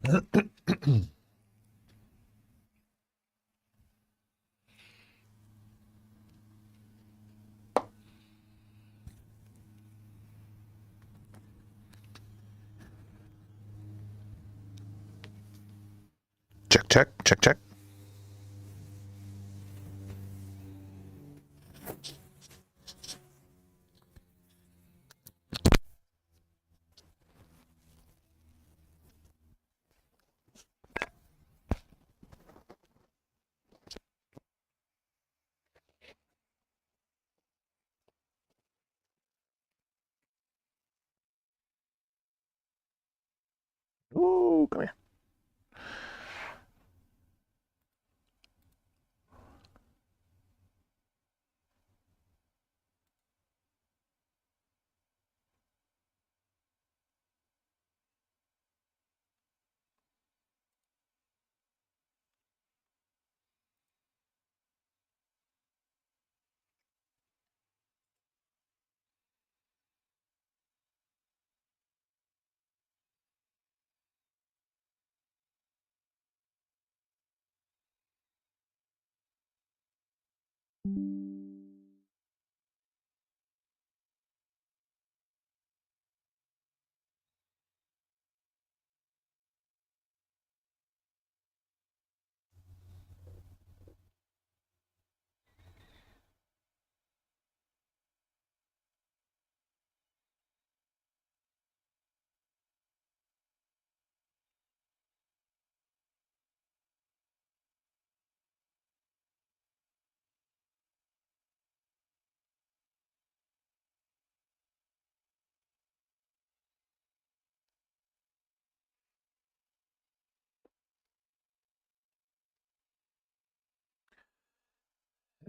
Check, check, check, check. Ooh, come here.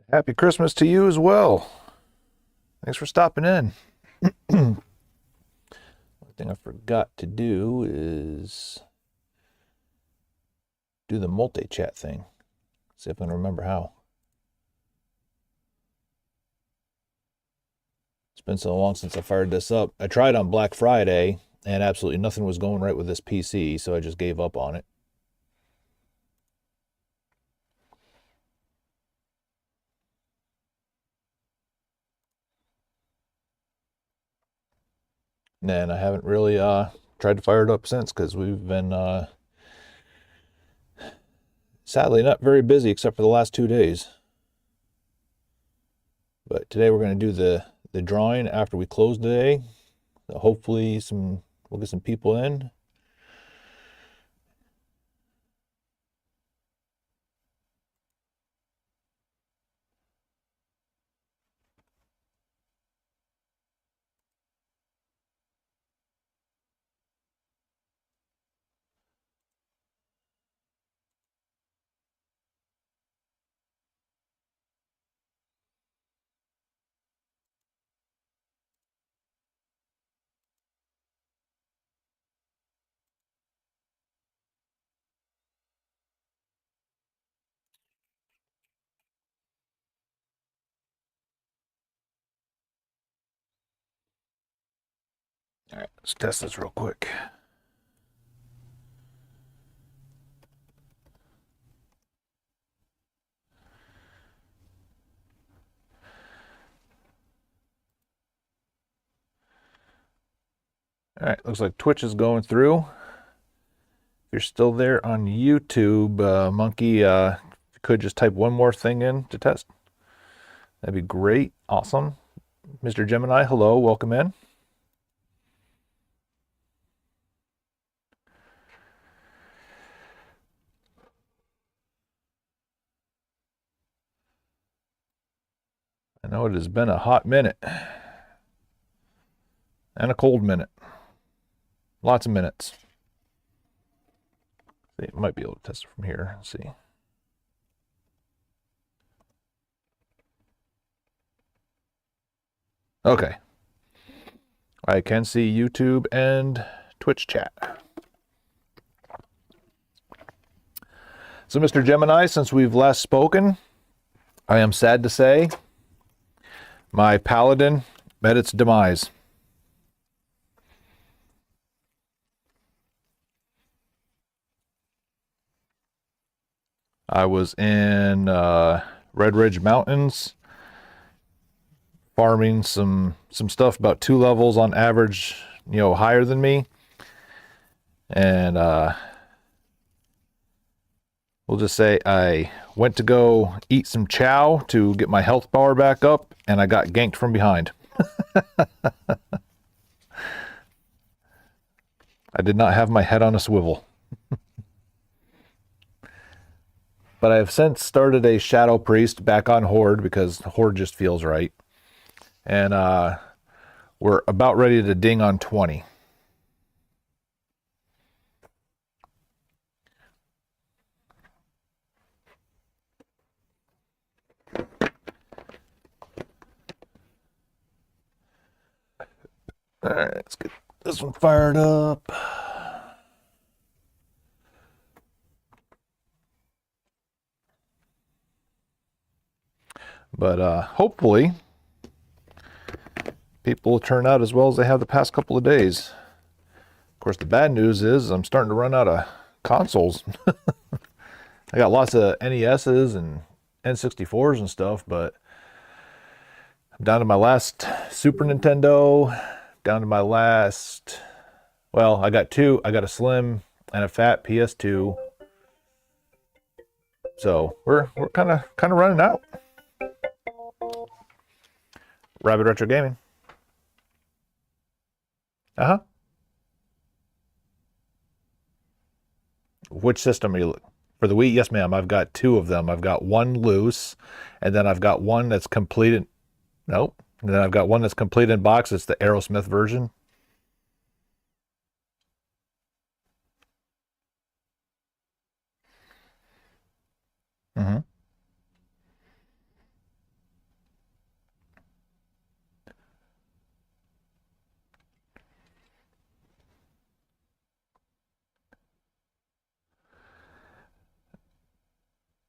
Happy Christmas to you as well. Thanks for stopping in. One thing I forgot to do is do the multi-chat thing. See if I can remember how. It's been so long since I fired this up. I tried on Black Friday, and absolutely nothing was going right with this PC, so I just gave up on it. And I haven't really tried to fire it up since, because we've been sadly not very busy except for the last 2 days. But today we're going to do the drawing after we close today. So hopefully we'll get some people in. All right, let's test this real quick. All right, looks like Twitch is going through. If you're still there on YouTube, Monkey, if you could just type one more thing in to test, that'd be great. Awesome. Mr. Gemini, hello, welcome in. I know it has been a hot minute and a cold minute. Lots of minutes. See, might be able to test it from here. Let's see. Okay. I can see YouTube and Twitch chat. So, Mr. Gemini, since we've last spoken, I am sad to say my paladin met its demise. I was in Red Ridge Mountains farming some stuff about 2 levels on average, higher than me. And we'll just say I went to go eat some chow to get my health bar back up, and I got ganked from behind. I did not have my head on a swivel. But I have since started a Shadow Priest back on Horde because Horde just feels right. And we're about ready to ding on 20. All right, let's get this one fired up. But hopefully people will turn out as well as they have the past couple of days. Of course, the bad news is I'm starting to run out of consoles. I got lots of NESs and N64s and stuff, but I'm down to my last Super Nintendo, down to my last, well, I got 2. I got a slim and a fat PS2. So we're kind of running out. Rabid Retro Gaming. Uh-huh. Which system are you looking for? The Wii? Yes, ma'am. I've got 2 of them. I've got one loose, and then I've got one that's completed. Nope. And then I've got one that's complete in box. It's the Aerosmith version. Mm-hmm.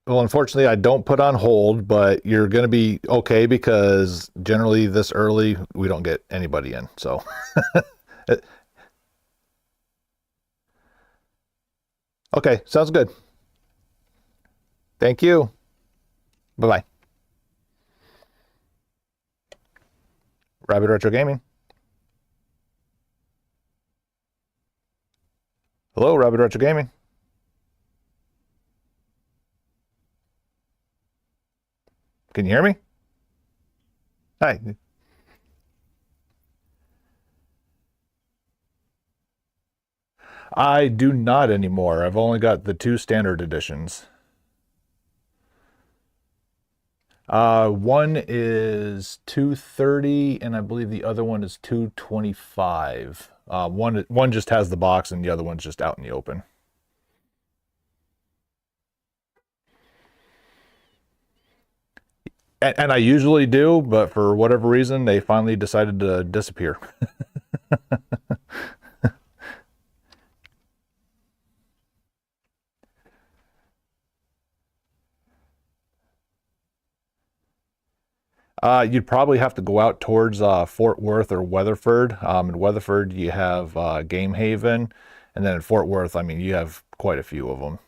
Well, unfortunately, I don't put on hold, but you're going to be okay because generally this early, we don't get anybody in. So, okay, sounds good. Thank you. Bye-bye. Rabid Retro Gaming. Hello, Rabid Retro Gaming. Can you hear me? Hi. I do not anymore. I've only got the 2 standard editions. One is 230, and I believe the other one is 225. One just has the box, and the other one's just out in the open. And I usually do, but for whatever reason, they finally decided to disappear. You'd probably have to go out towards Fort Worth or Weatherford. In Weatherford, you have Game Haven, and then in Fort Worth, I mean, you have quite a few of them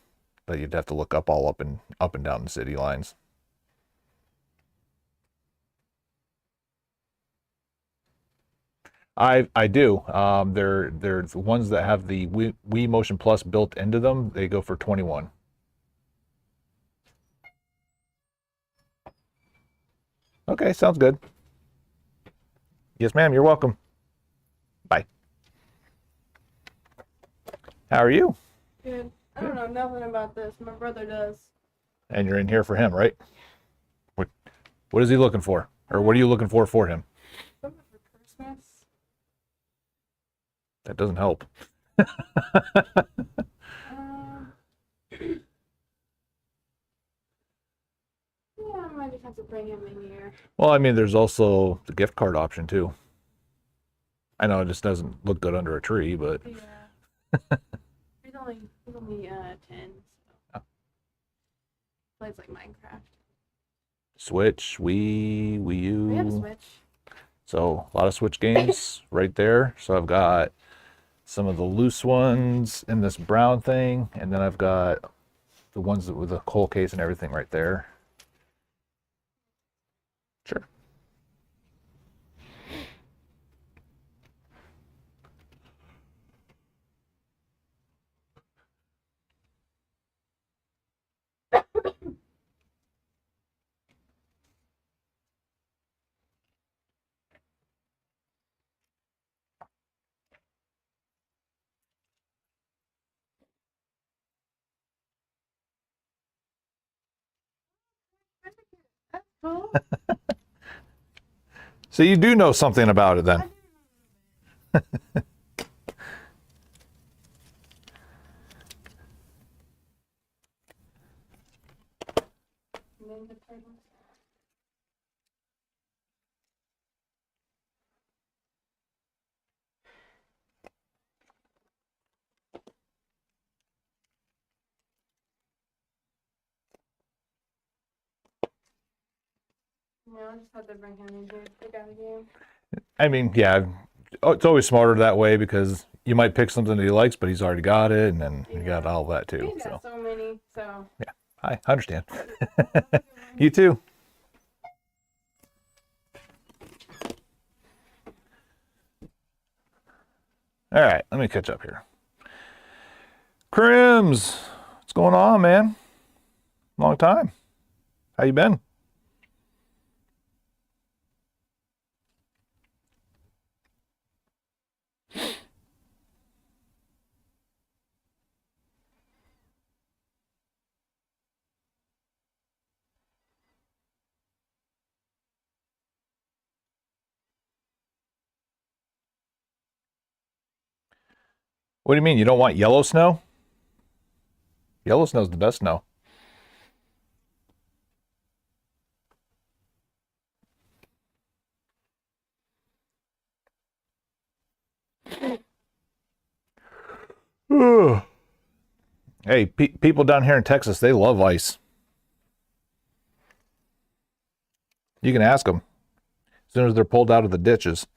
that you'd have to look up all up and down the city lines. I do. They're the ones that have the Wii Motion Plus built into them. They go for 21. Okay, sounds good. Yes, ma'am. You're welcome. Bye. How are you? Good. I don't know nothing about this. My brother does. And you're in here for him, right? What is he looking for? Or what are you looking for him? Something for Christmas. That doesn't help. Yeah, I might just have to bring him in here. Well, I mean, there's also the gift card option too. I know it just doesn't look good under a tree, but Yeah. he's only 10, so plays like Minecraft. Switch, Wii We have a U. Switch. So a lot of Switch games right there. So I've got some of the loose ones in this brown thing, and then I've got the ones that, with the whole case and everything right there. Sure. That's cool. So you do know something about it then. Yeah, I just had to bring him in here. Pick out a game. I mean, yeah, it's always smarter that way because you might pick something that he likes, but he's already got it, and then you got all that too. He's got so many, so. Yeah, I understand. You too. All right, let me catch up here. Crims, what's going on, man? Long time. How you been? What do you mean? You don't want yellow snow? Yellow snow's the best snow. Hey, people down here in Texas, they love ice. You can ask them as soon as they're pulled out of the ditches.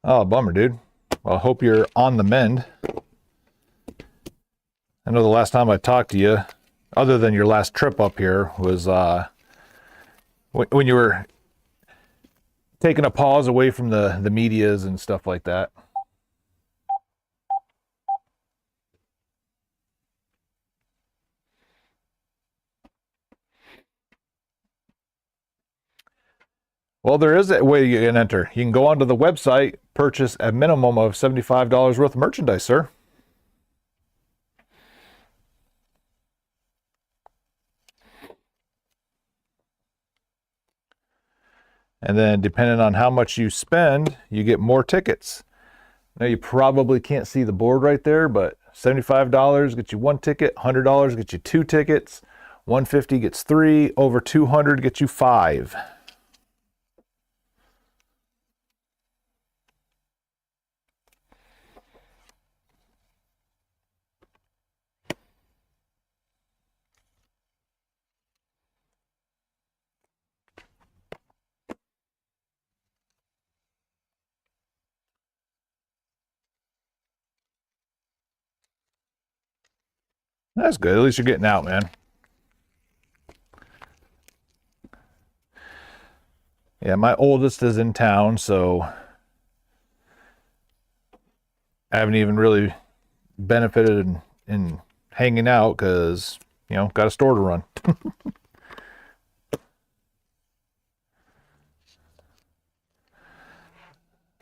Oh, bummer, dude. Well, I hope you're on the mend. I know the last time I talked to you, other than your last trip up here, was when you were taking a pause away from the medias and stuff like that. Well, there is a way you can enter. You can go onto the website, purchase a minimum of $75 worth of merchandise, sir. And then depending on how much you spend, you get more tickets. Now you probably can't see the board right there, but $75 gets you one ticket, $100 gets you two tickets, $150 gets three, over $200 gets you five. That's good. At least you're getting out, man. Yeah, my oldest is in town, so I haven't even really benefited in hanging out because, you know, got a store to run.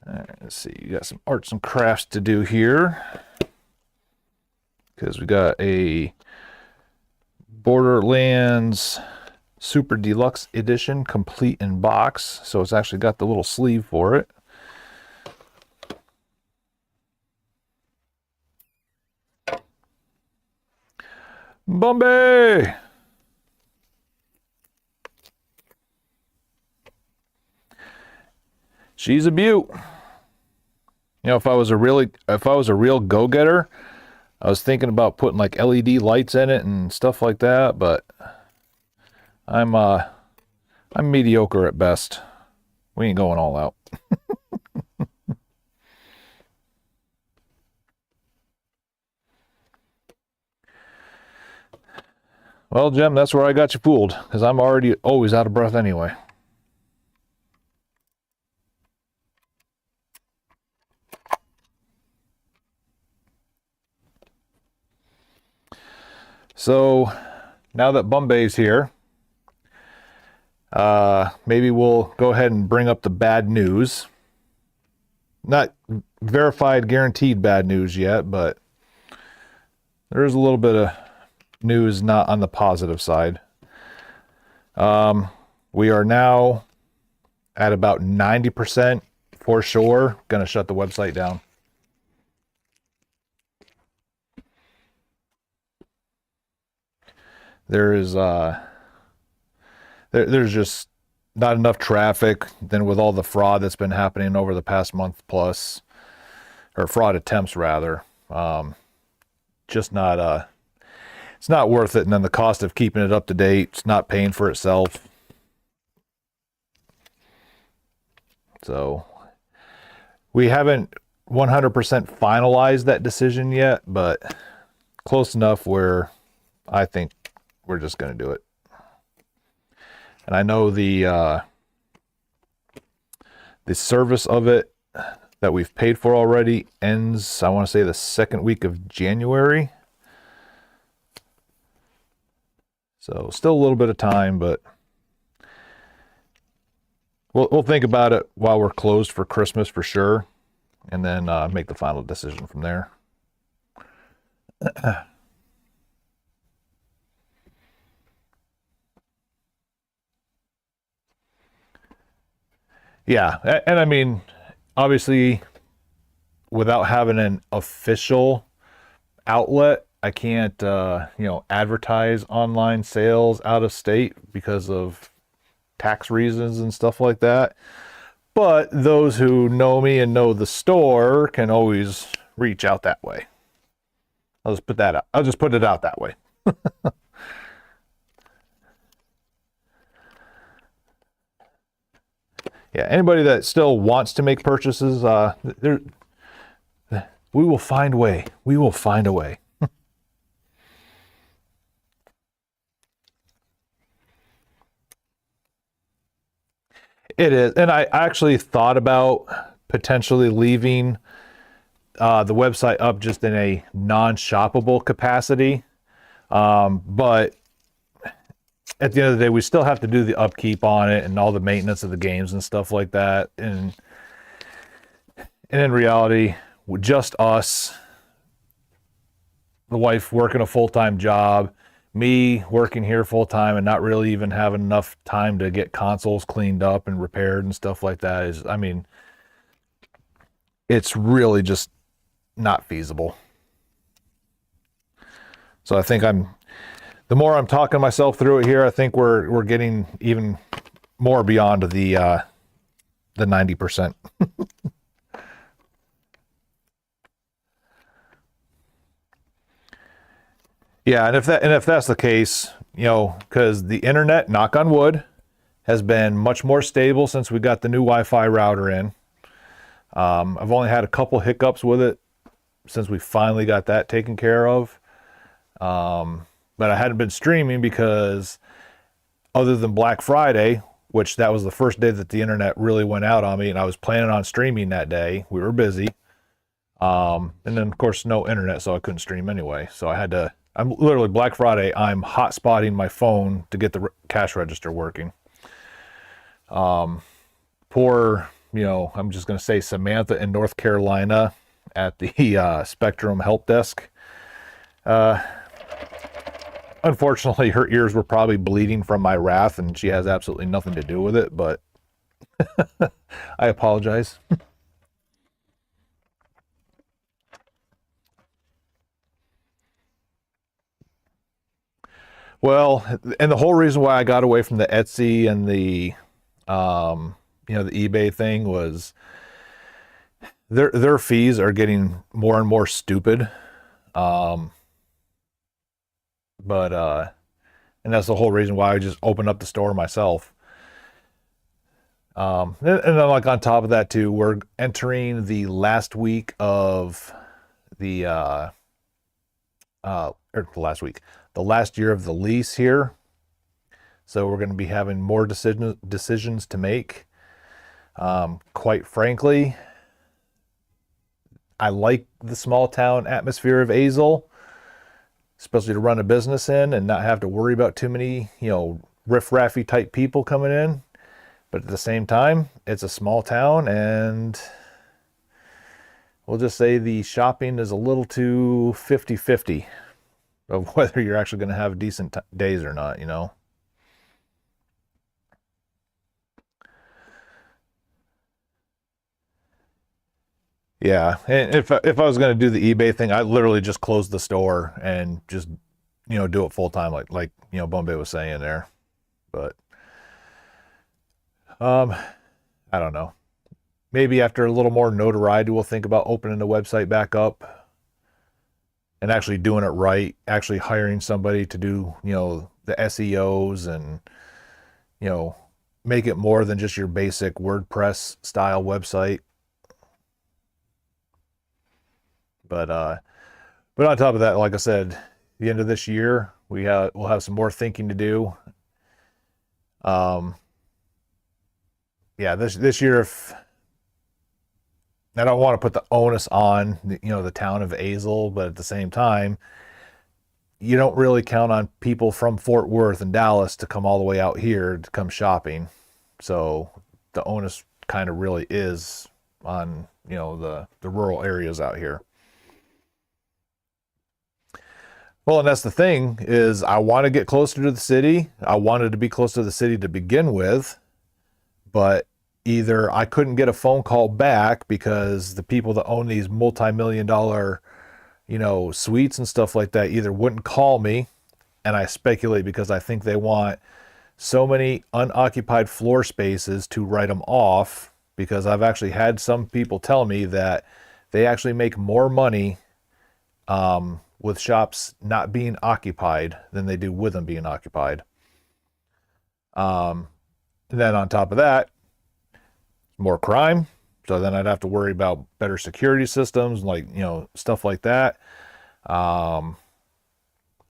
All right, let's see. You got some arts and crafts to do here because we got a Borderlands Super Deluxe Edition complete in box. So it's actually got the little sleeve for it. Bombay! She's a beaut. You know, if I was a real go-getter, I was thinking about putting like LED lights in it and stuff like that, but I'm mediocre at best. We ain't going all out. Well, Jim, that's where I got you fooled, because I'm already always out of breath anyway. So now that Bombay's here, maybe we'll go ahead and bring up the bad news. Not verified, guaranteed bad news yet, but there is a little bit of news not on the positive side. We are now at about 90% for sure going to shut the website down. There is there's just not enough traffic. Then with all the fraud that's been happening over the past month plus, or fraud attempts rather, just not it's not worth it. And then the cost of keeping it up to date, it's not paying for itself. So we haven't 100% finalized that decision yet, but close enough where I think we're just going to do it. And I know the service of it that we've paid for already ends, I want to say, the second week of January. So still a little bit of time, but we'll think about it while we're closed for Christmas for sure, and then make the final decision from there. Yeah, and I mean, obviously, without having an official outlet, I can't, advertise online sales out of state because of tax reasons and stuff like that. But those who know me and know the store can always reach out that way. I'll just put that out. I'll just put it out that way. Yeah, anybody that still wants to make purchases, we will find a way. We will find a way. It is, and I actually thought about potentially leaving the website up just in a non-shoppable capacity, but at the end of the day, we still have to do the upkeep on it and all the maintenance of the games and stuff like that. And in reality, with just us, the wife working a full-time job, me working here full-time and not really even having enough time to get consoles cleaned up and repaired and stuff like that is, I mean, it's really just not feasible. So I think the more I'm talking myself through it here, I think we're getting even more beyond the 90%. Yeah, and if that's the case, because the internet, knock on wood, has been much more stable since we got the new Wi-Fi router in. I've only had a couple hiccups with it since we finally got that taken care of. But I hadn't been streaming because other than Black Friday, which that was the first day that the internet really went out on me, and I was planning on streaming that day. We were busy. And then, of course, no internet, so I couldn't stream anyway. So I'm literally, Black Friday, I'm hotspotting my phone to get the cash register working. Poor, I'm just going to say Samantha in North Carolina at the Spectrum help desk. Unfortunately, her ears were probably bleeding from my wrath, and she has absolutely nothing to do with it, but I apologize. Well, and the whole reason why I got away from the Etsy and the eBay thing was their fees are getting more and more stupid. But and that's the whole reason why I just opened up the store myself. And then like on top of that too, we're entering the last week of the or the last week, the last year of the lease here. So we're going to be having more decisions to make. Quite frankly, I like the small town atmosphere of Azle, especially to run a business in and not have to worry about too many, riff-raffy type people coming in. But at the same time, it's a small town, and we'll just say the shopping is a little too 50-50 of whether you're actually going to have decent days or not, Yeah, and if I was going to do the eBay thing, I literally just close the store and just do it full time, like Bombay was saying there. But I don't know. Maybe after a little more notoriety, we'll think about opening the website back up and actually doing it right. Actually hiring somebody to do the SEOs and make it more than just your basic WordPress style website. But on top of that, like I said, the end of this year, we'll have some more thinking to do. Yeah, this year, if I don't want to put the onus on the town of Azle, but at the same time, you don't really count on people from Fort Worth and Dallas to come all the way out here to come shopping. So the onus kind of really is on the rural areas out here. Well, and that's the thing is I want to get closer to the city. I wanted to be close to the city to begin with, but either I couldn't get a phone call back because the people that own these multi-million dollar, suites and stuff like that either wouldn't call me, and I speculate because I think they want so many unoccupied floor spaces to write them off, because I've actually had some people tell me that they actually make more money with shops not being occupied than they do with them being occupied. And then on top of that, more crime. So then I'd have to worry about better security systems, like, stuff like that.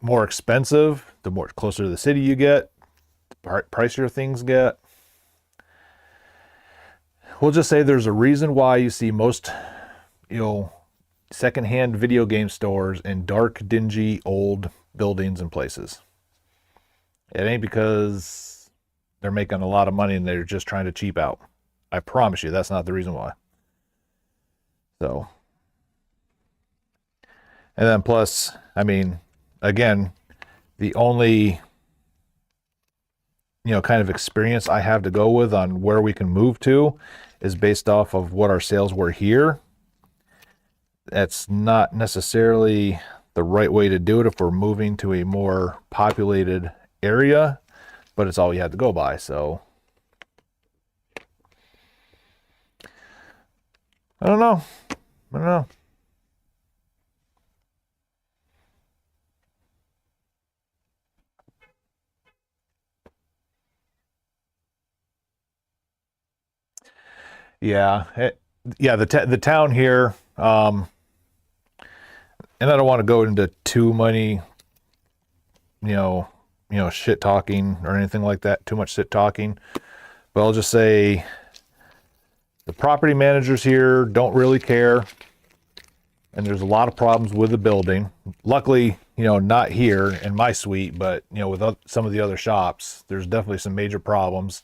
More expensive, the more closer to the city you get, the pricier things get. We'll just say there's a reason why you see most, secondhand video game stores in dark, dingy, old buildings and places. It ain't because they're making a lot of money and they're just trying to cheap out. I promise you that's not the reason why. So, and then plus, I mean, again, the only kind of experience I have to go with on where we can move to is based off of what our sales were here. That's not necessarily the right way to do it if we're moving to a more populated area, but it's all we had to go by. So I don't know. Yeah, the town here, and I don't want to go into too many, shit talking or anything like that. Too much shit talking, but I'll just say the property managers here don't really care, and there's a lot of problems with the building. Luckily, not here in my suite, but with some of the other shops, there's definitely some major problems,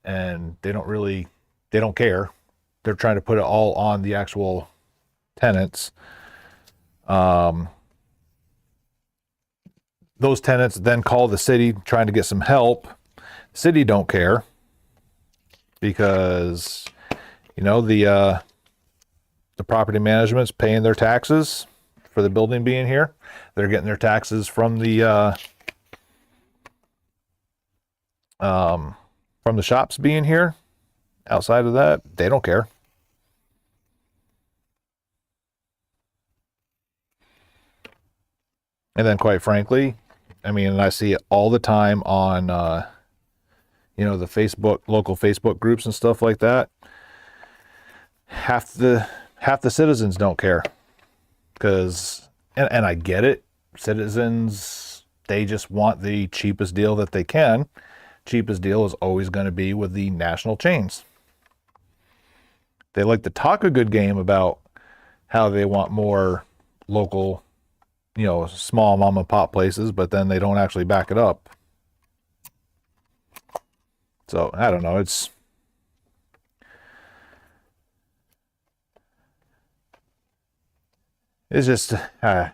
and they don't care. They're trying to put it all on the actual tenants. Those tenants then call the city trying to get some help. City don't care because the property management's paying their taxes for the building being here. They're getting their taxes from the shops being here. Outside of that, they don't care. And then, quite frankly, I mean, I see it all the time on, the local Facebook groups and stuff like that. Half the citizens don't care because, and I get it. Citizens, they just want the cheapest deal that they can. Cheapest deal is always going to be with the national chains. They like to talk a good game about how they want more local, small mom and pop places, but then they don't actually back it up. So I don't know. It's just, it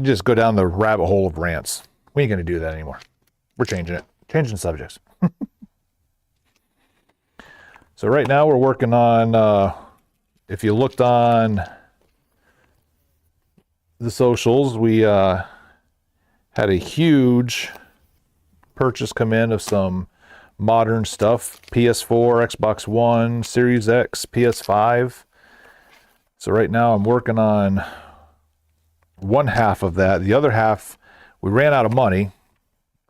just go down the rabbit hole of rants. We ain't going to do that anymore. We're changing it, changing subjects. So right now we're working on, if you looked on the socials, we had a huge purchase come in of some modern stuff, PS4, Xbox One, Series X, PS5. So right now I'm working on one half of that. The other half, we ran out of money,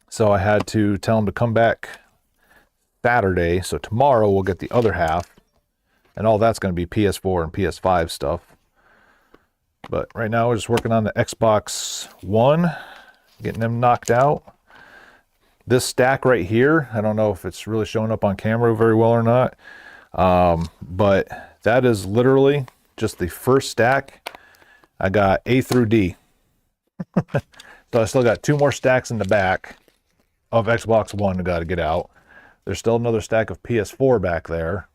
so I had to tell them to come back Saturday. So tomorrow we'll get the other half, and all that's going to be PS4 and PS5 stuff. But right now we're just working on the Xbox One, getting them knocked out. This stack right here, I don't know if it's really showing up on camera very well or not, but that is literally just the first stack. I got A through D. So I still got 2 more stacks in the back of Xbox One I got to get out. There's still another stack of PS4 back there.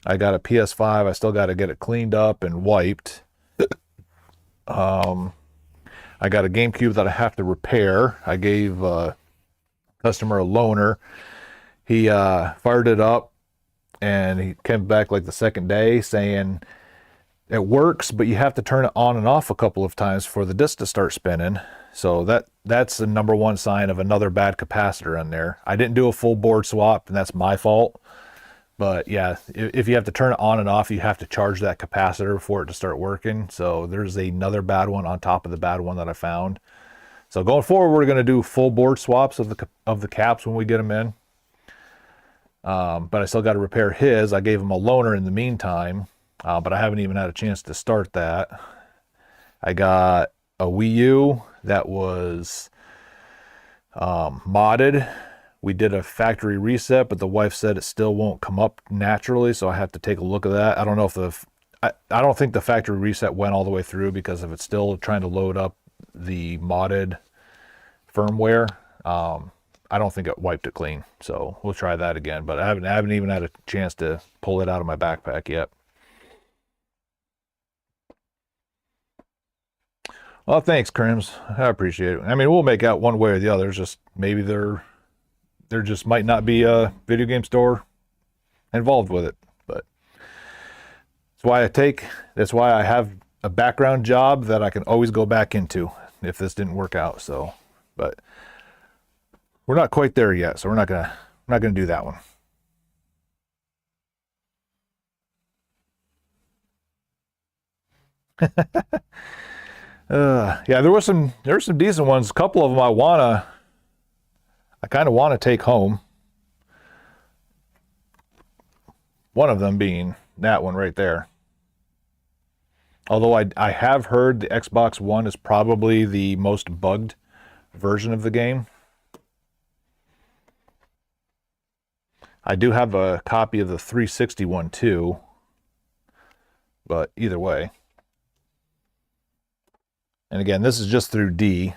I got a PS5. I still got to get it cleaned up and wiped. I got a GameCube that I have to repair. I gave a customer a loaner. He fired it up, and he came back like the second day saying it works, but you have to turn it on and off a couple of times for the disc to start spinning. So that's the number one sign of another bad capacitor in there. I didn't do a full board swap, and that's my fault. But yeah, if you have to turn it on and off, you have to charge that capacitor for it to start working. So there's another bad one on top of the bad one that I found. So going forward, we're going to do full board swaps of the caps when we get them in. But I still got to repair his. I gave him a loaner in the meantime, but I haven't even had a chance to start that. I got a Wii U that was modded. We did a factory reset, but the wife said it still won't come up naturally, so I have to take a look at that. I don't know if I don't think the factory reset went all the way through, because if it's still trying to load up the modded firmware, I don't think it wiped it clean. So we'll try that again, but I haven't even had a chance to pull it out of my backpack yet. Well, thanks, Crims. I appreciate it. I mean, we'll make out one way or the other. It's just maybe there just might not be a video game store involved with it. But that's why I have a background job that I can always go back into if this didn't work out. So, but we're not quite there yet, so we're not gonna do that one. Yeah, there were some decent ones. A couple of them I kind of want to take home. One of them being that one right there. Although I have heard the Xbox One is probably the most bugged version of the game. I do have a copy of the 360 one too, but either way. And again, this is just through D.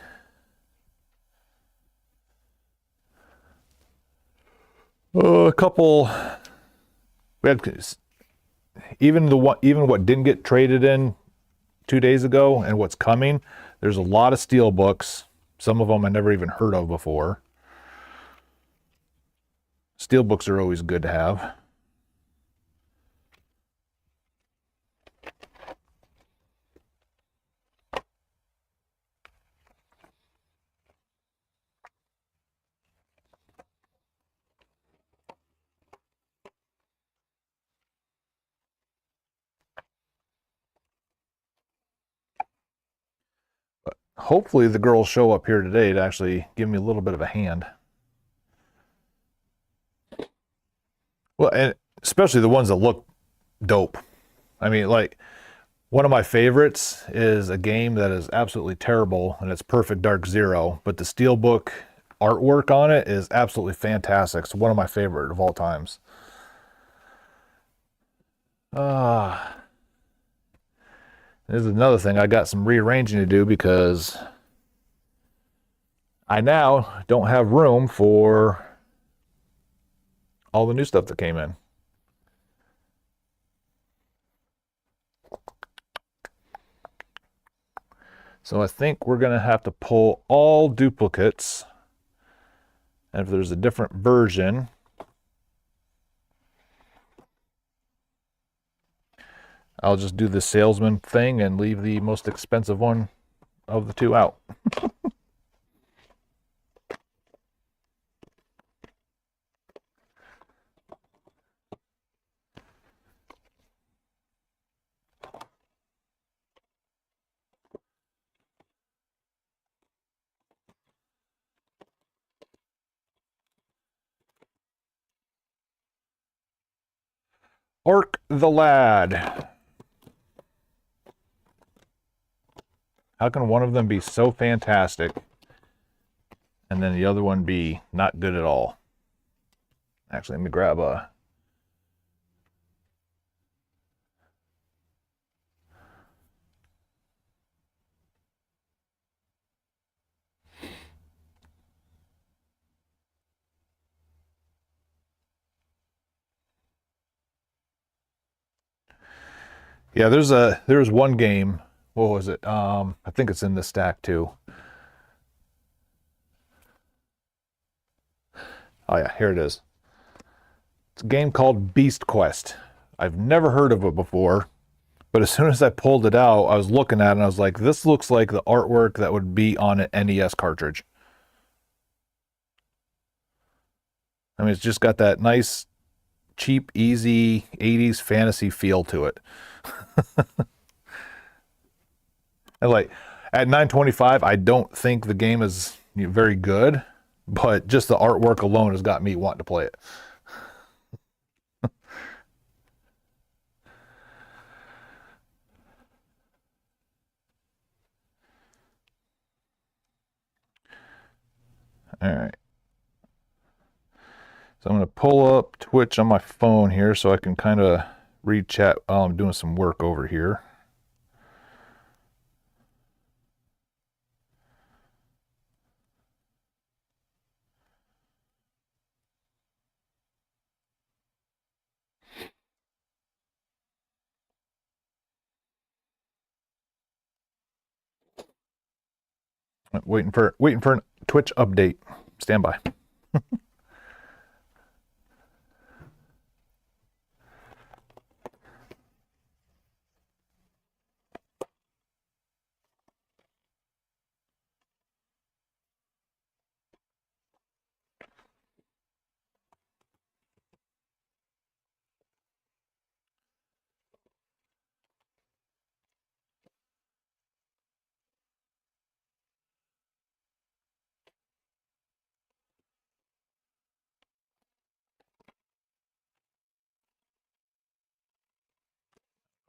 A couple. We had even what didn't get traded in 2 days ago, and what's coming. There's a lot of steel books. Some of them I never even heard of before. Steel books are always good to have. hopefully the girls show up here today to actually give me a little bit of a hand. Well, and especially the ones that look dope. I mean, like, one of my favorites is a game that is absolutely terrible, and it's Perfect Dark Zero, but the Steelbook artwork on it is absolutely fantastic. It's one of my favorite of all times. This is another thing. I got some rearranging to do because I now don't have room for all the new stuff that came in. So I think we're going to have to pull all duplicates. And if there's a different version, I'll just do the salesman thing and leave the most expensive one of the two out. Orc the Lad. How can one of them be so fantastic and then the other one be not good at all? Actually, let me grab a... Yeah, there's one game. What was it? I think it's in this stack too. Oh yeah, here it is. It's a game called Beast Quest. I've never heard of it before, but as soon as I pulled it out, I was looking at it and I was like, this looks like the artwork that would be on an NES cartridge. I mean, it's just got that nice, cheap, easy 80s fantasy feel to it. And like at 925, I don't think the game is very good, but just the artwork alone has got me wanting to play it. All right. So I'm going to pull up Twitch on my phone here so I can kind of read chat while I'm doing some work over here. Waiting for a Twitch update. Stand by.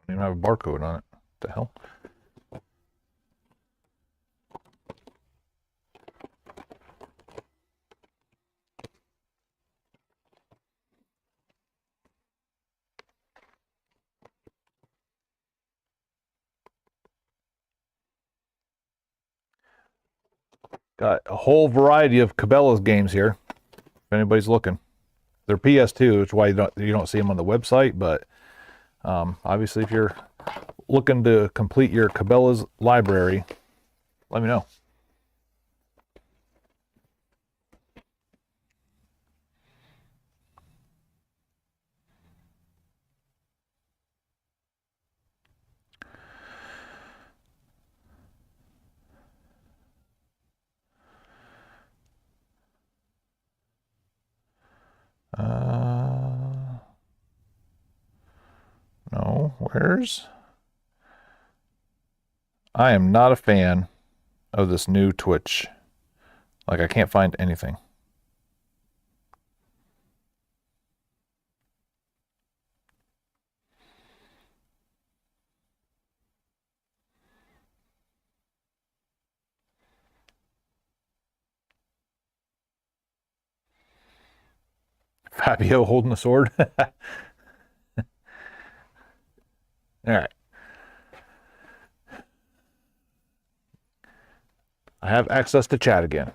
Don't even have a barcode on it. What the hell? Got a whole variety of Cabela's games here. If anybody's looking, they're PS2, which is why you don't see them on the website. But obviously, if you're looking to complete your Cabela's library, let me know. No, where's... I am not a fan of this new Twitch. Like, I can't find anything. Fabio holding the sword. All right. I have access to chat again.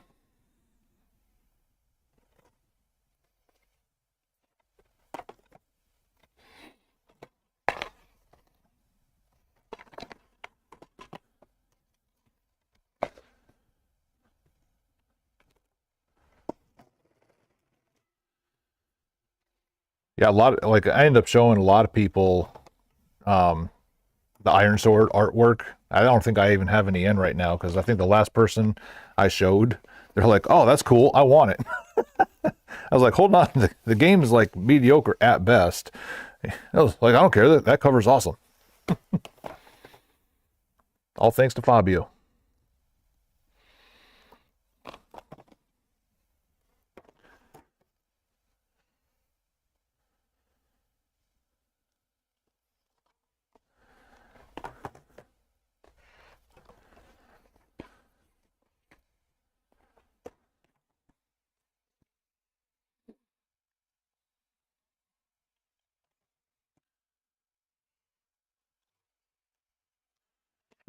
Yeah, a lot of, like, I end up showing a lot of people the Iron Sword artwork. I don't think I even have any in right now because I think the last person I showed, they're like, "Oh, that's cool. I want it." I was like, "Hold on, the game is like mediocre at best." I was like, "I don't care. That cover's awesome." All thanks to Fabio.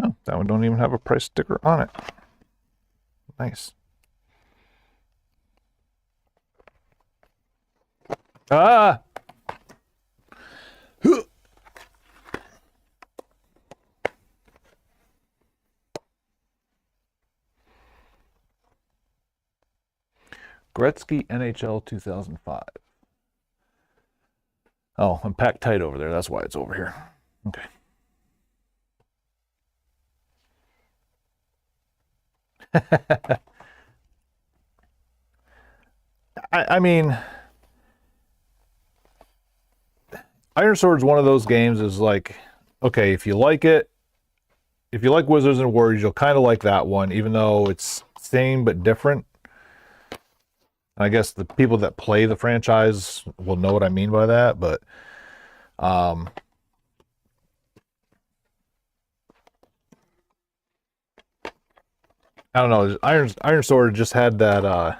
Oh, that one don't even have a price sticker on it. Nice. Ah! Gretzky NHL 2005. Oh, I'm packed tight over there. That's why it's over here. Okay. I mean, Iron Sword's one of those games is like, okay, if you like it, if you like Wizards and Warriors, you'll kind of like that one, even though it's same but different. And I guess the people that play the franchise will know what I mean by that, but I don't know. Iron Sword just had that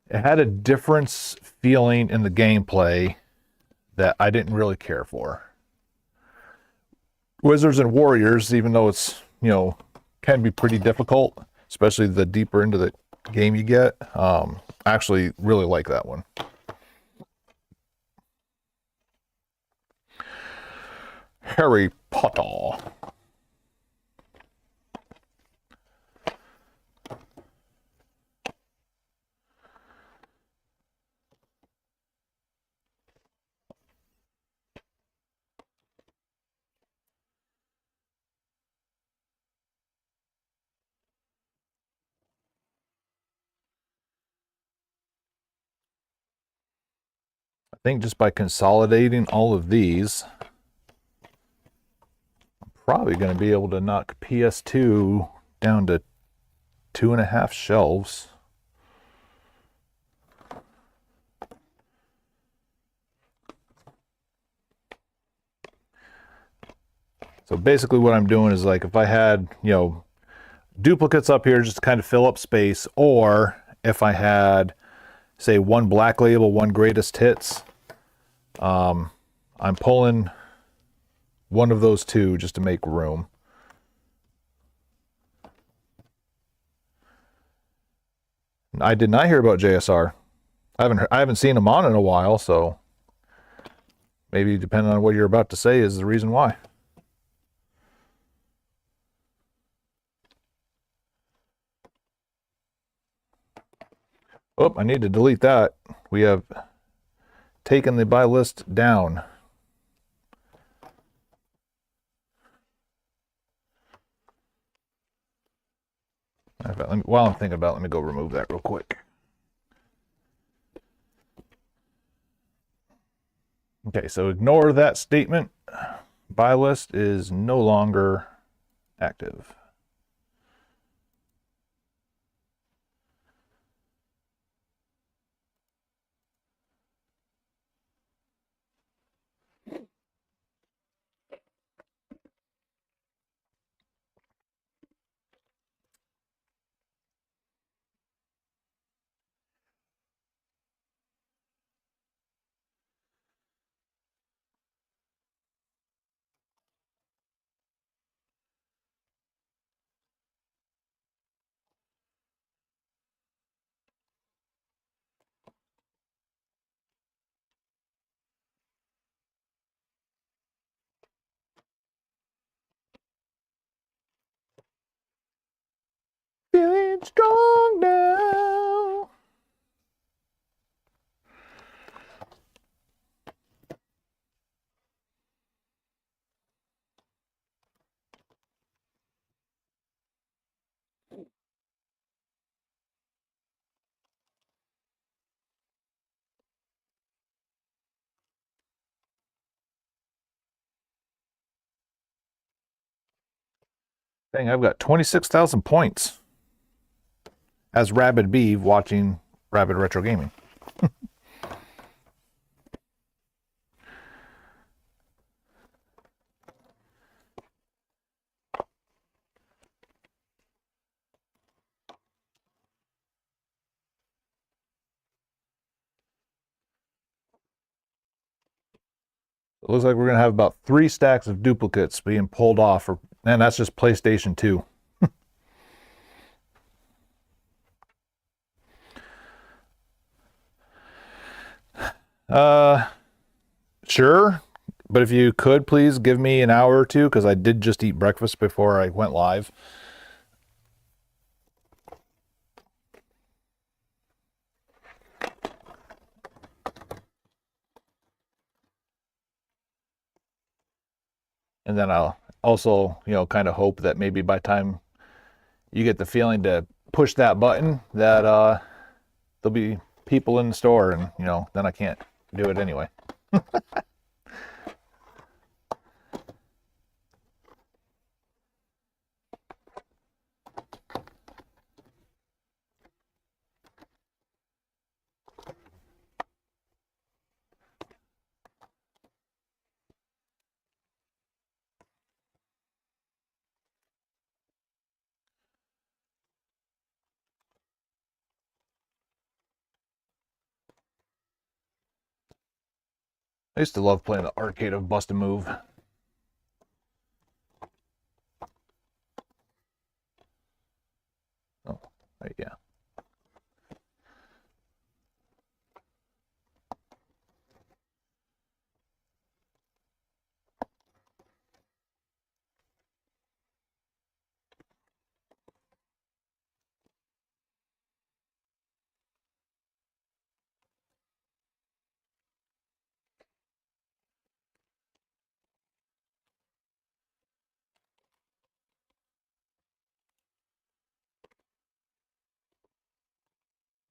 it had a difference feeling in the gameplay that I didn't really care for. Wizards and Warriors, even though it's, can be pretty difficult, especially the deeper into the game you get, I actually really like that one. Harry Potter. I think just by consolidating all of these, I'm probably going to be able to knock PS2 down to 2.5 shelves. So basically what I'm doing is, like, if I had, duplicates up here just to kind of fill up space, or if I had, say, one Black Label, one Greatest Hits, I'm pulling one of those two just to make room. I did not hear about JSR. I haven't seen him on in a while, so maybe depending on what you're about to say is the reason why. Oh, I need to delete that. We have taken the buy list down. While I'm thinking about it, let me go remove that real quick. Okay, so ignore that statement. Buy list is no longer active. strong now. Dang, I've got 26,000 points as Rabid B watching Rabid Retro Gaming. It looks like we're going to have about 3 stacks of duplicates being pulled off, and that's just PlayStation 2. Sure. But if you could please give me an hour or two, because I did just eat breakfast before I went live. And then I'll also, kind of hope that maybe by the time you get the feeling to push that button, that there'll be people in the store, and then I can't do it anyway. I used to love playing the arcade of Bust a Move. Oh, right, yeah.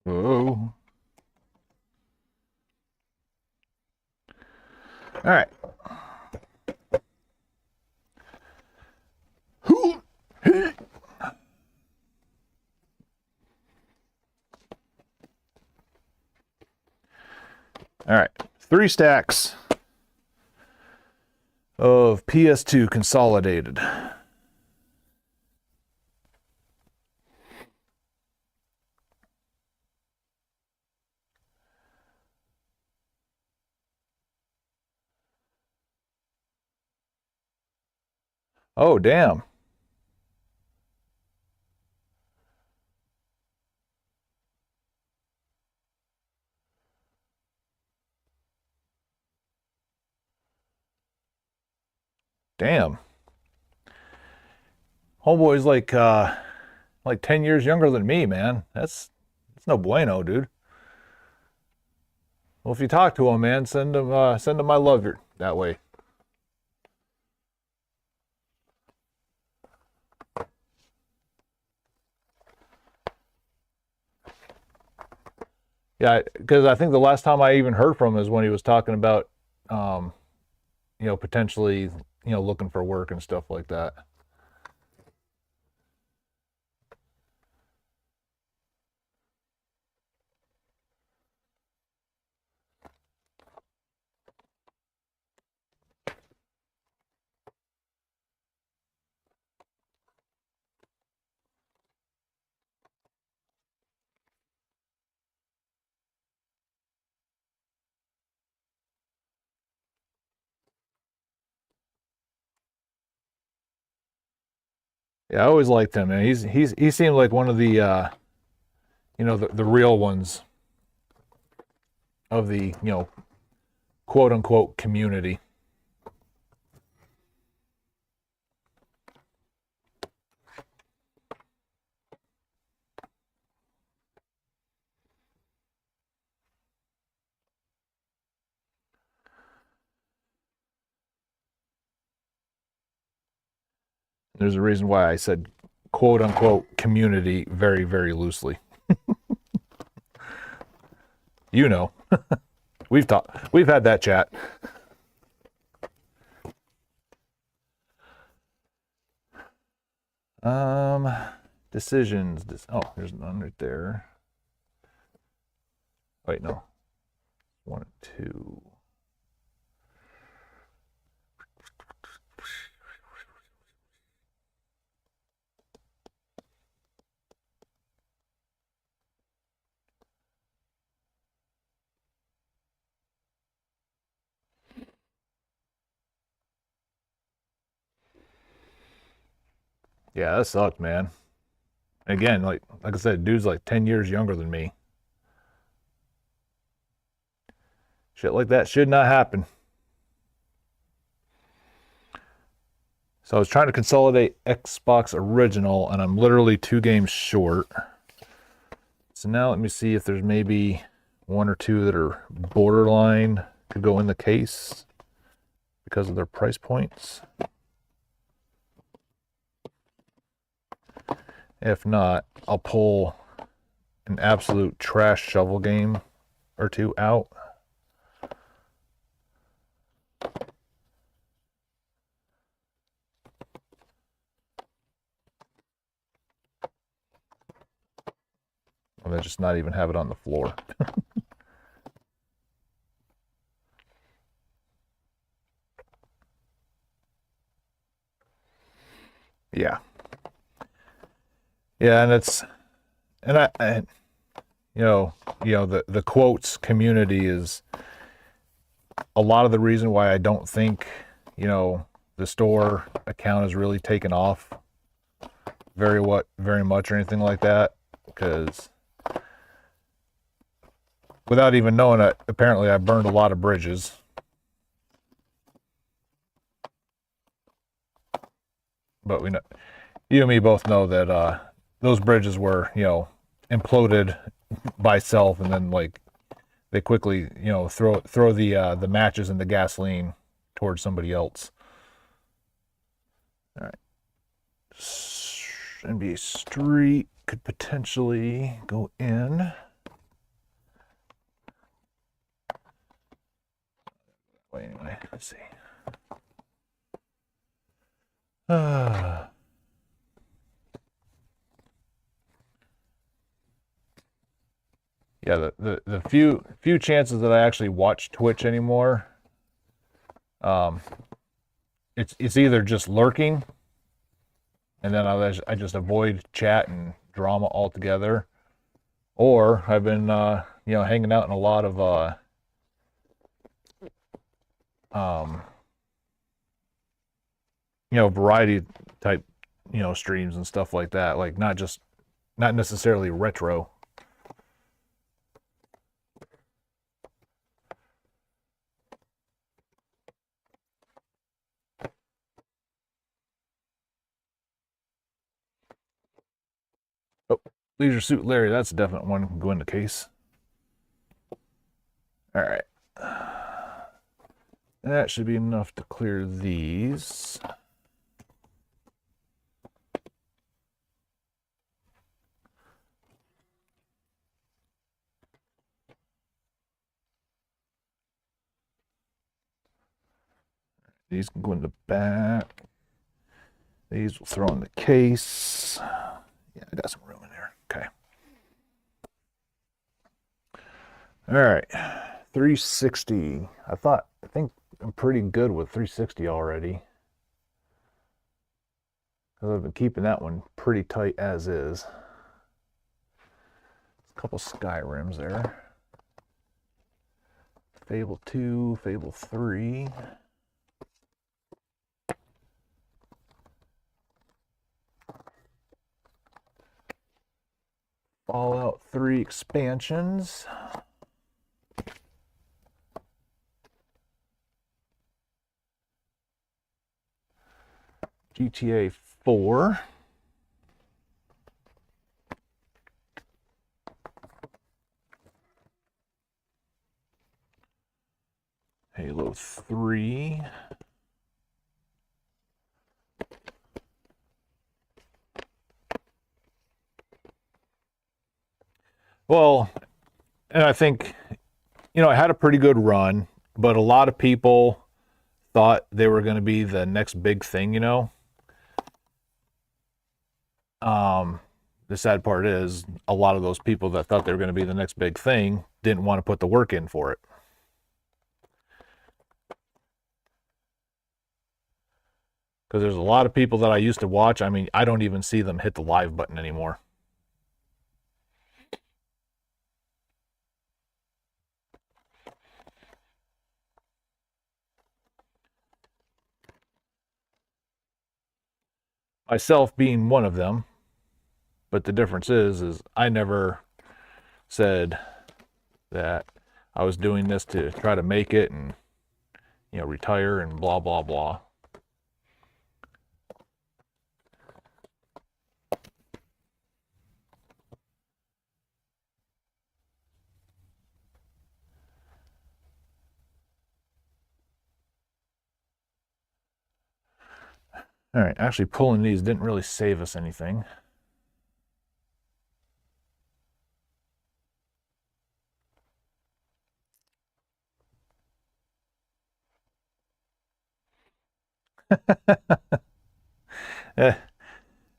Whoa. All right. All right. 3 stacks of PS2 consolidated. Oh, damn. Damn. Homeboy's like 10 years younger than me, man. That's no bueno, dude. Well, if you talk to him, man, send him my love that way. Yeah, because I think the last time I even heard from him is when he was talking about, potentially, looking for work and stuff like that. Yeah, I always liked him, man. He seemed like one of the the real ones of the quote unquote community. There's a reason why I said quote unquote community very, very loosely. You know, we've had that chat. Decisions. Oh, there's none right there. Wait, no. 1 and 2. Yeah, that sucked, man. Again, like I said, dude's like 10 years younger than me. Shit like that should not happen. So I was trying to consolidate Xbox Original, and I'm literally 2 games short. So now let me see if there's maybe 1 or 2 that are borderline could go in the case because of their price points. If not, I'll pull an absolute trash shovel game or 2 out. And then just not even have it on the floor. Yeah. Yeah, and I the quotes community is a lot of the reason why I don't think, the store account has really taken off very much or anything like that, because without even knowing it, apparently I burned a lot of bridges. But you and me both know that those bridges were, imploded by self, and then like they quickly, throw the matches and the gasoline towards somebody else. All right. NBA Street could potentially go in. Wait, anyway, let's see. Yeah, the few chances that I actually watch Twitch anymore, it's either just lurking, and then I just avoid chat and drama altogether, or I've been hanging out in a lot of variety type streams and stuff like that, like not necessarily retro. Oh, Leisure Suit Larry, that's a definite one can go in the case. All right. That should be enough to clear these. These can go in the back. These will throw in the case. Yeah, I got some room in there. Okay. All right. 360. I think I'm pretty good with 360 already, because I've been keeping that one pretty tight as is. A couple Skyrims there. Fable 2, Fable 3. Fallout 3 expansions. GTA 4. Halo 3. Well, and I think, it had a pretty good run, but a lot of people thought they were going to be the next big thing. The sad part is a lot of those people that thought they were going to be the next big thing didn't want to put the work in for it. Because there's a lot of people that I used to watch. I mean, I don't even see them hit the live button anymore. Myself being one of them. But the difference is I never said that I was doing this to try to make it and, retire and blah, blah, blah. All right, actually pulling these didn't really save us anything.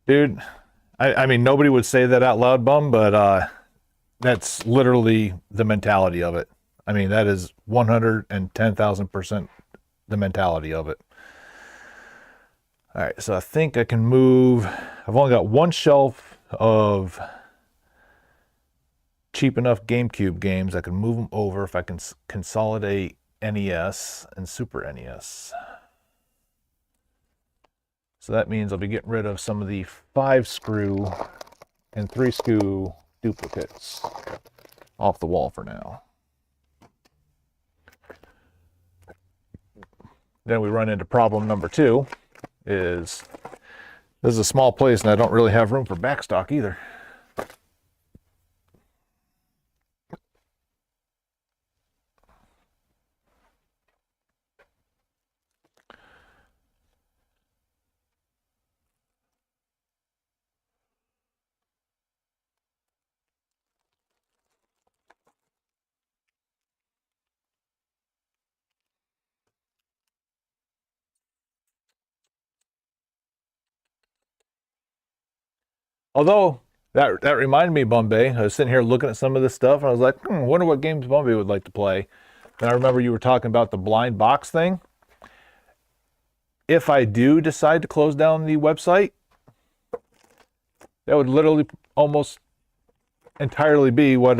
Dude, I mean, nobody would say that out loud, Bum, but that's literally the mentality of it. I mean, that is 110,000% the mentality of it. All right, so I think I can move. I've only got one shelf of cheap enough GameCube games. I can move them over if I can consolidate NES and Super NES. So that means I'll be getting rid of some of the 5-screw and 3-screw duplicates off the wall for now. Then we run into problem number 2 is this is a small place and I don't really have room for backstock either. Although that reminded me of Bombay. I was sitting here looking at some of this stuff and I was like, wonder what games Bombay would like to play. And I remember you were talking about the blind box thing. If I do decide to close down the website, that would literally almost entirely be what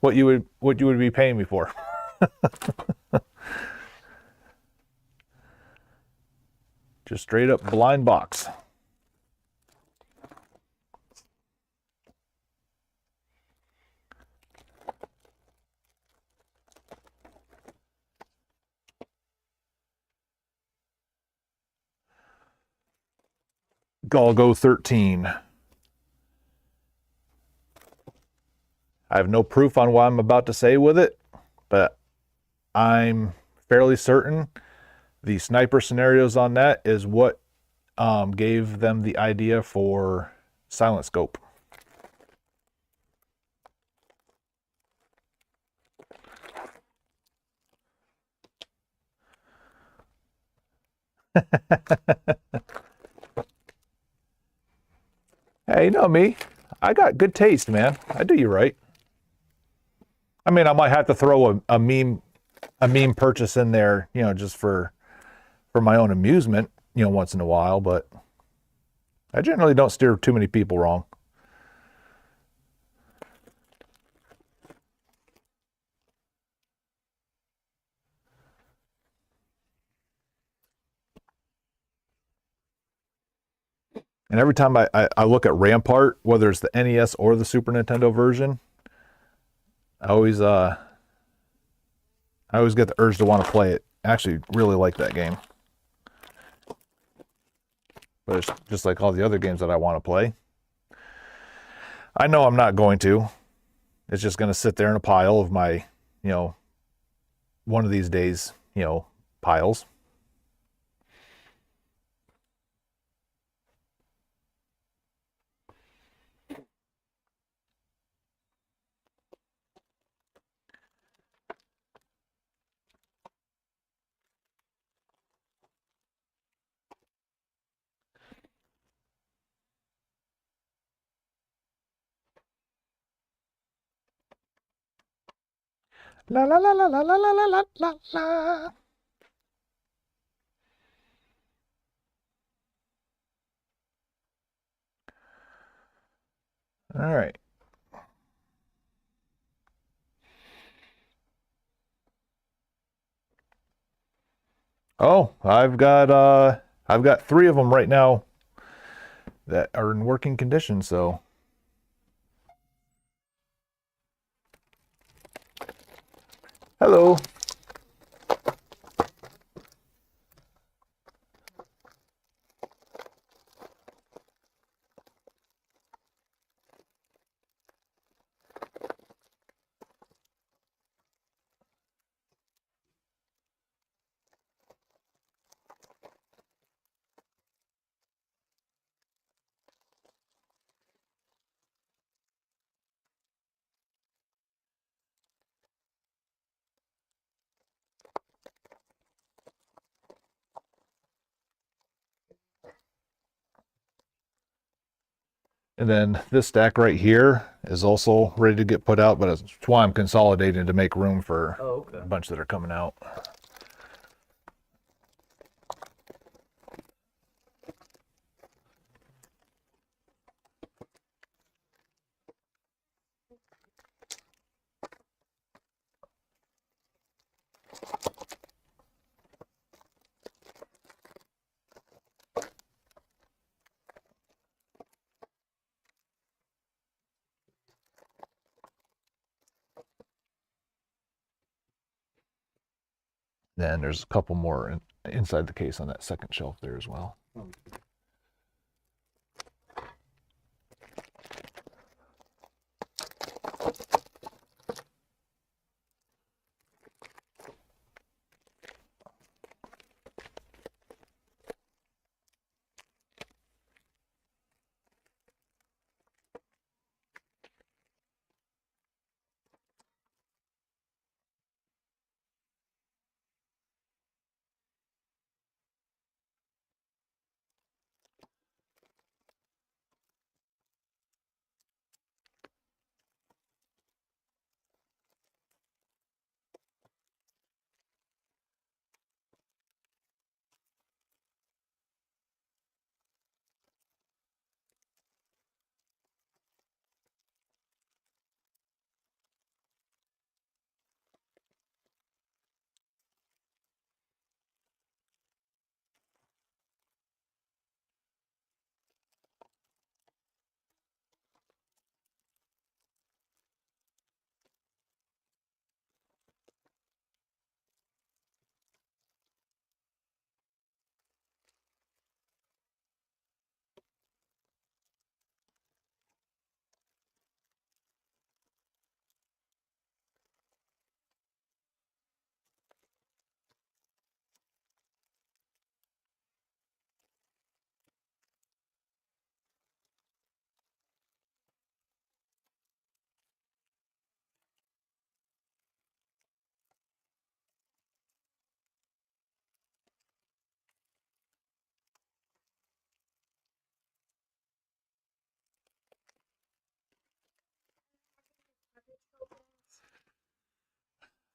what you would be paying me for. Just straight up blind box. Galgo 13. I have no proof on what I'm about to say with it, but I'm fairly certain the sniper scenarios on that is what gave them the idea for Silent Scope. Hey, you know me. I got good taste, man. I do you right. I mean, I might have to throw a meme purchase in there, just for my own amusement, once in a while, but I generally don't steer too many people wrong. And every time I look at Rampart, whether it's the NES or the Super Nintendo version, I always get the urge to want to play it. I actually really like that game. But it's just like all the other games that I want to play. I know I'm not going to. It's just going to sit there in a pile of my, one of these days, piles. La la la la la la la la la la la. All right. Oh, I've got 3 of them right now that are in working condition, so hello. And then this stack right here is also ready to get put out, but it's why I'm consolidating to make room for Okay. a bunch that are coming out. Then there's a couple more inside the case on that second shelf there as well.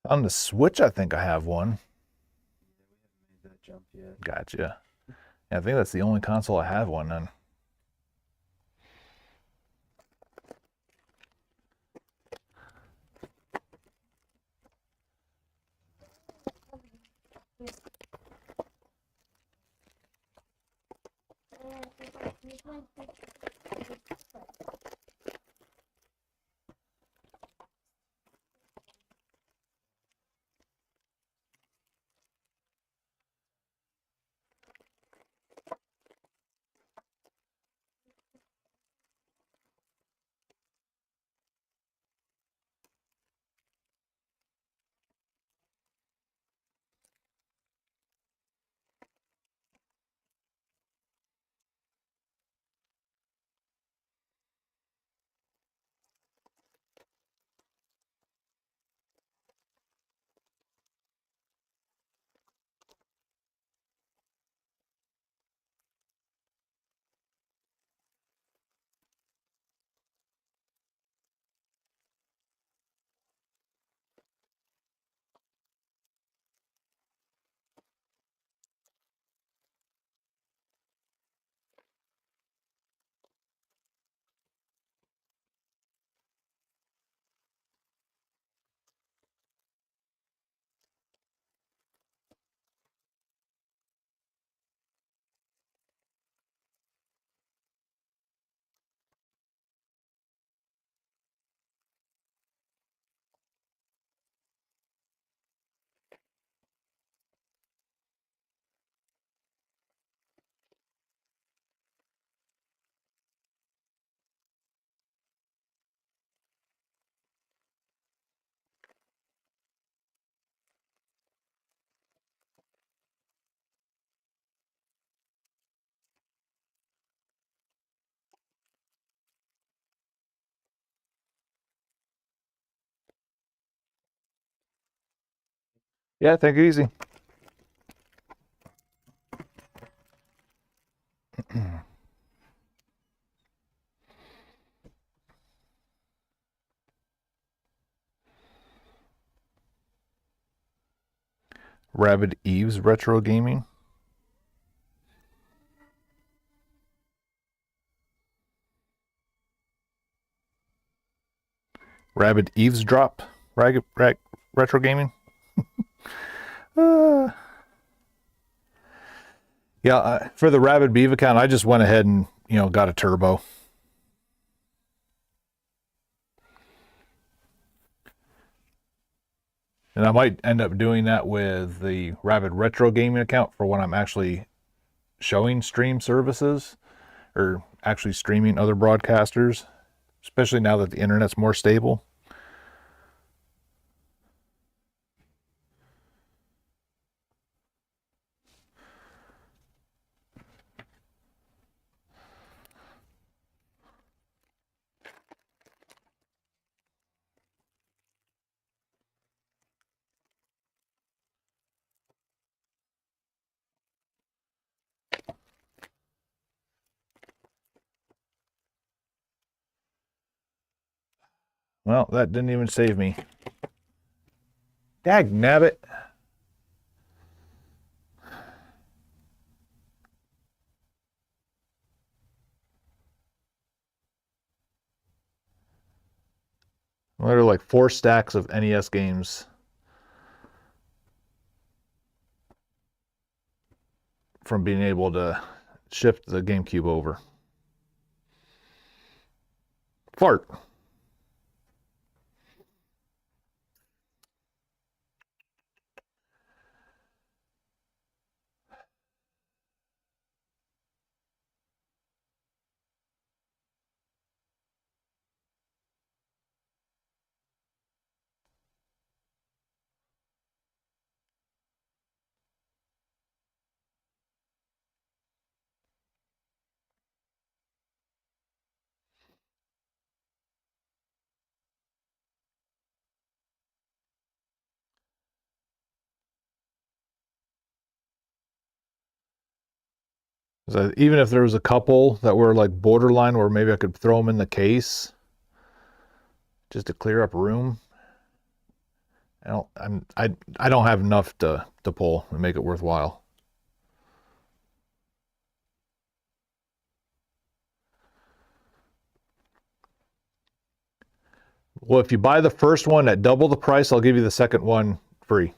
On the Switch, I think I have one. Made that jump yet. Gotcha. Yeah, I think that's the only console I have one on. Yeah, take it easy. Rabid Eve's Retro Gaming. Rabid Eavesdrop Retro Gaming. Yeah, for the Rabid Beef account, I just went ahead and, got a turbo. And I might end up doing that with the Rabid Retro Gaming account for when I'm actually showing stream services or actually streaming other broadcasters, especially now that the internet's more stable. Well, that didn't even save me. Dag nabbit. There are like 4 stacks of NES games from being able to shift the GameCube over. Fart. So even if there was a couple that were like borderline where maybe I could throw them in the case just to clear up room, I don't have enough to pull and make it worthwhile. Well, if you buy the first one at double the price, I'll give you the second one free.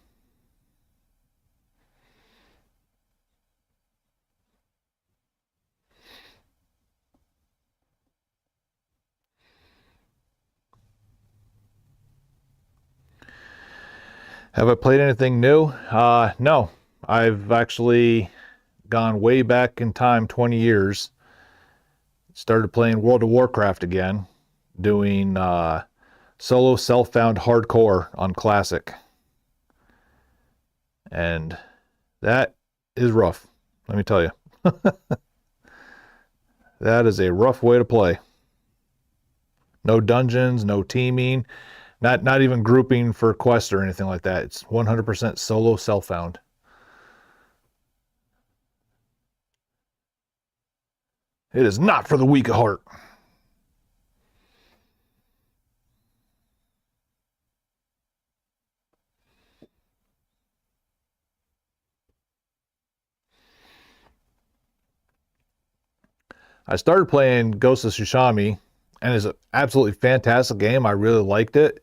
Have I played anything new? No. I've actually gone way back in time, 20 years. Started playing World of Warcraft again, doing solo self-found hardcore on Classic. And that is rough, let me tell you. That is a rough way to play. No dungeons, no teaming, not even grouping for quests or anything like that. It's 100% solo self-found. It is not for the weak of heart. I started playing Ghost of Tsushima, and it's an absolutely fantastic game. I really liked it,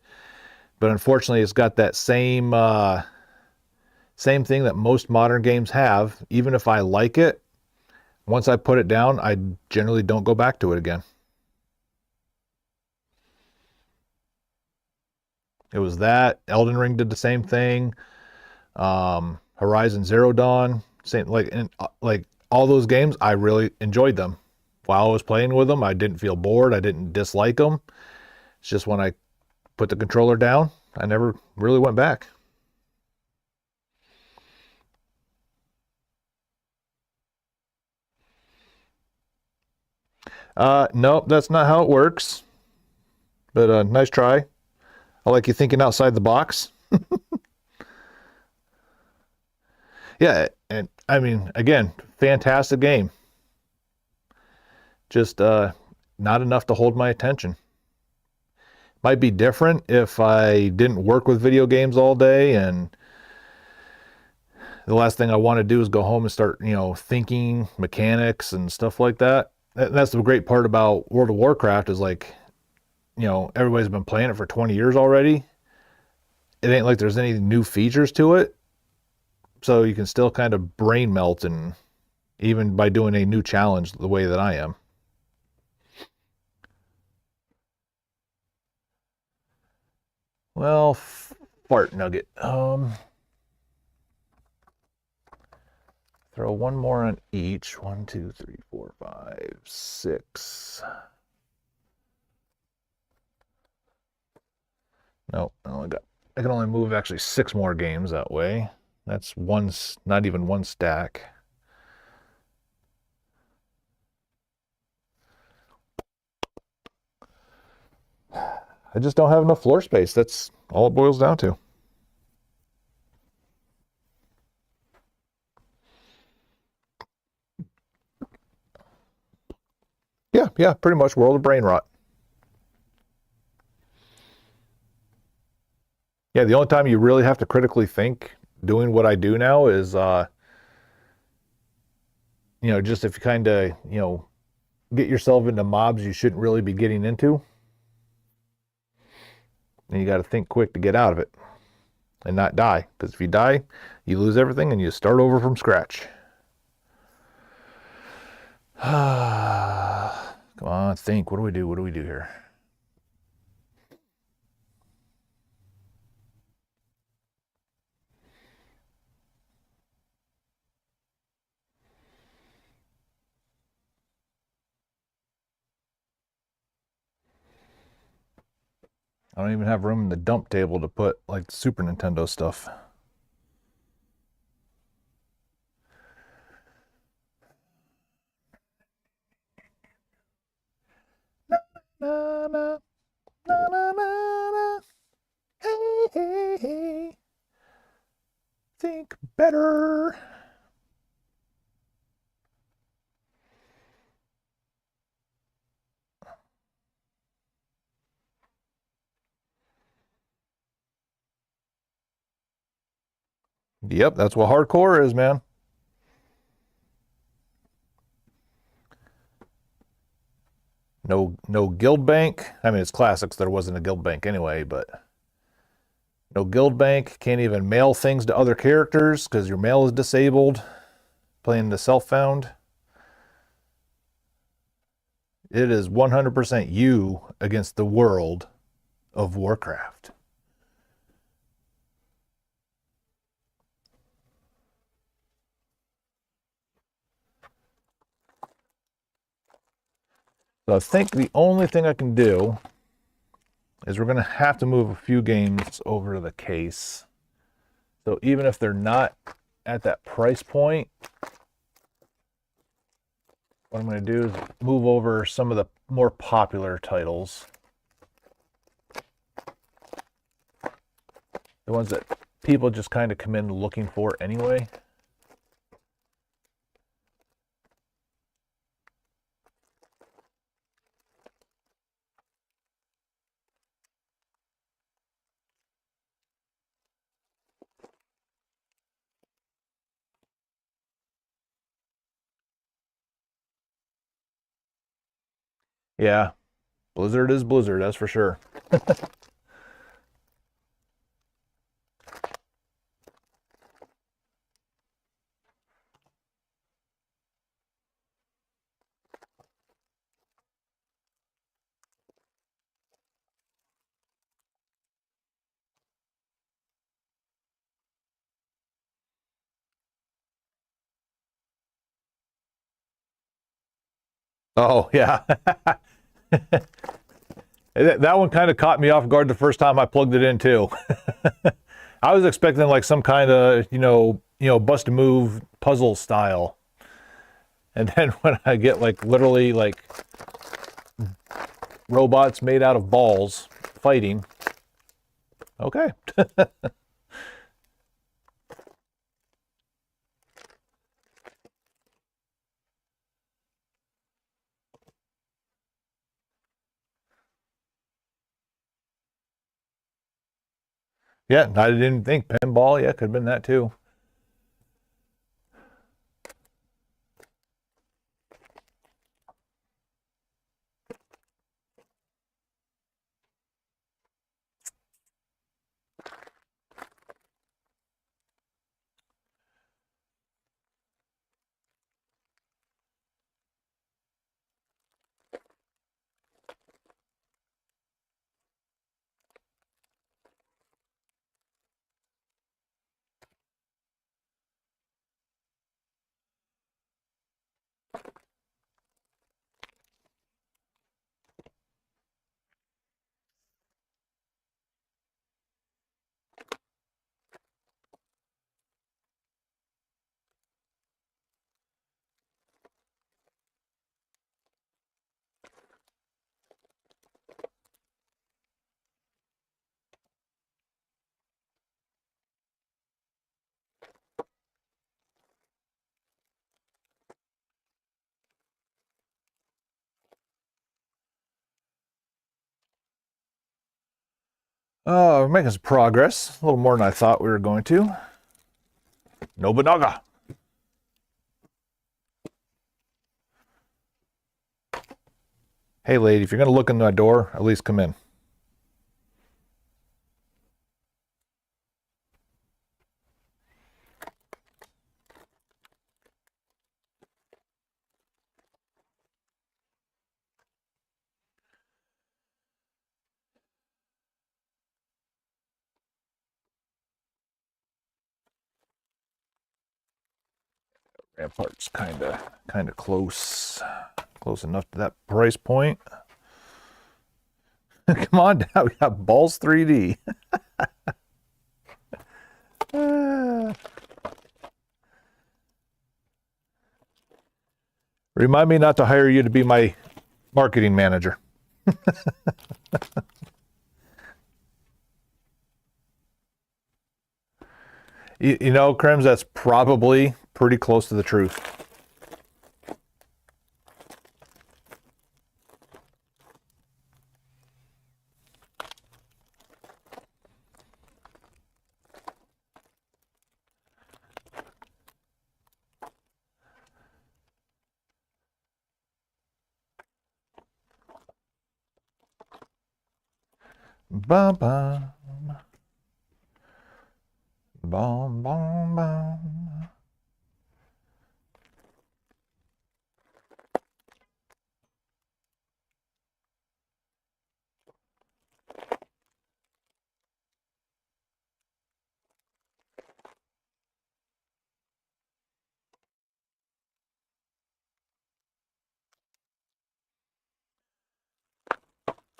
but unfortunately, it's got that same thing that most modern games have. Even if I like it, once I put it down, I generally don't go back to it again. It was that. Elden Ring did the same thing. Horizon Zero Dawn, same, like all those games, I really enjoyed them. While I was playing with them, I didn't feel bored. I didn't dislike them. It's just when I put the controller down, I never really went back. Nope, that's not how it works. But nice try. I like you thinking outside the box. Yeah, and I mean, again, fantastic game. Just not enough to hold my attention. Might be different if I didn't work with video games all day and the last thing I want to do is go home and start, thinking mechanics and stuff like that. That's the great part about World of Warcraft is like, everybody's been playing it for 20 years already. It ain't like there's any new features to it. So you can still kind of brain melt, and even by doing a new challenge the way that I am. Well, fart nugget. Throw one more on each. 1, 2, 3, 4, 5, 6. No, I can only move actually 6 more games that way. That's not even one stack. I just don't have enough floor space. That's all it boils down to. Yeah, pretty much world of brain rot. Yeah, the only time you really have to critically think doing what I do now is, just if you kind of, get yourself into mobs you shouldn't really be getting into. And you got to think quick to get out of it and not die. Because if you die, you lose everything and you start over from scratch. Come on, think. What do we do? What do we do here? I don't even have room in the dump table to put like Super Nintendo stuff. Na, na, na, na, na, na. Hey, hey, hey. Think better. Yep, that's what hardcore is, man. No guild bank. I mean, it's classics. There wasn't a guild bank anyway, but no guild bank. Can't even mail things to other characters because your mail is disabled. Playing the self-found. It is 100% you against the world of Warcraft. So I think the only thing I can do is we're going to have to move a few games over to the case. So even if they're not at that price point, what I'm going to do is move over some of the more popular titles. The ones that people just kind of come in looking for anyway. Yeah, Blizzard is Blizzard, that's for sure. Oh, yeah. That one kind of caught me off guard the first time I plugged it in too. I was expecting like some kind of, bust a move puzzle style. And then when I get like literally like robots made out of balls fighting. Okay. Yeah, I didn't think pinball. Yeah, could have been that too. We're making some progress. A little more than I thought we were going to. Nobunaga. Hey, lady, if you're going to look in my door, at least come in. Rampart's kind of close enough to that price point. Come on down, we got Balls 3D. Remind me not to hire you to be my marketing manager. You know, Krems, that's probably pretty close to the truth. Bum, bum. Bum, bum, bum.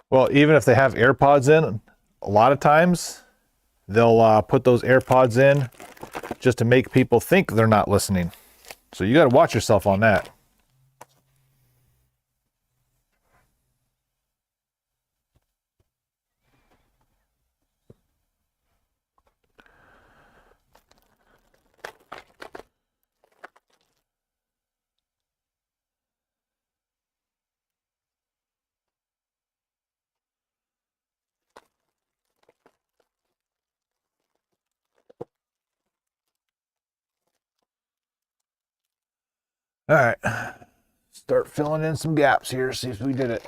Well, even if they have AirPods in, a lot of times they'll put those AirPods in just to make people think they're not listening. So you got to watch yourself on that. All right, start filling in some gaps here, see if we did it.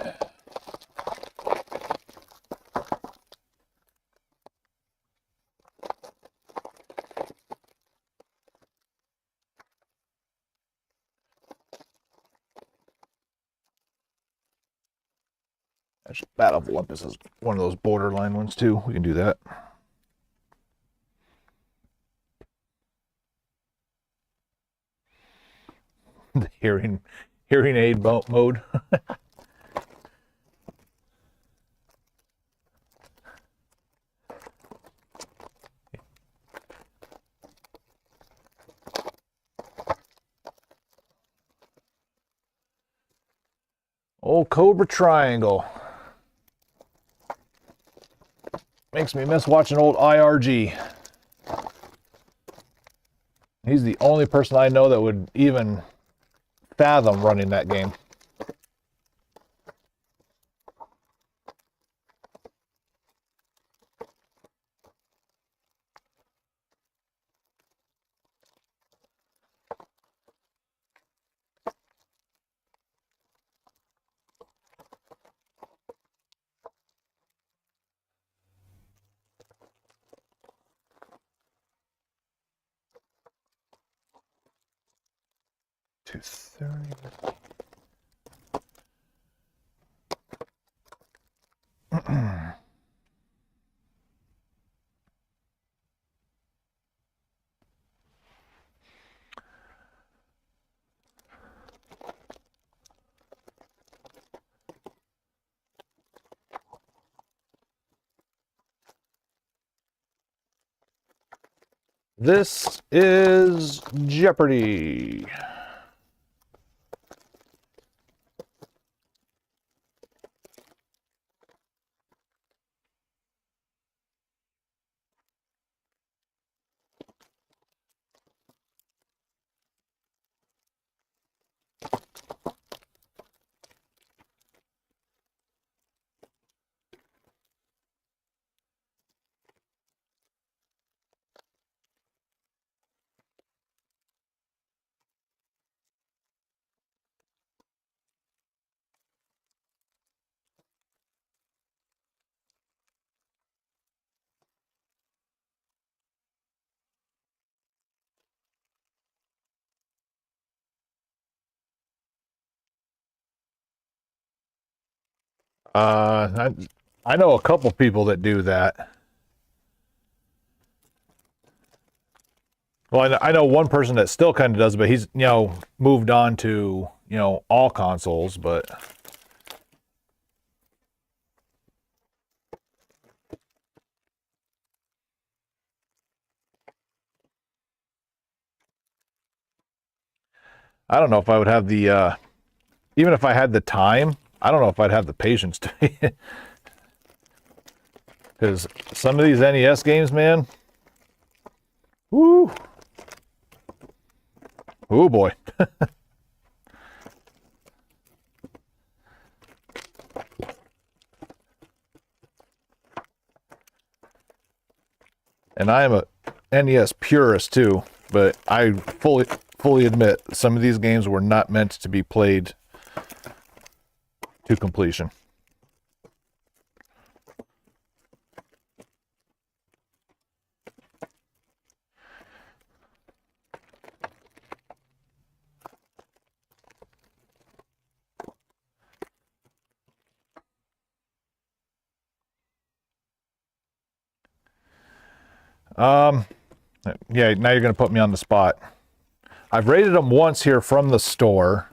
Actually, Battle of Olympus is one of those borderline ones too. We can do that. The hearing aid mode. Old Cobra Triangle. Makes me miss watching old IRG. He's the only person I know that would even fathom running that game. 2:30. This is Jeopardy! I know a couple people that do that. Well, I know one person that still kind of does, but he's, moved on to, all consoles, but I don't know if I would have the, even if I had the time, I don't know if I'd have the patience to. Because some of these NES games, man, woo, oh boy. And I am a NES purist too, but I fully admit some of these games were not meant to be played to completion. Yeah, now you're going to put me on the spot. I've rated them once here from the store.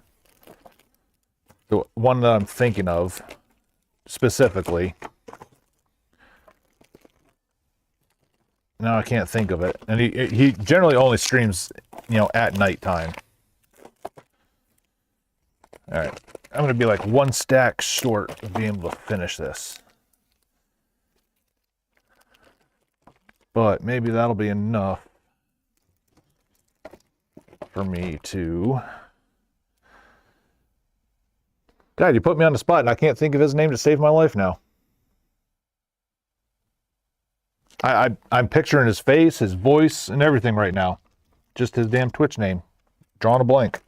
The one that I'm thinking of specifically. No, I can't think of it. And he generally only streams, at nighttime. All right. I'm going to be like one stack short of being able to finish this. But maybe that'll be enough for me to... God, you put me on the spot and I can't think of his name to save my life now. I'm picturing his face, his voice, and everything right now. Just his damn Twitch name. Drawing a blank.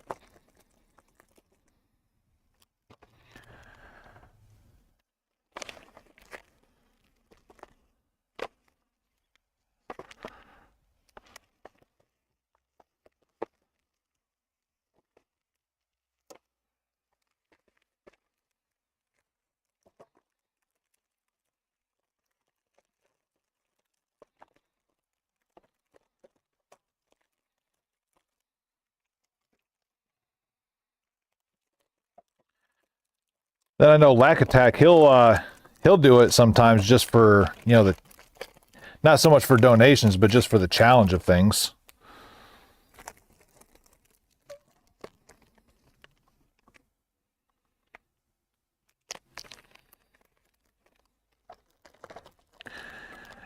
Then I know Lack Attack, he'll do it sometimes just for, not so much for donations, but just for the challenge of things.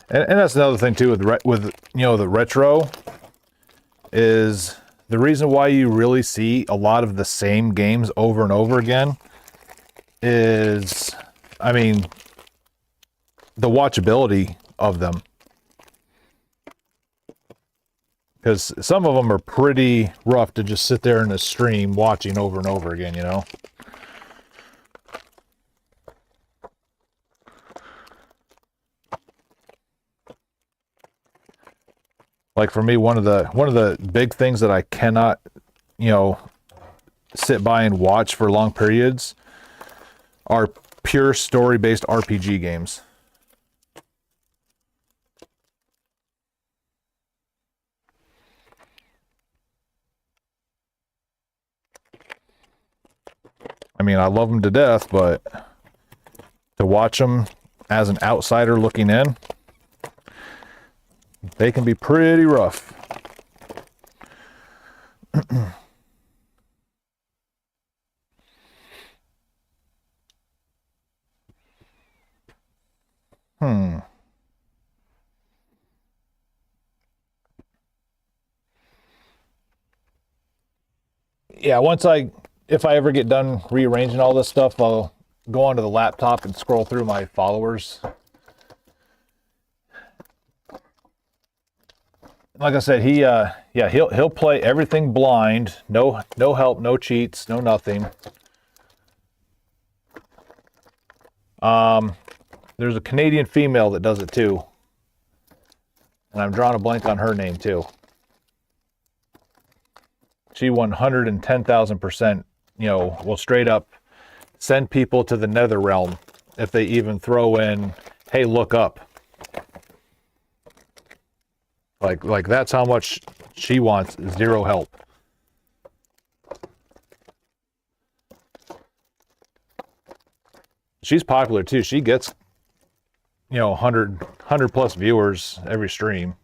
And that's another thing too with the retro is the reason why you really see a lot of the same games over and over again is, I mean, the watchability of them. Because some of them are pretty rough to just sit there in a stream watching over and over again, Like for me, one of the big things that I cannot, sit by and watch for long periods are pure story-based RPG games. I mean, I love them to death, but to watch them as an outsider looking in, they can be pretty rough. Yeah, if I ever get done rearranging all this stuff, I'll go onto the laptop and scroll through my followers. Like I said, he'll play everything blind, no help, no cheats, no nothing. There's a Canadian female that does it too, and I'm drawing a blank on her name too. She 110,000%, will straight up send people to the nether realm if they even throw in, hey, look up. Like that's how much she wants zero help. She's popular too. She gets, 100 plus viewers every stream.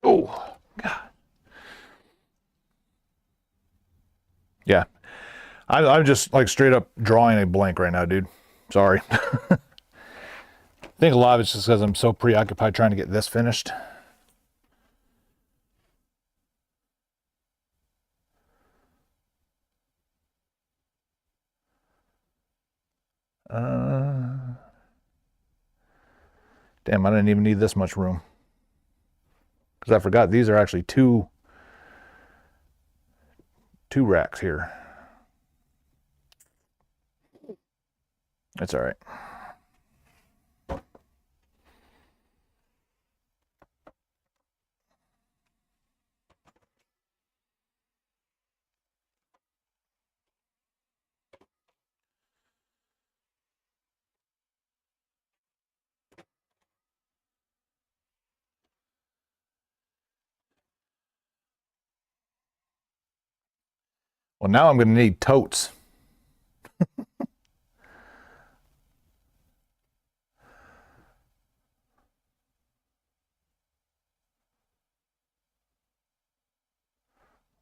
Oh, God. Yeah. I'm just like straight up drawing a blank right now, dude. Sorry. I think a lot of it's just because I'm so preoccupied trying to get this finished. Damn, I didn't even need this much room. Because I forgot these are actually two racks here. That's all right. Well, now I'm going to need totes.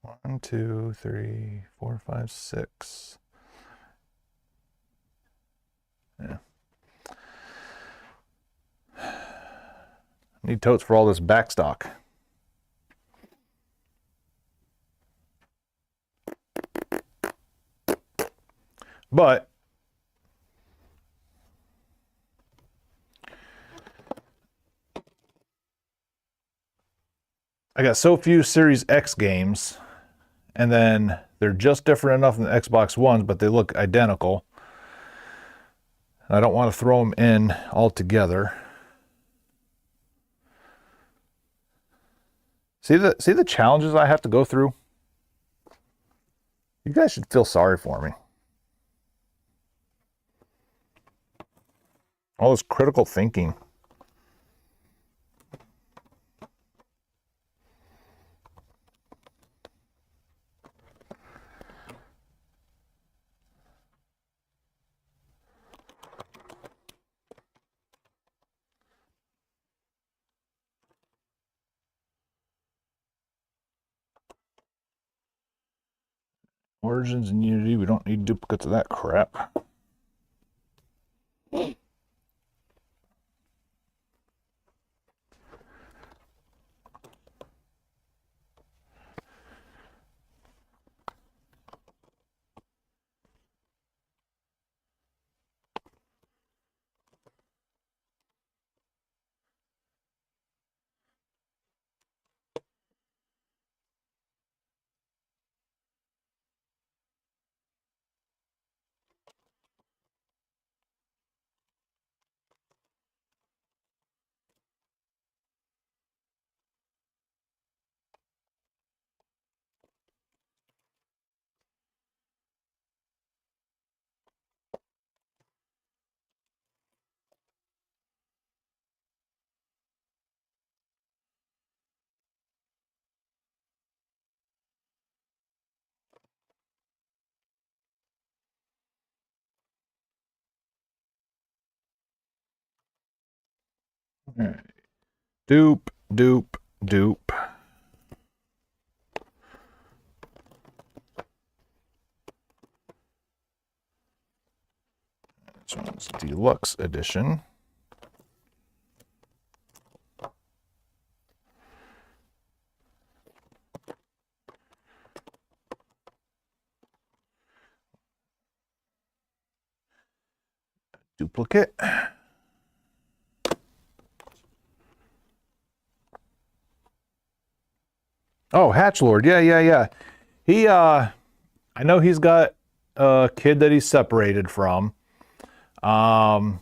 One, two, three, four, five, six. Yeah. Need totes for all this backstock. But I got so few Series X games, and then they're just different enough than the Xbox Ones, but they look identical. And I don't want to throw them in all together. See the challenges I have to go through? You guys should feel sorry for me. All this critical thinking. Origins and Unity, we don't need duplicates of that crap. All right. Dupe, dupe, dupe. This one's deluxe edition. Duplicate. Oh, Hatchlord. Yeah. I know he's got a kid that he's separated from. So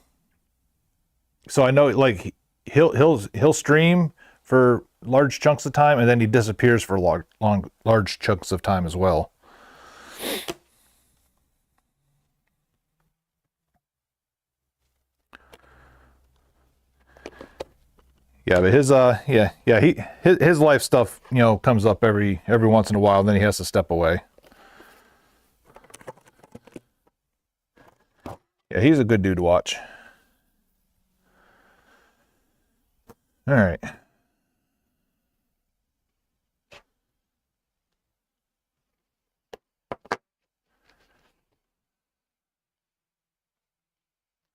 I know like he'll stream for large chunks of time and then he disappears for large chunks of time as well. Yeah, but his life stuff, comes up every once in a while, and then he has to step away. Yeah, he's a good dude to watch. All right.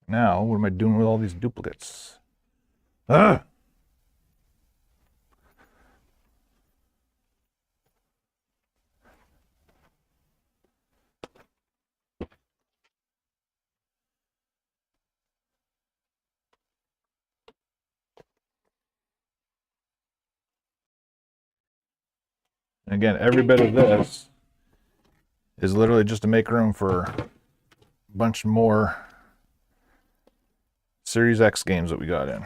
Now, what am I doing with all these duplicates? Ugh! And again, every bit of this is literally just to make room for a bunch more Series X games that we got in.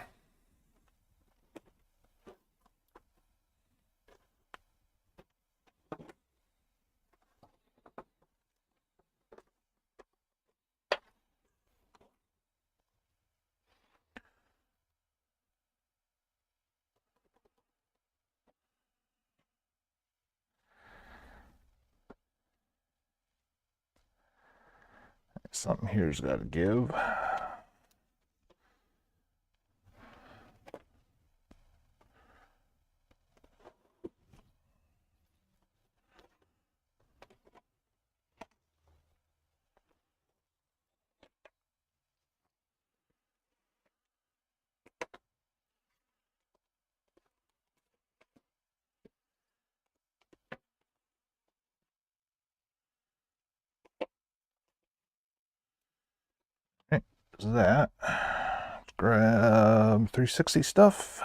Something here's got to give. Okay, there's that. Let's grab 360 stuff.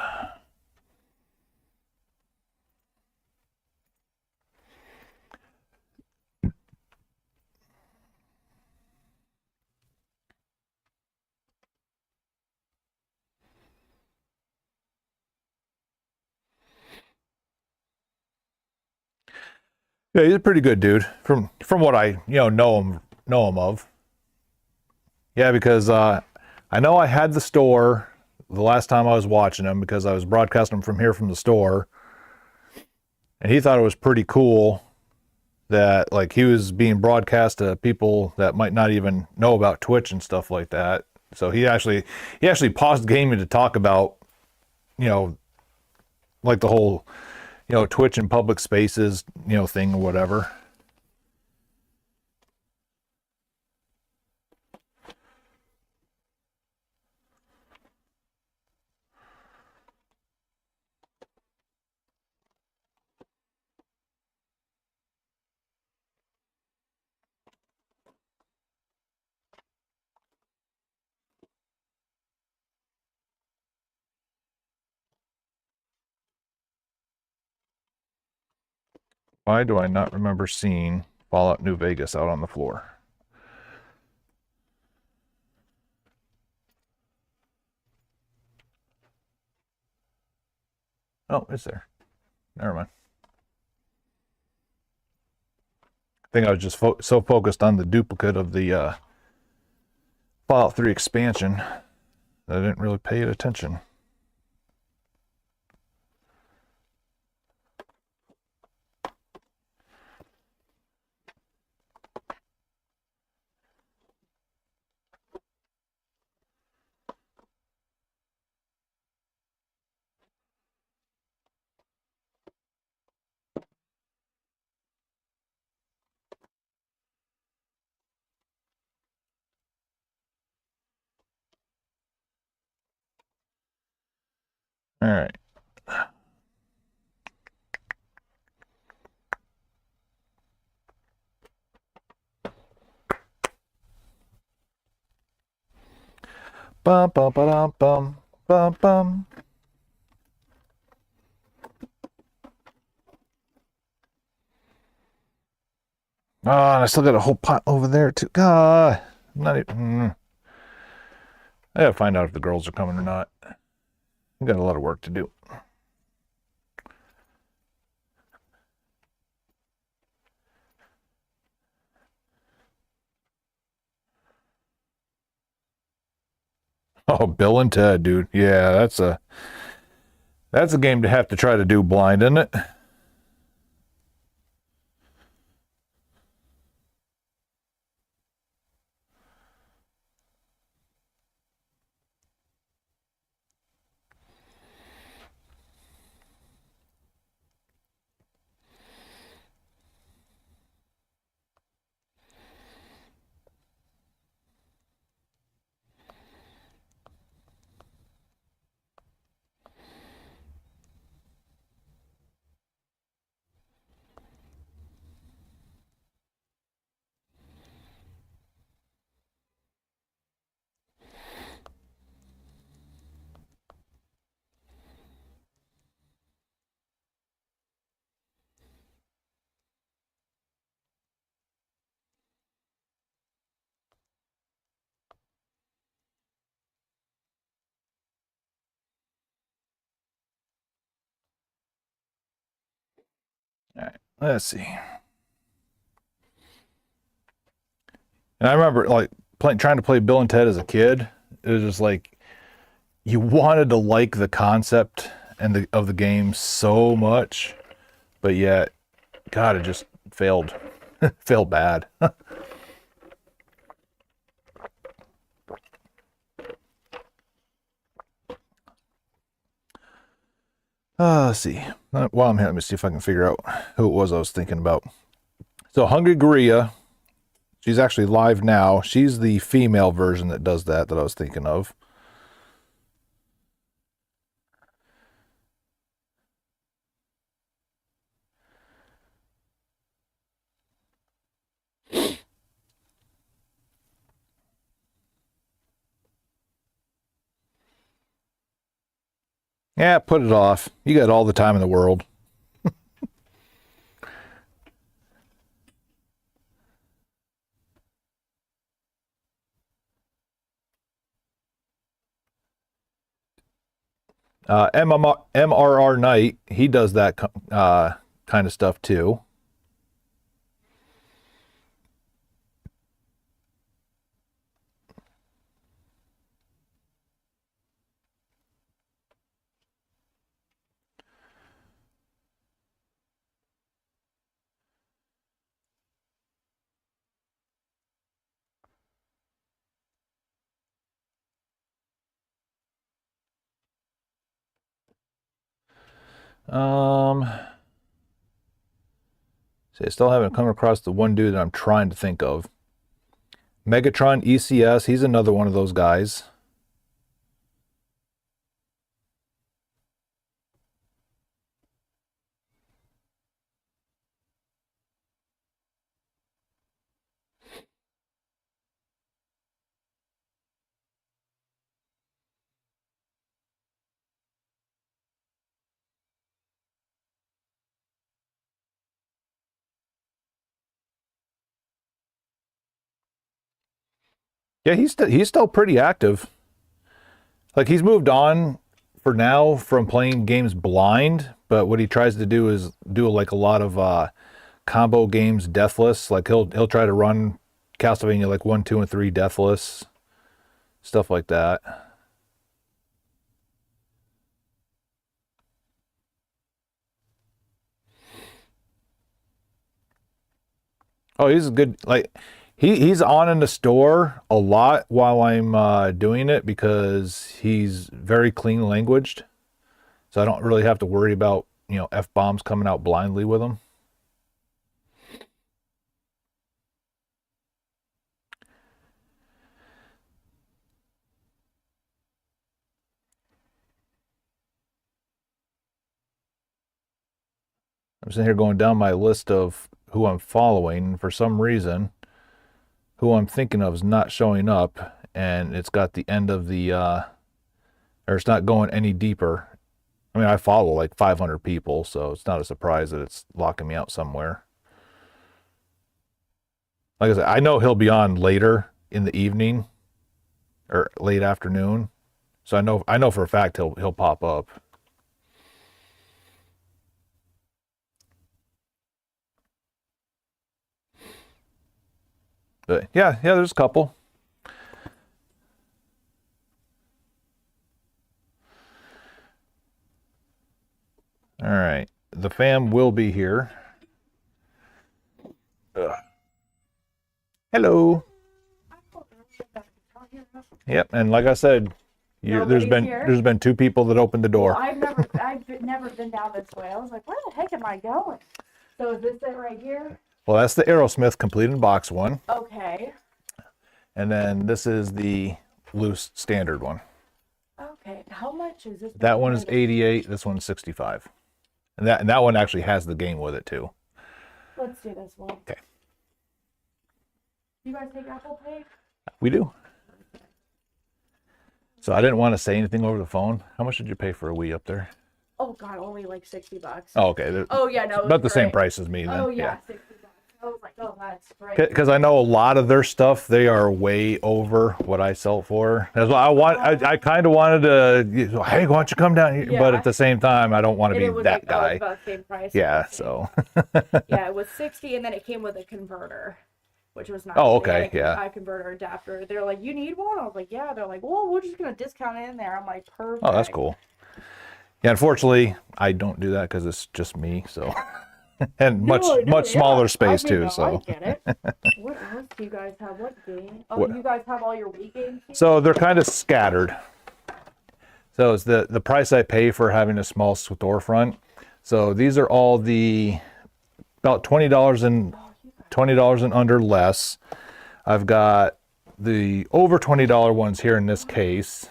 Yeah, he's a pretty good dude from what I know him of. Yeah, because I know I had the store the last time I was watching him because I was broadcasting him from here from the store, and he thought it was pretty cool that like he was being broadcast to people that might not even know about Twitch and stuff like that. So he actually paused gaming to talk about like the whole Twitch and public spaces thing or whatever. Why do I not remember seeing Fallout New Vegas out on the floor? Oh, it's there. Never mind. I think I was just so focused on the duplicate of the Fallout 3 expansion that I didn't really pay attention. All right. Bum bum ba bum bum bum. Oh, and I still got a whole pot over there too. God, I'm not even. I gotta find out if the girls are coming or not. We got a lot of work to do. Oh, Bill and Ted, dude. Yeah, that's a game to have to try to do blind, isn't it? All right, let's see. And I remember like trying to play Bill and Ted as a kid. It was just like you wanted to like the concept and of the game so much, but yet, God, it just failed. Failed bad. Let's see. While I'm here, let me see if I can figure out who it was I was thinking about. So Hungry Goria, she's actually live now. She's the female version that does that I was thinking of. Yeah, put it off. You got all the time in the world. MRR Knight, he does that kind of stuff too. See, I still haven't come across the one dude that I'm trying to think of. Megatron ECS, he's another one of those guys. Yeah, he's still pretty active. Like he's moved on for now from playing games blind, but what he tries to do is do like a lot of combo games deathless. Like he'll try to run Castlevania like 1, 2, and 3 deathless, stuff like that. Oh, he's a good like he's on in the store a lot while I'm doing it because he's very clean languaged, so I don't really have to worry about f bombs coming out blindly with him. I'm sitting here going down my list of who I'm following. And for some reason, who I'm thinking of is not showing up, and it's got the end of the, or it's not going any deeper. I mean, I follow like 500 people, so it's not a surprise that it's locking me out somewhere. Like I said, I know he'll be on later in the evening or late afternoon, so I know for a fact he'll pop up. But yeah, there's a couple. All right, the fam will be here. Hello. Yep, and like I said, there's been 2 people that opened the door. Well, I've never been down this way. I was like, where the heck am I going? So is this it right here? Well, that's the Aerosmith complete in box one. Okay. And then this is the loose standard one. Okay. How much is this? That one is 88. This one's 65. And that one actually has the game with it too. Let's do this one. Okay. You guys take Apple Pay? We do. So I didn't want to say anything over the phone. How much did you pay for a Wii up there? Oh God, only like $60. Oh, okay. Oh yeah, no. About the same price as me then. Oh yeah, $60. I was like, oh, that's great. Because I know a lot of their stuff, they are way over what I sell for. That's why I kind of wanted to, hey, why don't you come down here? Yeah. But at the same time, I don't want to And be it was that like, guy. Oh, about the same price. Yeah, so. Yeah, it was 60, and then it came with a converter, which was nice. Oh, okay, They had yeah. a converter adapter. They're like, you need one? I was like, yeah. They're like, well, we're just gonna discount it in there. I'm like, perfect. Oh, that's cool. Yeah, unfortunately, I don't do that because it's just me, so. And much smaller space too. So I get it. What else do you guys have? What game? Oh, What? you guys have all your Wii games here? so they're kind of scattered. So it's the price I pay for having a small storefront. So these are all the about $20 and under less. I've got the over $20 ones here in this case.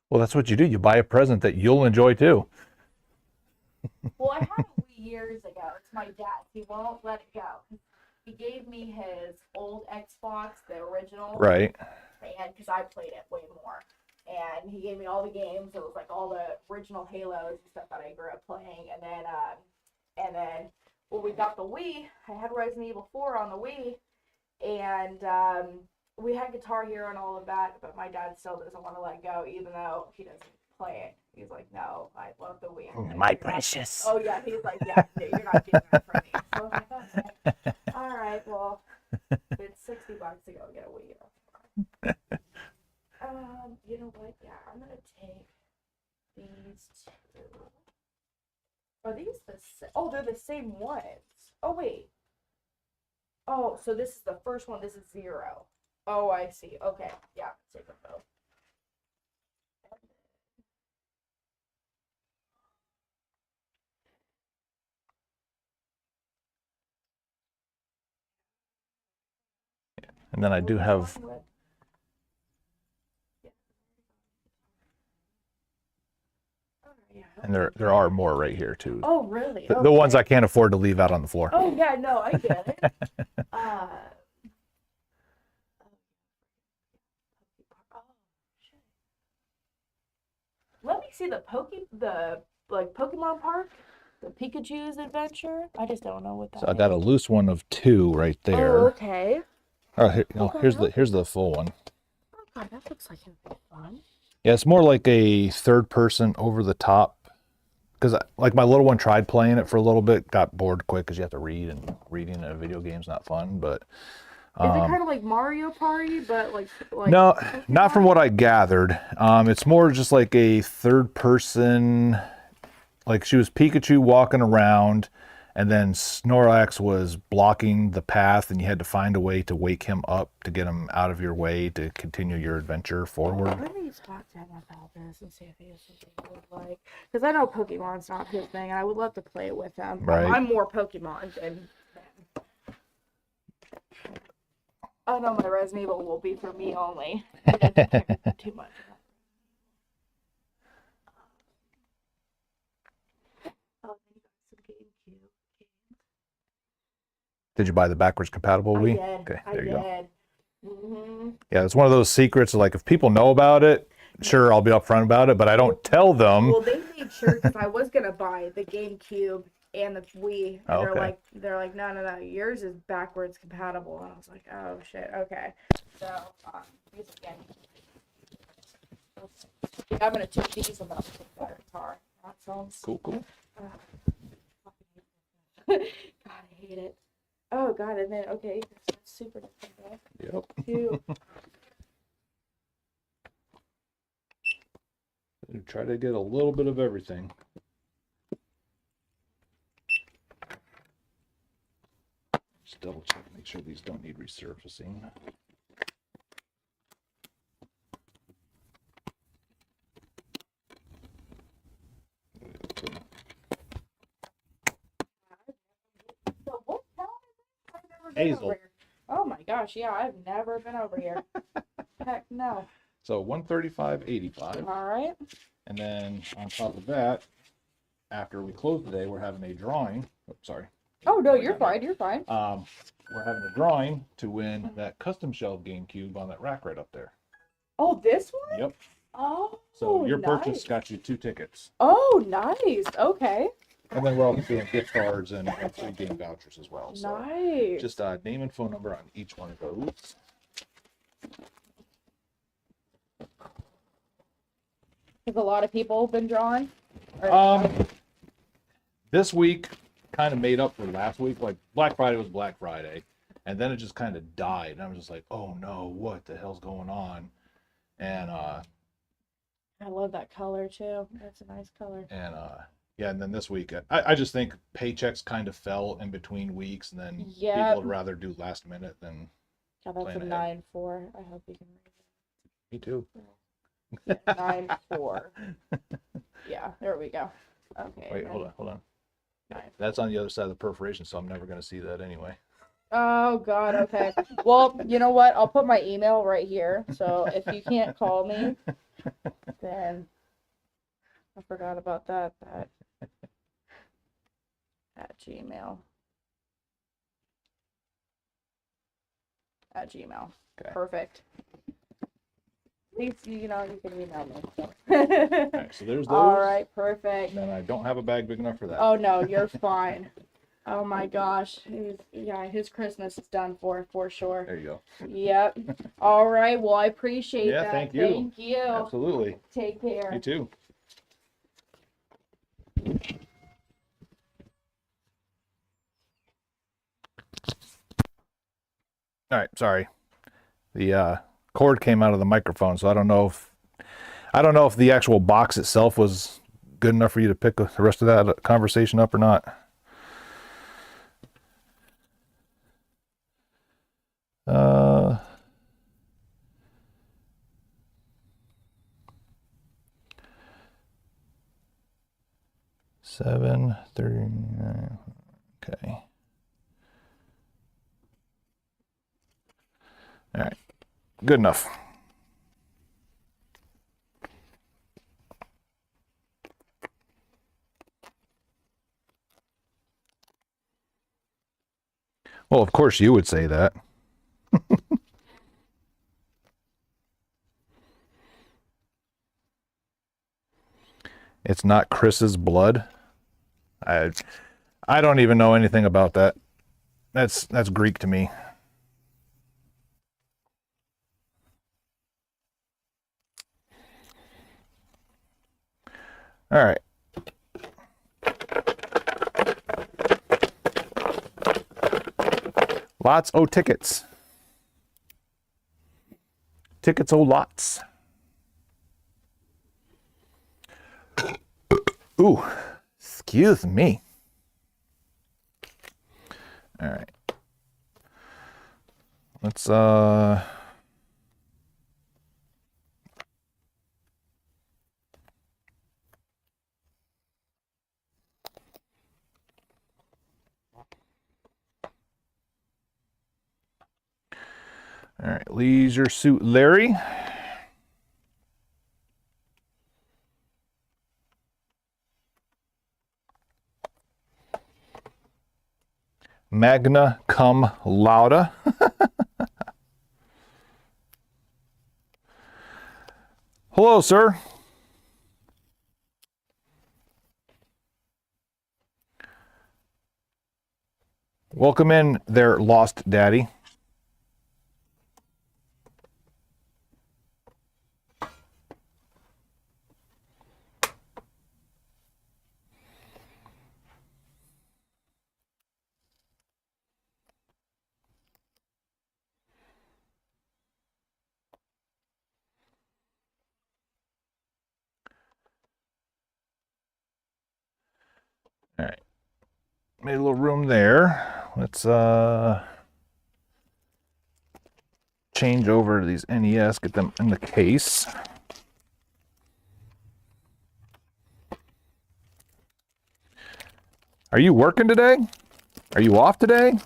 Well, that's what you do. You buy a present that you'll enjoy too. Well, I had a Wii years ago. It's my dad's. He won't let it go. He gave me his old Xbox, the original. Right. And because I played it way more. And he gave me all the games. It was like all the original Halos and stuff that I grew up playing. And then when we got the Wii, I had Resident Evil 4 on the Wii. And we had Guitar Hero and all of that. But my dad still doesn't want to let go, even though he doesn't play it. He's like, no, I love the Wii. My precious. Oh, yeah. He's like, yeah, no, you're not getting that from me. So I was like, okay. All right, well, it's $60 to go get a Wii U. You know what? Yeah, I'm gonna take these two. Are these the same? Oh, they're the same ones. Oh, wait. Oh, so this is the first one. This is 0. Oh, I see. Okay, yeah, take them both. And then I do have, and there are more right here too. Oh, really? The ones I can't afford to leave out on the floor. Oh, yeah, no, I get it. Let me see the Pokemon Park, the Pikachu's Adventure. I just don't know what that is. So I got a loose one of 2 right there. Oh, okay. Oh, here's the full one. Oh, God, that looks like it'd be fun. Yeah, it's more like a third person over the top. Because like my little one tried playing it for a little bit, got bored quick because you have to read, and reading in a video game's not fun. But is it kind of like Mario Party, but like no, not from what I gathered. It's more just like a third person. Like she was Pikachu walking around, and then Snorlax was blocking the path, and you had to find a way to wake him up to get him out of your way to continue your adventure forward. Let me talk to him about this and see if he has something he would like. Because I know Pokemon's not his thing, and I would love to play with him. Right. I'm more Pokemon than him. I know my Resident Evil will be for me only. I don't care too much about it. Oh, then you got some GameCube games. Did you buy the backwards compatible Wii? I did. Okay, I there you go. did. Mm-hmm. Yeah, it's one of those secrets. Like if people know about it, sure, I'll be upfront about it, but I don't tell them. Well, they made sure because I was gonna buy the GameCube and the Wii, and Oh, okay. they're like, no, yours is backwards compatible, and I was like, oh shit, okay. So, these again. Yeah, I'm gonna take these and then I'll take that guitar. That sounds Cool. God, I hate it. Oh god, and then okay, that's super different. Yep. Two. Try to get a little bit of everything. Just double check, make sure these don't need resurfacing. So what town is it? I've never been Hazel. over here. Oh my gosh, yeah, I've never been over here. Heck no. So 135.85, All right. and then on top of that, after we close today, we're having a drawing. Oh, sorry. Oh no, you're fine. You're fine. We're having a drawing to win that custom shelf GameCube on that rack right up there. Oh, this one? Yep. Oh. So your nice. purchase got you 2 tickets. Oh, nice. Okay. And then we're also doing gift cards and 3 game vouchers as well. So Nice. just name and phone number on each one of those. Has a lot of people been drawn? Or- This week kind of made up for last week. Like Black Friday was Black Friday, and then it just kind of died. And I was just like, oh no, what the hell's going on? And I love that color too. That's a nice color. yeah, and then this week, I just think paychecks kind of fell in between weeks, and then Yep. people would rather do last minute than Yeah, that's plan a ahead. 9-4. I hope you can read me too. it. 9-4. Yeah, there we go. Okay. Wait, then hold on. 9. That's on the other side of the perforation, so I'm never going to see that anyway. Oh God. Okay. Well, you know what? I'll put my email right here. So if you can't call me, then I forgot about that. That at Gmail. At Gmail. Okay. Perfect. Please, you know, you can email me. So. All right, so there's those. All right. Perfect. And then I don't have a bag big enough for that. Oh no, you're fine. Oh my gosh. His Christmas is done for sure. There you go. Yep. All right. Well, I appreciate Yeah, that. thank you. Thank you. Absolutely. Take care. You too. All right, sorry. The cord came out of the microphone, so I don't know if the actual box itself was good enough for you to pick the rest of that conversation up or not. $7.39. Okay. All right. Good enough. Well, of course you would say that. It's not Chris's blood. I don't even know anything about that. That's Greek to me. All right. Lots o' tickets. Tickets o' lots. Ooh, excuse me. All right. Let's all right, Leisure Suit Larry. Magna Cum Laude. Hello, sir. Welcome in there, Lost Daddy. All right. Made a little room there. Let's change over to these NES, get them in the case. Are you working today? Are you off today?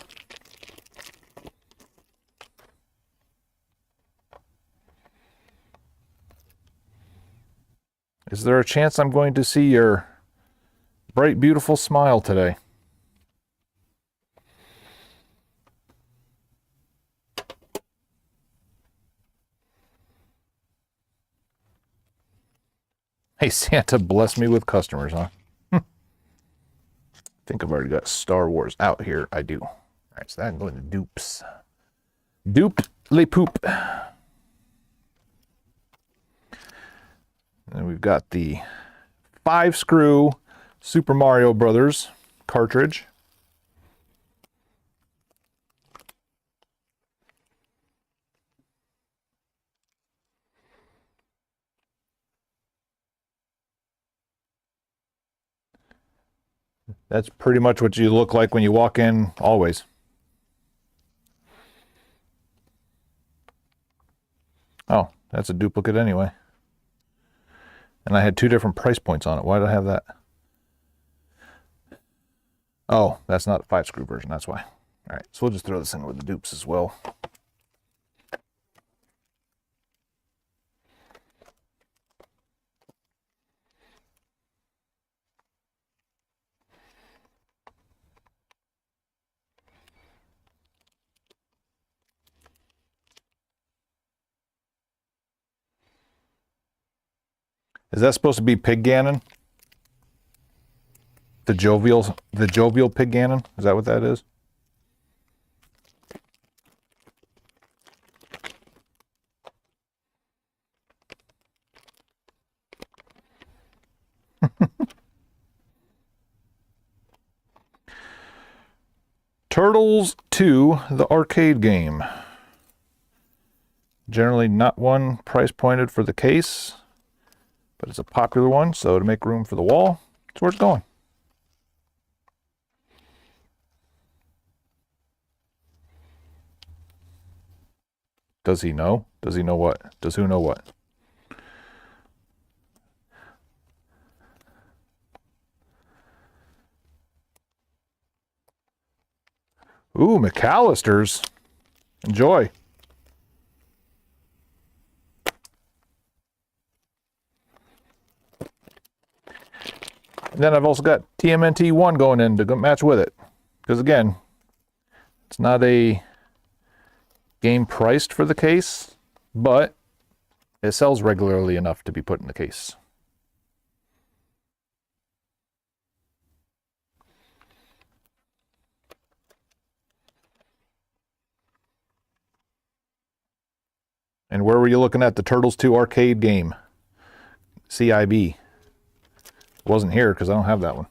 Is there a chance I'm going to see your bright, beautiful smile today? Hey, Santa, bless me with customers, huh? I think I've already got Star Wars out here. I do. All right, so that can go into dupes. Dupe le poop. And we've got the 5-screw Super Mario Brothers cartridge. That's pretty much what you look like when you walk in always. Oh, that's a duplicate anyway. And I had 2 different price points on it. Why did I have that? Oh, that's not a 5-screw version. That's why. All right, so we'll just throw this in with the dupes as well. Is that supposed to be Pig Ganon? The jovial Pig Ganon? Is that what that is? Turtles 2, the arcade game. Generally not one price pointed for the case, but it's a popular one, so to make room for the wall, that's where it's going. Does he know? Does he know what? Does who know what? Ooh, McAllister's. Enjoy. And then I've also got TMNT 1 going in to match with it. Because again, it's not a game priced for the case, but it sells regularly enough to be put in the case. And where were you looking at the Turtles 2 arcade game? CIB. It wasn't here because I don't have that one.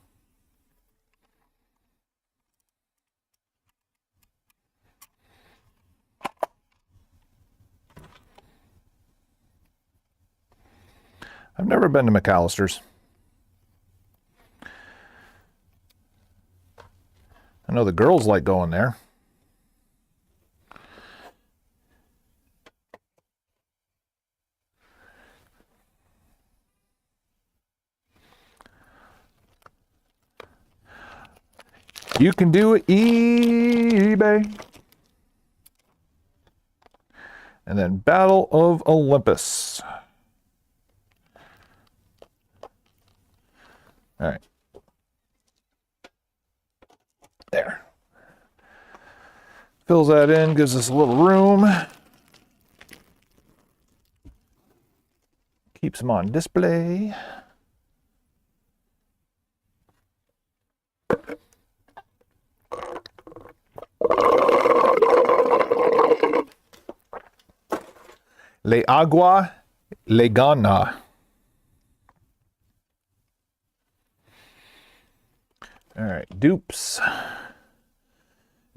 I've never been to McAllister's. I know the girls like going there. You can do it eBay. And then Battle of Olympus. All right. There. Fills that in, gives us a little room. Keeps them on display. Le agua, le gana. All right, dupes.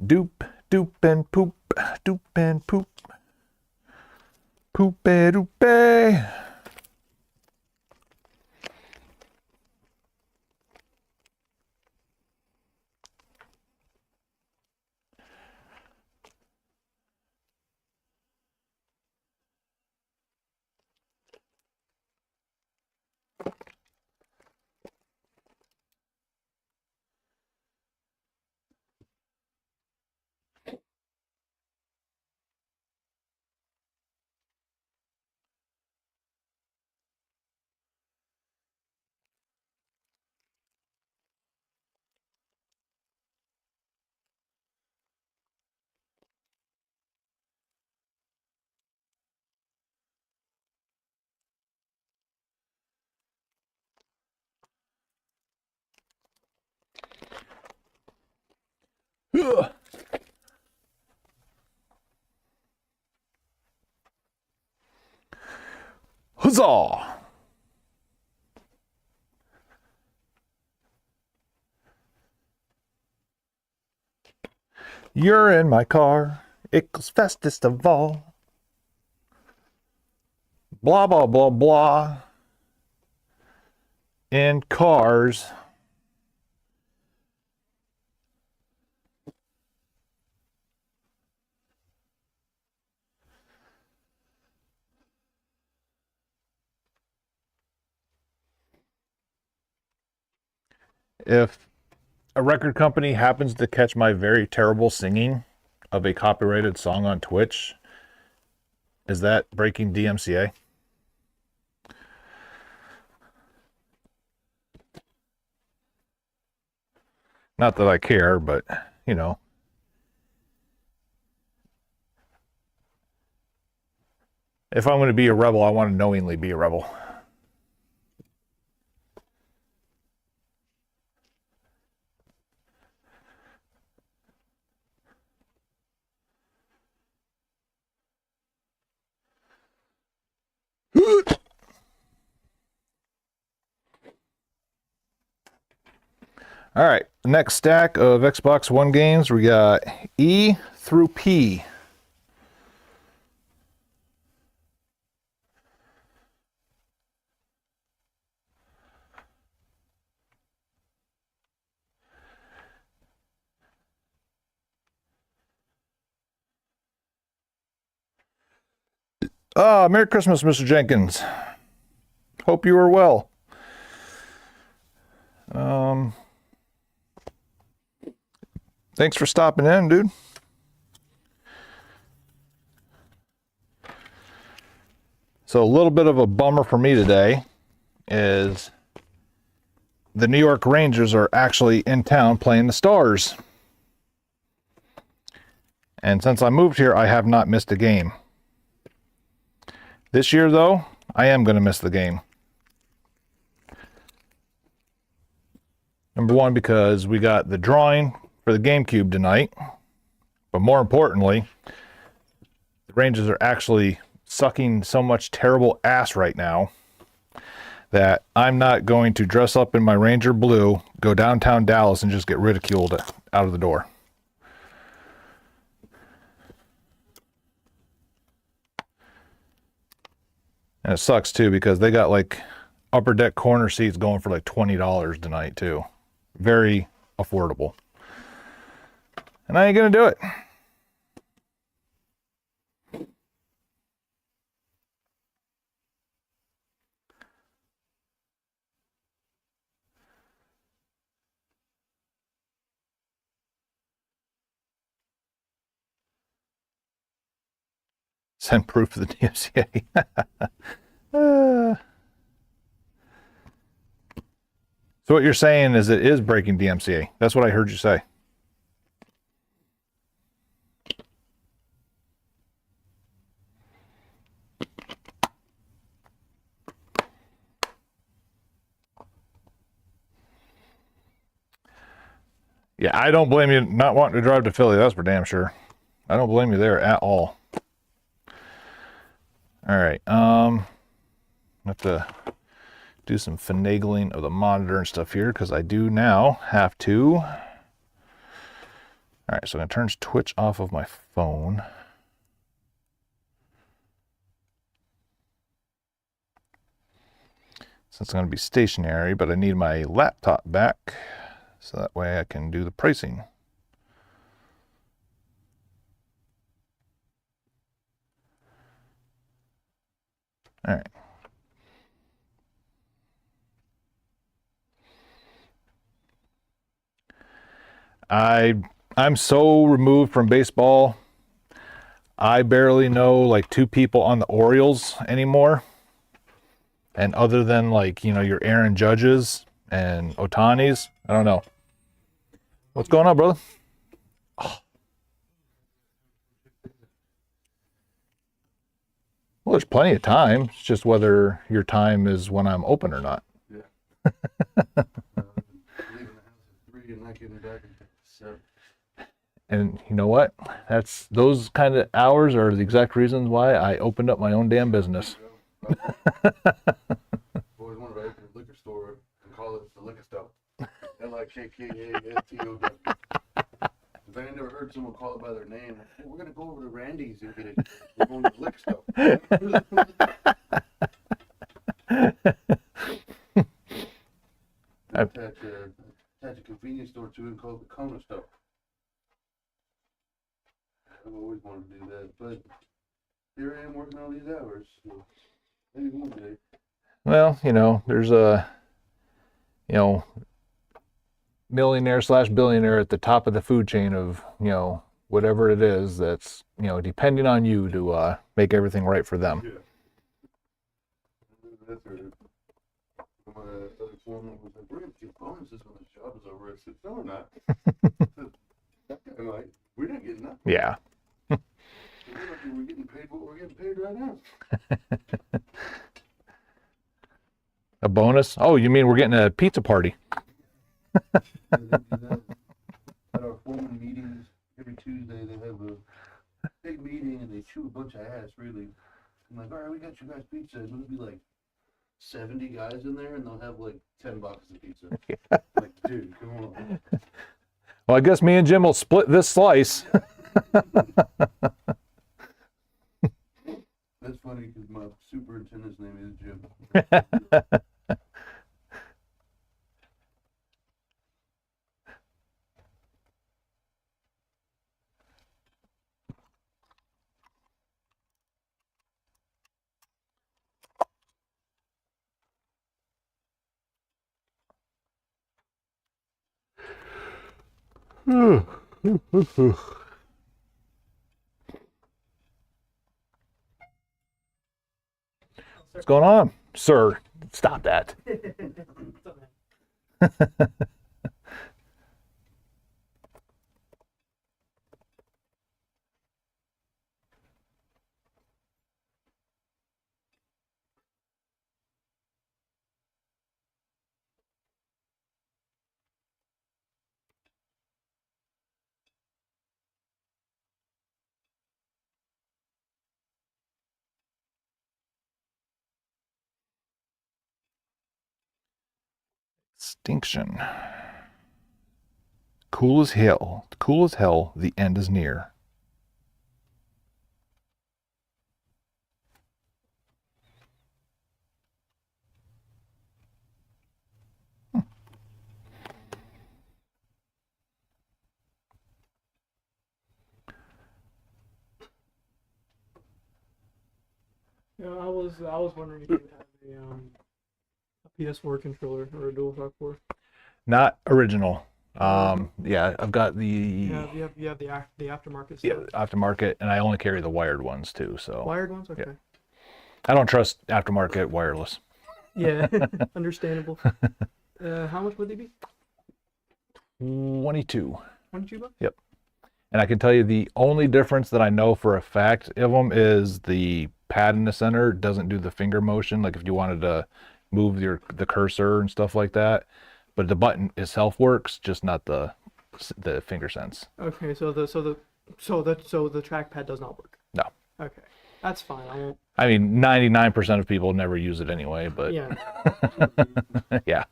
Dupe, dupe and poop, dupe and poop. Poope dupe. Ugh. Huzzah! You're in my car. It goes fastest of all. Blah, blah, blah, blah. In cars. If a record company happens to catch my very terrible singing of a copyrighted song on Twitch, is that breaking DMCA? Not that I care, but, you know. If I'm going to be a rebel, I want to knowingly be a rebel. All right, next stack of Xbox One games, we got E through P. Merry Christmas, Mr. Jenkins. Hope you are well. Thanks for stopping in, dude. So a little bit of a bummer for me today is the New York Rangers are actually in town playing the Stars. And since I moved here, I have not missed a game. This year, though, I am going to miss the game. Number one, because we got the drawing for the GameCube tonight. But more importantly, the Rangers are actually sucking so much terrible ass right now that I'm not going to dress up in my Ranger blue, go downtown Dallas, and just get ridiculed out of the door. And it sucks too because they got like upper deck corner seats going for like $20 tonight too. Very affordable. And I ain't gonna do it. Send proof of the DMCA. So what you're saying is it is breaking DMCA. That's what I heard you say. Yeah, I don't blame you not wanting to drive to Philly. That's for damn sure. I don't blame you there at all. All right. I have to do some finagling of the monitor and stuff here because I do now have to. All right, so I'm going to turn Twitch off of my phone. Since I'm going to be stationary, but I need my laptop back so that way I can do the pricing. All right. I'm so removed from baseball. I barely know like 2 people on the Orioles anymore. And other than like, you know, your Aaron Judges and Ohtani's, I don't know. What's going on, brother? Oh. Well, there's plenty of time. It's just whether your time is when I'm open or not. Yeah. Leaving the house at 3 and not getting back until 7. And you know what? That's those kind of hours are the exact reasons why I opened up my own damn business. Always wanted to open a liquor store and call it the liquor store. LIKKASTOW. If I ain't never heard someone call it by their name, hey, we're gonna go over to Randy's and get it. We're going to the liquor store. Attach a convenience store to it and call it the corner store. I've always wanted to do that, but here I am working all these hours. So maybe one day. Well, you know, there's a, you know, millionaire / billionaire at the top of the food chain of, you know, whatever it is that's, you know, depending on you to make everything right for them. Yeah. That's right. My other foreman was like, we're going to get bonuses when this job is over. I said, no, we're not. That guy might. We're not getting nothing. Yeah. We're getting paid what we're getting paid right now. A bonus? Oh, you mean we're getting a pizza party? They do that. At our foreman meetings, every Tuesday, they have a big meeting and they chew a bunch of ass, really. I'm like, all right, we got you guys pizza. And it'll be like 70 guys in there and they'll have like 10 boxes of pizza. Like, dude, come on. Well, I guess me and Jim will split this slice. That's funny because my superintendent's name is Jim. What's going on? Sir, stop that. Extinction. Cool as hell. Cool as hell. The end is near. Yeah, I was wondering if you had a PS4 controller or a DualShock 4. Not original. Yeah, I've got the You have the aftermarket yeah, stuff. aftermarket, and I only carry the wired ones too. So Wired ones, okay. I don't trust aftermarket wireless. Yeah, understandable. How much would they be? 22. $22? Yep. And I can tell you the only difference that I know for a fact of them is the pad in the center doesn't do the finger motion, like if you wanted to move the cursor and stuff like that. But the button itself works, just not the finger sense. Okay, so the trackpad does not work. No. Okay, that's fine. I won't. I mean, 99% of people never use it anyway, but Yeah. yeah.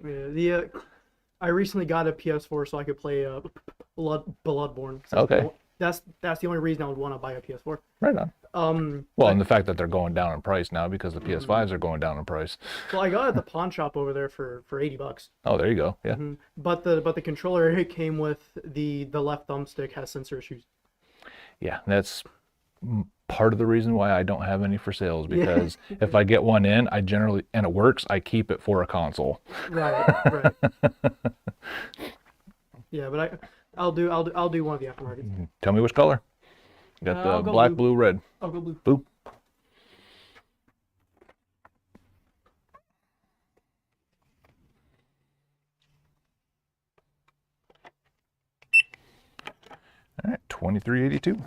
Yeah. I recently got a PS4 so I could play Bloodborne. So Okay. That's the only reason I would want to buy a PS4. Right on. Well, and the fact that they're going down in price now because the PS5s are going down in price. Well, I got it at the pawn shop over there for $80. Oh, there you go. Yeah. But the controller it came with the left thumbstick has sensor issues. Yeah, that's part of the reason why I don't have any for sales because if I get one in, I generally and it works, I keep it for a console. Right. Yeah, but I'll do one of the aftermarkets. Tell me which color. You got I'll the go black, blue. blue, red. I'll go blue. Blue. All right, 2382.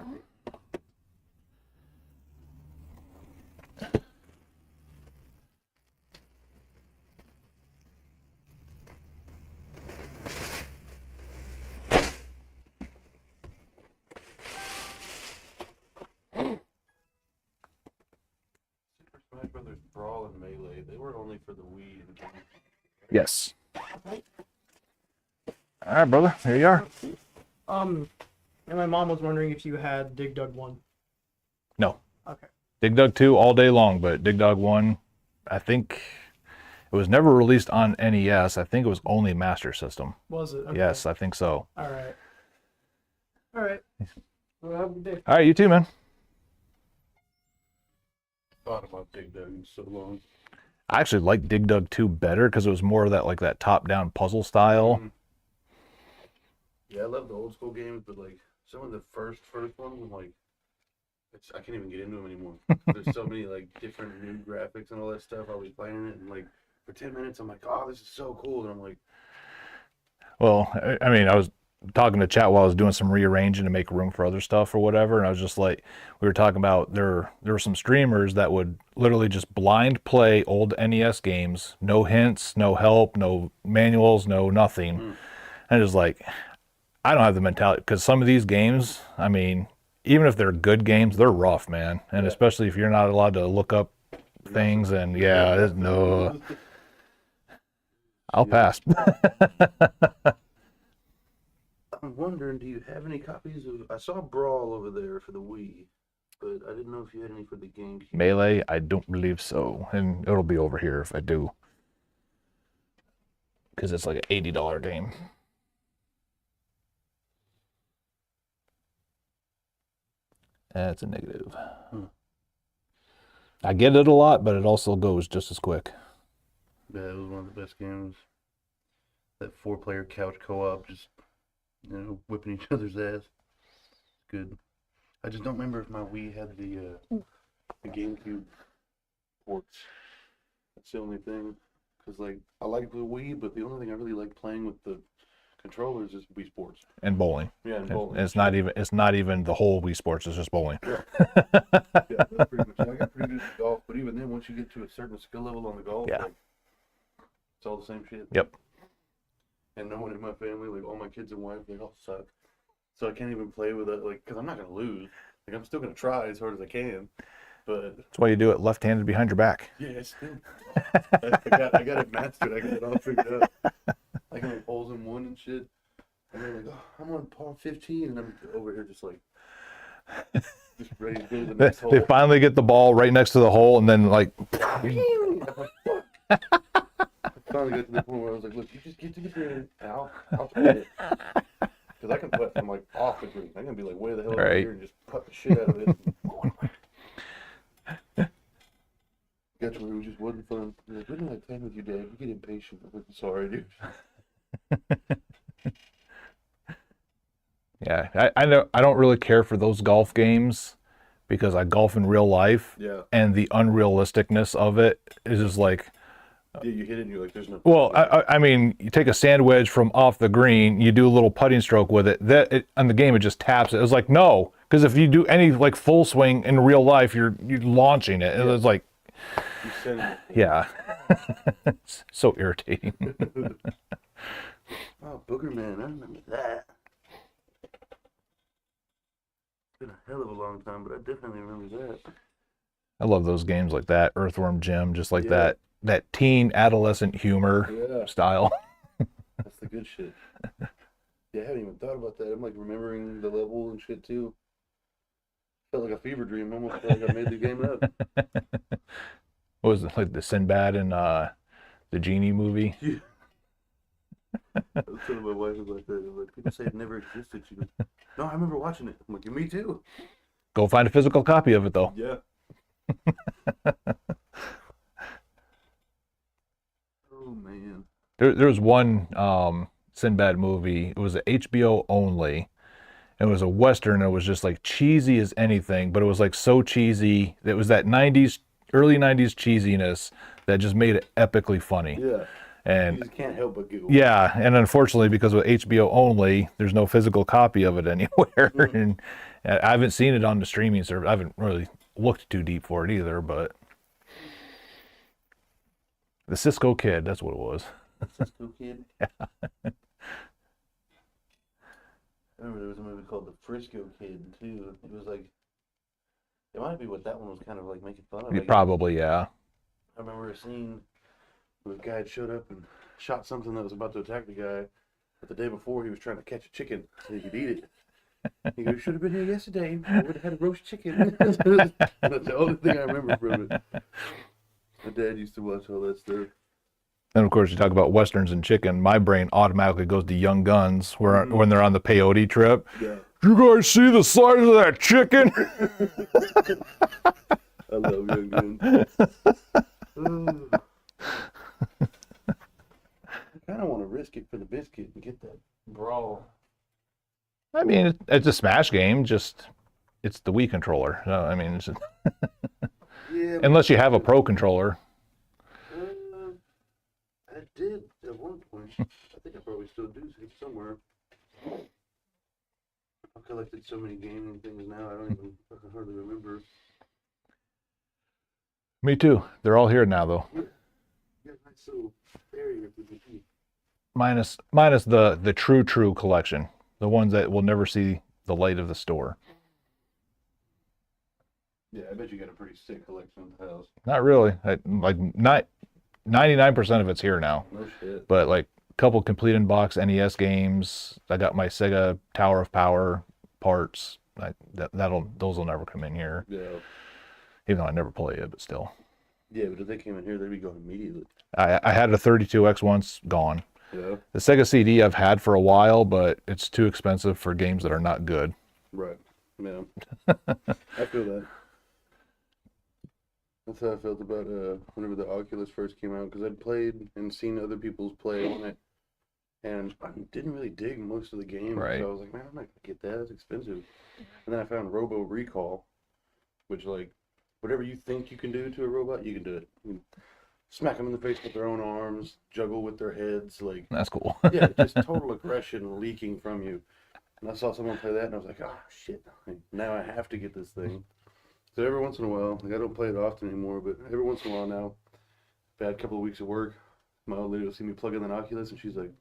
Super Smash Brothers Brawl and Melee, they were only for the Wii and GameCube. Yes. All right, brother. Here you are. And my mom was wondering if you had Dig Dug 1. No. Okay. Dig Dug 2 all day long, but Dig Dug 1, I think it was never released on NES. I think it was only Master System. Was it? Okay. Yes, I think so. All right. Well, have a good day. All right, you too, man. Thought about Dig Dug in so long. I actually like Dig Dug 2 better because it was more of that like that top-down puzzle style. Yeah, I love the old school games, but like some of the first ones, I'm like, I can't even get into them anymore. There's so many like different new graphics and all that stuff. I'll be playing it, and like for 10 minutes, I'm like, oh, this is so cool, and I'm like, Well, I mean, I was talking to chat while I was doing some rearranging to make room for other stuff or whatever, and I was just like, we were talking about there were some streamers that would literally just blind play old NES games, no hints, no help, no manuals, no nothing. And it was like, I don't have the mentality because some of these games, I mean, even if they're good games, they're rough, man, and especially if you're not allowed to look up things and no, I'll pass. I'm wondering, do you have any copies of? I saw Brawl over there for the Wii, but I didn't know if you had any for the GameCube. Melee, I don't believe so, and it'll be over here if I do, because it's like an $80 game. That's a negative. I get it a lot, but it also goes just as quick. Yeah, it was one of the best games. That 4-player couch co-op, just whipping each other's ass. Good. I just don't remember if my Wii had the GameCube ports. That's the only thing. Because like I like the Wii, but the only thing I really like playing with the controllers is Wii Sports. And bowling. Yeah, and bowling. It's not even the whole Wii Sports. It's just bowling. Yeah, that's pretty much. I got pretty good at golf, but even then, once you get to a certain skill level on the golf, Yeah. like, it's all the same shit. Yep. And no one in my family, like all my kids and wife, they all suck. So I can't even play with it, like, because I'm not gonna lose. Like I'm still gonna try as hard as I can, but That's why you do it left-handed behind your back. yeah, it's still. I got it mastered. I got it all figured out. I can make holes in one and shit. And they're like, oh, I'm on par 15, and I'm over here just like, just ready to go to the next hole. They finally get the ball right next to the hole, and then like, I'm like, fuck. I finally got to the point where I was like, look, you just get to the green, and I'll play it. Because I can putt from like off the green. I can be like way the hell over Right. here and just putt the shit out of it. with you, Dad. You get impatient. I'm like, sorry, dude. Yeah, I know I don't really care for those golf games because I golf in real life, Yeah. and the unrealisticness of it is just like, Yeah, you hit it and you're like, there's no. well, I mean, you take a sand wedge from off the green, you do a little putting stroke with it. On the game it just taps it. It's like, no, because if you do any like full swing in real life, you're launching it. Yeah. It's like, You send it. yeah, it's so irritating. Oh, Booger Man, I remember that. It's been a hell of a long time, but I definitely remember that. I love those games like that, Earthworm Jim, just like Yeah. that teen adolescent humor Yeah. style. That's the good shit. Yeah, I haven't even thought about that. I'm like remembering the level and shit too. Felt like a fever dream. Almost felt like I made the game up. What was it, like the Sinbad and the Genie movie? Yeah. I was telling my wife about that. I was like, people say it never existed. She goes, no, I remember watching it. I'm like, me too. Go find a physical copy of it though. Yeah. Oh man. There was one Sinbad movie. It was a HBO only. It was a Western. It was just like cheesy as anything, but it was like so cheesy. It was that 90s, early 90s cheesiness that just made it epically funny. Yeah. You And just can't help but giggle. yeah, and unfortunately, because with HBO only, there's no physical copy of it anywhere. And I haven't seen it on the streaming service. I haven't really looked too deep for it either, but the Cisco Kid, that's what it was. Cisco Kid. I remember there was a movie called The Frisco Kid too. It was like, it might be what that one was kind of like making fun of. I guess. Probably, yeah. I remember a scene where a guy had showed up and shot something that was about to attack the guy. But the day before, he was trying to catch a chicken so he could eat it. He goes, should have been here yesterday. I would have had a roast chicken. That's the only thing I remember from it. My dad used to watch all that stuff. And of course, you talk about westerns and chicken. My brain automatically goes to Young Guns, where when they're on the peyote trip. Yeah. You guys see the size of that chicken? I love Young Guns. I kind of want to risk it for the biscuit and get that brawl. I mean, it's a Smash game. Just it's the Wii controller. No, I mean, it's Yeah. unless you have a pro controller. I did at one point. I think I probably still do somewhere. I've collected so many gaming things now, I don't even fucking hardly remember. Me too. They're all here now, though. Yeah, that's so very repeat. Minus the true collection, the ones that will never see the light of the store. Yeah, I bet you got a pretty sick collection at the house. Not really. Like 99% of it's here now. No shit. But like a couple complete in box NES games. I got my Sega Tower of Power parts. Those will never come in here. Yeah. Even though I never play it, but still. Yeah, but if they came in here, they'd be going immediately. I had a 32X once, gone. Yeah. The Sega CD I've had for a while, but it's too expensive for games that are not good. Right. Yeah. I feel that. That's how I felt about whenever the Oculus first came out, because I'd played and seen other people's play on it, and I didn't really dig most of the games. Right. So I was like, man, I'm not gonna get that. That's expensive. And then I found Robo Recall, which like whatever you think you can do to a robot, you can do it. You can smack them in the face with their own arms, juggle with their heads, like That's cool. yeah, just total aggression leaking from you. And I saw someone play that, and I was like, oh shit! Like, now I have to get this thing. So every once in a while, like I don't play it often anymore, but every once in a while now, if I had a couple of weeks of work, my old lady will see me plug in an Oculus, and she's like,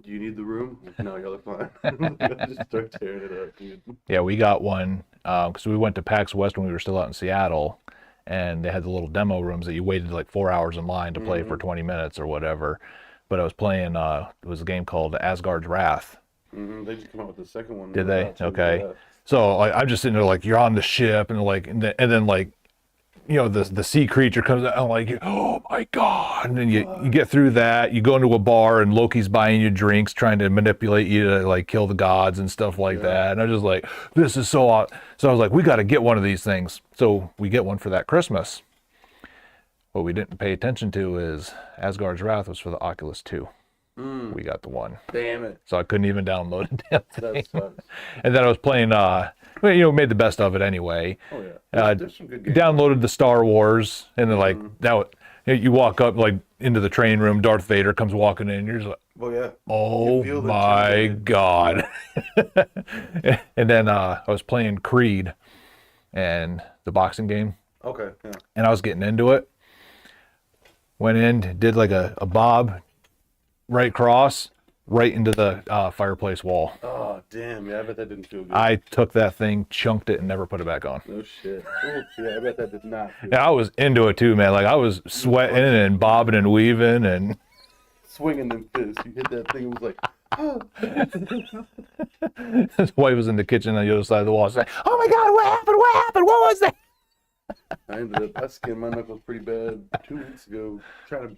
"Do you need the room?" I'm like, no, y'all are fine. I just start tearing it up, dude. Yeah, we got one because we went to PAX West when we were still out in Seattle, and they had the little demo rooms that you waited like 4 hours in line to play for 20 minutes or whatever. But I was playing, it was a game called Asgard's Wrath. They just come out with the second one. Did they? Too, Okay. yeah. So like, I'm just sitting there like, you're on the ship, and like, and then like, you know, the sea creature comes out, and like, oh my god! And then you get through that, you go into a bar, and Loki's buying you drinks, trying to manipulate you to like kill the gods and stuff like that. And I'm just like, this is so. So I was like, we got to get one of these things. So we get one for that Christmas. what we didn't pay attention to is Asgard's Wrath was for the Oculus 2. Mm, We got the one. damn it. So I couldn't even download the damn thing. That sucks. And then I was playing, well, you know, made the best of it anyway. Oh, yeah. Uh, There's some good games. Downloaded the Star Wars, and then, like, Mhm. that, you walk up, like, into the training room, Darth Vader comes walking in, and you're just like, Well, yeah. oh feel the my intimidated. God. And then I was playing Creed and the boxing game, Okay, yeah. and I was getting into it. Went in, did like a bob, right cross, right into the fireplace wall. Oh, damn. Yeah, I bet that didn't feel good. I took that thing, chunked it, and never put it back on. No shit. Oh, yeah, I bet that did not feel Yeah, I was into it too, man. Like I was sweating and bobbing and weaving, and swinging them fists. You hit that thing, it was like, oh. his wife was in the kitchen on the other side of the wall saying, "Oh my God, what happened? What happened? What was that?" I skinned my knuckles pretty bad 2 weeks ago, trying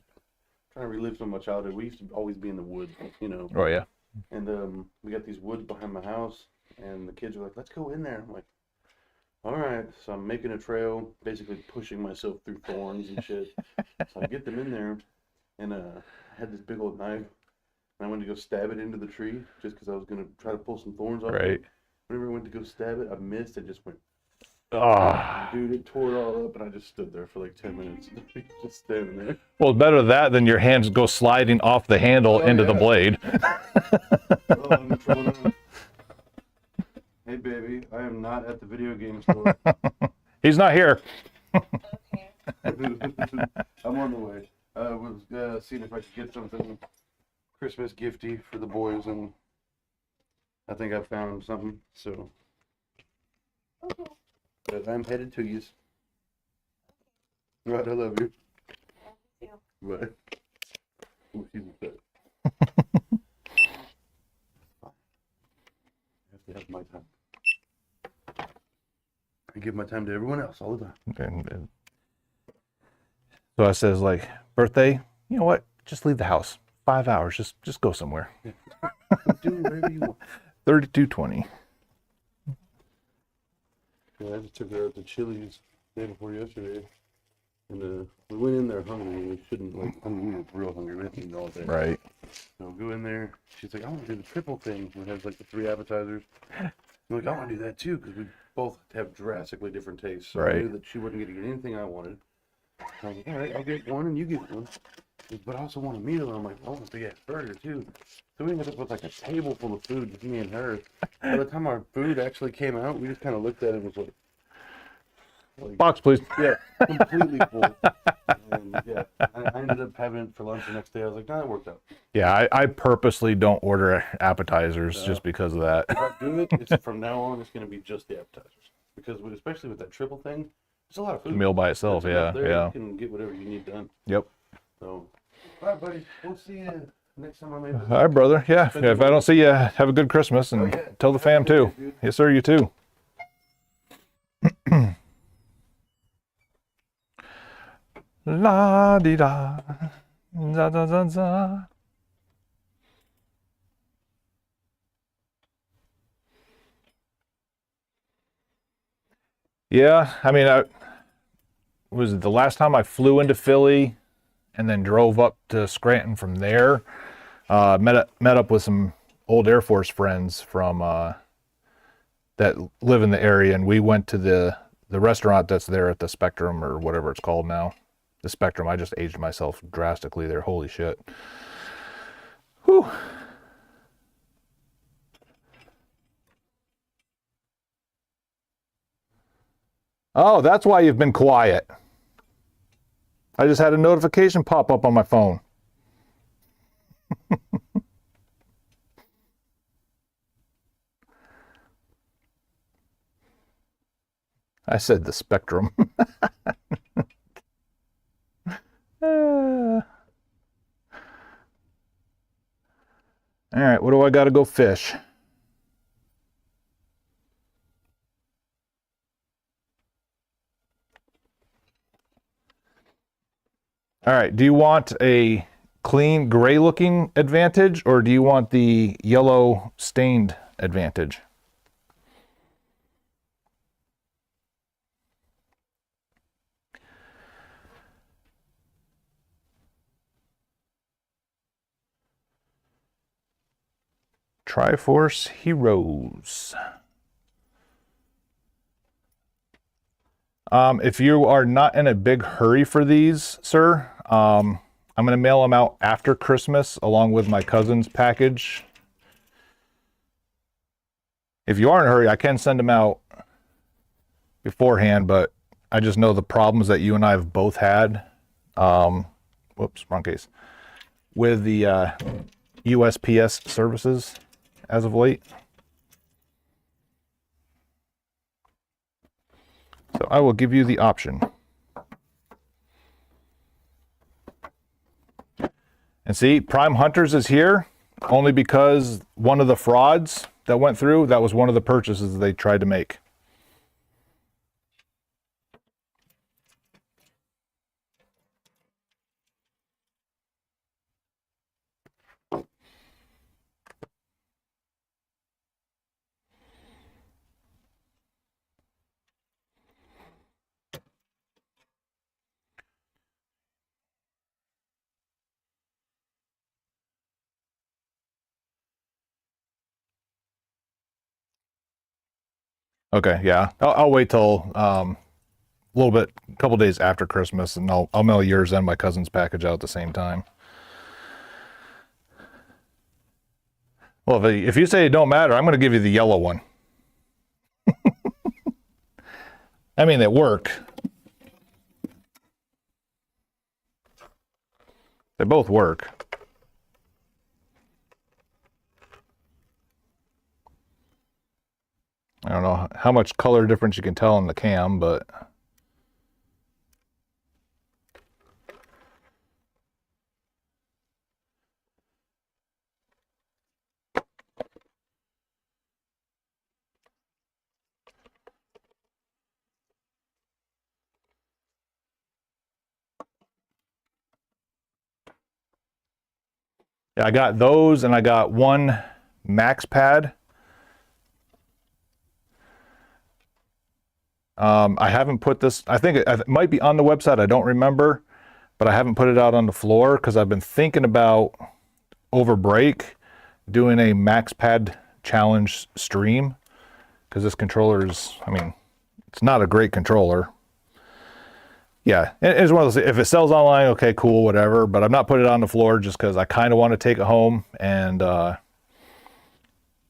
to relive some of my childhood. We used to always be in the woods, you know. Oh yeah. And we got these woods behind my house, and the kids were like, "Let's go in there." I'm like, "All right." So I'm making a trail, basically pushing myself through thorns and shit. So I get them in there, and I had this big old knife, and I went to go stab it into the tree just because I was gonna try to pull some thorns off. Right. Whenever I went to go stab it, I missed. It just went. Ah. Dude, it tore it all up, and I just stood there for like 10 minutes, just standing there. Well, it's better that than your hands go sliding off the handle Oh, into the yeah. blade. Oh, I'm in trouble now. Hey, baby, I am not at the video game store. He's not here. Okay. I'm on the way. I was seeing if I could get something Christmas gifty for the boys, and I think I found something. So, Okay. but I'm headed to you. Right, I love you. Yeah, Bye. Oh, she's upset. I have to have my time. I give my time to everyone else all the time. And so I says, like, birthday, you know what? Just leave the house. 5 hours. Just go somewhere. Do whatever you want. 3220. Yeah, I just took her out to Chili's the day before yesterday, and we went in there hungry. And we shouldn't, like, I mean, we were real hungry. We hadn't eaten all day. Right. So go in there. She's like, "I want to do the triple thing." We have like the 3 appetizers. I'm like, "I want to do that too," because we both have drastically different tastes. So I Right. knew that she wasn't going to get anything I wanted. I was like, "All right, I'll get one and you get one." She goes, "But I also want a meal." And I'm like, "I want a big ass burger too." So we ended up with like a table full of food, just me and her. By the time our food actually came out, we just kind of looked at it and was like, Box, please. yeah, completely full. And yeah, I ended up having it for lunch the next day. I was like, "No, that worked out." Yeah, I purposely don't order appetizers just because of that. If I do it, it's from now on, it's going to be just the appetizers. Because especially with that triple thing, it's a lot of food. Meal by itself, There's yeah, enough there, yeah. You can get whatever you need done. Yep. So, all right, buddy. We'll see you next time I make All right, brother. Yeah. Yeah, if I don't see you, have a good Christmas and Oh, yeah. tell the Have a fam good too. day, dude. Yes, sir. You too. La di da, da da da da. Yeah, I mean, was it the last time I flew into Philly, and then drove up to Scranton from there. Met up with some old Air Force friends from that live in the area, and we went to the restaurant that's there at the Spectrum or whatever it's called now. The Spectrum. I just aged myself drastically there. Holy shit. Whew. Oh, that's why you've been quiet. I just had a notification pop up on my phone. I said the Spectrum. All right, what do I got to go fish? All right, do you want a clean gray looking advantage or do you want the yellow stained advantage? Triforce Heroes. If you are not in a big hurry for these, sir, I'm going to mail them out after Christmas along with my cousin's package. If you are in a hurry, I can send them out beforehand, but I just know the problems that you and I have both had. Whoops, wrong case. With the USPS services as of late. So I will give you the option. And see, Prime Hunters is here only because one of the frauds that went through, that was one of the purchases they tried to make. Okay, yeah. I'll wait till a little bit, a couple days after Christmas, and I'll mail yours and my cousin's package out at the same time. Well, if you say it don't matter, I'm going to give you the yellow one. I mean, they work. They both work. I don't know how much color difference you can tell in the cam, but yeah, I got those, and I got one max pad. I haven't put this, I think it might be on the website, I don't remember, but I haven't put it out on the floor because I've been thinking about over break doing a max pad challenge stream, because this controller is, I mean, it's not a great controller. Yeah, it's one of those, if it sells online, okay, cool, whatever, but I'm not putting it on the floor just because I kind of want to take it home and,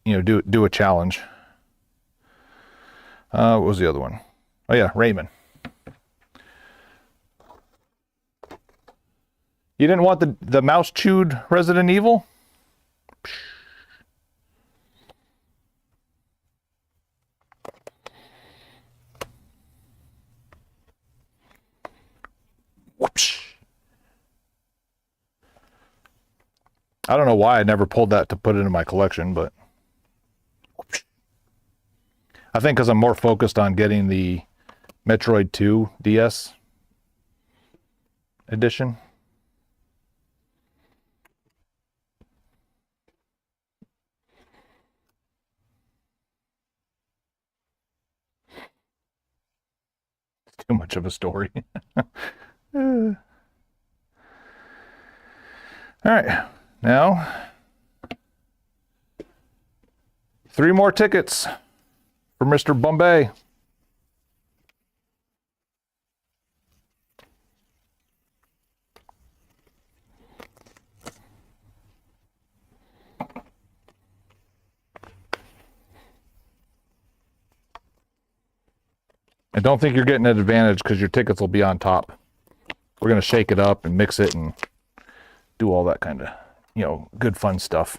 you know, do a challenge. What was the other one? Oh yeah, Raymond. You didn't want the mouse chewed Resident Evil? Whoosh. I don't know why I never pulled that to put it in my collection, but whoosh. I think because I'm more focused on getting the Metroid 2 DS edition. It's too much of a story. All right, now 3 more tickets for Mr. Bombay. I don't think you're getting an advantage because your tickets will be on top. We're going to shake it up and mix it and do all that kind of, you know, good fun stuff.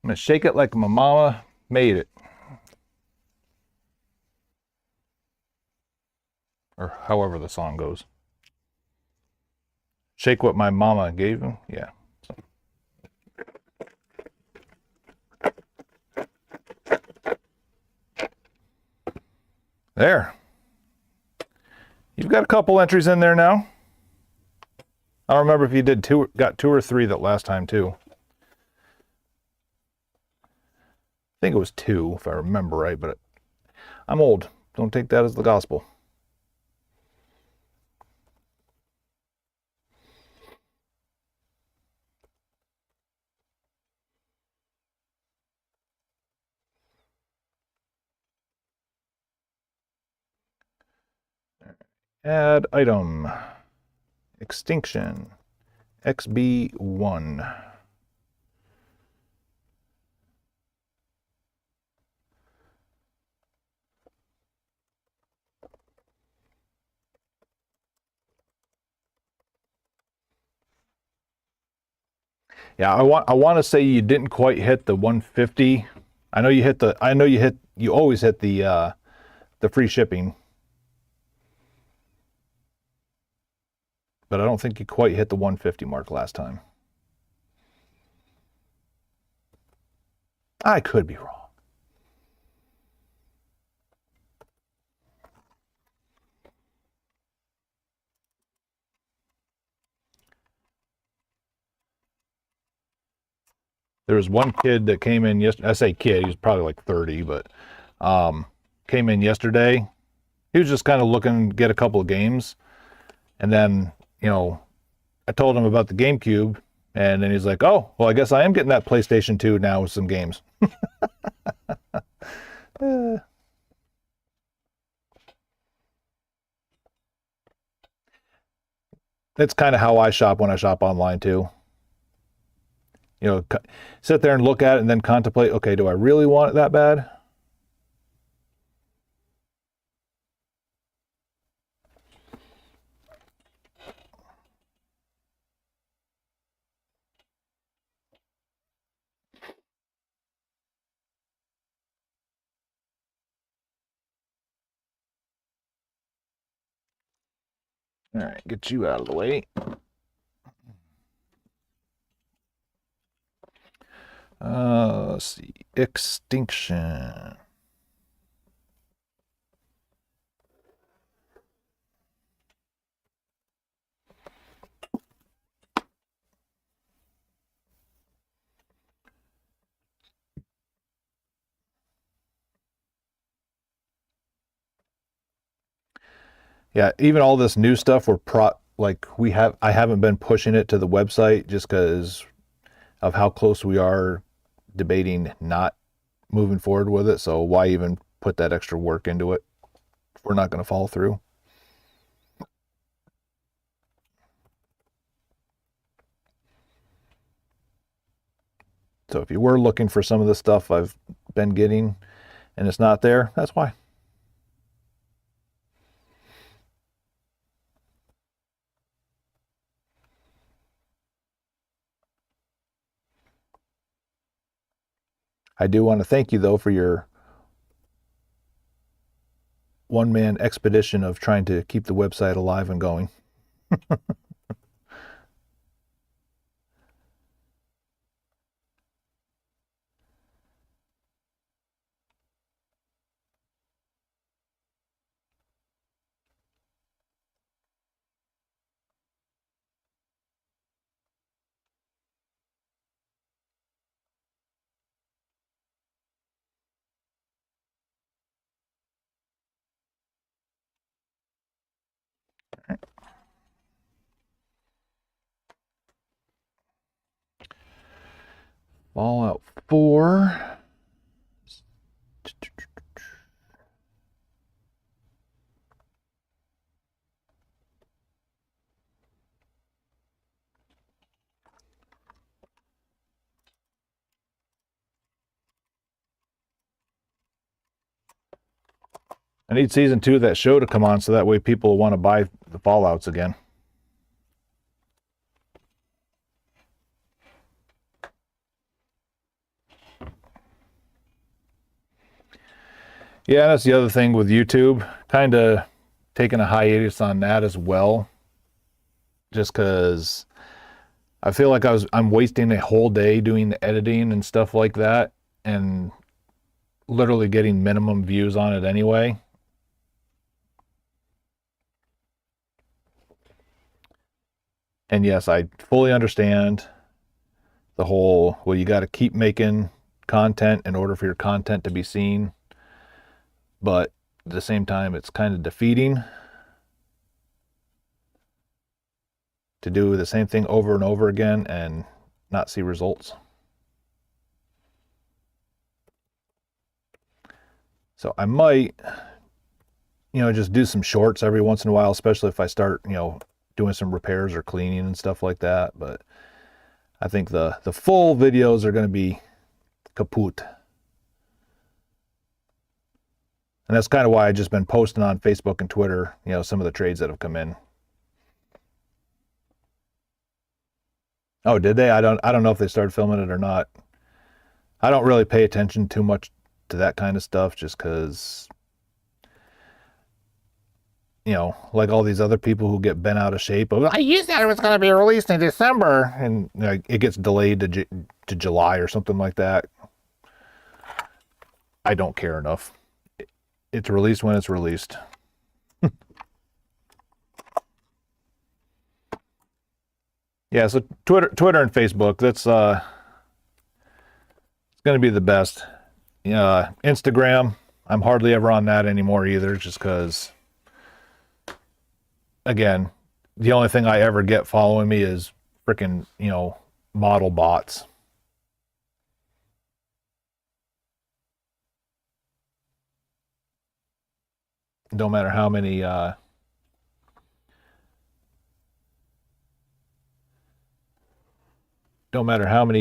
I'm going to shake it like my mama made it. Or however the song goes. Shake what my mama gave him. Yeah. There. You've got a couple entries in there now. I don't remember if you did got 2 or 3 that last time too. I think it was 2 if I remember right, but I'm old. Don't take that as the gospel. Add item. Extinction. XB1. Yeah, I want to say you didn't quite hit the 150. I know you always hit the free shipping. But I don't think you quite hit the 150 mark last time. I could be wrong. There was one kid that came in yesterday. I say kid, he was probably like 30, but came in yesterday. He was just kind of looking to get a couple of games. And then, I told him about the GameCube, and then he's like, oh, well, I guess I am getting that PlayStation 2 now with some games. That's kind of how I shop when I shop online too. Sit there and look at it and then contemplate, okay, do I really want it that bad? All right, get you out of the way. Let's see. Extinction. Yeah, even all this new stuff I haven't been pushing it to the website just because of how close we are debating not moving forward with it. So why even put that extra work into it if we're not going to follow through? So if you were looking for some of the stuff I've been getting and it's not there, that's why. I do want to thank you, though, for your one-man expedition of trying to keep the website alive and going. Fallout 4. I need season 2 of that show to come on so that way people will want to buy the Fallouts again. Yeah, that's the other thing with YouTube. Kind of taking a hiatus on that as well. Just because I feel like I'm wasting a whole day doing the editing and stuff like that, and literally getting minimum views on it anyway. And yes, I fully understand the whole, well, you got to keep making content in order for your content to be seen. But at the same time, it's kind of defeating to do the same thing over and over again and not see results. So I might, just do some shorts every once in a while, especially if I start, doing some repairs or cleaning and stuff like that. But I think the full videos are going to be kaput. And that's kind of why I've just been posting on Facebook and Twitter, some of the trades that have come in. Oh, did they? I don't know if they started filming it or not. I don't really pay attention too much to that kind of stuff just because, like all these other people who get bent out of shape. I used that it was going to be released in December, and it gets delayed to July or something like that. I don't care enough. It's released when it's released. Yeah, so Twitter and Facebook, that's it's going to be the best. Instagram, I'm hardly ever on that anymore either, just because, again, the only thing I ever get following me is freaking, model bots. No matter how many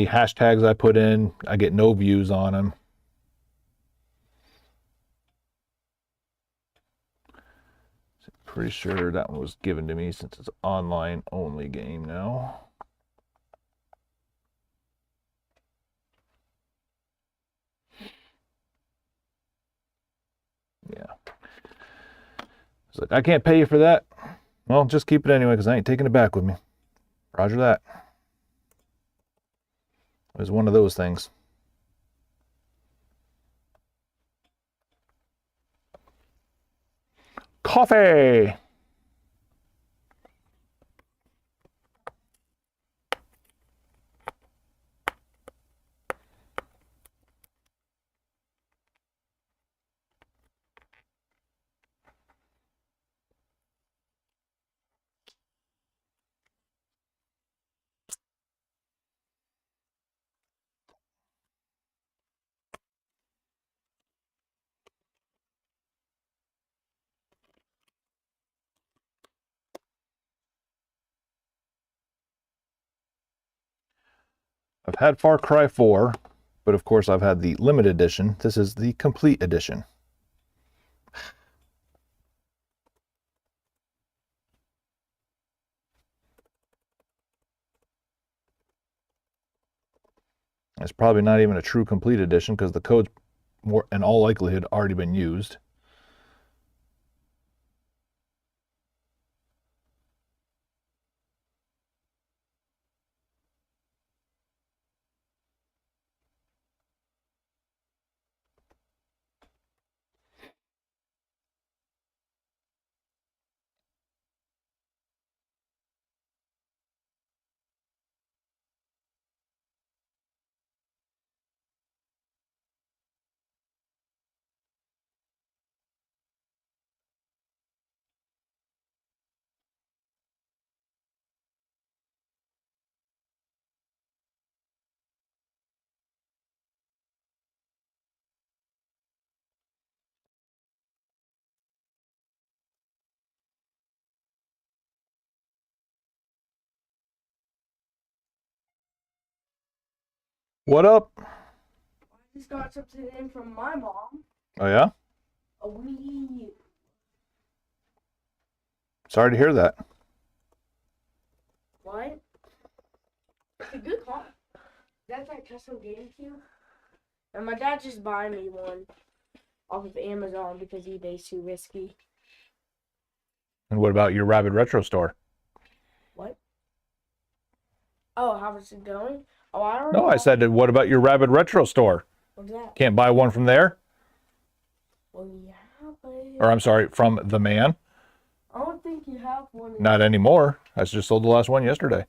hashtags I put in, I get no views on them. Pretty sure that one was given to me since it's an online only game now. Yeah. It's like, I can't pay you for that. Well, just keep it anyway because I ain't taking it back with me. Roger that. It was one of those things. Coffee! I've had Far Cry 4, but of course I've had the limited edition. This is the complete edition. It's probably not even a true complete edition because the code's more in all likelihood already been used. What up? I just got something in from my mom. Oh yeah? A Wii U. Sorry to hear that. What? It's a good car. That's like custom GameCube. And my dad just buying me one off of Amazon because eBay's too risky. And what about your Rabid Retro store? What? Oh, how's it going? Oh, I don't No, know. I said, what about your Rabid Retro store? What's that? Can't buy one from there? Well, yeah, but... Or I'm sorry, from the man? I don't think you have one. Not anymore. I just sold the last one yesterday.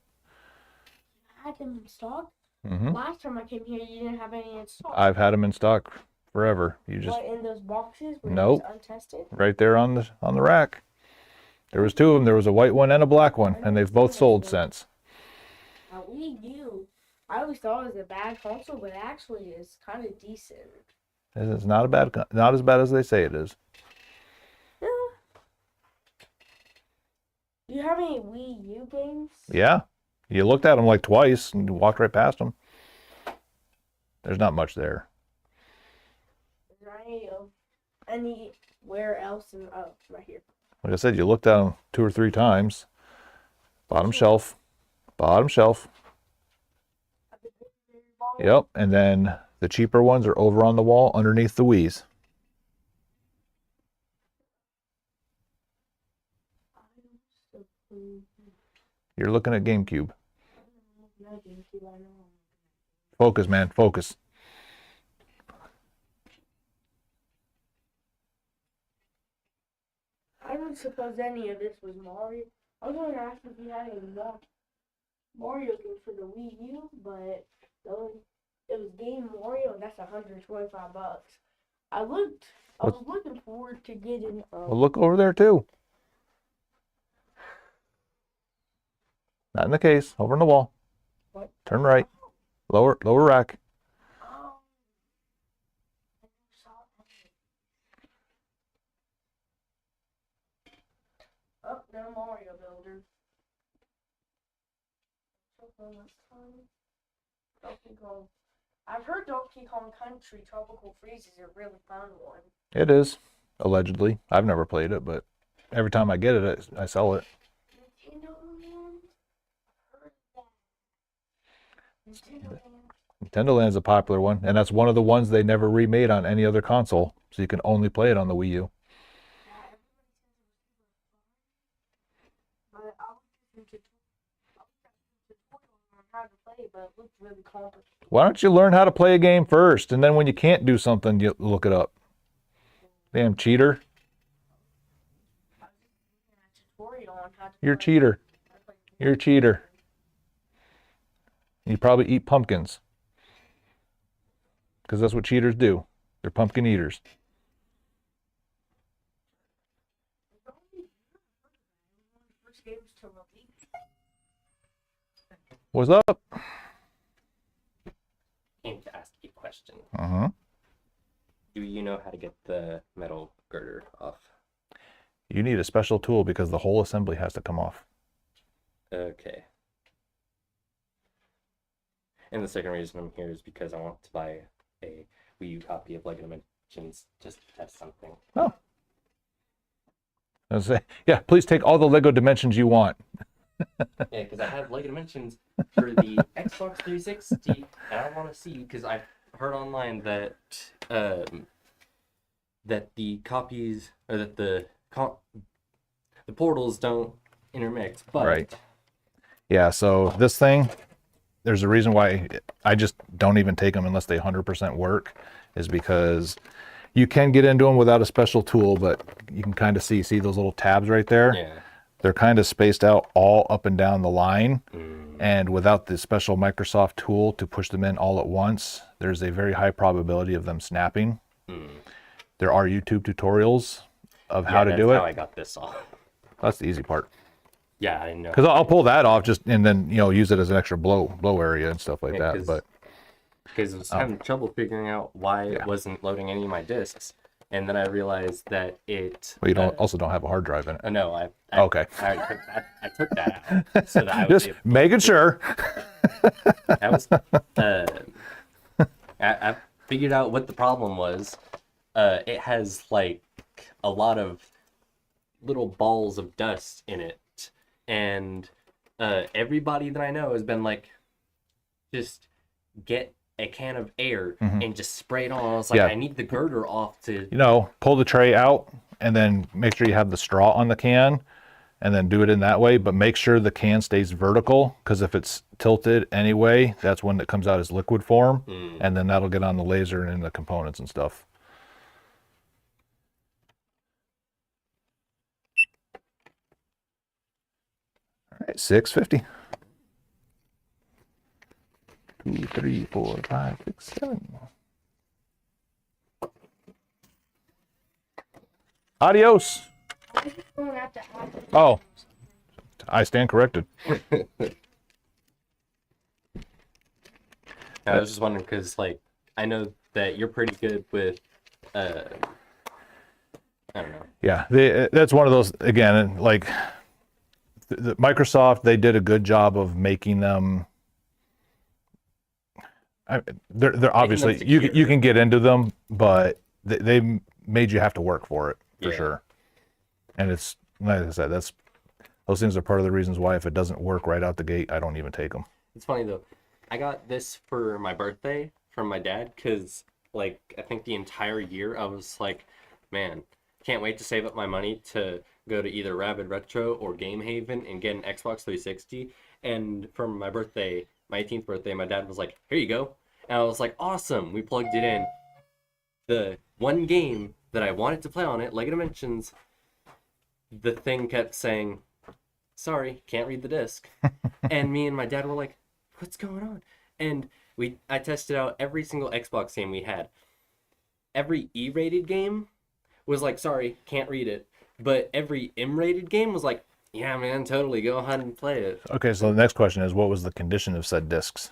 Had them in stock. Hmm. Last time I came here, you didn't have any in stock. I've had them in stock forever. You just What, in those boxes? Were Nope. they just untested? right there on the rack. There was two of them. There was a white one and a black one, and they've both sold since. Now Wii U, I always thought it was a bad console, but actually it's kind of decent. It's not not as bad as they say it is. Yeah. Do you have any Wii U games? Yeah, you looked at them like twice and walked right past them. There's not much there. Is there anywhere else in? Oh, right here. Like I said, you looked at them 2 or 3 times. Bottom shelf. Bottom shelf. Yep, and then the cheaper ones are over on the wall underneath the Wii's. You're looking at GameCube. Focus, man, focus. I don't suppose any of this was Mario. I was going to ask if you had any more Mario games for the Wii U, but it was Game Mario, and that's $125. I was looking forward to getting. Well, look over there too. Not in the case. Over on the wall. What? Turn right. Lower rack. Oh, they're Mario Builder. Donkey Kong. I've heard Donkey Kong Country Tropical Freeze is a really fun one. It is, allegedly. I've never played it, but every time I get it, I sell it. Nintendo Land? Heard that. Nintendo Land. Nintendo Land's a popular one, and that's one of the ones they never remade on any other console, so you can only play it on the Wii U. But I was listening to tutorials on how to play, but it looked really complicated. Why don't you learn how to play a game first, and then when you can't do something, you look it up. Damn cheater. I was looking at a tutorial on how to You're a play. cheater. You're a cheater. You probably eat pumpkins. Because that's what cheaters do. They're pumpkin eaters. First games to release. What's up? Came to ask you a question. Uh-huh. Do you know how to get the metal girder off? You need a special tool because the whole assembly has to come off. Okay. And the second reason I'm here is because I want to buy a Wii U copy of Lego Dimensions just to test something. Oh. I was say, yeah, please take all the Lego Dimensions you want. Yeah, because I have Lego Dimensions for the Xbox 360, and I want to see, because I've heard online that that the copies, or that the portals don't intermix, but Right. Yeah, so this thing, there's a reason why I just don't even take them unless they 100% work, is because you can get into them without a special tool, but you can kind of see those little tabs right there? yeah. They're kind of spaced out all up and down the line. And without the special Microsoft tool to push them in all at once, there's a very high probability of them snapping. There are YouTube tutorials of how to do That's it. how I got this off. That's the easy part. Yeah, I know. Because I'll pull that off just and then use it as an extra blow area and stuff like Yeah, that. But because I was having trouble figuring out why it wasn't loading any of my discs, and then I realized that it. you also don't have a hard drive in it. No, Okay. I took that out so that I was Just able, making sure. that was. I figured out what the problem was. It has like a lot of little balls of dust in it, and everybody that I know has been like, just get a can of air and just spray it on. I was like, Yeah. I need the girder off to. Pull the tray out and then make sure you have the straw on the can and then do it in that way. But make sure the can stays vertical, because if it's tilted anyway, that's when it comes out as liquid form. And then that'll get on the laser and in the components and stuff. $6.50. 2, 3, 4, 5, 6, 7. Adios. I'm just going out to Apple. Oh, I stand corrected. I was just wondering because, like, I know that you're pretty good with, I don't know. Yeah, that's one of those, again, like the Microsoft, they did a good job of making them. They're obviously you secure. can get into them, but they made you have to work for it for Yeah. sure. And it's like I said, those things are part of the reasons why if it doesn't work right out the gate, I don't even take them. It's funny though. I got this for my birthday from my dad because, like, I think the entire year I was like, man, can't wait to save up my money to go to either Rabid Retro or Game Haven and get an Xbox 360. And for my birthday, my 18th birthday, my dad was like, here you go. And I was like, awesome. We plugged it in. The one game that I wanted to play on it, Lego Dimensions, the thing kept saying, sorry, can't read the disc. And me and my dad were like, what's going on? And I tested out every single Xbox game we had. Every E-rated game was like, sorry, can't read it. But every M-rated game was like, yeah, man, totally, go ahead and play it. Okay, so the next question is, what was the condition of said discs?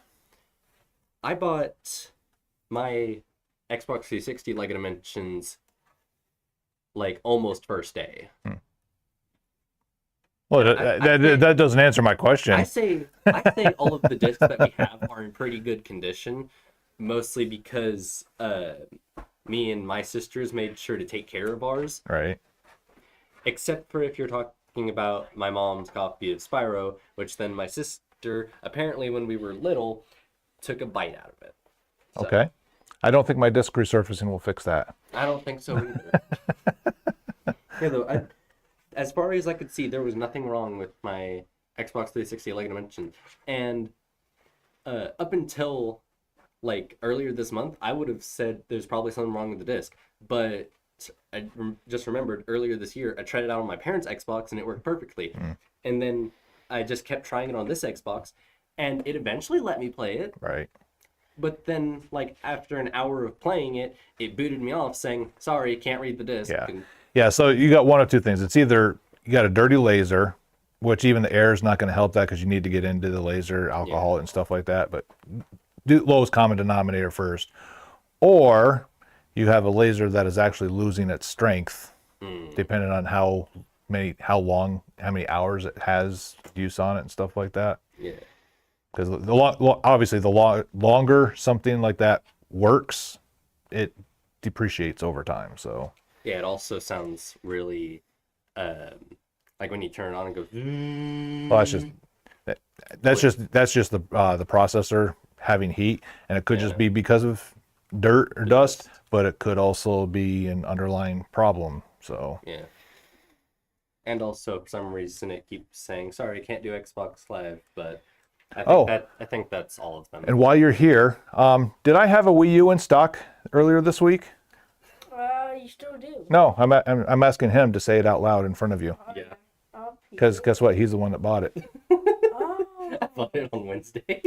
I bought my Xbox 360 Lego Dimensions like almost first day. Well, that doesn't answer my question. I say all of the discs that we have are in pretty good condition, mostly because me and my sisters made sure to take care of ours. Right. Except for if you're talking about my mom's copy of Spyro, which then my sister, apparently when we were little, took a bite out of it. So, Okay. I don't think my disc resurfacing will fix that. I don't think so either. Yeah, though, as far as I could see, there was nothing wrong with my Xbox 360 Lego Dimensions. And up until like earlier this month, I would have said there's probably something wrong with the disc. But I just remembered earlier this year, I tried it out on my parents' Xbox and it worked perfectly. And then I just kept trying it on this Xbox and it eventually let me play it. Right. But then, like, after an hour of playing it, it booted me off saying, sorry, can't read the disc. Yeah. And, Yeah, so you got one of two things. It's either you got a dirty laser, which even the air is not going to help that because you need to get into the laser, alcohol, and stuff like that. But do lowest common denominator first. Or you have a laser that is actually losing its strength, depending on how many hours it has use on it and stuff like that. yeah. Because obviously the longer something like that works, it depreciates over time. So Yeah, it also sounds really, like when you turn it on and goes, well, that's just the processor having heat, and it could just be because of dirt or dust, but it could also be an underlying problem. So yeah. And also, for some reason, it keeps saying, sorry, can't do Xbox Live, but I think that's all of them. and while you're here, did I have a Wii U in stock earlier this week? You still do. No, I'm asking him to say it out loud in front of you. Yeah. Because guess what? He's the one that bought it. Oh, I bought it on Wednesday.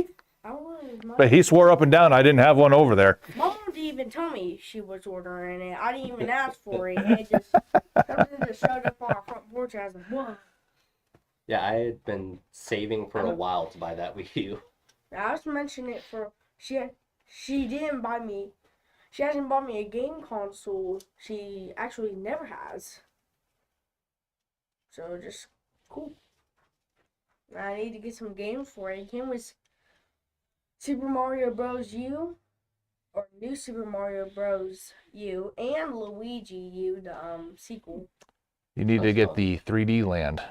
I was. But he swore up and down I didn't have one over there. Mom didn't even tell me she was ordering it. I didn't even ask for it. It just something just showed up on our front porch. I was like, "Whoa!" Yeah, I had been saving for a while to buy that Wii U. I was mentioning it for she didn't buy me. She hasn't bought me a game console. She actually never has. So just cool. I need to get some games for it. It came with Super Mario Bros. U, or New Super Mario Bros. U, and Luigi U, the sequel. You need to get the 3D Land.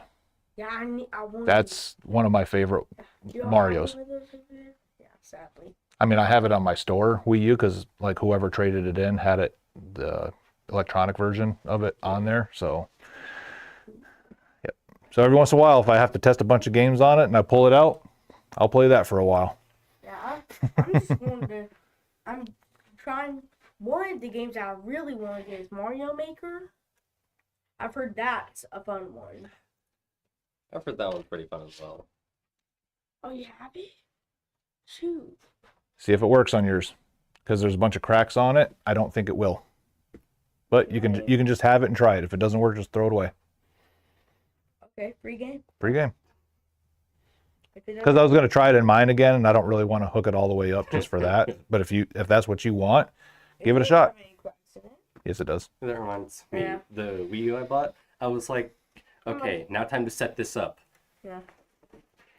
Yeah, I want. That's one of my favorite You don't have Marios. one of those over there? Yeah, sadly. I mean, I have it on my store Wii U because like whoever traded it in had it, the electronic version of it on there. So, yep. So every once in a while, if I have to test a bunch of games on it and I pull it out, I'll play that for a while. Yeah, I'm just going to. I'm trying. One of the games I really want to get is Mario Maker. I've heard that's a fun one. I've heard that one's pretty fun as well. Oh, you happy? Shoot. See if it works on yours, because there's a bunch of cracks on it. I don't think it will. But you can just have it and try it. If it doesn't work, just throw it away. Okay, free game. Free game. If it Because I was going to try it in mine again, and I don't really want to hook it all the way up just for that. But if that's what you want, give it a doesn't shot. have any cracks in it. Yes, it does. That reminds me, Yeah. the Wii U I bought, I was like, okay, now time to set this up. Yeah.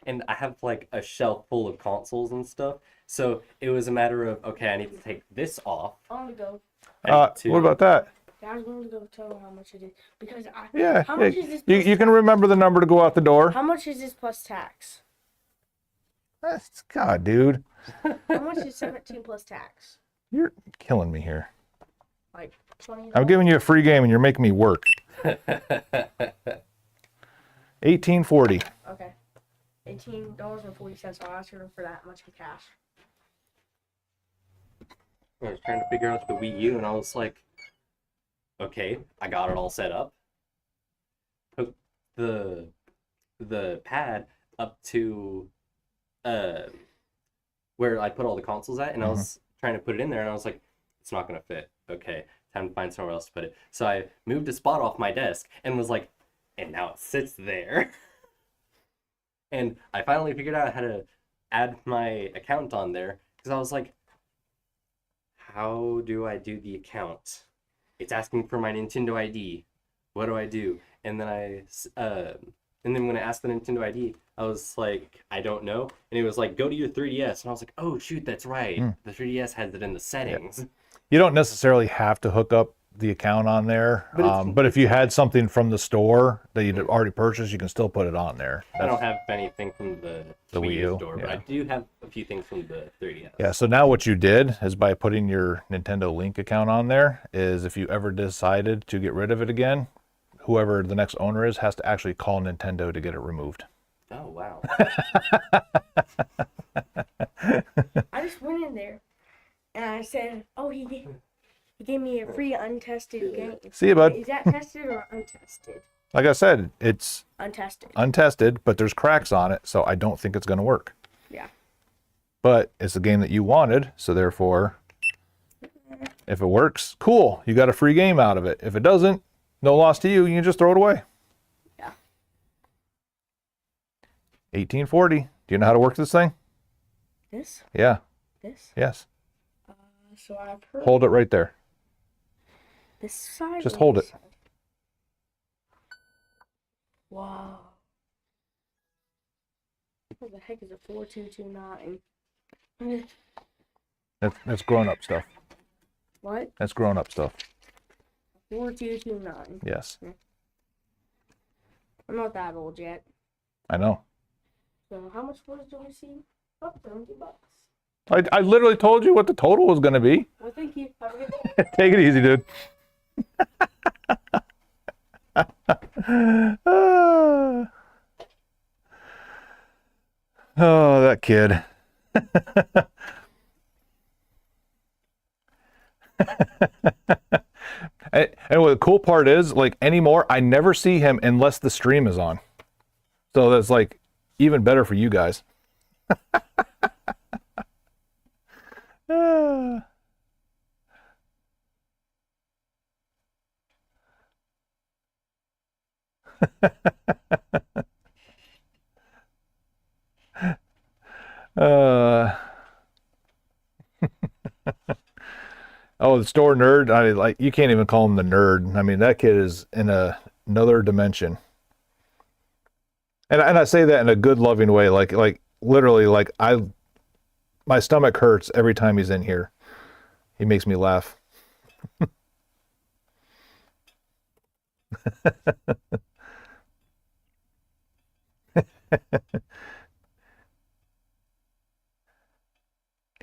And I have like a shelf full of consoles and stuff. So it was a matter of, okay, I need to take this off. I want to go. I need to- What about that? I was going to go tell how much it is because I. Yeah, How much is this? you plus can tax? remember the number to go out the door. How much is this plus tax? God, dude, How much is 17 plus tax? you're killing me here. Like 20. I'm giving you a free game, and you're making me work. 1840. Okay. $18.40. I'll ask her for that much in cash. I was trying to figure out the Wii U, and I was like, okay, I got it all set up. Took the pad up to where I put all the consoles at, and I was trying to put it in there, and I was like, it's not gonna fit. Okay, time to find somewhere else to put it. So I moved a spot off my desk and was like, and now it sits there. And I finally figured out how to add my account on there, because I was like, how do I do the account? It's asking for my Nintendo ID. What do I do? And then when I asked the Nintendo ID, I was like, I don't know. And it was like, go to your 3DS. And I was like, oh shoot, that's right. The 3DS has it in the settings. You don't necessarily have to hook up the account on there, but if you had something from the store that you'd already purchased, you can still put it on there. I don't have anything from the Wii U store, but yeah. I do have a few things from the 3DS. Yeah, so now what you did is by putting your Nintendo Link account on there is if you ever decided to get rid of it again, whoever the next owner is has to actually call Nintendo to get it removed. Oh, wow. I just went in there and I said, oh, he gave me a free untested game. See you, bud. Is that tested or untested? Like I said, it's Untested. untested, but there's cracks on it, so I don't think it's going to work. Yeah. But it's the game that you wanted, so therefore, if it works, cool. You got a free game out of it. If it doesn't, no loss to you. You can just throw it away. Yeah. 1840. Do you know how to work this thing? This? Yeah. This? Yes. So I've heard Hold it right there. this side. Just or hold this it. side? Wow. What the heck is a 4229? That's grown up stuff. What? That's grown up stuff. 4229. Yes. I'm not that old yet. I know. So how much was do we see? Oh, $70. I literally told you what the total was going to be. Well, thank you. Have a good day. Take it easy, dude. Oh, that kid. And what the cool part is, like anymore, I never see him unless the stream is on. So that's like even better for you guys. Oh, the store nerd. I mean, like you can't even call him the nerd. I mean, that kid is in another dimension. And I say that in a good, loving way. Like literally, like my stomach hurts every time he's in here. He makes me laugh.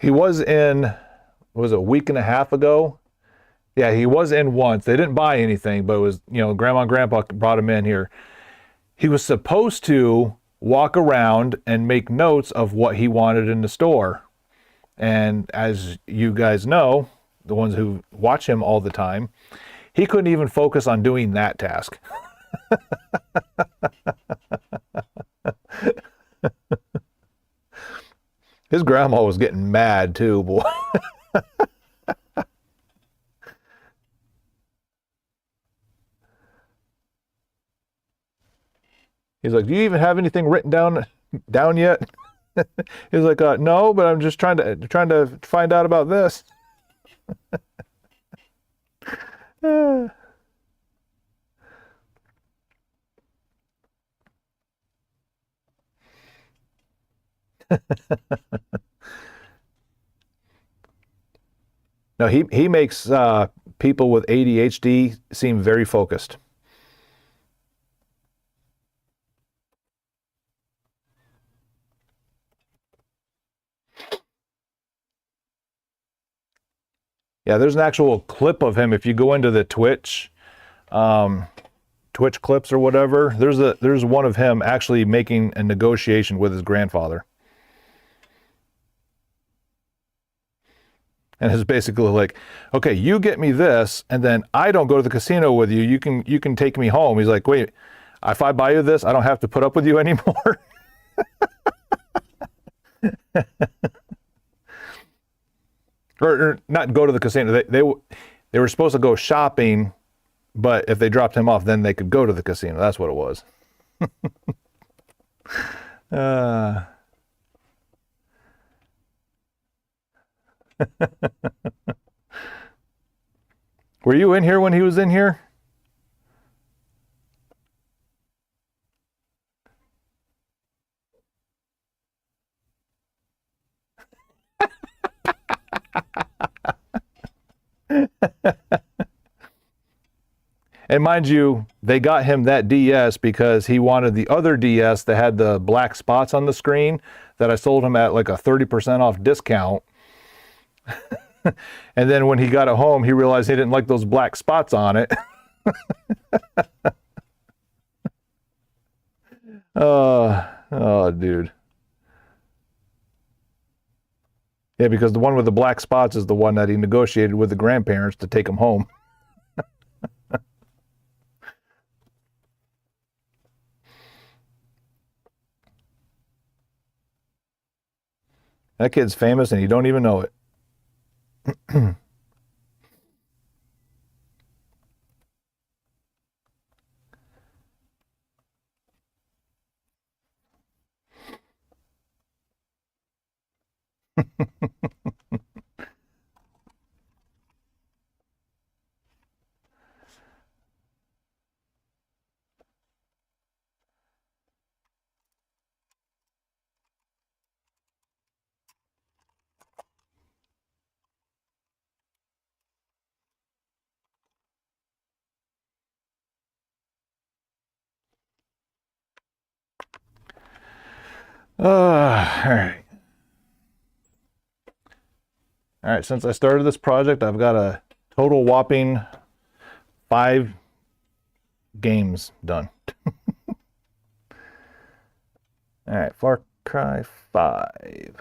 He was in, was it a week and a half ago? Yeah, he was in once. They didn't buy anything, but it was, Grandma and Grandpa brought him in here. He was supposed to walk around and make notes of what he wanted in the store. And as you guys know, the ones who watch him all the time, he couldn't even focus on doing that task. His grandma was getting mad too, boy. He's like, "Do you even have anything written down yet?" He's like, "No, but I'm just trying to find out about this." No, he makes people with ADHD seem very focused. Yeah, there's an actual clip of him if you go into the Twitch clips or whatever. There's one of him actually making a negotiation with his grandfather. And it's basically like, okay, you get me this, and then I don't go to the casino with you. You can take me home. He's like, wait, if I buy you this, I don't have to put up with you anymore. or not go to the casino. They were supposed to go shopping, but if they dropped him off, then they could go to the casino. That's what it was. Were you in here when he was in here? And mind you, they got him that DS because he wanted the other DS that had the black spots on the screen that I sold him at like a 30% off discount. And then when he got it home, he realized he didn't like those black spots on it. Oh, dude. Yeah, because the one with the black spots is the one that he negotiated with the grandparents to take him home. That kid's famous and you don't even know it. All right. All right, since I started this project, I've got a total whopping 5 games done. All right, Far Cry 5.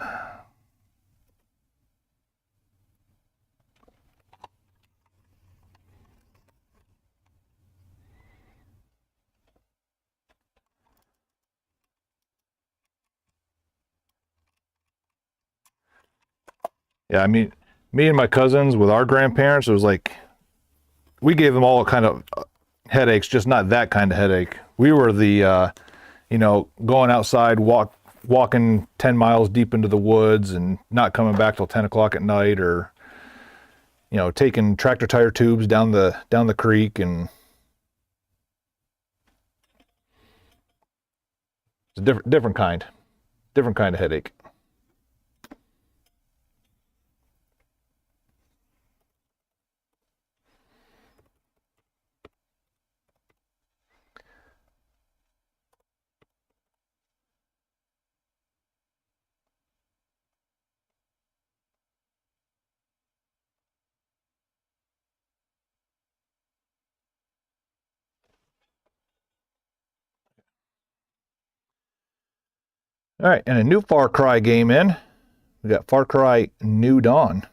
Yeah, I mean, me and my cousins with our grandparents, it was like, we gave them all kind of headaches, just not that kind of headache. We were the, going outside, walking 10 miles deep into the woods and not coming back till 10 o'clock at night, or, taking tractor tire tubes down the creek, and it's a different kind of headache. All right, and a new Far Cry game in. We got Far Cry New Dawn.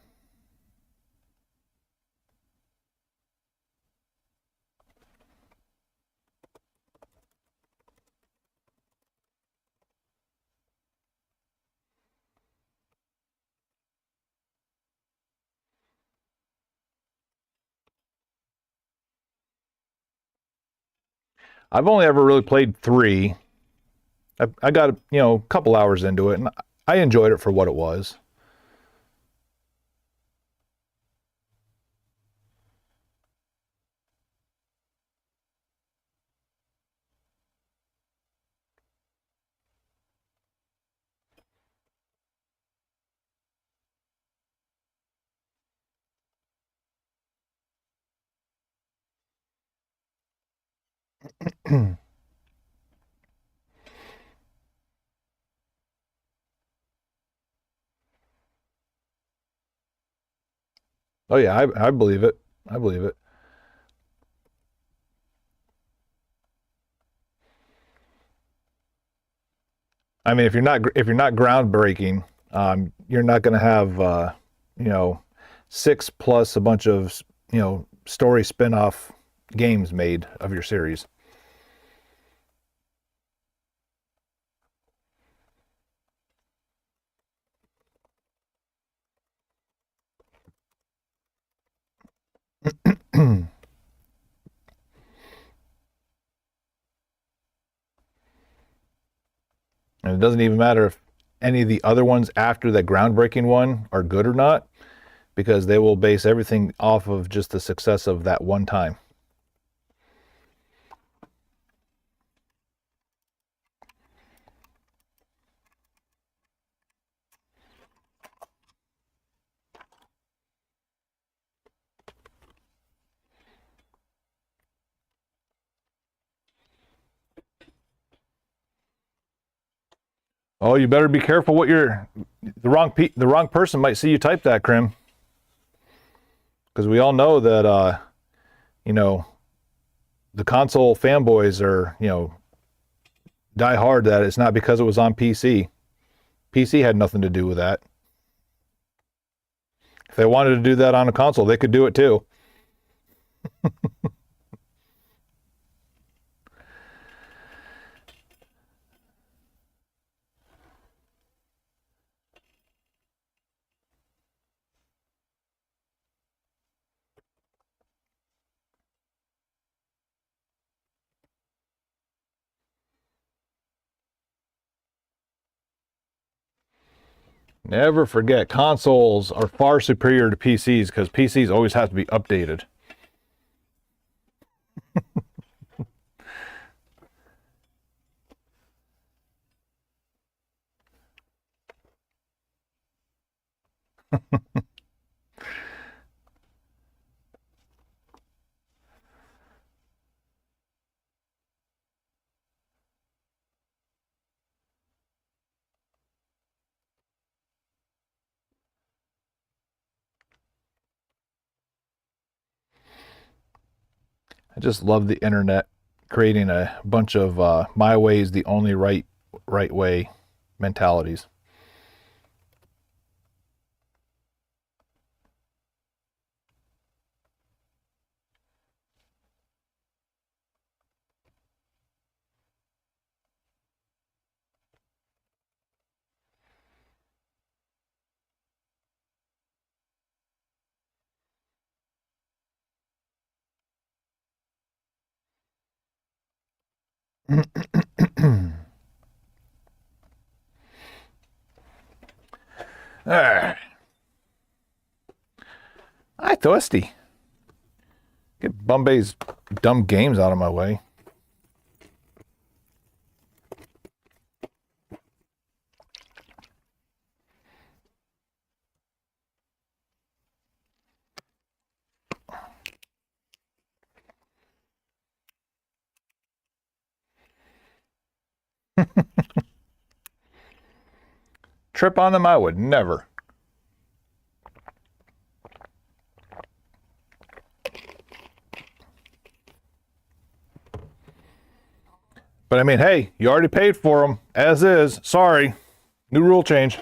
I've only ever really played 3. I got, a couple hours into it, and I enjoyed it for what it was. Oh yeah, I believe it. I believe it. I mean, if you're not groundbreaking, you're not going to have you know 6 plus a bunch of story spin-off games made of your series. And it doesn't even matter if any of the other ones after that groundbreaking one are good or not, because they will base everything off of just the success of that one time. Oh, you better be careful what the wrong person might see you type that, Krim. Because we all know that you know, the console fanboys are, die hard that it's not because it was on PC. PC had nothing to do with that. If they wanted to do that on a console, they could do it too. Never forget, consoles are far superior to PCs because PCs always have to be updated. I just love the internet creating a bunch of my way is the only right way mentalities. Ah, hi, Thirsty. Get Bombay's dumb games out of my way. Trip on them, I would never. But I mean, hey, you already paid for them, as is. Sorry. New rule change.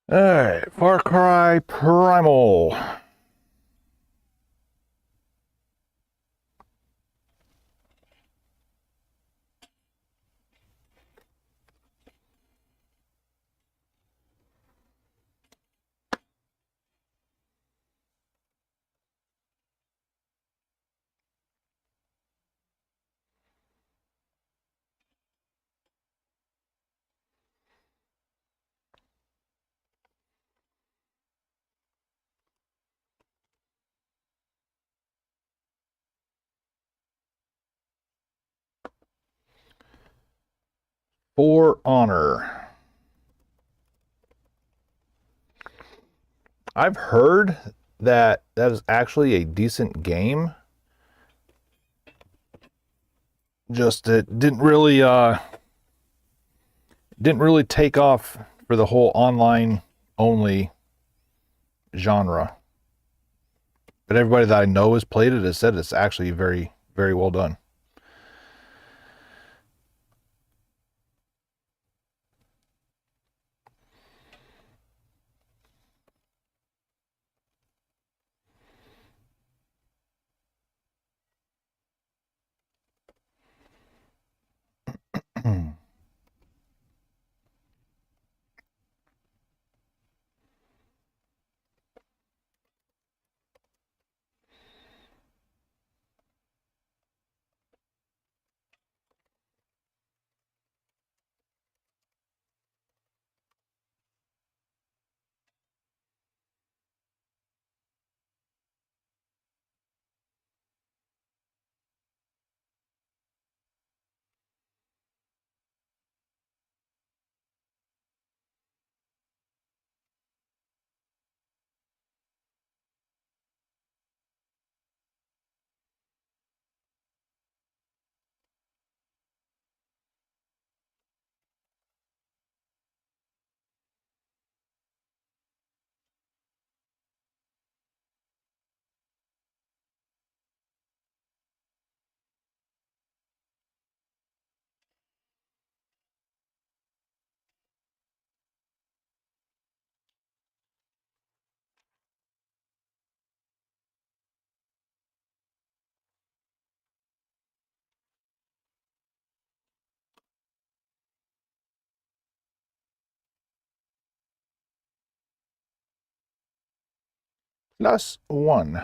All right, Far Cry Primal. For Honor. I've heard that that is actually a decent game. Just it didn't really take off for the whole online only genre. But everybody that I know has played it has said it's actually very, very well done. +1.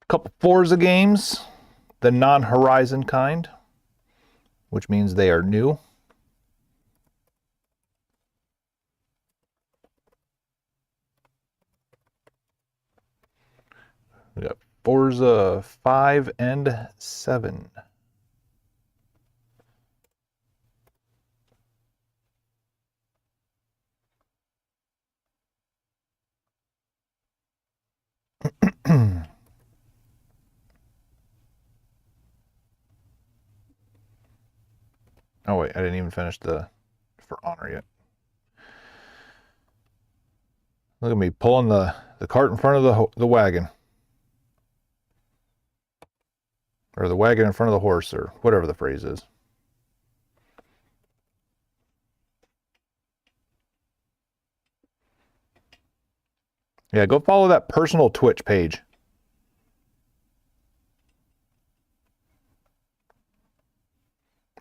Couple Forza games, the non-Horizon kind, which means they are new. We got Forza 5 and 7. Oh wait, I didn't even finish the For Honor yet. Look at me pulling the cart in front of the wagon. Or the wagon in front of the horse, or whatever the phrase is. Yeah, go follow that personal Twitch page.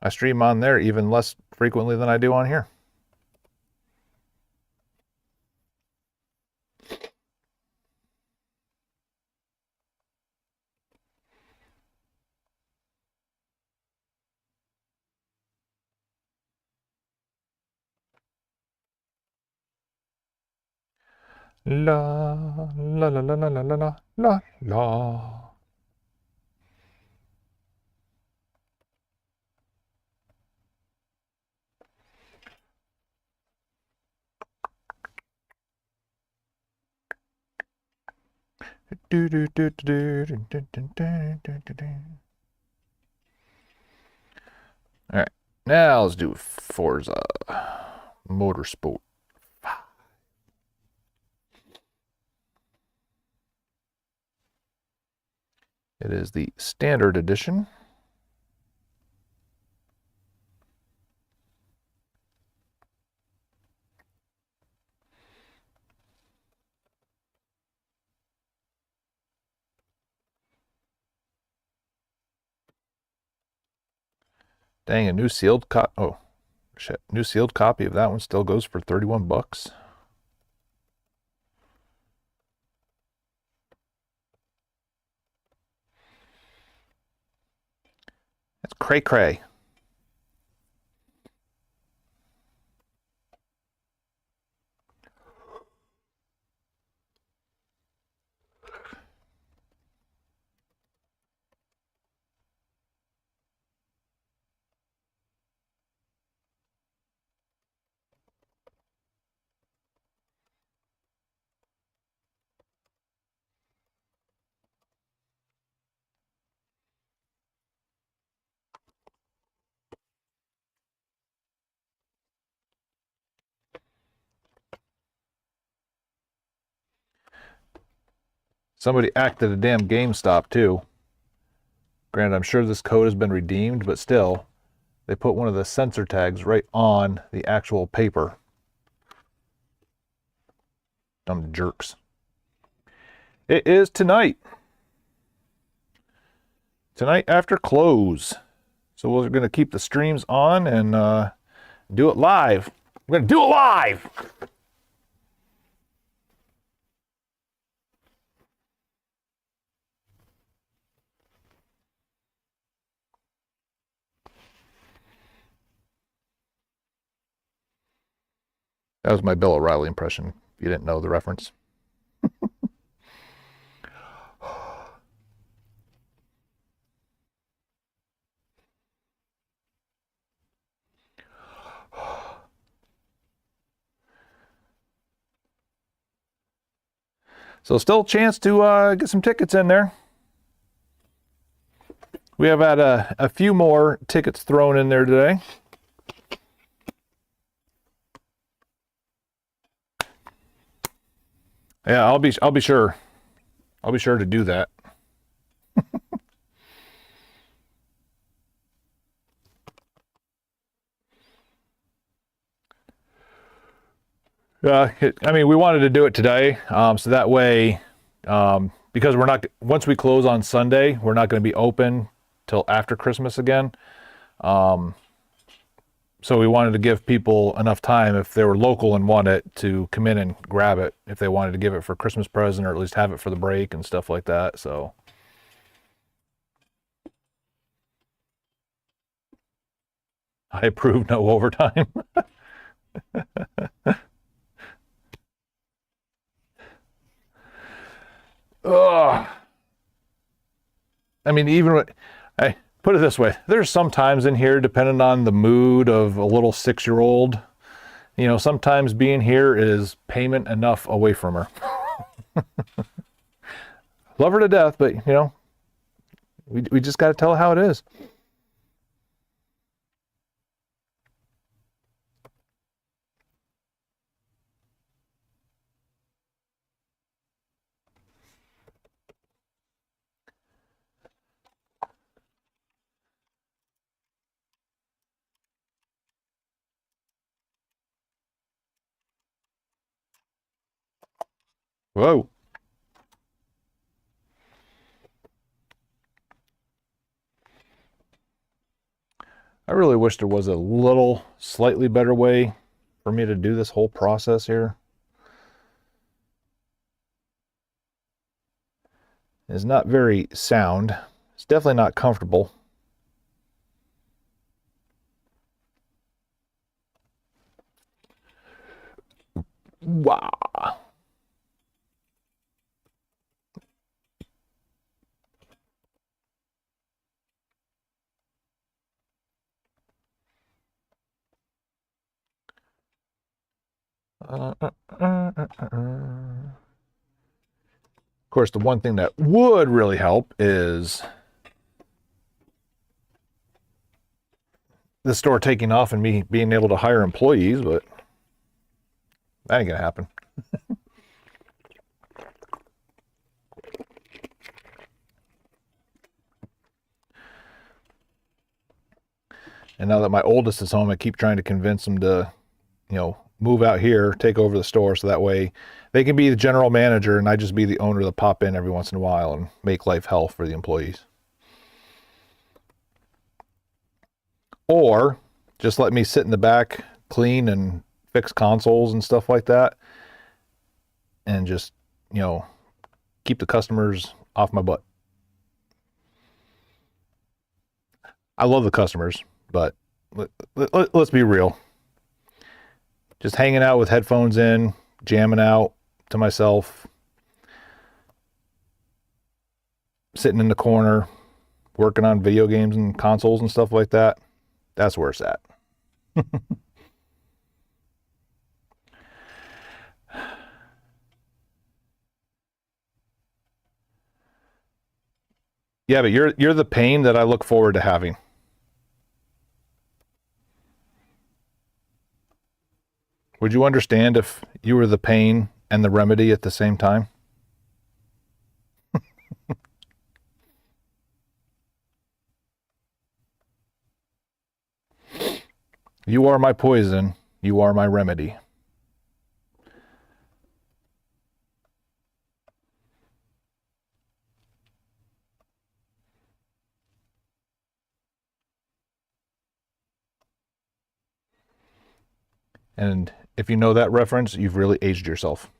I stream on there even less frequently than I do on here. La la la la la la la la la la. All right, now let's do Forza Motorsport. It is the standard edition. Dang, a new sealed oh shit, new sealed copy of that one still goes for 31 bucks. That's cray cray. Somebody acted a damn GameStop too. Granted, I'm sure this code has been redeemed, but still, they put one of the sensor tags right on the actual paper. Dumb jerks. It is tonight. Tonight after close. So we're going to keep the streams on and do it live. We're going to do it live! That was my Bill O'Reilly impression, if you didn't know the reference. So still a chance to get some tickets in there. We have had a few more tickets thrown in there today. Yeah, I'll be sure. I'll be sure to do that. I mean, we wanted to do it today, so that way, because we're not, once we close on Sunday, we're not going to be open till after Christmas again. So we wanted to give people enough time, if they were local and want it, to come in and grab it if they wanted to give it for Christmas present, or at least have it for the break and stuff like that. So I approve no overtime. Ugh. I mean, even I put it this way, there's some times in here, depending on the mood of a little 6-year-old, you know, sometimes being here is payment enough away from her. Love her to death, but you know, we just got to tell her how it is. Whoa. I really wish there was a little slightly better way for me to do this whole process here. It's not very sound. It's definitely not comfortable. Wow. course, the one thing that would really help is the store taking off and me being able to hire employees, but that ain't gonna happen. And now that my oldest is home, I keep trying to convince him to, move out here, take over the store, so that way they can be the general manager and I just be the owner that pop in every once in a while and make life hell for the employees. Or just let me sit in the back, clean and fix consoles and stuff like that, and just, keep the customers off my butt. I love the customers, but let's be real. Just hanging out with headphones in, jamming out to myself, sitting in the corner, working on video games and consoles and stuff like that, that's where it's at. Yeah, but you're the pain that I look forward to having. Would you understand if you were the pain and the remedy at the same time? You are my poison. You are my remedy. And if you know that reference, you've really aged yourself.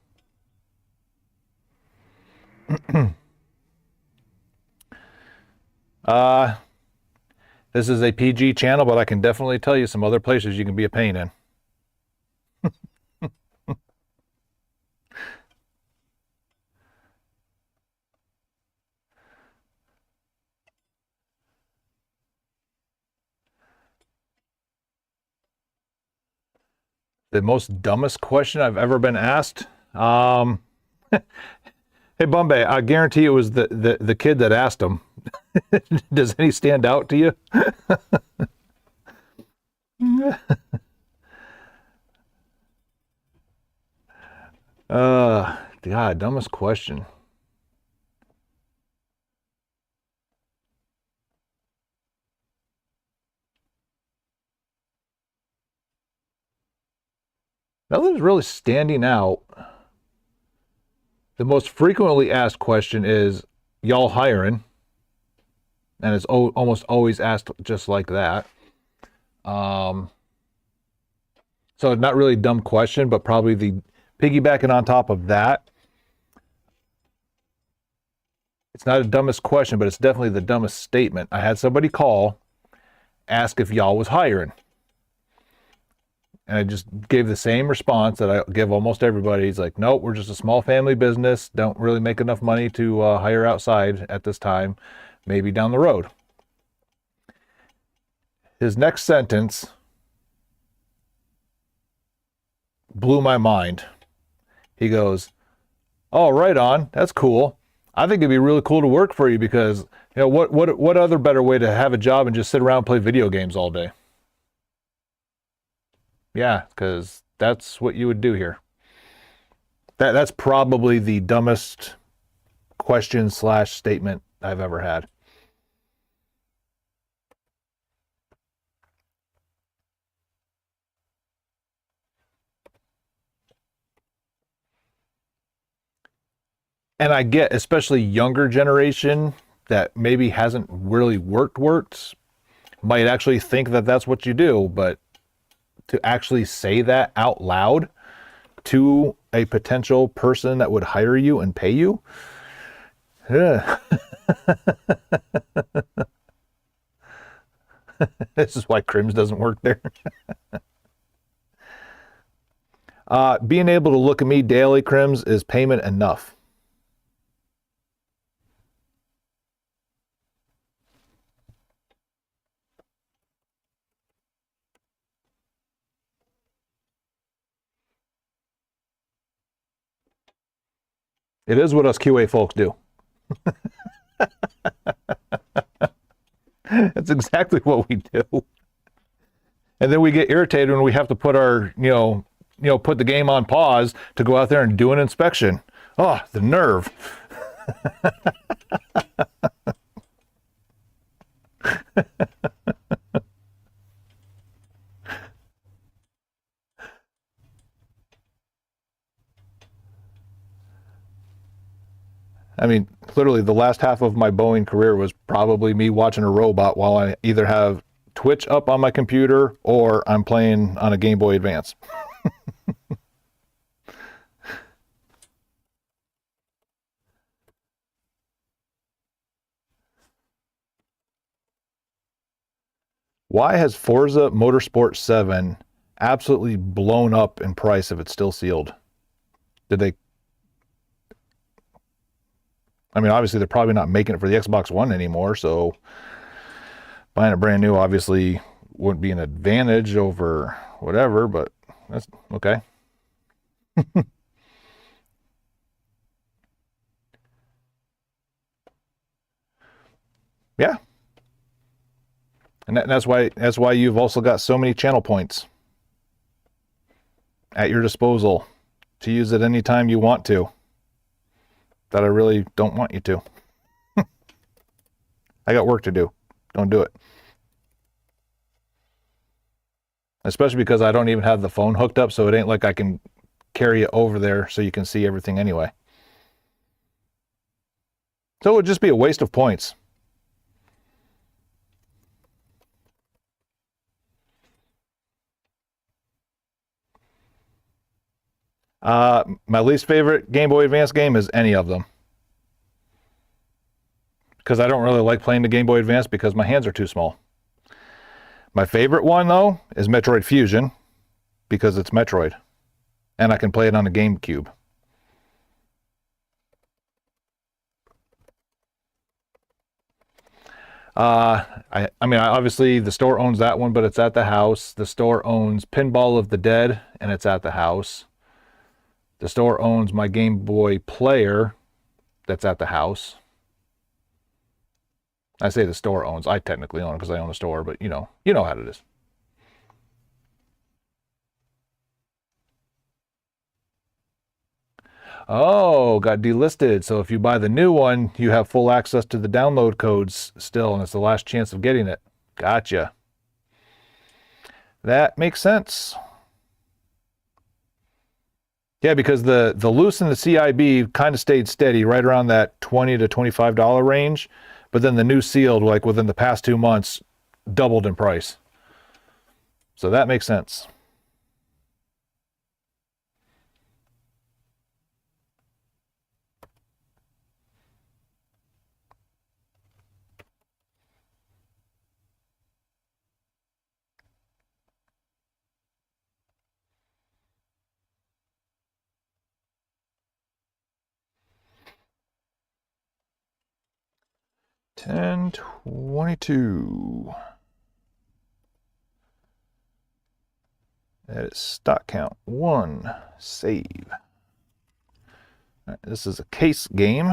This is a PG channel, but I can definitely tell you some other places you can be a pain in. The most dumbest question I've ever been asked. Hey, Bombay, I guarantee it was the kid that asked him. Does any stand out to you? God, dumbest question. Nothing's really standing out. The most frequently asked question is, y'all hiring? And it's almost always asked just like that. So not really a dumb question, but probably the piggybacking on top of that. It's not a dumbest question, but it's definitely the dumbest statement. I had somebody call, ask if y'all was hiring. And I just gave the same response that I give almost everybody. He's like, nope, we're just a small family business. Don't really make enough money to hire outside at this time. Maybe down the road. His next sentence blew my mind. He goes, oh, right on. That's cool. I think it'd be really cool to work for you because, what other better way to have a job and just sit around and play video games all day? Yeah, because that's what you would do here. That's probably the dumbest question / statement I've ever had. And I get, especially younger generation that maybe hasn't really worked, might actually think that that's what you do, but to actually say that out loud to a potential person that would hire you and pay you, this is why Crims doesn't work there. Being able to look at me daily, Crims, is payment enough. It is what us QA folks do. That's exactly what we do. And then we get irritated when we have to put our, put the game on pause to go out there and do an inspection. Oh, the nerve. I mean, literally the last half of my Boeing career was probably me watching a robot while I either have Twitch up on my computer or I'm playing on a Game Boy Advance. Why has Forza Motorsport 7 absolutely blown up in price if it's still sealed? I mean, obviously they're probably not making it for the Xbox One anymore, so buying it brand new obviously wouldn't be an advantage over whatever, but that's okay. Yeah. And that's why you've also got so many channel points at your disposal to use it anytime you want to, that I really don't want you to. I got work to do. Don't do it. Especially because I don't even have the phone hooked up, so it ain't like I can carry it over there so you can see everything anyway. So it would just be a waste of points. My least favorite Game Boy Advance game is any of them. Because I don't really like playing the Game Boy Advance because my hands are too small. My favorite one, though, is Metroid Fusion, because it's Metroid. And I can play it on a GameCube. I mean, obviously the store owns that one, but it's at the house. The store owns Pinball of the Dead, and it's at the house. The store owns my Game Boy Player, that's at the house. I say the store owns. I technically own it because I own a store, but you know how it is. Oh, got delisted. So if you buy the new one, you have full access to the download codes still, and it's the last chance of getting it. Gotcha. That makes sense. Yeah, because the loose and the CIB kind of stayed steady right around that $20 to $25 range, but then the new sealed, like within the past 2 months, doubled in price. So that makes sense. $10.22. That is stock count 1. Save. All right, this is a case game.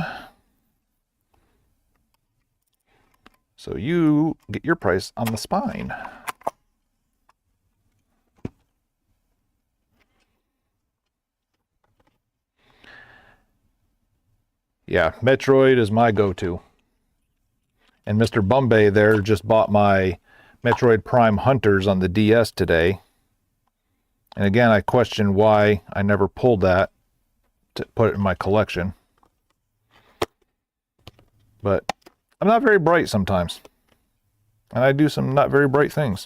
So you get your price on the spine. Yeah, Metroid is my go-to. And Mr. Bombay there just bought my Metroid Prime Hunters on the DS today. And again, I question why I never pulled that to put it in my collection. But I'm not very bright sometimes. And I do some not very bright things.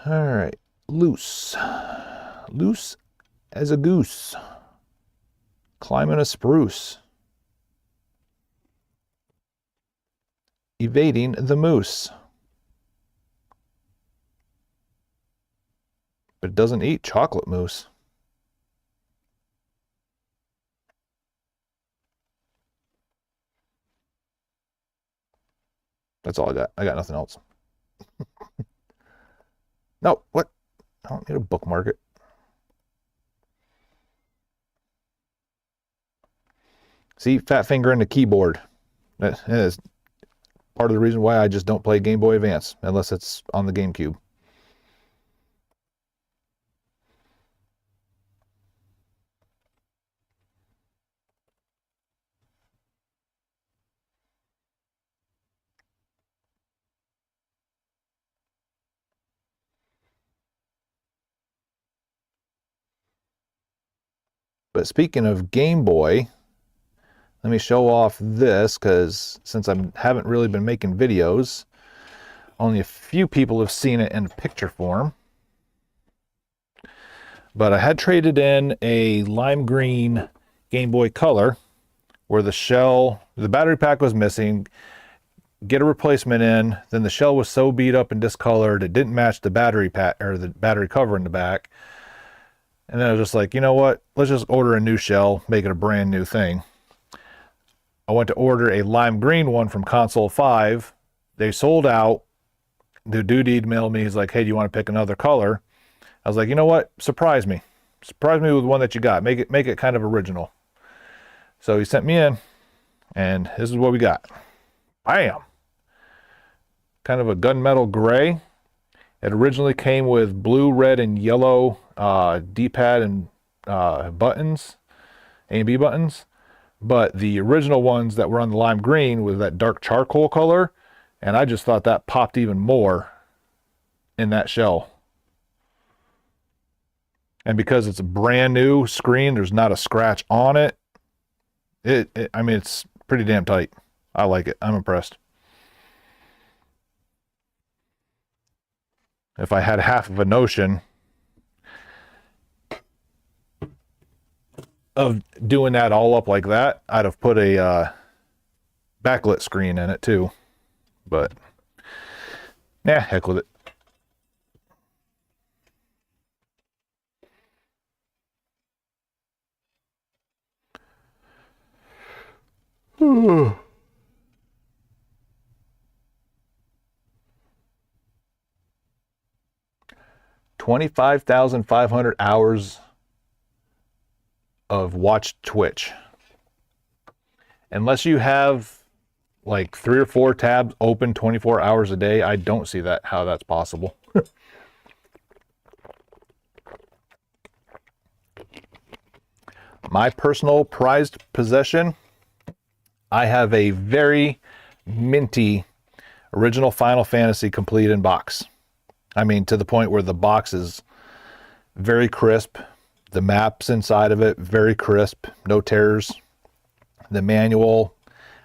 All right, loose. Loose as a goose. Climbing a spruce. Evading the moose. But it doesn't eat chocolate mousse. That's all I got. I got nothing else. No, what? I don't need a bookmark it. See, fat finger in the keyboard. That is part of the reason why I just don't play Game Boy Advance unless it's on the GameCube. But speaking of Game Boy, let me show off this, because since I haven't really been making videos, only a few people have seen it in picture form. But I had traded in a lime green Game Boy Color where the battery pack was missing, get a replacement in, then the shell was so beat up and discolored it didn't match the battery pack or the battery cover in the back. And then I was just like, you know what? Let's just order a new shell, make it a brand new thing. I went to order a lime green one from Console 5. They sold out. The dude emailed me. He's like, hey, do you want to pick another color? I was like, you know what? Surprise me. Surprise me with one that you got. Make it kind of original. So he sent me in, and this is what we got. Bam! Kind of a gunmetal gray. It originally came with blue, red, and yellow D-pad and buttons, A and B buttons. But the original ones that were on the lime green was that dark charcoal color, and I just thought that popped even more in that shell. And because it's a brand new screen, there's not a scratch on it. I mean, it's pretty damn tight. I like it. I'm impressed. If I had half of a notion of doing that all up like that, I'd have put a backlit screen in it too. But, nah, heck with it. Hmm. 25,500 hours of watched Twitch. Unless you have like 3 or 4 tabs open 24 hours a day, I don't see how that's possible. My personal prized possession, I have a very minty original Final Fantasy complete in box. I mean, to the point where the box is very crisp. The maps inside of it, very crisp, no tears. The manual,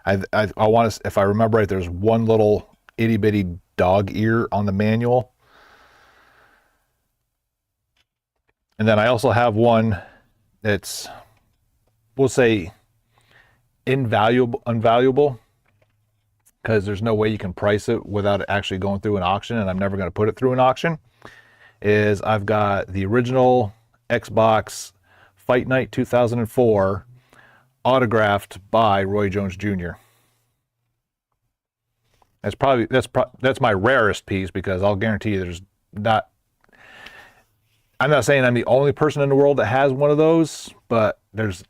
I want to, if I remember right, there's one little itty bitty dog ear on the manual. And then I also have one that's, we'll say, unvaluable, because there's no way you can price it without it actually going through an auction, and I'm never going to put it through an auction, is I've got the original Xbox Fight Night 2004 autographed by Roy Jones Jr. That's my rarest piece, because I'll guarantee you there's not, I'm not saying I'm the only person in the world that has one of those, but there's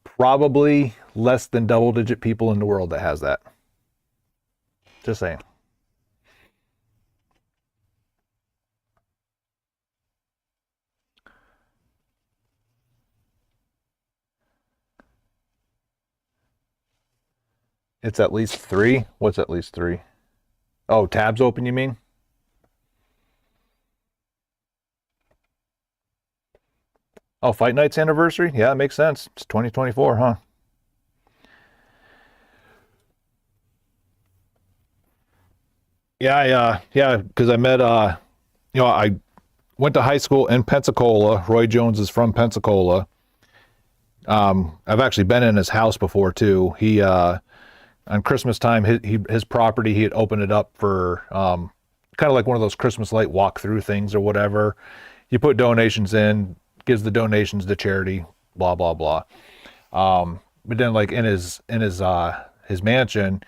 probably less than double-digit people in the world that has that. Just saying. It's at least 3? What's at least 3? Oh, tabs open, you mean? Oh, Fight Night's anniversary? Yeah, that makes sense. It's 2024, huh? Yeah, because I met, I went to high school in Pensacola. Roy Jones is from Pensacola. I've actually been in his house before too. He, on Christmas time, his property, he had opened it up for, kind of like one of those Christmas light walkthrough things or whatever. You put donations in, gives the donations to charity, blah, blah, blah. But then like in his mansion,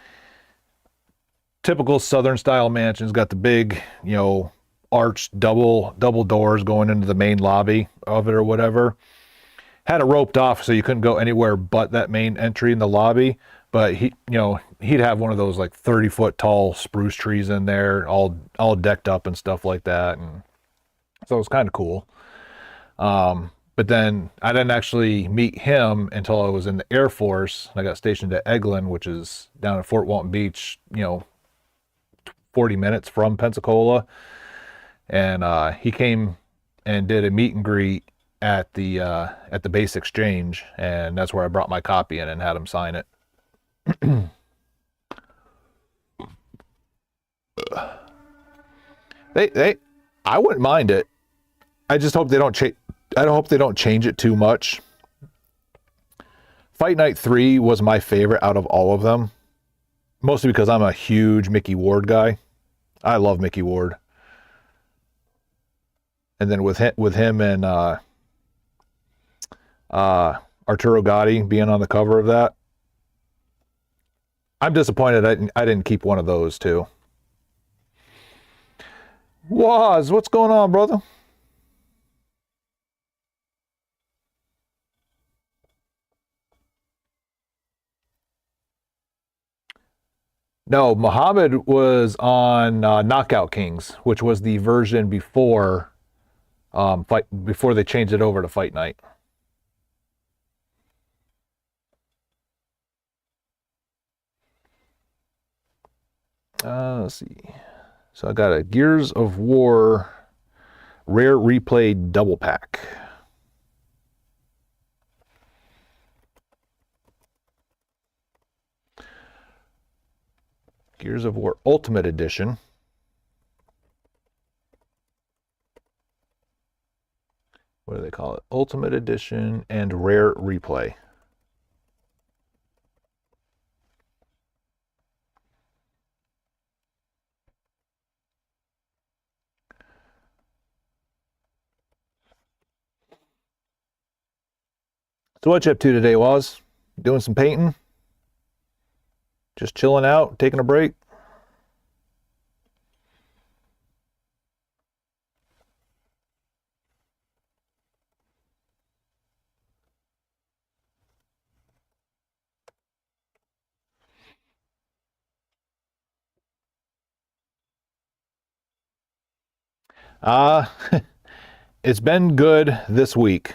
typical Southern style mansions. Got the big, arched double doors going into the main lobby of it or whatever. Had it roped off so you couldn't go anywhere but that main entry in the lobby. But he'd have one of those like 30-foot tall spruce trees in there, all decked up and stuff like that, and so it was kind of cool. But then I didn't actually meet him until I was in the Air Force. I got stationed at Eglin, which is down at Fort Walton Beach, 40 minutes from Pensacola. And he came and did a meet and greet at the base exchange, and that's where I brought my copy in and had him sign it. I wouldn't mind it. I just hope they don't change. I hope they don't change it too much. Fight Night 3 was my favorite out of all of them, mostly because I'm a huge Mickey Ward guy. I love Mickey Ward. And then with him and Arturo Gotti being on the cover of that, I'm disappointed I didn't keep one of those too. Waz, what's going on, brother? No, Muhammad was on Knockout Kings, which was the version before before they changed it over to Fight Night. Let's see. So I got a Gears of War Rare Replay double pack. Gears of War Ultimate Edition. What do they call it? Ultimate Edition and Rare Replay. So what you up to today, Waz? Doing some painting? Just chilling out, taking a break? Uh, it's been good this week.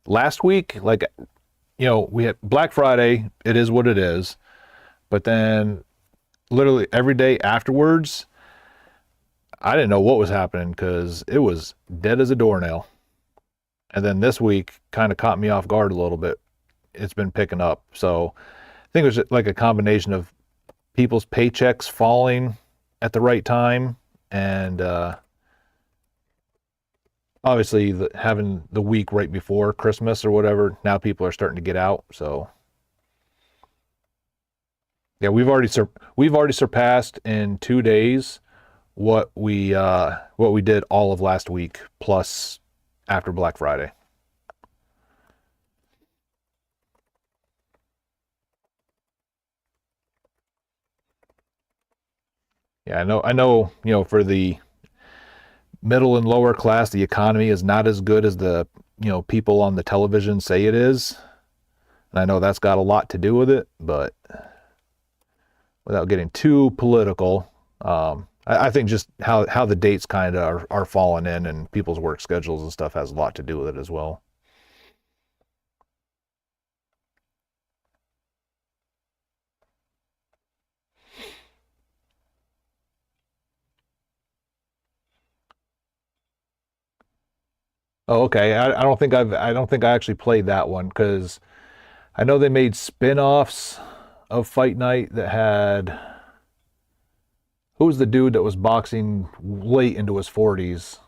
Last week, we had Black Friday, it is what it is. But then literally every day afterwards, I didn't know what was happening because it was dead as a doornail. And then this week kind of caught me off guard a little bit. It's been picking up. So I think it was like a combination of people's paychecks falling at the right time and obviously having the week right before Christmas or whatever. Now people are starting to get out. So yeah, we've already surpassed in 2 days what we did all of last week plus after Black Friday. Yeah, I know, for the middle and lower class, the economy is not as good as the, people on the television say it is. And I know that's got a lot to do with it, but without getting too political, I think just how the dates kind of are falling in and people's work schedules and stuff has a lot to do with it as well. Oh, okay. I don't think I actually played that one because I know they made spin-offs of Fight Night that had, who was the dude that was boxing late into his 40s?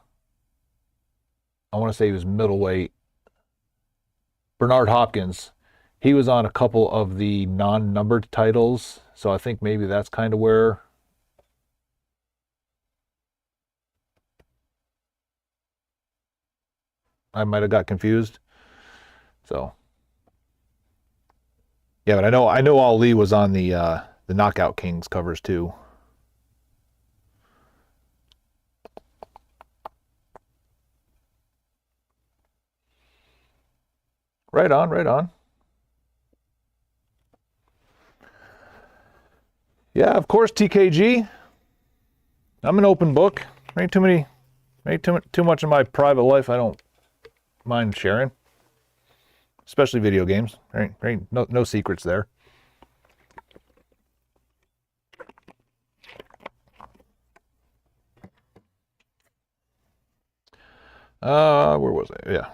I want to say he was middleweight. Bernard Hopkins. He was on a couple of the non-numbered titles, so I think maybe that's kind of where I might have got confused. So yeah, but I know Ali was on the Knockout Kings covers too. Right on, right on. Yeah, of course, TKG. I'm an open book. Ain't too much of my private life I don't mind sharing. Especially video games. Ain't no secrets there. Where was I? Yeah.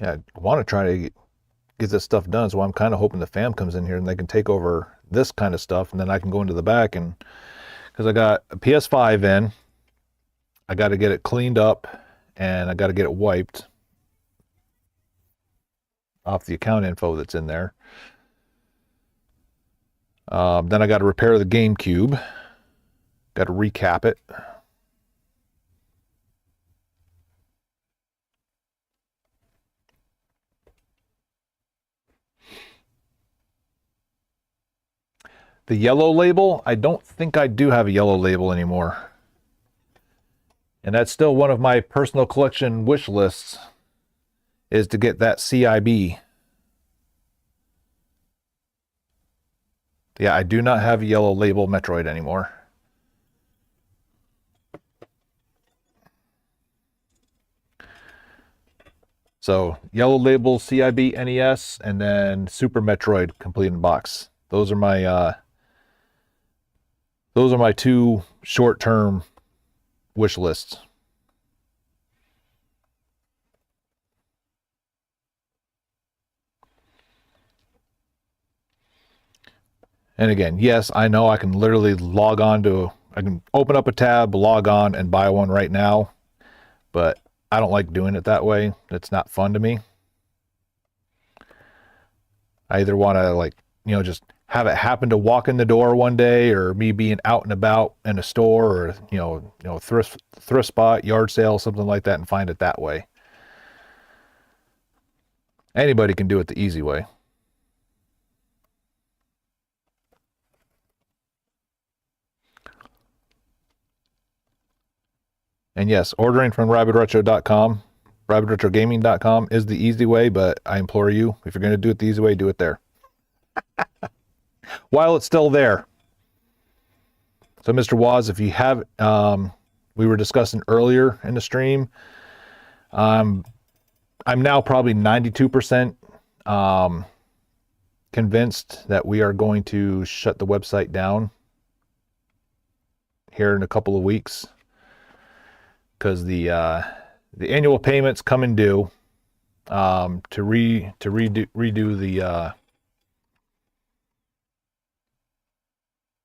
Yeah, I want to try to get this stuff done, so I'm kind of hoping the fam comes in here and they can take over this kind of stuff, and then I can go into the back, and because I got a PS5 in, I got to get it cleaned up, and I got to get it wiped off the account info that's in there. Then I got to repair the GameCube. Got to recap it. The yellow label, I don't think I do have a yellow label anymore. And that's still one of my personal collection wish lists, is to get that CIB. Yeah, I do not have a yellow label Metroid anymore. So, yellow label CIB NES, and then Super Metroid complete in box. Those are my two short-term wish lists. And again, yes, I know I can literally I can open up a tab, log on, and buy one right now, but I don't like doing it that way. It's not fun to me. I either want to just have it happen to walk in the door one day, or me being out and about in a store, or thrift spot, yard sale, something like that, and find it that way. Anybody can do it the easy way. And yes, ordering from rabidretro.com, rabidretrogaming.com is the easy way, but I implore you, if you're going to do it the easy way, do it there. While it's still there. So, Mr. Waz, if you have, we were discussing earlier in the stream, I'm now probably 92% convinced that we are going to shut the website down here in a couple of weeks, because the annual payments coming due to redo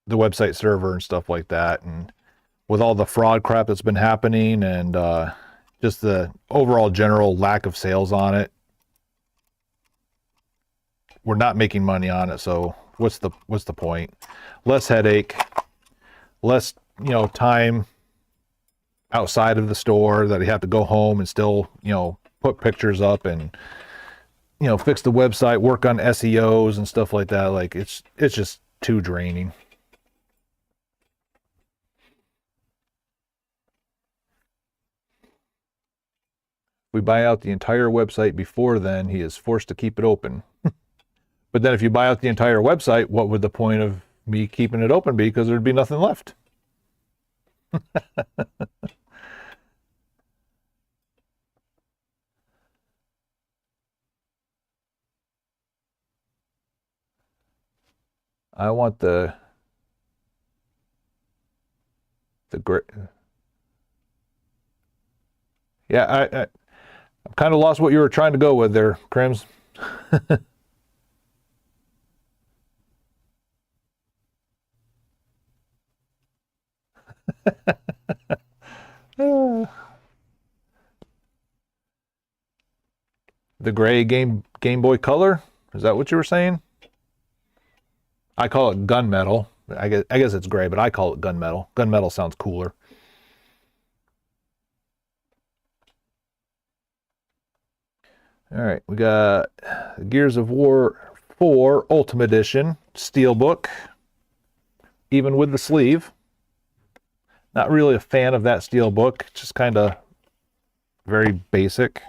the website server and stuff like that, and with all the fraud crap that's been happening, and just the overall general lack of sales on it, we're not making money on it. So what's the point? Less headache, less time outside of the store that you have to go home and still put pictures up and fix the website, work on SEOs and stuff like that. Like it's just too draining. We buy out the entire website before then, he is forced to keep it open. But then if you buy out the entire website, what would the point of me keeping it open be? Because there'd be nothing left. I want the great. Yeah, I'm kind of lost what you were trying to go with there, Crims. The gray Game Boy Color? Is that what you were saying? I call it gunmetal. I guess it's gray, but I call it gunmetal. Gunmetal sounds cooler. All right, we got Gears of War 4 Ultimate Edition Steelbook, even with the sleeve. Not really a fan of that Steelbook, just kind of very basic.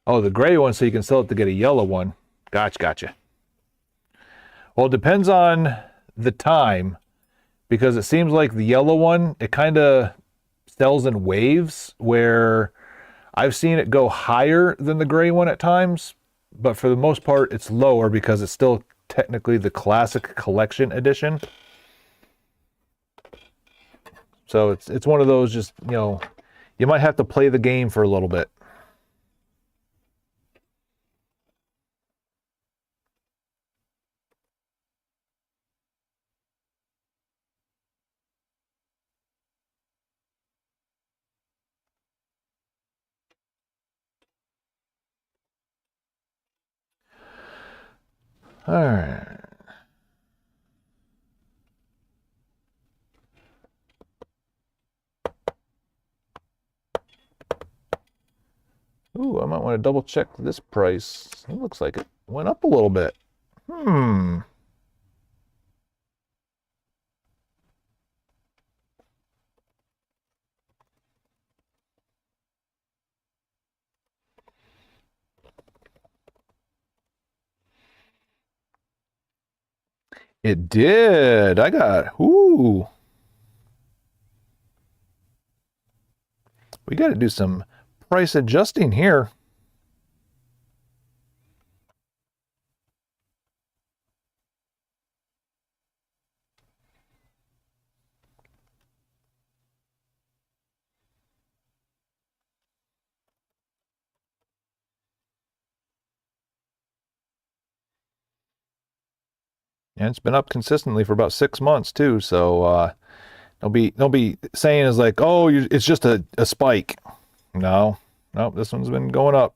Oh, the gray one, so you can sell it to get a yellow one. Gotcha. Well, it depends on the time, because it seems like the yellow one, it kind of sells in waves, where I've seen it go higher than the gray one at times, but for the most part, it's lower because it's still technically the classic collection edition. So it's one of those, just, you know, you might have to play the game for a little bit. All right. Ooh, I might want to double check this price. It looks like it went up a little bit. It did. Ooh. We got to do some price adjusting here. And it's been up consistently for about 6 months too. So don't be saying it's like, oh, it's just a spike. No, this one's been going up.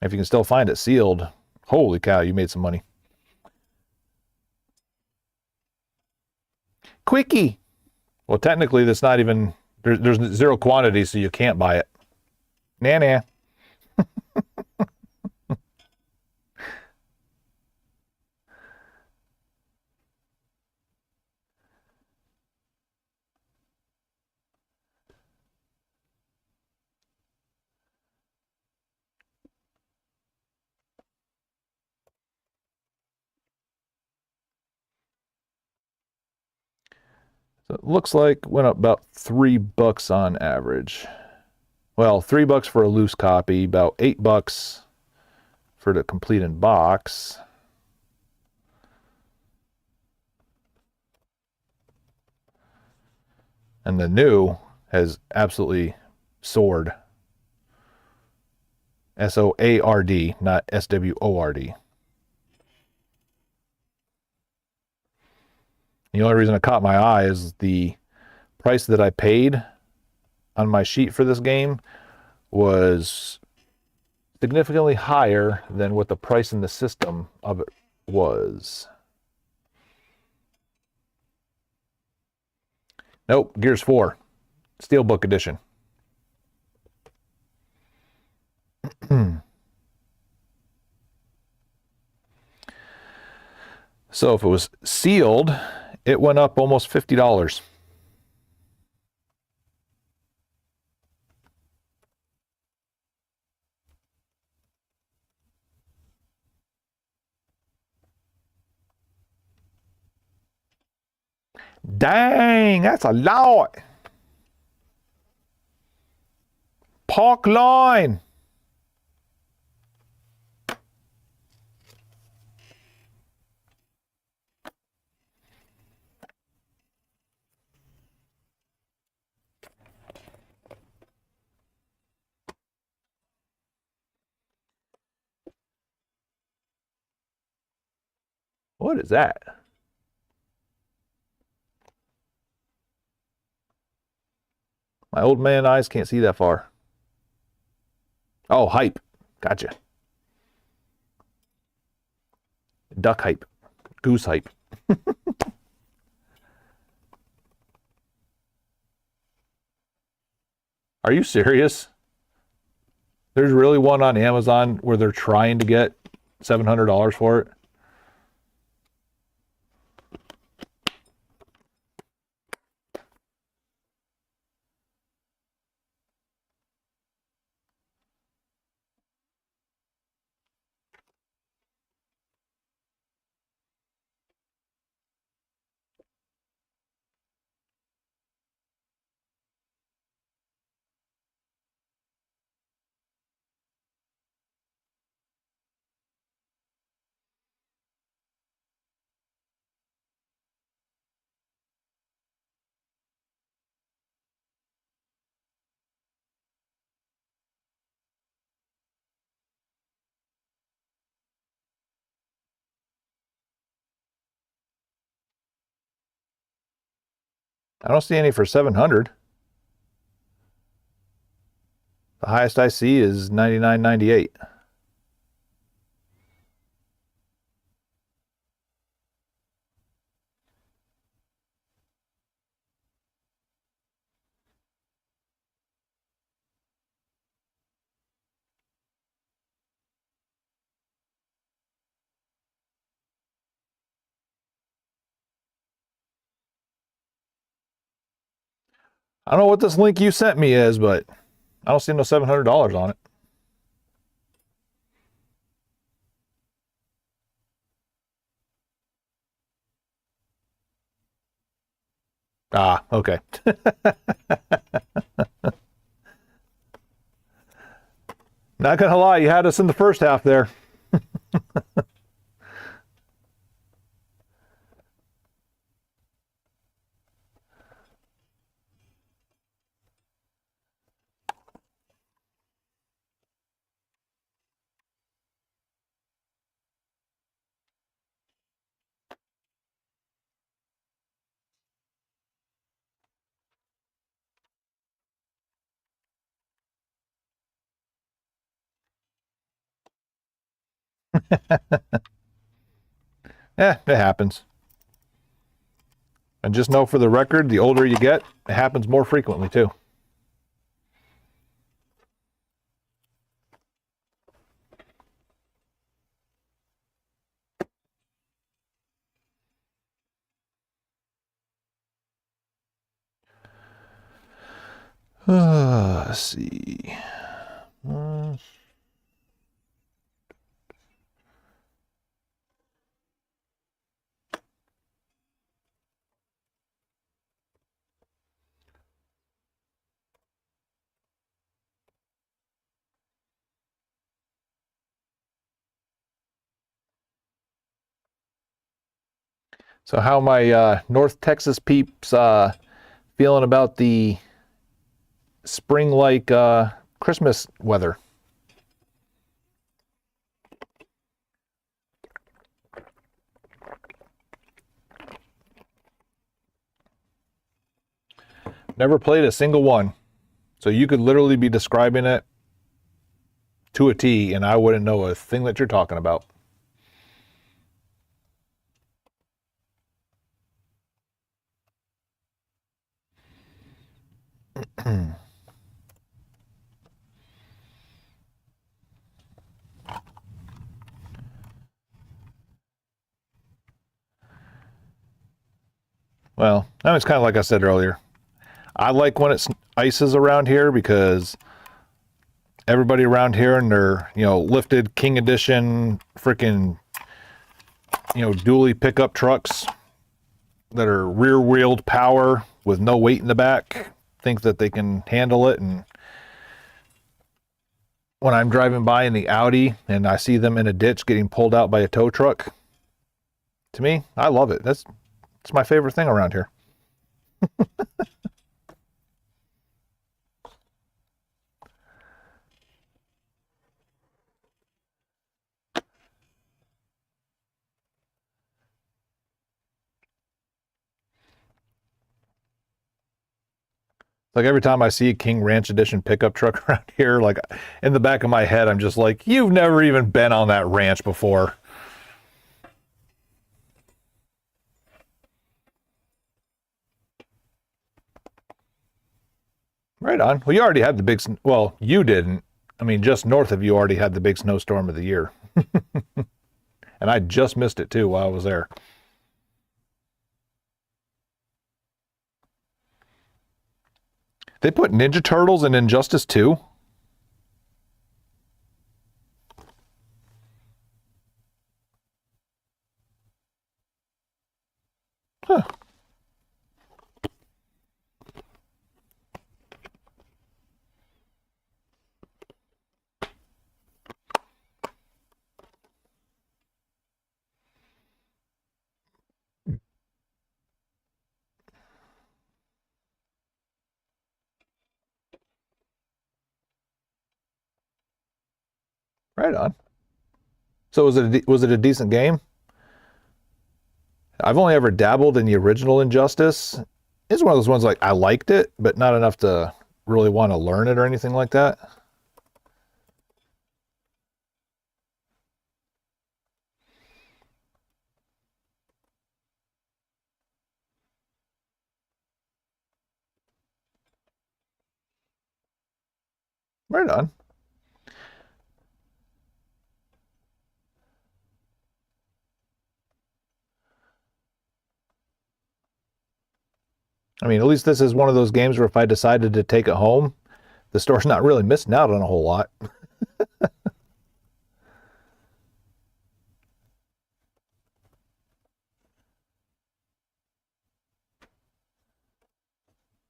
If you can still find it sealed, holy cow, you made some money. Quickie. Well, technically, that's not even, there's 0 quantity, so you can't buy it. Nah. So it looks like went up about $3 on average. Well, $3 for a loose copy, about $8 for the complete in box. And the new has absolutely soared. SOARD, not SWORD. The only reason it caught my eye is the price that I paid on my sheet for this game was significantly higher than what the price in the system of it was. Nope, Gears 4, Steelbook Edition. So if it was sealed, it went up almost $50. Dang, that's a lot. Park line. What is that? My old man eyes can't see that far. Oh, hype. Gotcha. Duck hype. Goose hype. Are you serious? There's really one on Amazon where they're trying to get $700 for it. I don't see any for 700. The highest I see is 99.98. I don't know what this link you sent me is, but I don't see no $700 on it. Ah, okay. Not gonna lie, you had us in the first half there. It happens. And just know for the record, the older you get, it happens more frequently too. Let's see. So how my North Texas peeps feeling about the spring-like Christmas weather? Never played a single one. So you could literally be describing it to a T and I wouldn't know a thing that you're talking about. Well, I mean, it's kind of like I said earlier. I like when it's ices around here because everybody around here in their, lifted King Edition freaking, dually pickup trucks that are rear-wheeled power with no weight in the back think that they can handle it. And when I'm driving by in the Audi and I see them in a ditch getting pulled out by a tow truck, to me, I love it. It's my favorite thing around here. Like every time I see a King Ranch Edition pickup truck around here, like in the back of my head, I'm just like, you've never even been on that ranch before. Right on. Well, you already had the big. Well, you didn't. I mean, just north of you already had the big snowstorm of the year, and I just missed it too while I was there. They put Ninja Turtles in Injustice 2. Huh. Right on. So was it a decent game? I've only ever dabbled in the original Injustice. It's one of those ones like I liked it, but not enough to really want to learn it or anything like that. Right on. I mean, at least this is one of those games where if I decided to take it home, the store's not really missing out on a whole lot.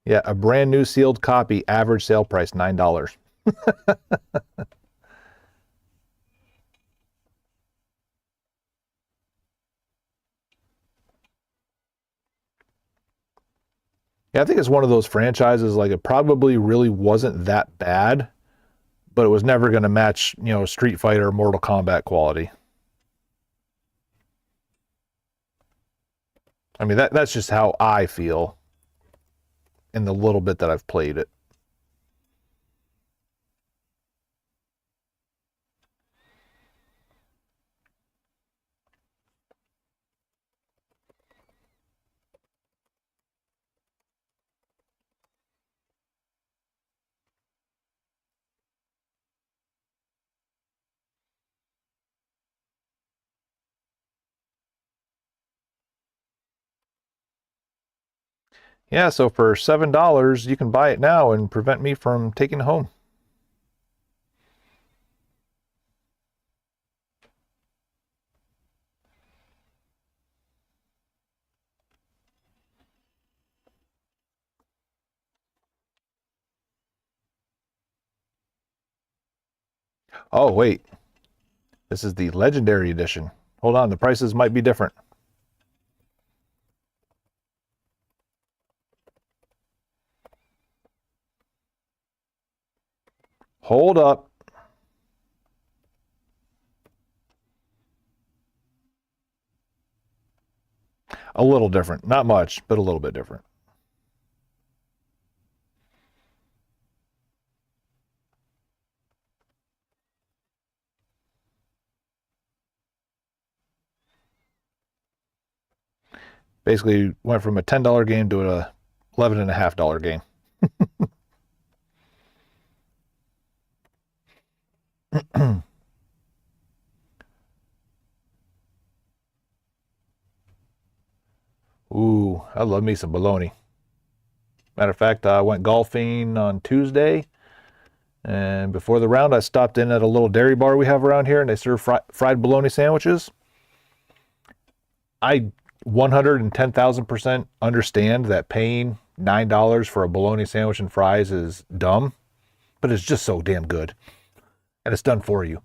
Yeah, a brand new sealed copy, average sale price $9. Yeah, I think it's one of those franchises like it probably really wasn't that bad, but it was never going to match, Street Fighter or Mortal Kombat quality. I mean, that's just how I feel in the little bit that I've played it. Yeah, so for $7, you can buy it now and prevent me from taking it home. Oh, wait. This is the Legendary Edition. Hold on, the prices might be different. Hold up. A little different. Not much, but a little bit different. Basically went from a $10 game to a $11.50 game. Ooh, I love me some bologna. Matter of fact, I went golfing on Tuesday, and before the round, I stopped in at a little dairy bar we have around here, and they serve fried bologna sandwiches. I 110,000% understand that paying $9 for a bologna sandwich and fries is dumb, but it's just so damn good. And it's done for you.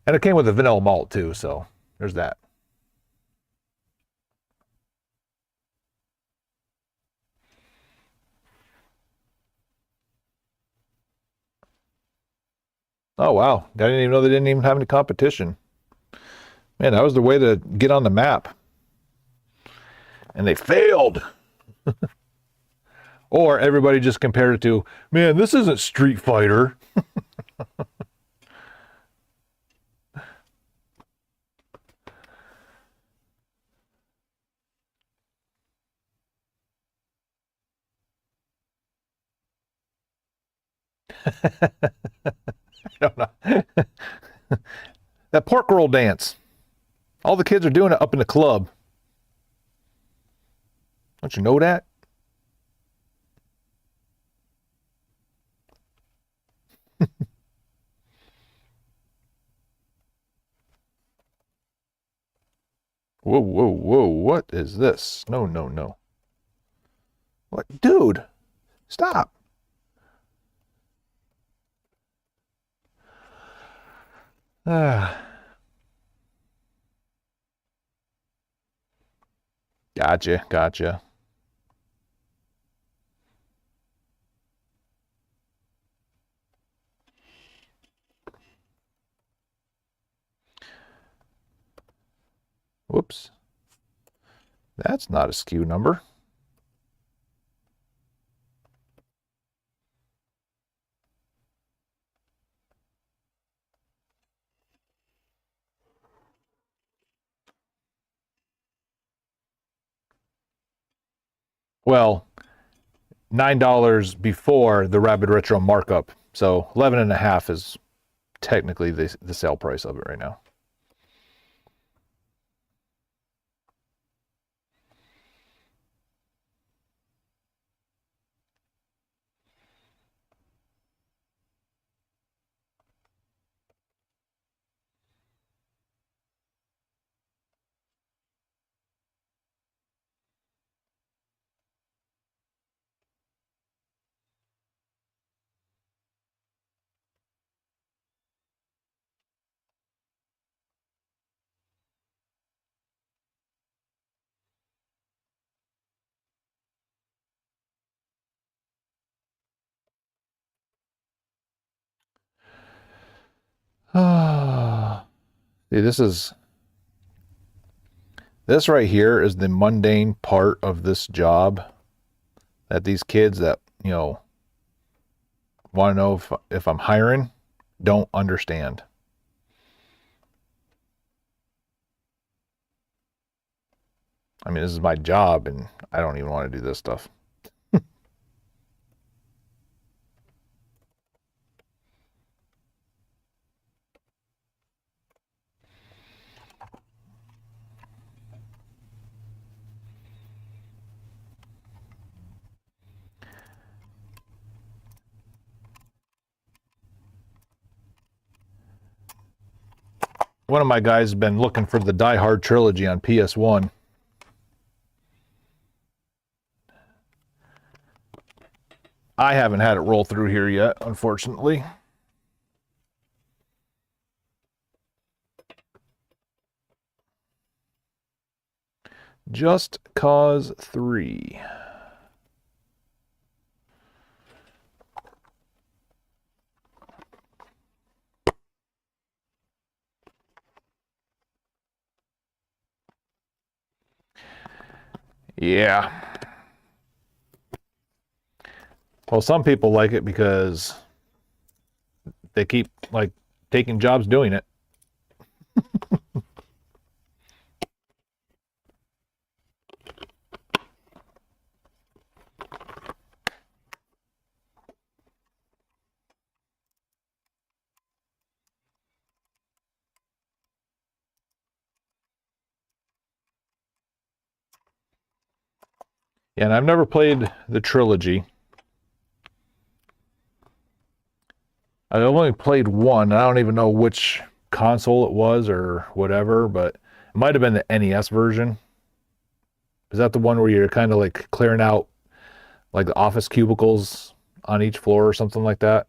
And it came with a vanilla malt too, so there's that. Oh wow, I didn't even know they didn't even have any competition. Man, that was the way to get on the map. And they failed. Or everybody just compared it to, man, this isn't Street Fighter. don't know. That pork roll dance. All the kids are doing it up in the club. Don't you know that? Whoa, whoa, whoa. What is this? No, no, no. What? Dude, stop. Ah. Gotcha, gotcha. Whoops. That's not a SKU number. Well, $9 before the Rabid Retro markup. So 11.5 is technically the sale price of it right now. See, this right here is the mundane part of this job that these kids that, want to know if I'm hiring don't understand. I mean, this is my job and I don't even want to do this stuff. One of my guys has been looking for the Die Hard trilogy on PS1. I haven't had it roll through here yet, unfortunately. Just Cause 3. Yeah. Well, some people like it because they keep like taking jobs doing it. Yeah, and I've never played the trilogy. I only played one. I don't even know which console it was or whatever, but it might have been the NES version. Is that the one where you're kind of like clearing out like the office cubicles on each floor or something like that?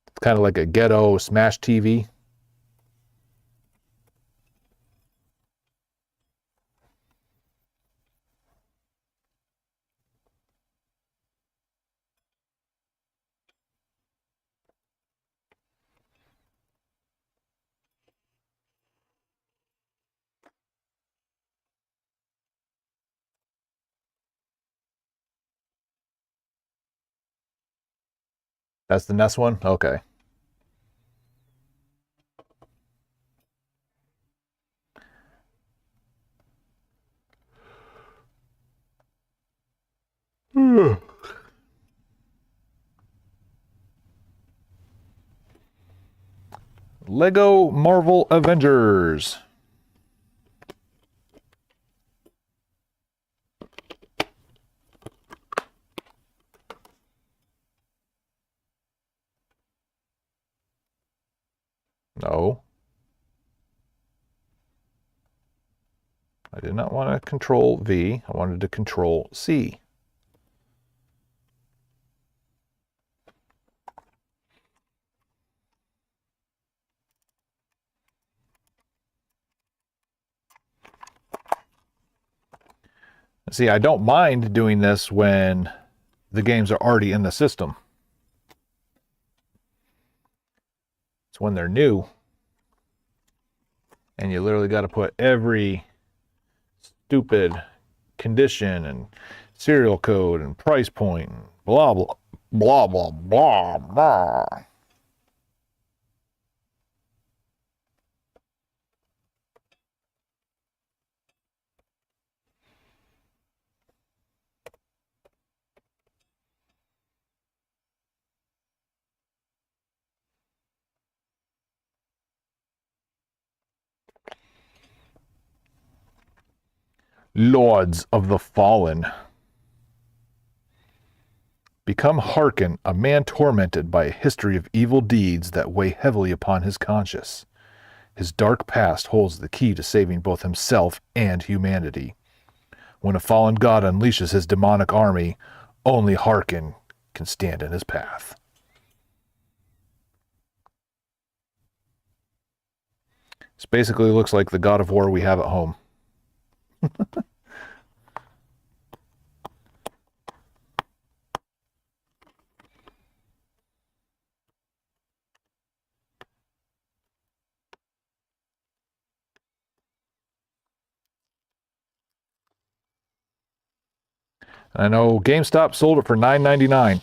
It's kind of like a ghetto smash TV. That's the NES one? Okay. Lego Marvel Avengers. No. I did not want to control V. I wanted to control C. See, I don't mind doing this when the games are already in the system. It's when they're new. And you literally got to put every stupid condition and serial code and price point and blah, blah, blah, blah, blah, blah. Lords of the Fallen. Become Harkin, a man tormented by a history of evil deeds that weigh heavily upon his conscience. His dark past holds the key to saving both himself and humanity. When a fallen god unleashes his demonic army, only Harkin can stand in his path. This basically looks like the God of War we have at home. I know GameStop sold it for $9.99.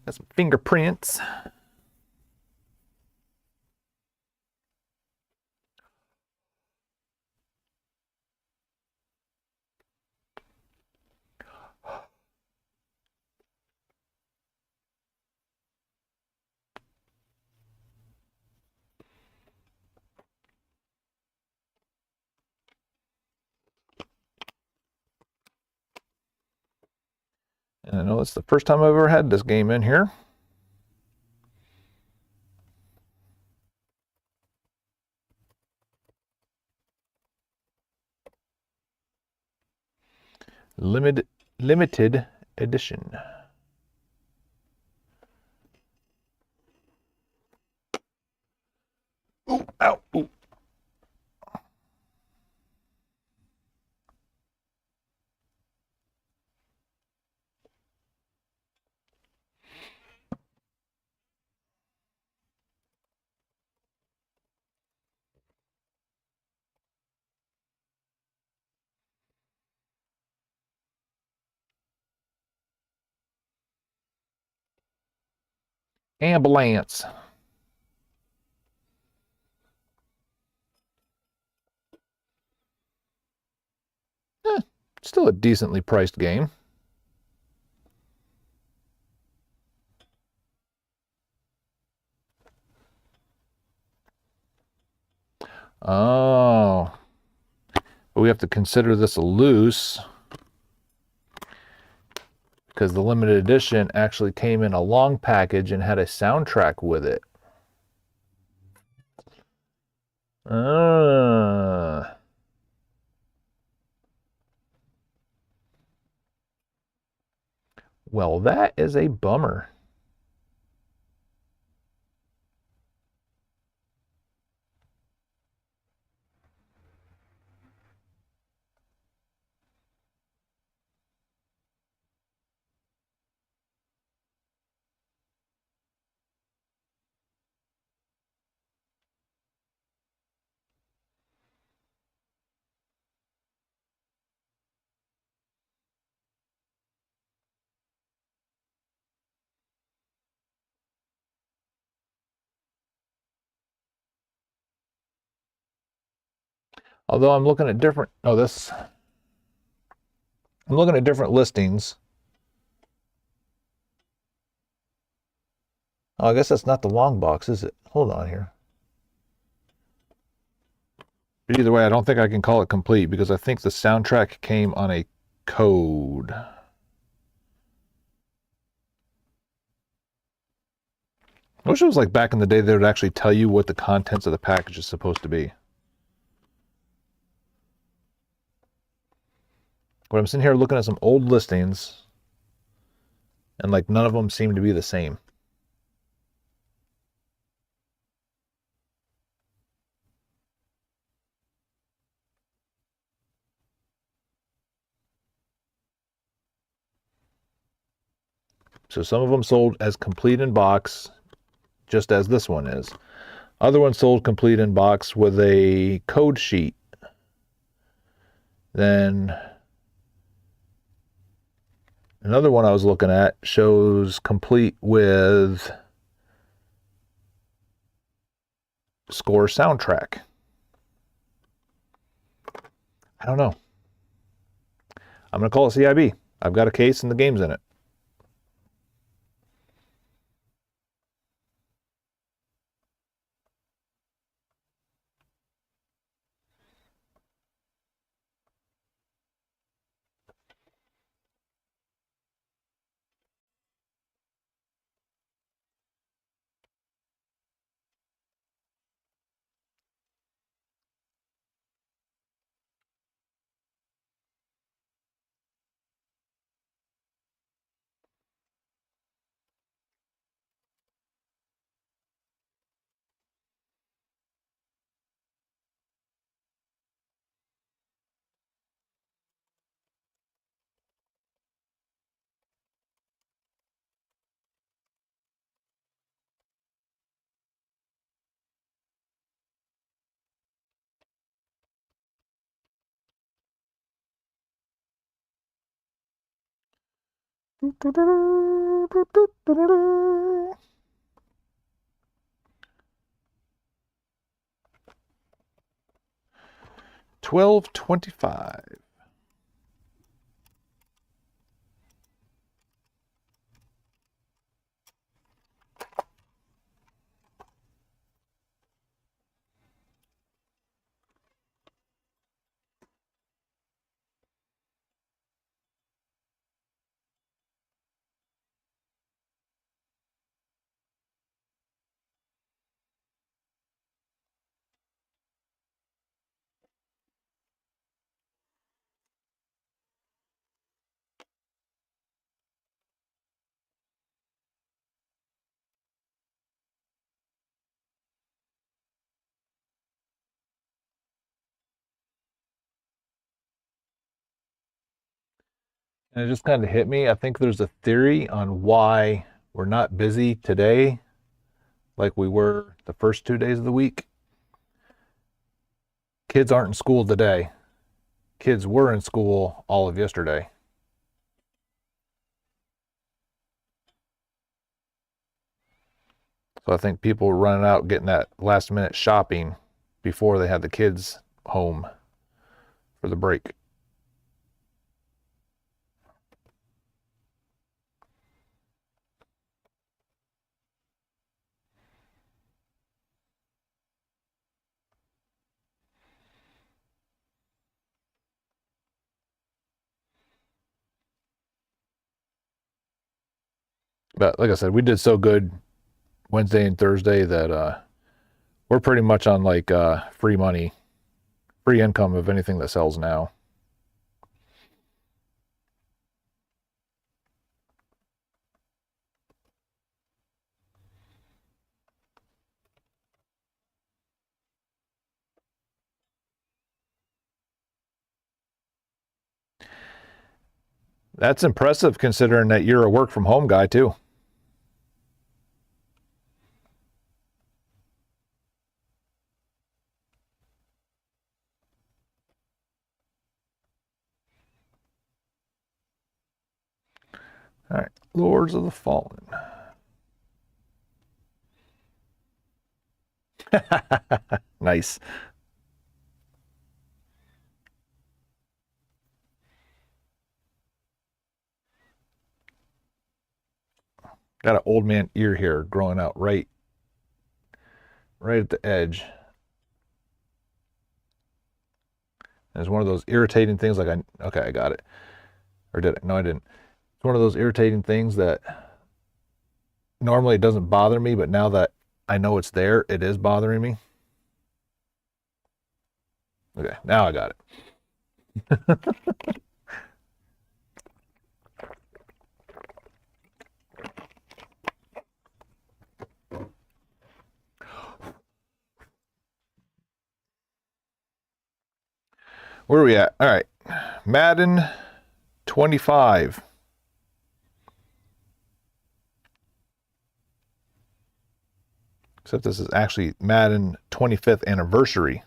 Got some fingerprints. And I know it's the first time I've ever had this game in here. Limited edition. Ooh, ow, ooh. Ambulance. Still a decently priced game. Oh. But we have to consider this a loose because the limited edition actually came in a long package and had a soundtrack with it. Well, that is a bummer. Although I'm looking at different, I'm looking at different listings. Oh, I guess that's not the long box, is it? Hold on here. But either way, I don't think I can call it complete because I think the soundtrack came on a code. I wish it was like back in the day they would actually tell you what the contents of the package is supposed to be. But I'm sitting here looking at some old listings, and like none of them seem to be the same. So some of them sold as complete in box, just as this one is. Other ones sold complete in box with a code sheet. Then another one I was looking at shows complete with score soundtrack. I don't know. I'm going to call it CIB. I've got a case and the game's in it. $12.25. And it just kind of hit me. I think there's a theory on why we're not busy today like we were the first 2 days of the week. Kids aren't in school today. Kids were in school all of yesterday. So I think people were running out getting that last minute shopping before they had the kids home for the break. But like I said, we did so good Wednesday and Thursday that we're pretty much on like free money, free income of anything that sells now. That's impressive considering that you're a work from home guy too. All right, Lords of the Fallen. Nice. Got an old man ear hair growing out right at the edge. And it's one of those irritating things like I got it. Or did I? No, I didn't. It's one of those irritating things that normally it doesn't bother me, but now that I know it's there, it is bothering me. Okay, now I got it. Where are we at? All right. Madden 25. Except this is actually Madden 25th anniversary.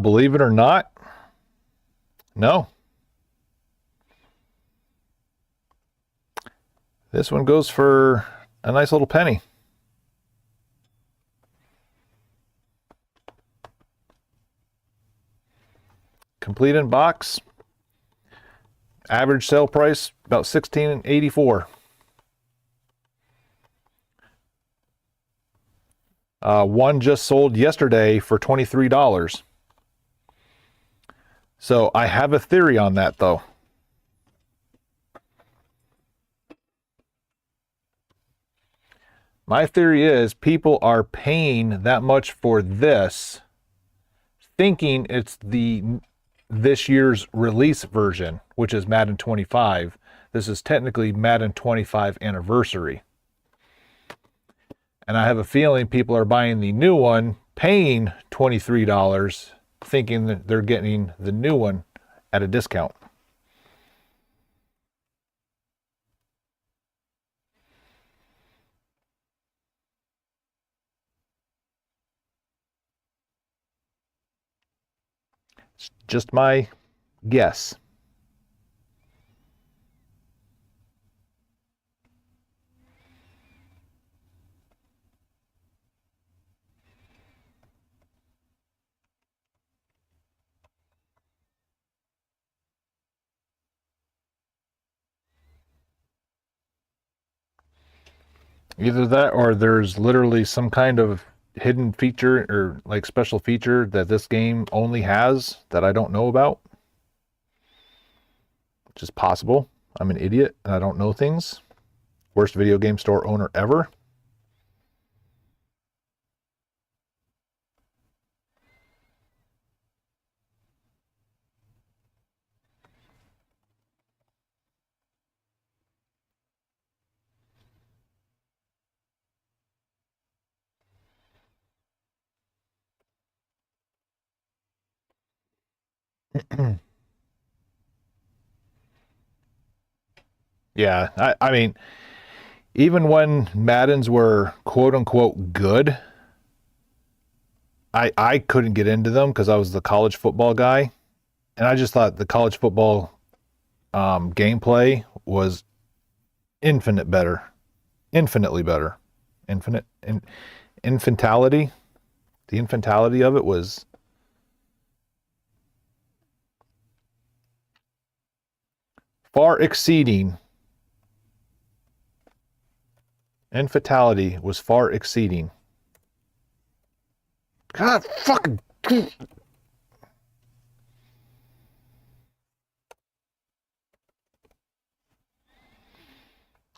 Believe it or not, no. This one goes for a nice little penny. Complete in box. Average sale price about $16.84. One just sold yesterday for $23. So I have a theory on that though. My theory is people are paying that much for this, thinking it's this year's release version, which is Madden 25. This is technically Madden 25 anniversary. And I have a feeling people are buying the new one, paying $23, thinking that they're getting the new one at a discount. It's just my guess. Either that or there's literally some kind of hidden feature or like special feature that this game only has that I don't know about. Which is possible. I'm an idiot and I don't know things. Worst video game store owner ever. Yeah, I mean, even when Maddens were quote unquote good, I couldn't get into them because I was the college football guy. And I just thought the college football gameplay was infinitely better. Infantality. The infantality of it was far exceeding. Infantality was far exceeding. God fucking.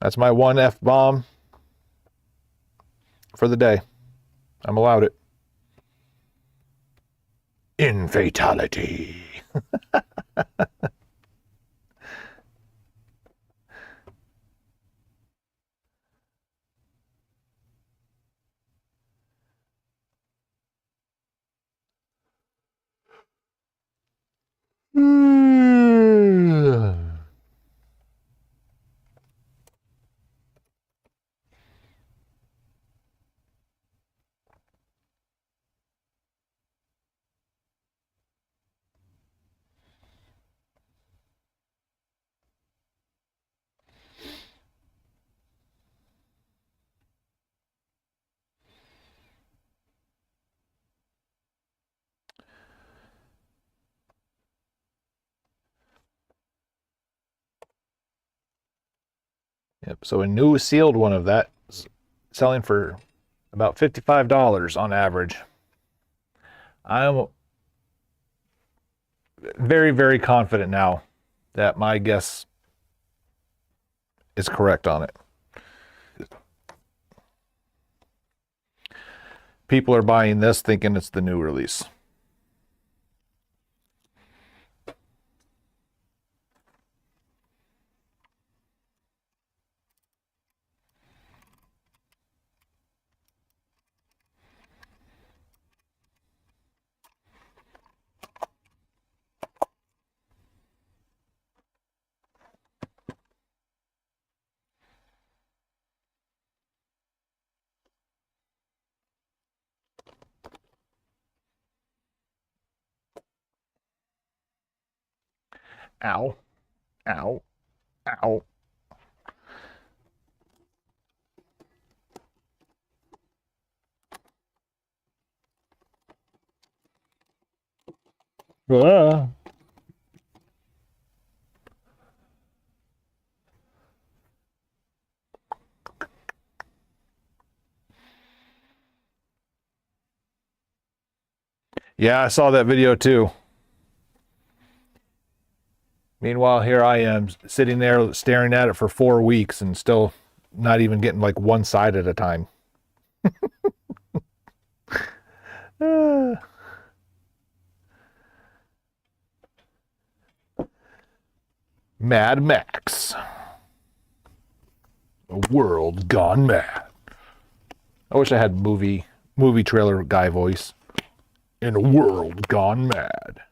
That's my one F-bomb for the day. I'm allowed it. Infatality. Yep. So a new sealed one of that is selling for about $55 on average. I'm very, very confident now that my guess is correct on it. People are buying this thinking it's the new release. Ow, ow, ow. Ah. Yeah, I saw that video too. Meanwhile, here I am sitting there staring at it for 4 weeks and still not even getting like one side at a time. Mad Max. A world gone mad. I wish I had movie trailer guy voice. In a world gone mad.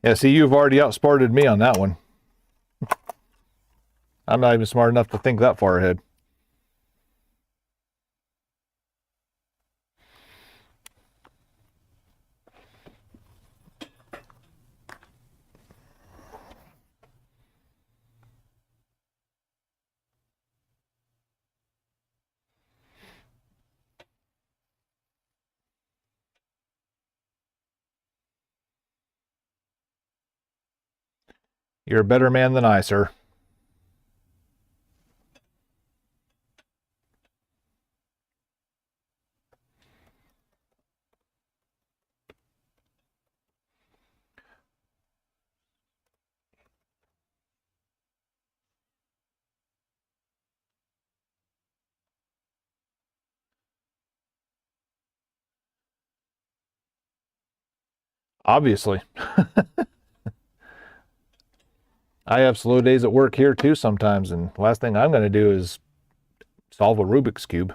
Yeah, see, you've already outsmarted me on that one. I'm not even smart enough to think that far ahead. You're a better man than I, sir. Obviously. I have slow days at work here too sometimes, and the last thing I'm going to do is solve a Rubik's Cube.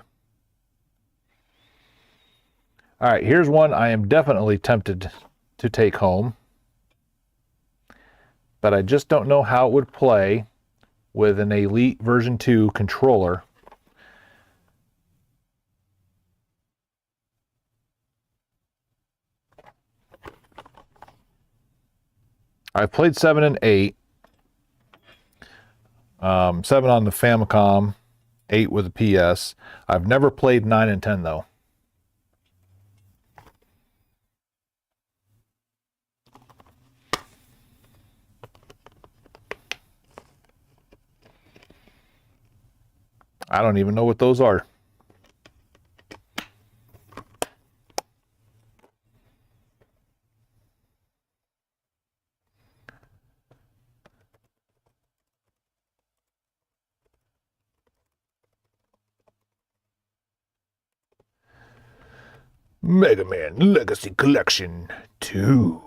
All right, here's one I am definitely tempted to take home, but I just don't know how it would play with an Elite version 2 controller. I've played 7 and 8. 7 on the Famicom, 8 with a PS. I've never played 9 and 10 though. I don't even know what those are. Mega Man Legacy Collection 2.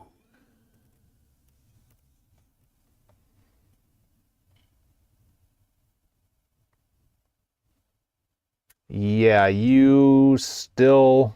Yeah, you still...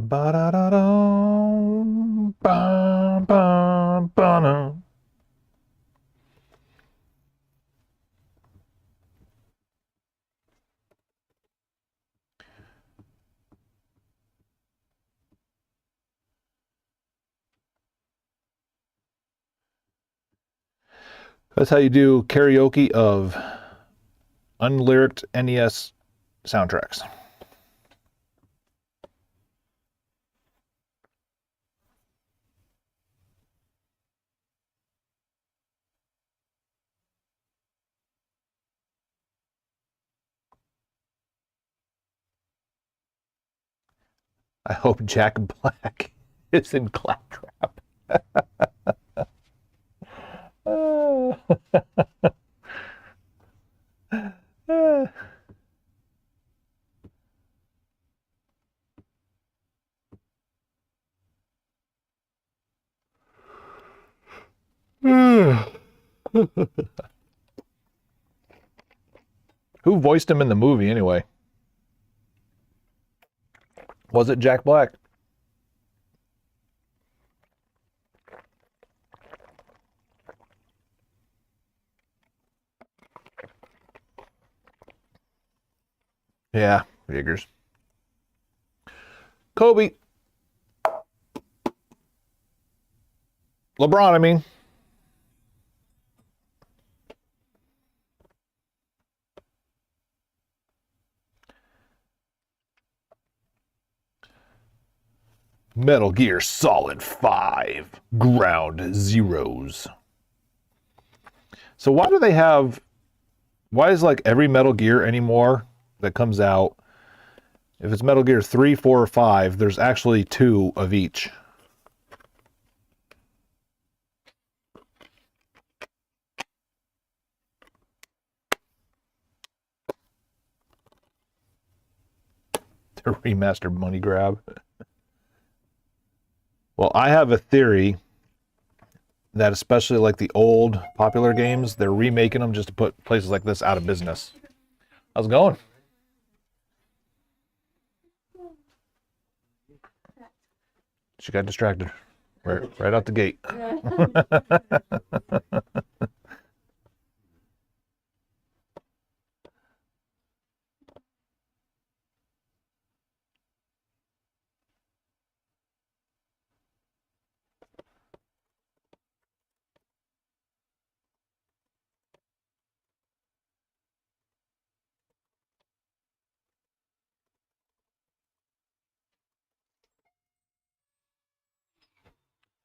Ba-da-da-dum, bum, bum, ba-dum. That's how you do karaoke of unlyriced NES soundtracks. I hope Jack Black is in Claptrap. Who voiced him in the movie anyway? Was it Jack Black? Yeah, figures. Kobe. LeBron, I mean. Metal Gear Solid 5 Ground Zeroes. So why is like every Metal Gear anymore that comes out, if it's Metal Gear 3, 4, or 5, there's actually 2 of each. The remastered money grab. Well, I have a theory that especially like the old popular games, they're remaking them just to put places like this out of business. How's it going? She got distracted. Right out the gate.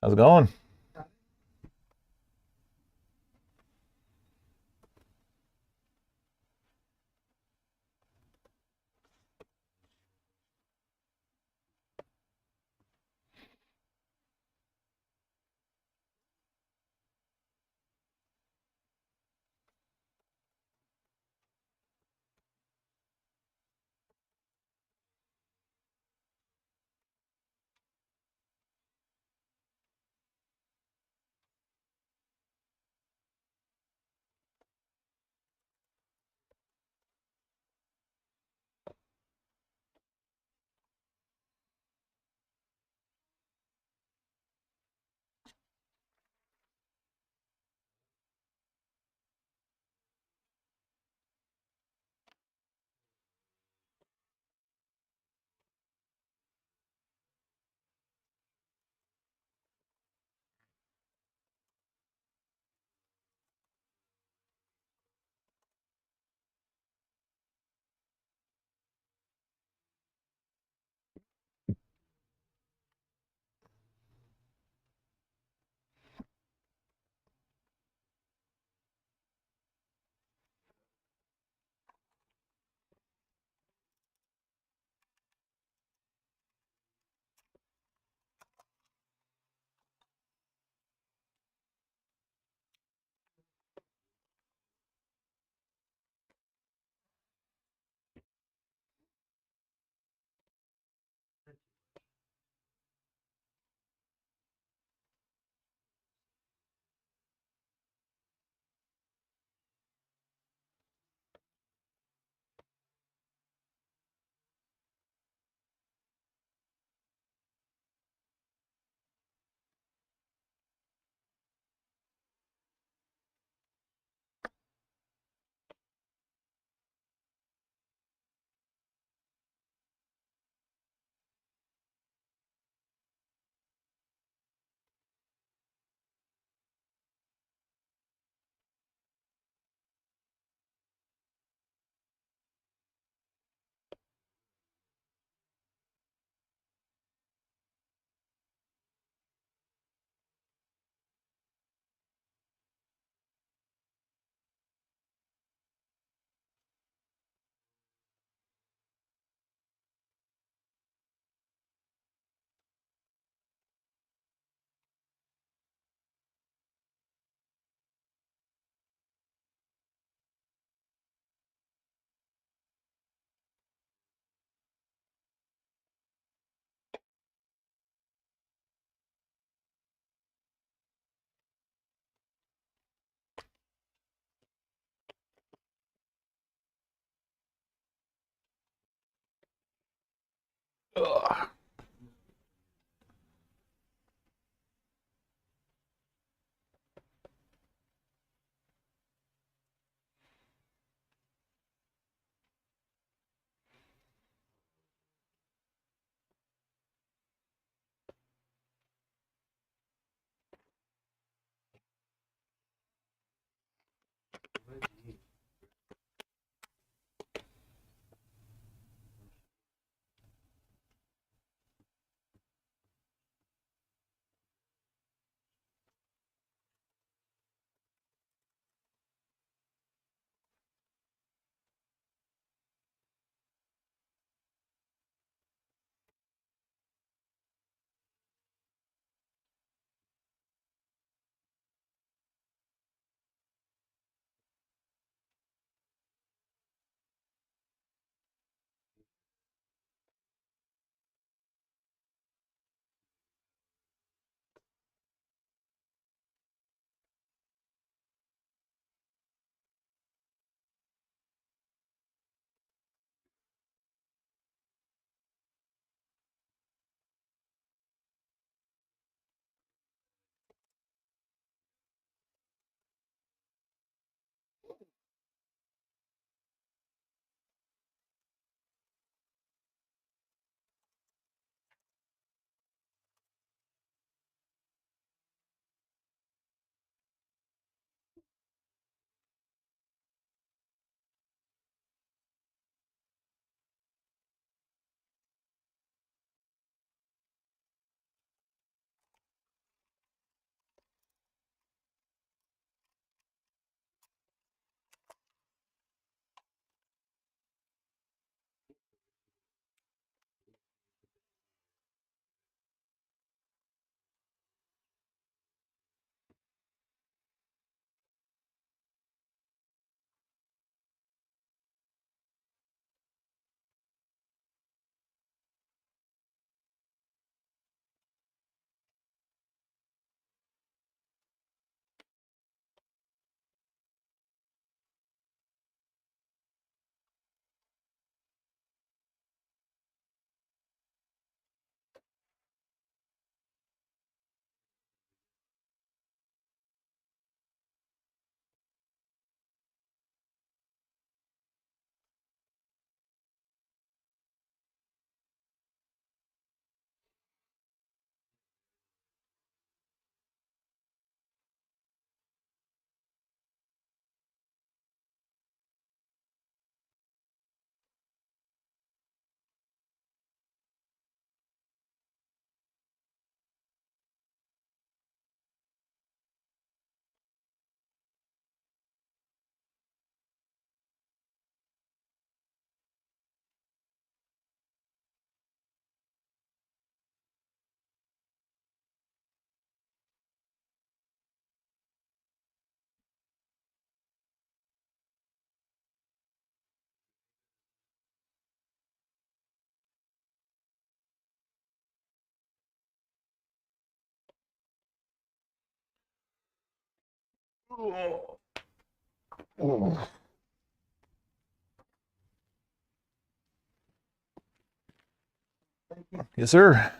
How's it going? Yes, sir.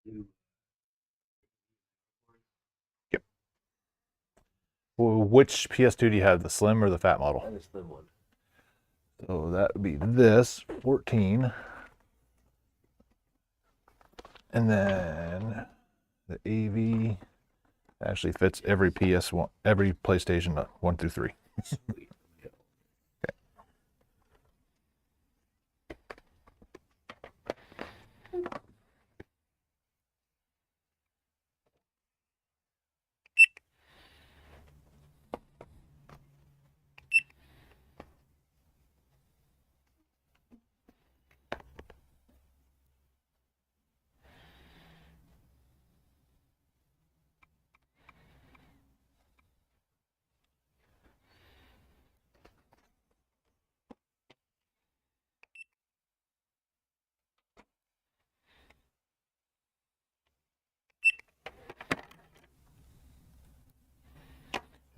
Yep. Well, which PS2 do you have, the slim or the fat model? That is the one. So that would be this 14, and then the AV actually fits every PS1, every PlayStation 1 through 3. Sweet.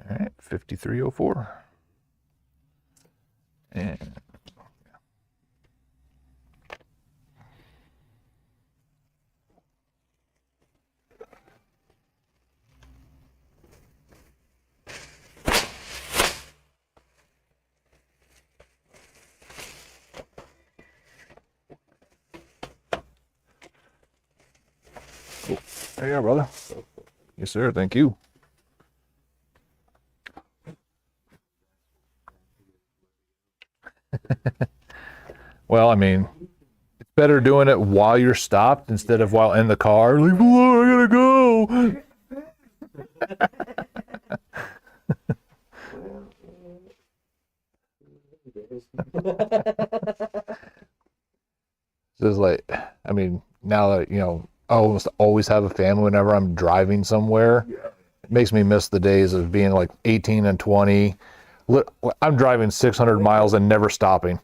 All right, 5304. And there you are, brother. Yes, sir. Thank you. Well, I mean, it's better doing it while you're stopped instead of while in the car. Leave me alone, I gotta go. This is like, I mean, now that, I almost always have a family whenever I'm driving somewhere. It makes me miss the days of being like 18 and 20. I'm driving 600 miles and never stopping.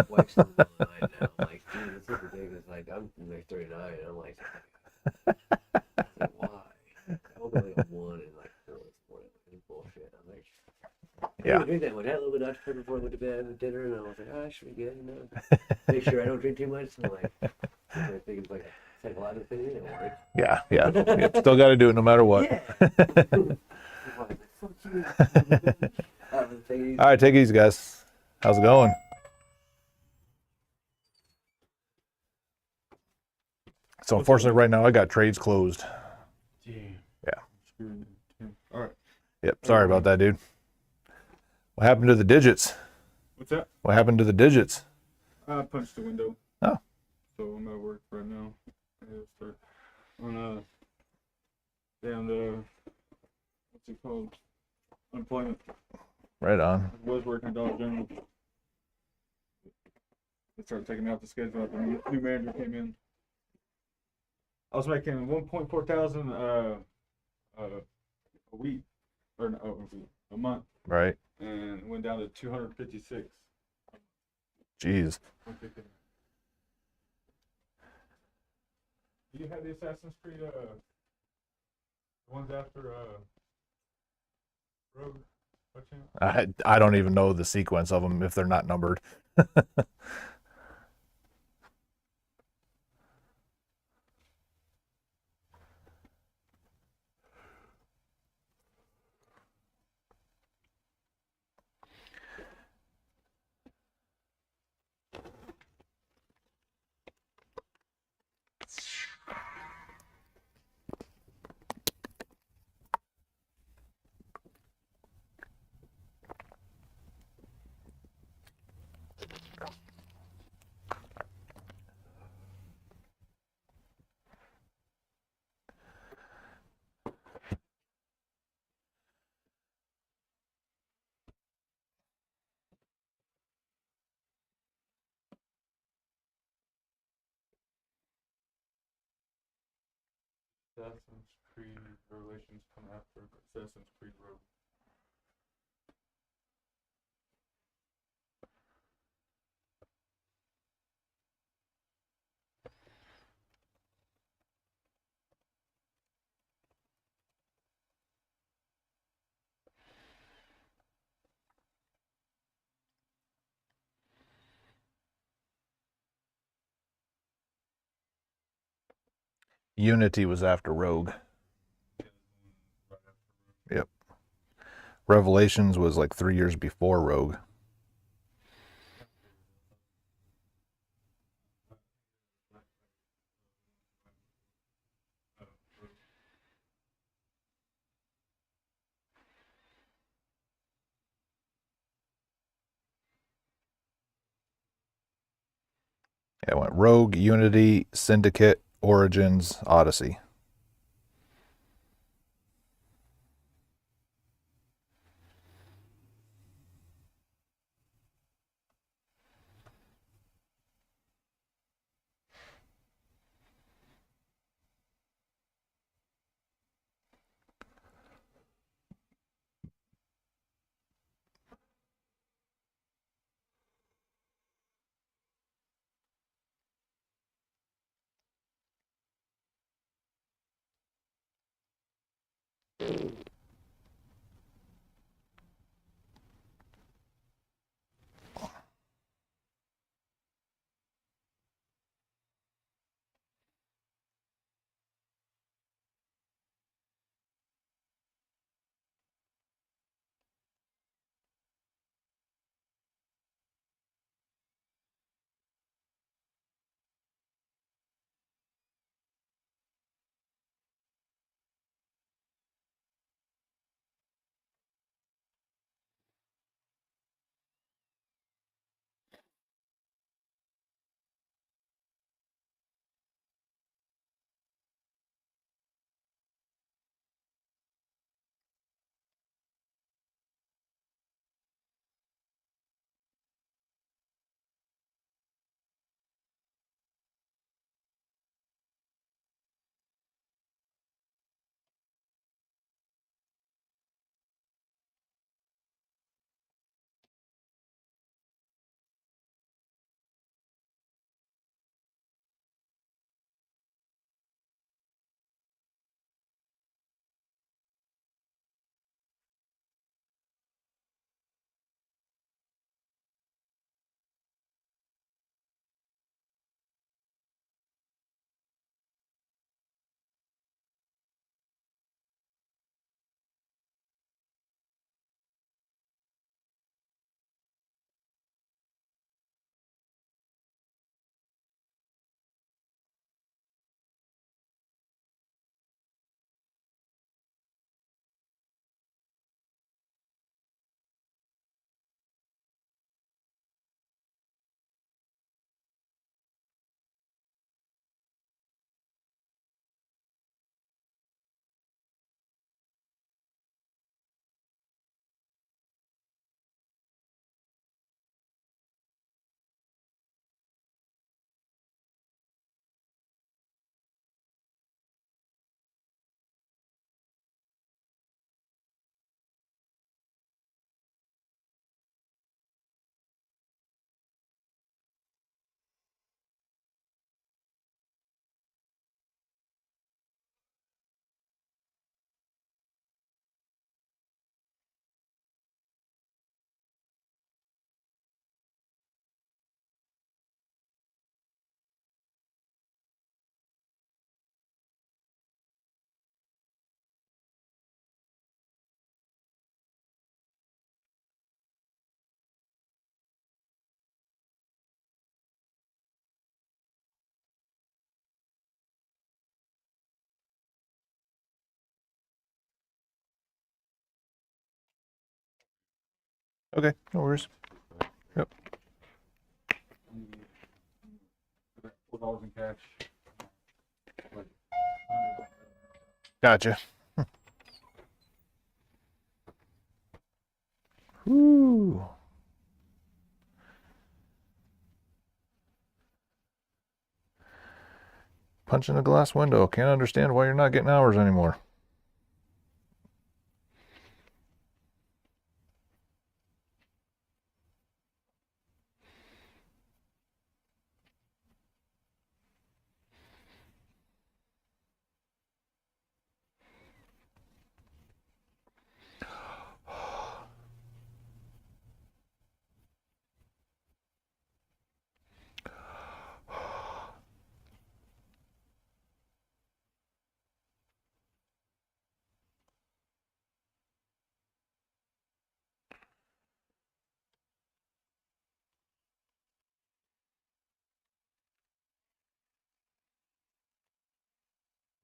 Wife's still going now. I'm like, dude, this is ridiculous. Like, I'm like 39. And I'm like, why? I woke up like at 1 and like, early this morning. It's bullshit. I'm like, I Yeah. didn't drink that much. I had a little bit of Dr. Pepper before I went to bed with dinner, and I was like, oh, I should be good, Make sure I don't drink too much. So like, I think it's like a psychological thing. It didn't work. Yeah. Yep, still got to do it no matter what. Fuck you. All right, take it easy, guys. How's it going? So unfortunately, right now I got trades closed. Damn. Yeah. All right. Yep. Sorry about that, dude. What happened to the digits? What's that? What happened to the digits? I punched the window. Oh. So I'm at work right now. Yeah, start on down the what's it called? Unemployment. Right on. I was working at Dollar General. They started taking out the schedule after the new manager came in. I was making 1.4 thousand a week or no, a month, Right. and it went down to 256. Jeez. 150. Do you have the Assassin's Creed the ones after Rogue? What channel? I don't even know the sequence of them if they're not numbered. Assassin's Creed Revelations come after Assassin's Creed Rogue. Unity was after Rogue. Yep. Revelations was like 3 years before Rogue. Yeah, it went Rogue, Unity, Syndicate, Origins, Odyssey. Okay, no worries. Yep. $4 in cash. Gotcha. Whoo. Punch in a glass window. Can't understand why you're not getting hours anymore.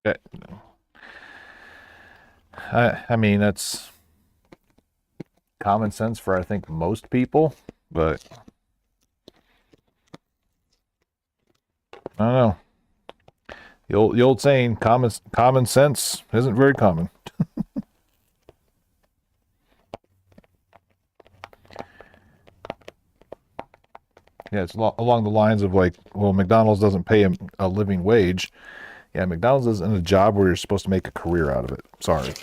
Yeah, I mean, that's common sense for I think most people, but I don't know. The old saying, common sense isn't very common. Yeah, it's along the lines of like, well, McDonald's doesn't pay a living wage. Yeah, McDonald's isn't a job where you're supposed to make a career out of it. Sorry.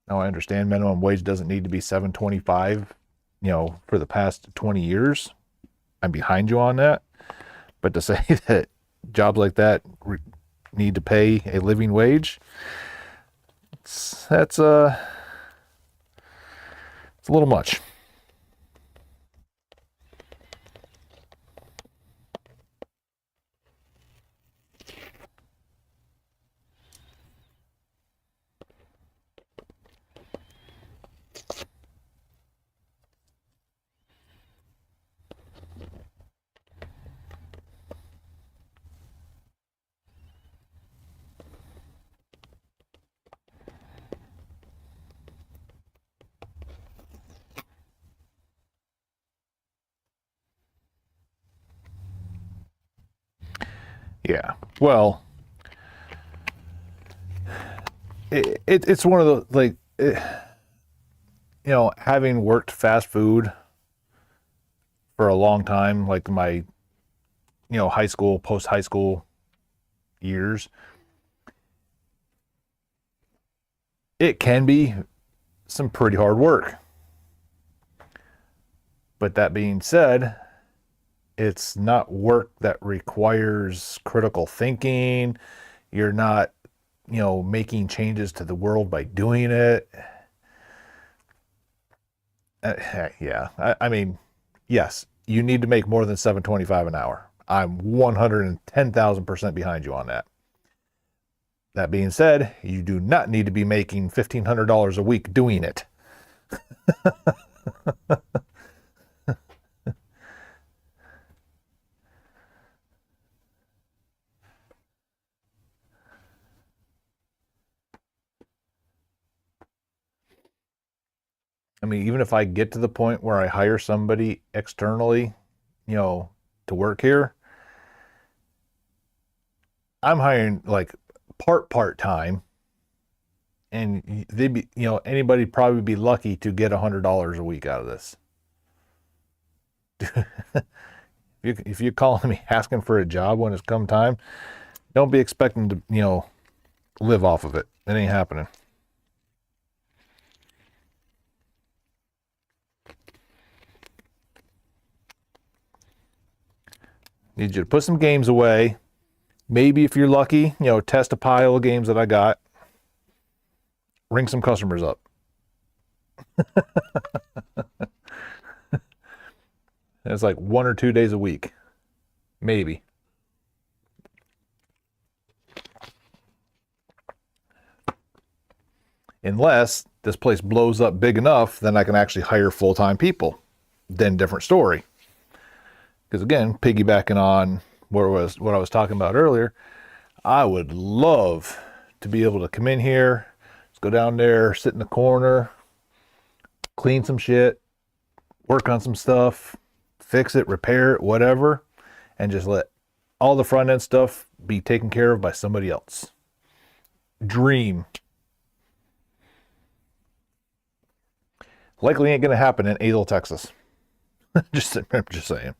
Now I understand minimum wage doesn't need to be $7.25, for the past 20 years. I'm behind you on that. But to say that jobs like that need to pay a living wage, that's it's a little much. Yeah. Well, it's one of the like, having worked fast food for a long time, like my, high school, post high school years, it can be some pretty hard work. But that being said, it's not work that requires critical thinking. You're not, making changes to the world by doing it. Yeah, I mean, yes, you need to make more than $7.25 an hour. I'm 110,000% behind you on that. That being said, you do not need to be making $1,500 a week doing it. I mean, even if I get to the point where I hire somebody externally, to work here, I'm hiring like part time, and they'd be, anybody probably be lucky to get $100 a week out of this. If you're calling me asking for a job when it's come time, don't be expecting to, live off of it. It ain't happening. Need you to put some games away. Maybe if you're lucky, test a pile of games that I got. Ring some customers up. It's like 1 or 2 days a week. Maybe. Unless this place blows up big enough, then I can actually hire full-time people. Then different story. Because again, piggybacking on what I was talking about earlier, I would love to be able to come in here, just go down there, sit in the corner, clean some shit, work on some stuff, fix it, repair it, whatever, and just let all the front end stuff be taken care of by somebody else. Dream. Likely ain't gonna happen in Azle, Texas. just saying.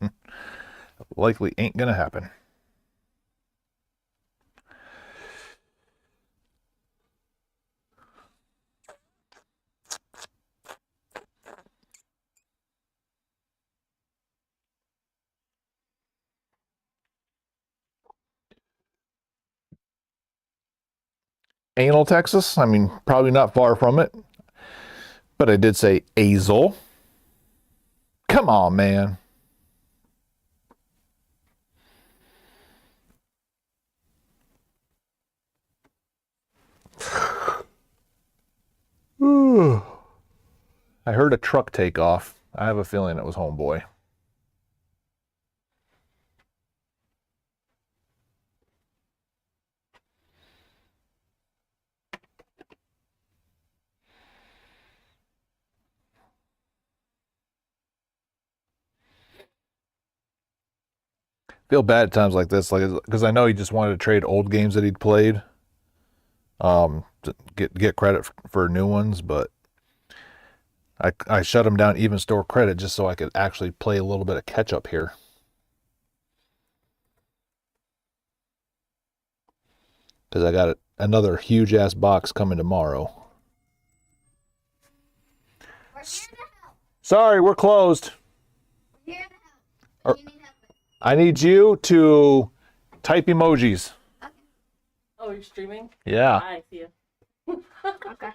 Likely ain't gonna happen. Anal, Texas. I mean, probably not far from it. But I did say Azle. Come on, man. I heard a truck take off. I have a feeling it was Homeboy. feel bad at times like this, like because I know he just wanted to trade old games that he'd played, to get credit for new ones, but I shut him down even store credit just so I could actually play a little bit of catch up here. Because I got another huge ass box coming tomorrow. We're here to help. Sorry, we're closed. We're here to help. What do you need help with? I need you to type emojis. Oh, you're streaming? Yeah. I see you. Okay.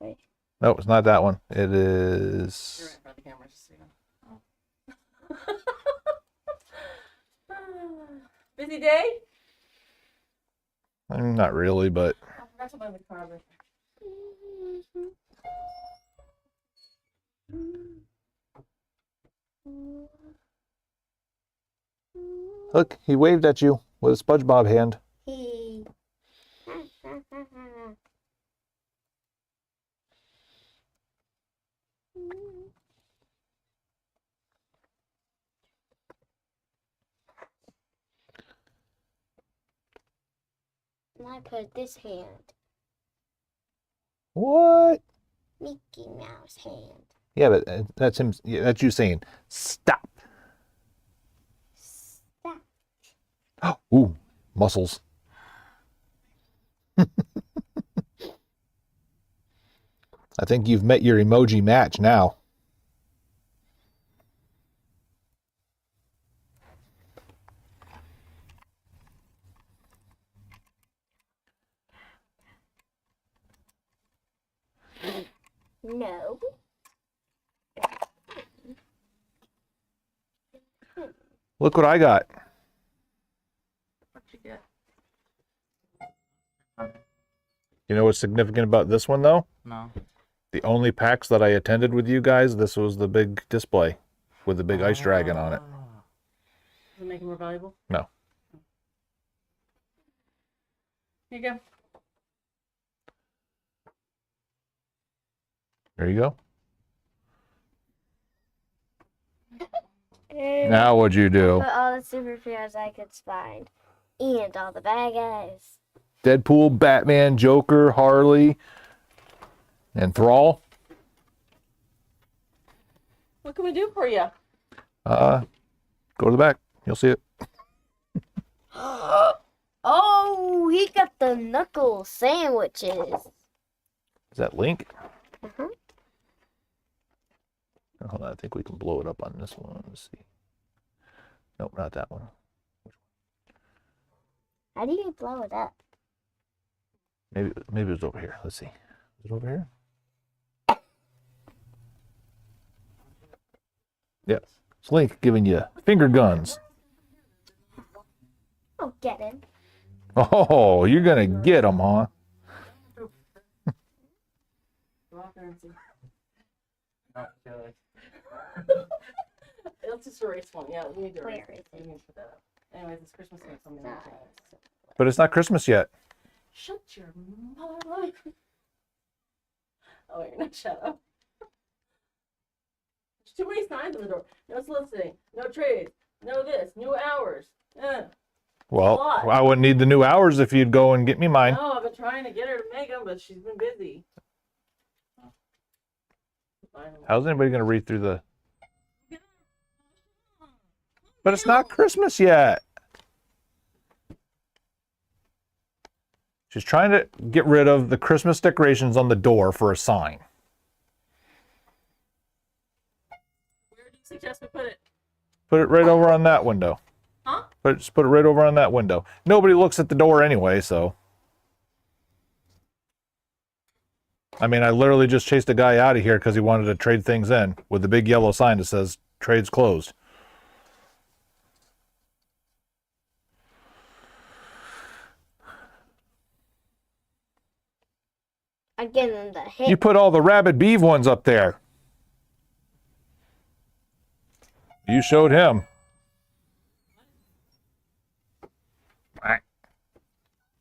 Wait. No, it's not that one. It You're is. right in front of the camera, just so you know. Busy day? Not really, but I forgot to buy the car. look, he waved at you with a SpongeBob hand. He. And I put this hand. What? Mickey Mouse hand. Yeah, but that's him. Yeah, that's you saying stop. Stop. Ooh, muscles. I think you've met your emoji match now. No. Look what I got. What'd you get? You know what's significant about this one, though? No. The only PAX that I attended with you guys, this was the big display with the big ice dragon on it. Does it make it more valuable? No. Here you go. There you go. Now what'd you do? Put all the superheroes I could find. And all the bad guys. Deadpool, Batman, Joker, Harley, and Thrall. What can we do for you? Go to the back. You'll see it. Oh, he got the knuckle sandwiches. Is that Link? Uh-huh. Hold on, I think we can blow it up on this one. Let's see. Nope, not that one. How do you blow it up? Maybe it was over here. Let's see. Is it over here? Yeah. It's Link giving you finger guns. Oh, get him. Oh, you're gonna get them, huh? Go out there and see. Not really. Let's just erase one. Yeah, we need to erase Where it. is We need to put that up. Anyways, it's Christmas Day, so I'm gonna Sorry. But it's not Christmas yet. Shut your mouth. Oh, you're not shut up. There's too many signs on the door. No soliciting, no trades, no this, new hours. Well, What? I wouldn't need the new hours if you'd go and get me mine. No, I've been trying to get her to make them, but she's been busy. Finally. How's anybody gonna read through the? But it's not Christmas yet. She's trying to get rid of the Christmas decorations on the door for a sign. Where do you suggest we put it? Put it right over on that window. Huh? Just put it right over on that window. Nobody looks at the door anyway, so. I mean, I literally just chased a guy out of here because he wanted to trade things in with the big yellow sign that says "Trades closed." I'm getting him the hit. You put all the Rabid Beeve ones up there. You showed him.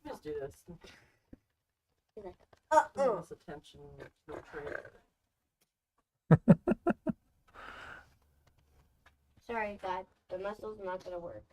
Let's do this. Uh-uh. Give us attention to the trade. Sorry, God. The muscle's not gonna work.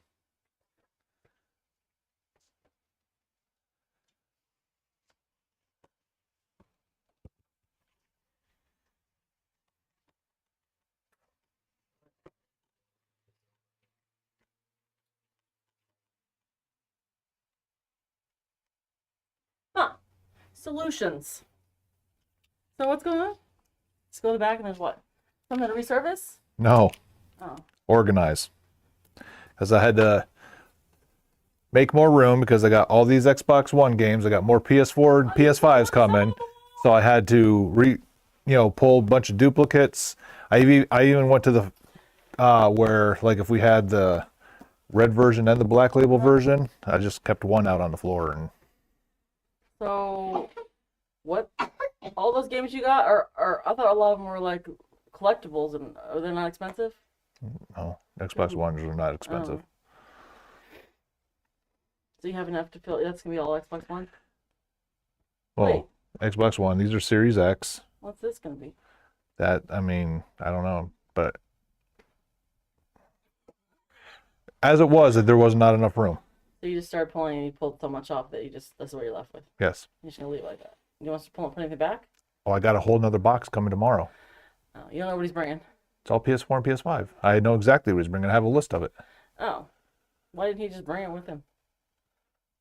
Huh. Solutions. So what's going on? Just go to the back and there's what? Something to resurface? No, Oh. organize. Because I had to make more room because I got all these Xbox One games. I got more PS4 and PS5s coming. So I had to pull a bunch of duplicates. I even went to the where, like, if we had the red version and the black label version, I just kept one out on the floor. And So, what? All those games you got are I thought a lot of them were like collectibles, and are they not expensive? no, Xbox Ones are not expensive. Oh. So you have enough to fill. That's gonna be all Xbox One. Well, Xbox One, these are Series X. What's this gonna be? That, I mean, I don't know, but as it was, there was not enough room. So you just started pulling, and you pulled so much off that that's what you're left with. Yes. You're just gonna leave it like that. You want us to put anything back? Oh, I got a whole nother box coming tomorrow. Oh, you don't know what he's bringing. It's all PS4 and PS5. I know exactly what he's bringing. I have a list of it. Oh, why didn't he just bring it with him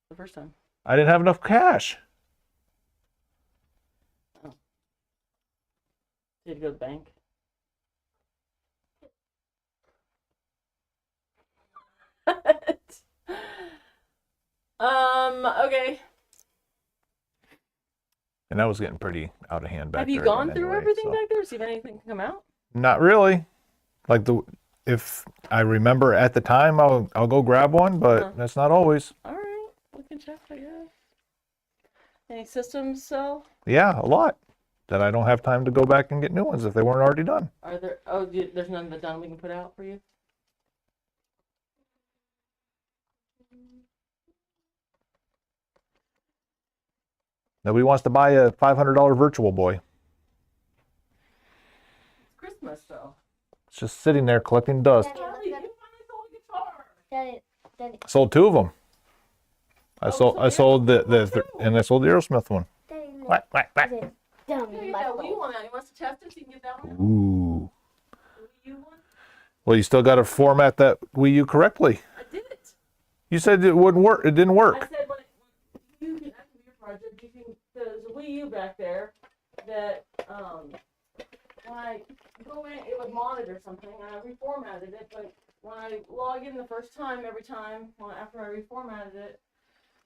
the first time? I didn't have enough cash. Oh. You had to go to the bank. Okay. And that was getting pretty out of hand back Have you there gone again through anyway, everything so. back there? See if anything can come out? Not really. Like, if I remember at the time, I'll go grab one, but Uh-huh. that's not always. All right, we can check, I guess. Any systems sell? Yeah, a lot. That I don't have time to go back and get new ones if they weren't already done. Are there? There's none that done we can put out for you. Nobody wants to buy a $500 Virtual Boy. It's Christmas though. It's just sitting there collecting dust. Daddy, look at guitar. Daddy, Sold 2 of them. I Oh, sold so the and I sold the Aerosmith one. Daddy, look. Quack, quack, quack. Is it dumb You get that Wii muscle? one out. You want us to test it so you can get that one? Ooh. The Wii U one? Well, you still got to format that Wii U correctly. I did it. You said it wouldn't work. It didn't I work. said when you can ask me your project, you can. There's a Wii U back there that when I go in, it would monitor something, and I reformatted it. But when I log in the first time, every time after I reformatted it,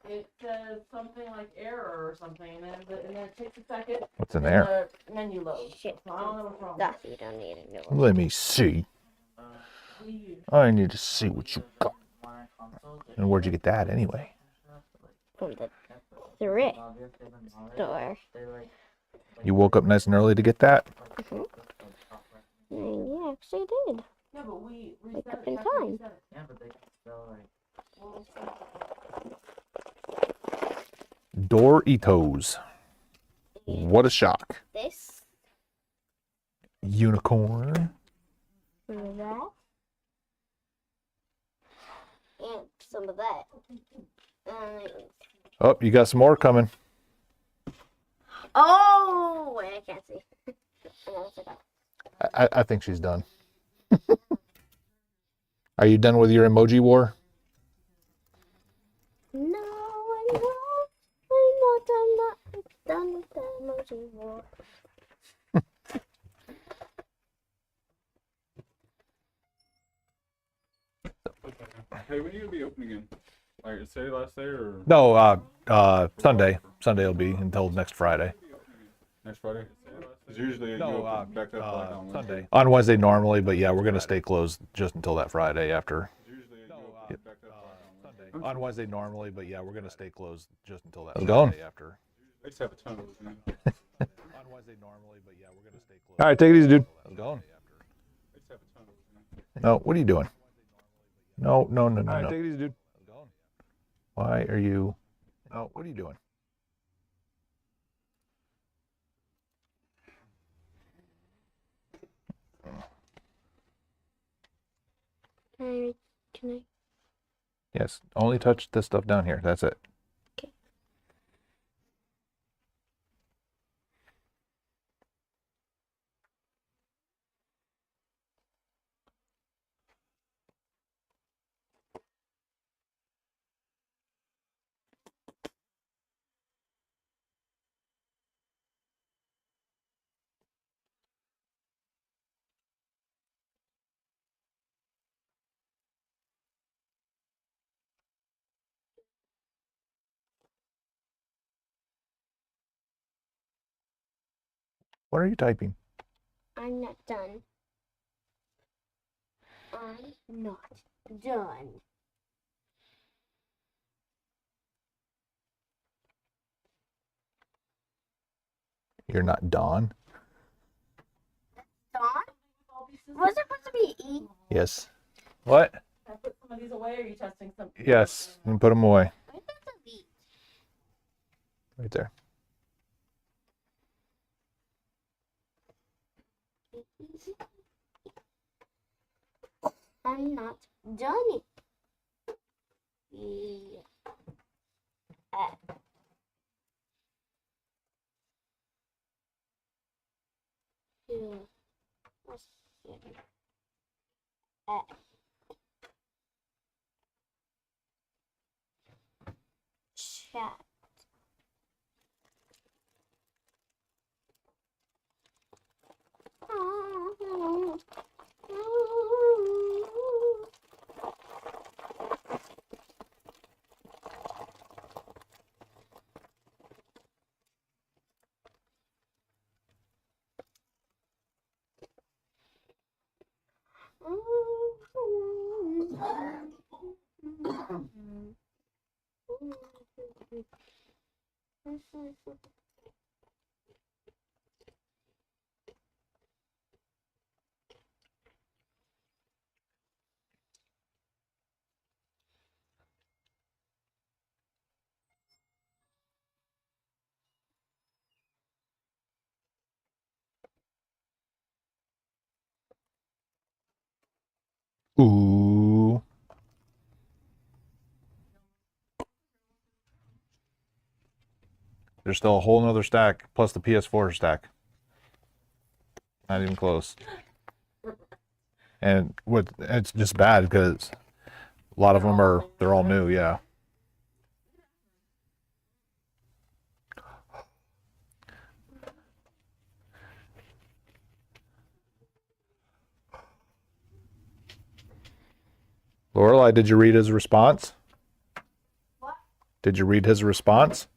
it says something like error or something, and then it takes a second. What's in and there? The menu loads. Shit. So I don't know what's wrong. Stuff you don't need to know. Let me see. Wii U. I need to see what you got. And where'd you get that anyway? From the thrift store. You woke up nice and early to get that? You actually did. Yeah, but we Wake reset up it. in That's what we time. said. Yeah, but they can still like. Well, it's- Doritos. What a shock. This. Unicorn. That. And some of that. Oh, you got some more coming. Oh, wait, I can't see. No, it's okay. I think she's done. Are you done with your emoji war? No, I'm not done with the emoji war. Hey, when are you gonna be open again? Like Saturday, last day, or No, Sunday. Sunday will be until next Friday. next Friday? Because usually you No, open back up like on Wednesday. Sunday. On Wednesday normally, but yeah, we're gonna stay closed just until that Friday after. Usually you open back up like on Wednesday. On Wednesday normally, but yeah, we're gonna stay closed just until that Friday after. I just have a ton of them. On Wednesday normally, but yeah, we're gonna stay closed. All right, take it easy, dude. How's it going? I just have a ton of them. No, what are you doing? No. All right, take it easy, dude. Why are you? No, what are you doing? Can I? Yes, only touch this stuff down here. That's it. What are you typing? I'm not done. I'm not done. You're not Dawn? Dawn? Was it supposed to be E? Yes. What? Can I put some of these away, or are you testing something? Yes. You can put them away. I think it's a V. Right there. I'm not done. Yeah. Yeah. Let's see. Chat. Ooh. There's still a whole nother stack plus the PS4 stack. Not even close. And it's just bad because a lot of them they're all new, yeah. Lorelai, did you read his response? What? Did you read his response?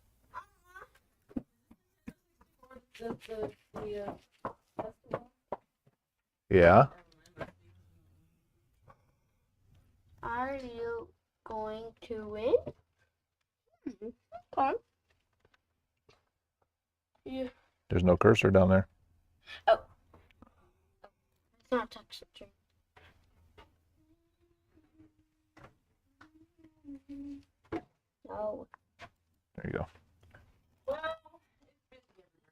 Yeah. Are you going to win? Okay. Yeah. There's no cursor down there. It's not touch the tree. No. There you go. Well,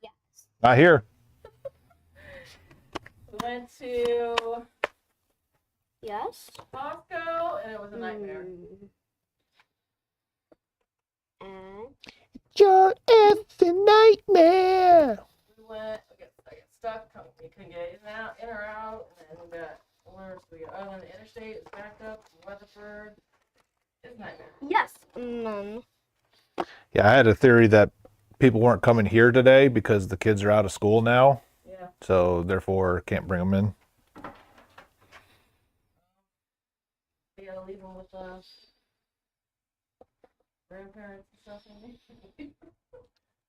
Yes. Not here. we went to Yes. Costco, and it was a nightmare. And Your effing nightmare. We went, I got stuck, we couldn't get in or out, and then we got, where else we got? Oh, and the interstate is backed up from Weatherford. It's a nightmare. yes. None. Yeah, I had a theory that people weren't coming here today because the kids are out of school now, Yeah. so therefore can't bring them in. We gotta leave them with grandparents and stuff.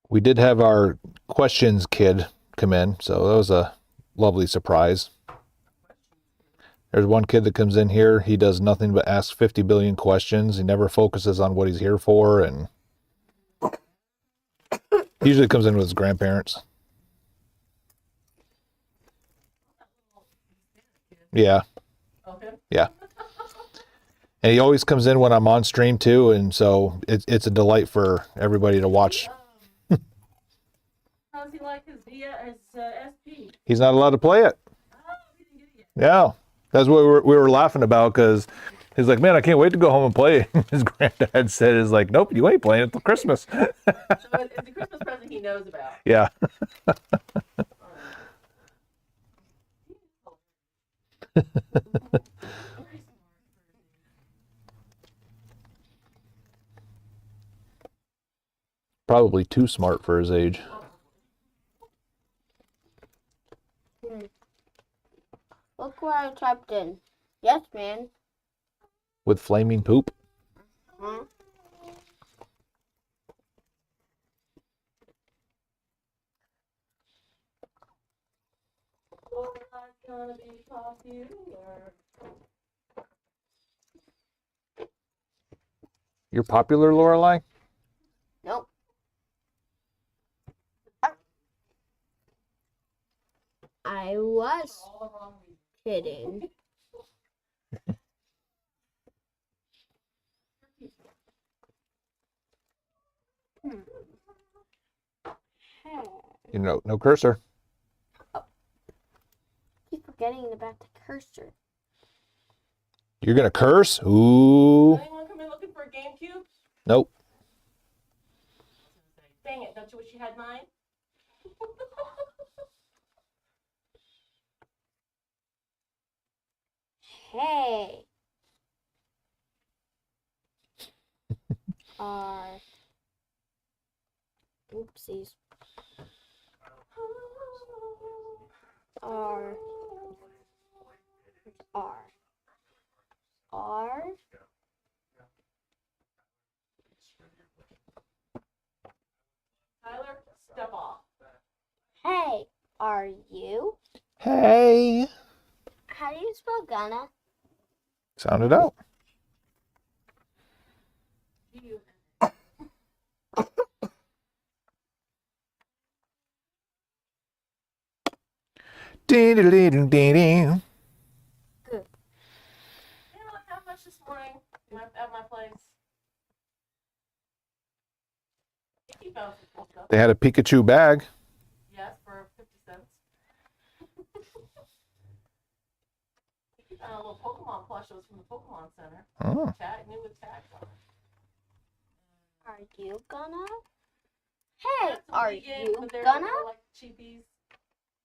We did have our questions kid come in, so that was a lovely surprise. There's one kid that comes in here, he does nothing but ask 50 billion questions. He never focuses on what he's here for, and he usually comes in with his grandparents. Yeah. Okay. Yeah. And he always comes in when I'm on stream too, and so it's a delight for everybody to watch. How's he like his SP? He's not allowed to play it. Oh, he didn't get it yet. Yeah. That's what we were laughing about because he's like, man, I can't wait to go home and play. His granddad said, "Is like, nope, you ain't playing until Christmas." So it's the Christmas present he knows about. Yeah. Probably too smart for his age. Look what I typed in. Yes, man. With flaming poop. Huh? Gonna be popular. You're popular, Lorelai? Nope. I was All the wrong reasons. kidding. You know, no cursor. Keep forgetting about the cursor. You're gonna curse? Ooh. Does anyone come in looking for a GameCube? Nope. Dang it, don't you wish you had mine? Hey. Oopsies. R. Tyler, step off. Hey, are you? Hey. How do you spell gonna? Sound it out. Ding, ding, ding, ding, ding. You know, how much this morning at my place? He found some cool stuff. They had a Pikachu bag. Yes, for 50 cents. He found a little Pokemon plush that was from the Pokemon Center. Oh. Tag, new with tags on it. Are you gonna? Hey, That's a are weekend, you but they're gonna? like cheapies.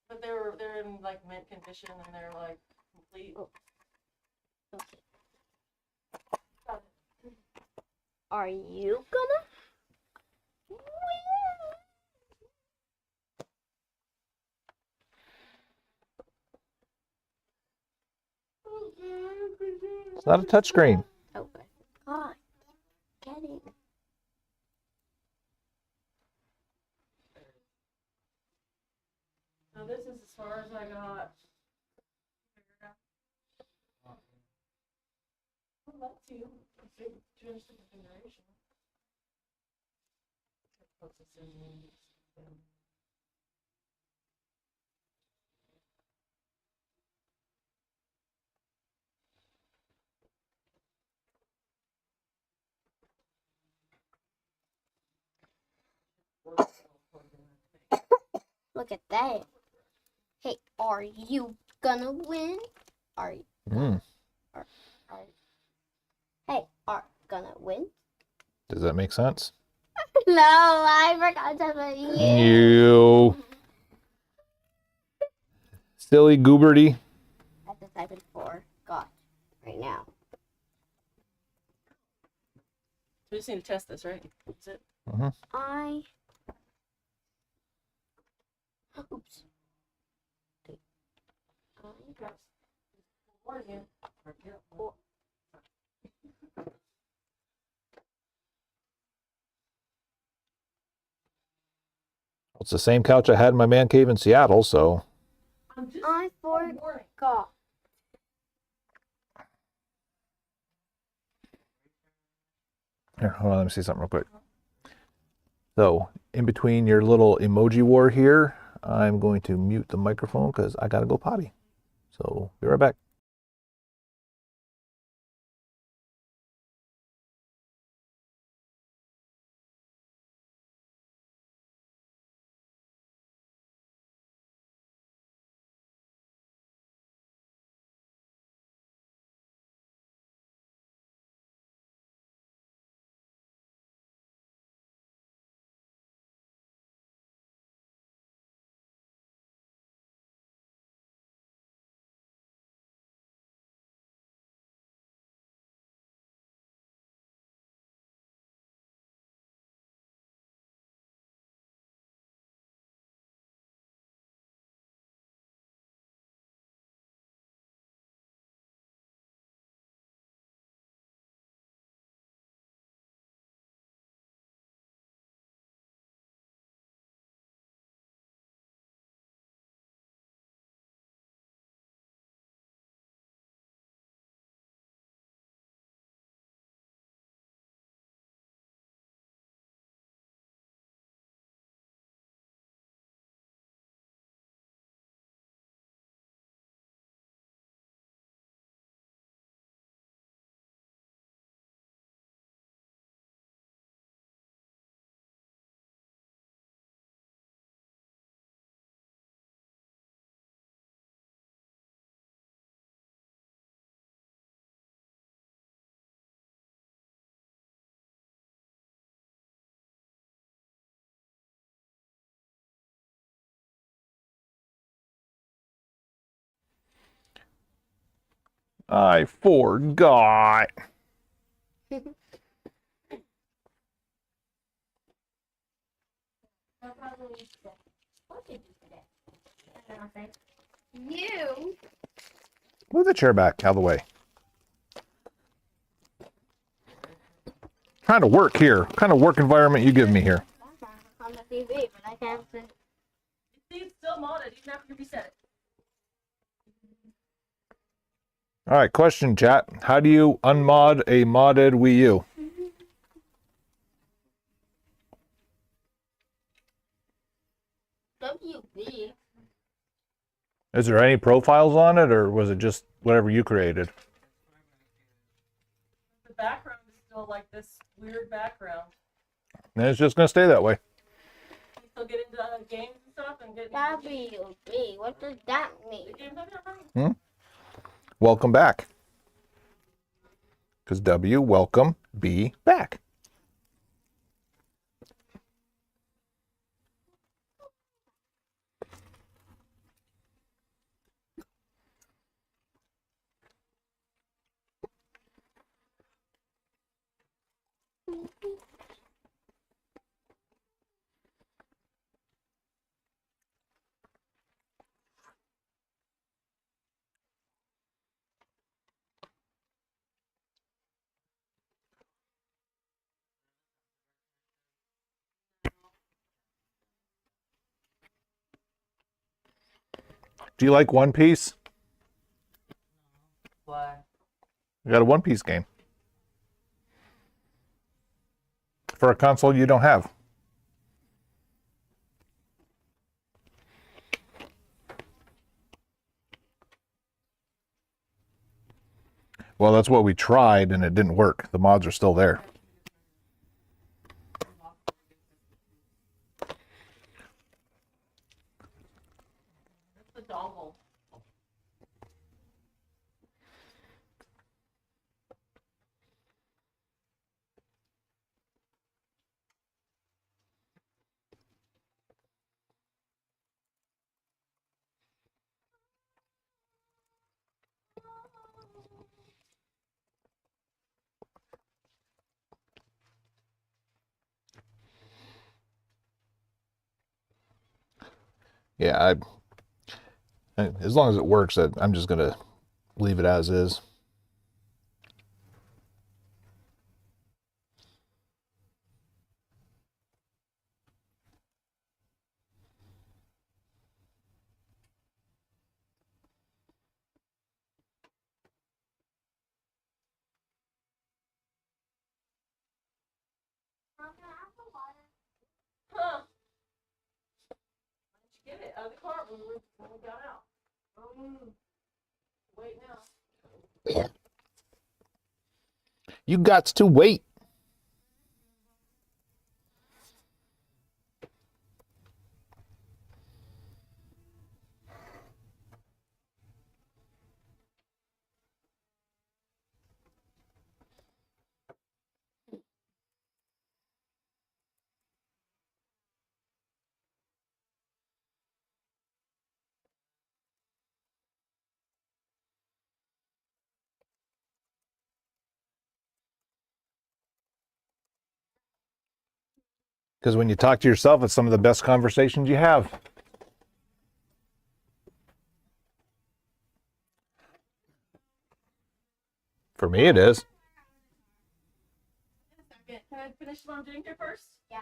But they're in like mint condition and they're like complete. Oh. Okay. Are you gonna? It's not a touchscreen. Okay. God, getting. So this is as far as I got. Well, that's you. Change the configuration. Put this in. Look at that. Hey, are you gonna win? Are you? Mm. Hey, are gonna win? Does that make sense? No, I forgot to put you. You silly gooberty. I have to type in 4. God, right now. We just need to test this, right? That's it. I. Oops. More again. It's the same couch I had in my man cave in Seattle, so. I forgot. Here, hold on, let me see something real quick. So, in between your little emoji war here, I'm going to mute the microphone because I gotta go potty. So, be right back. I forgot. What did you today? Nothing. You? Move the chair back out of the way. Trying to work here. What kind of work environment you give me here? On the TV, but I can't see. See, it's still modded even after you reset it. All right, question, chat. How do you unmod a modded Wii U? WB. Is there any profiles on it, or was it just whatever you created? The background is still like this weird background. And it's just going to stay that way. You still get into games and stuff and get WB. What does that mean? Welcome back. Because W, welcome, B, back. Do you like One Piece? Why? You got a One Piece game. For a console you don't have. Well, that's what we tried and it didn't work. The mods are still there. That's the dongle. Yeah, as long as it works, I'm just going to leave it as is. Huh. Why didn't you get it out of the car when we got out? Wait now. You got to wait. Because when you talk to yourself, it's some of the best conversations you have. For me, it is. Can I finish what I'm doing here first? Yeah.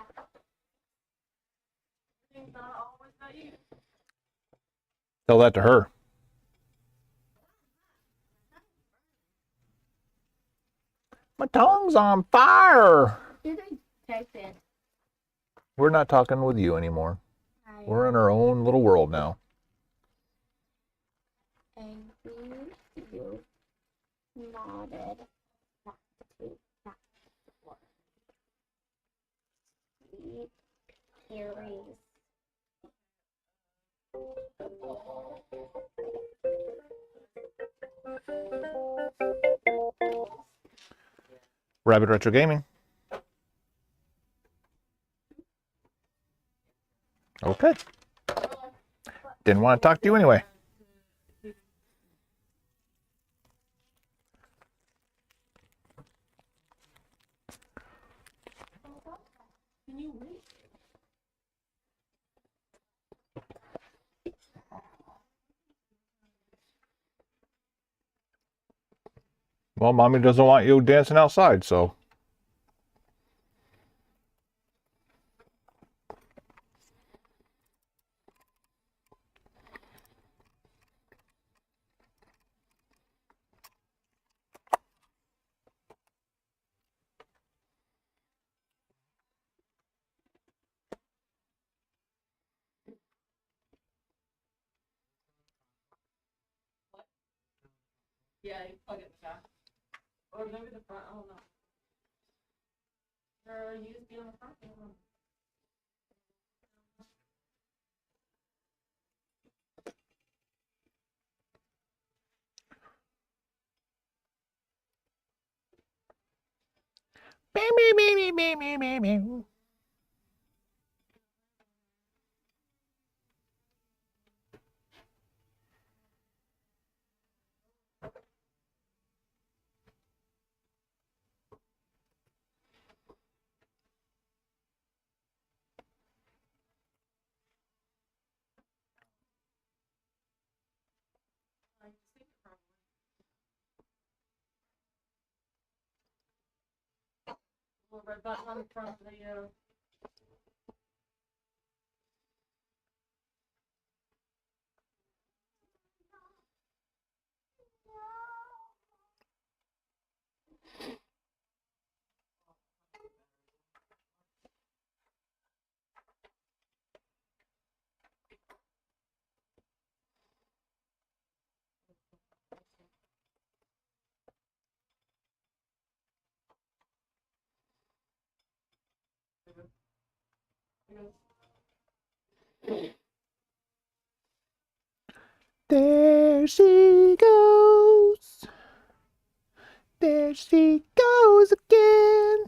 Everything's not always about you. Tell that to her. My tongue's on fire. Did I type in? We're not talking with you anymore. We're in our own little world now. You nodded. Series. Rabid Retro Gaming. Okay. Didn't want to talk to you anyway. Can you read? Well, mommy doesn't want you dancing outside, so. Yeah, you plug it in the back. Or maybe the front, I don't know. Or USB on the front. I don't know. Little red button on the front of the, There she goes. There she goes again.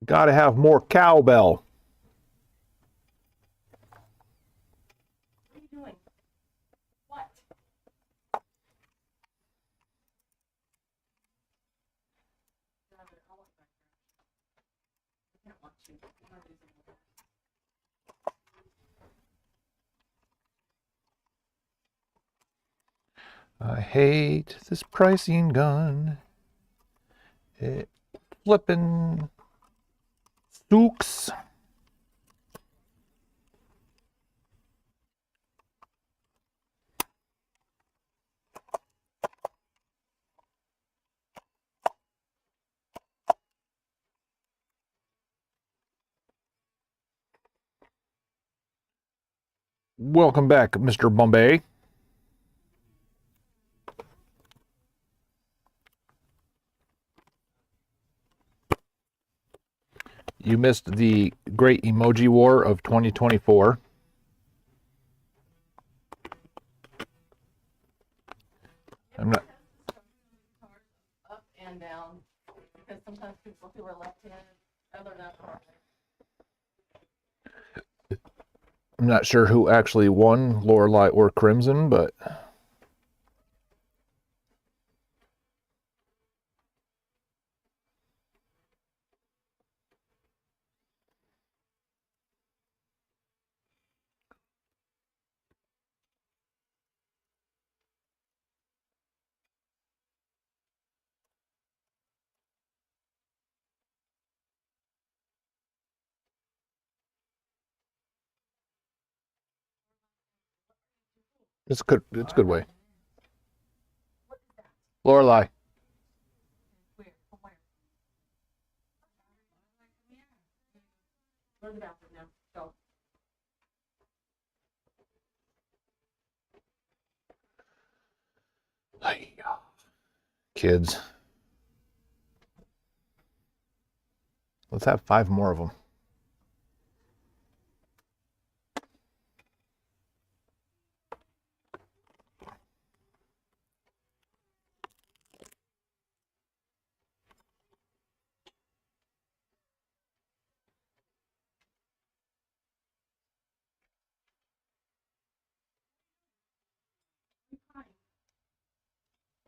Gotta have more cowbell. what are you doing? What? I can't watch you. I'm not using it. I hate this pricing gun. It flippin' spooks. Welcome back, Mr. Bombay. You missed the great emoji war of 2024. I'm not. Up and down, because sometimes people who are left-handed, other than I'm not sure who actually won, Lorelei or Crimson, but it's good. It's a good way. Lorelei. where? From where? Go to the bathroom now. Go. Kids. Let's have 5 more of them.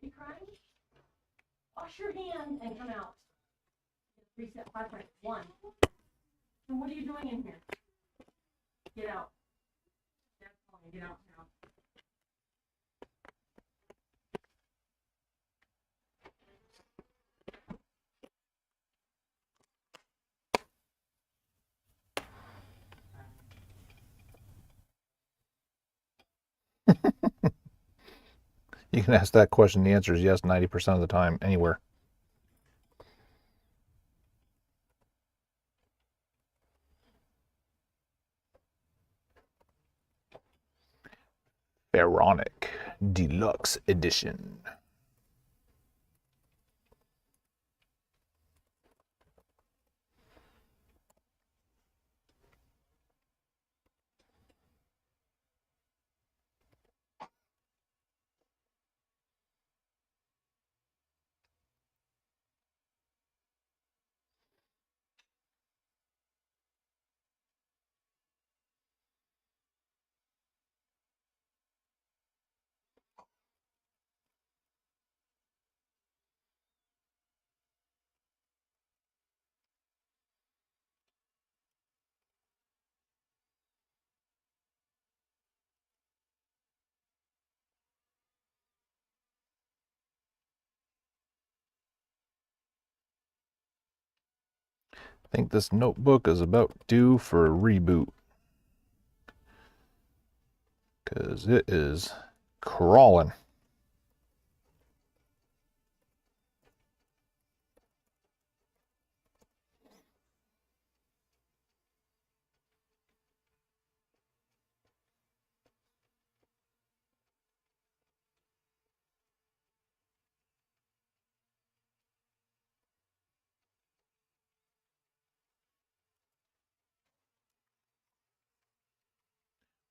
You crying? Wash your hands and come out. Reset 5 times. 1. And what are you doing in here? Get out. Dad's calling you. Get out now. You can ask that question. The answer is yes 90% of the time, anywhere. Pharaonic Deluxe Edition. I think this notebook is about due for a reboot. Because it is crawling.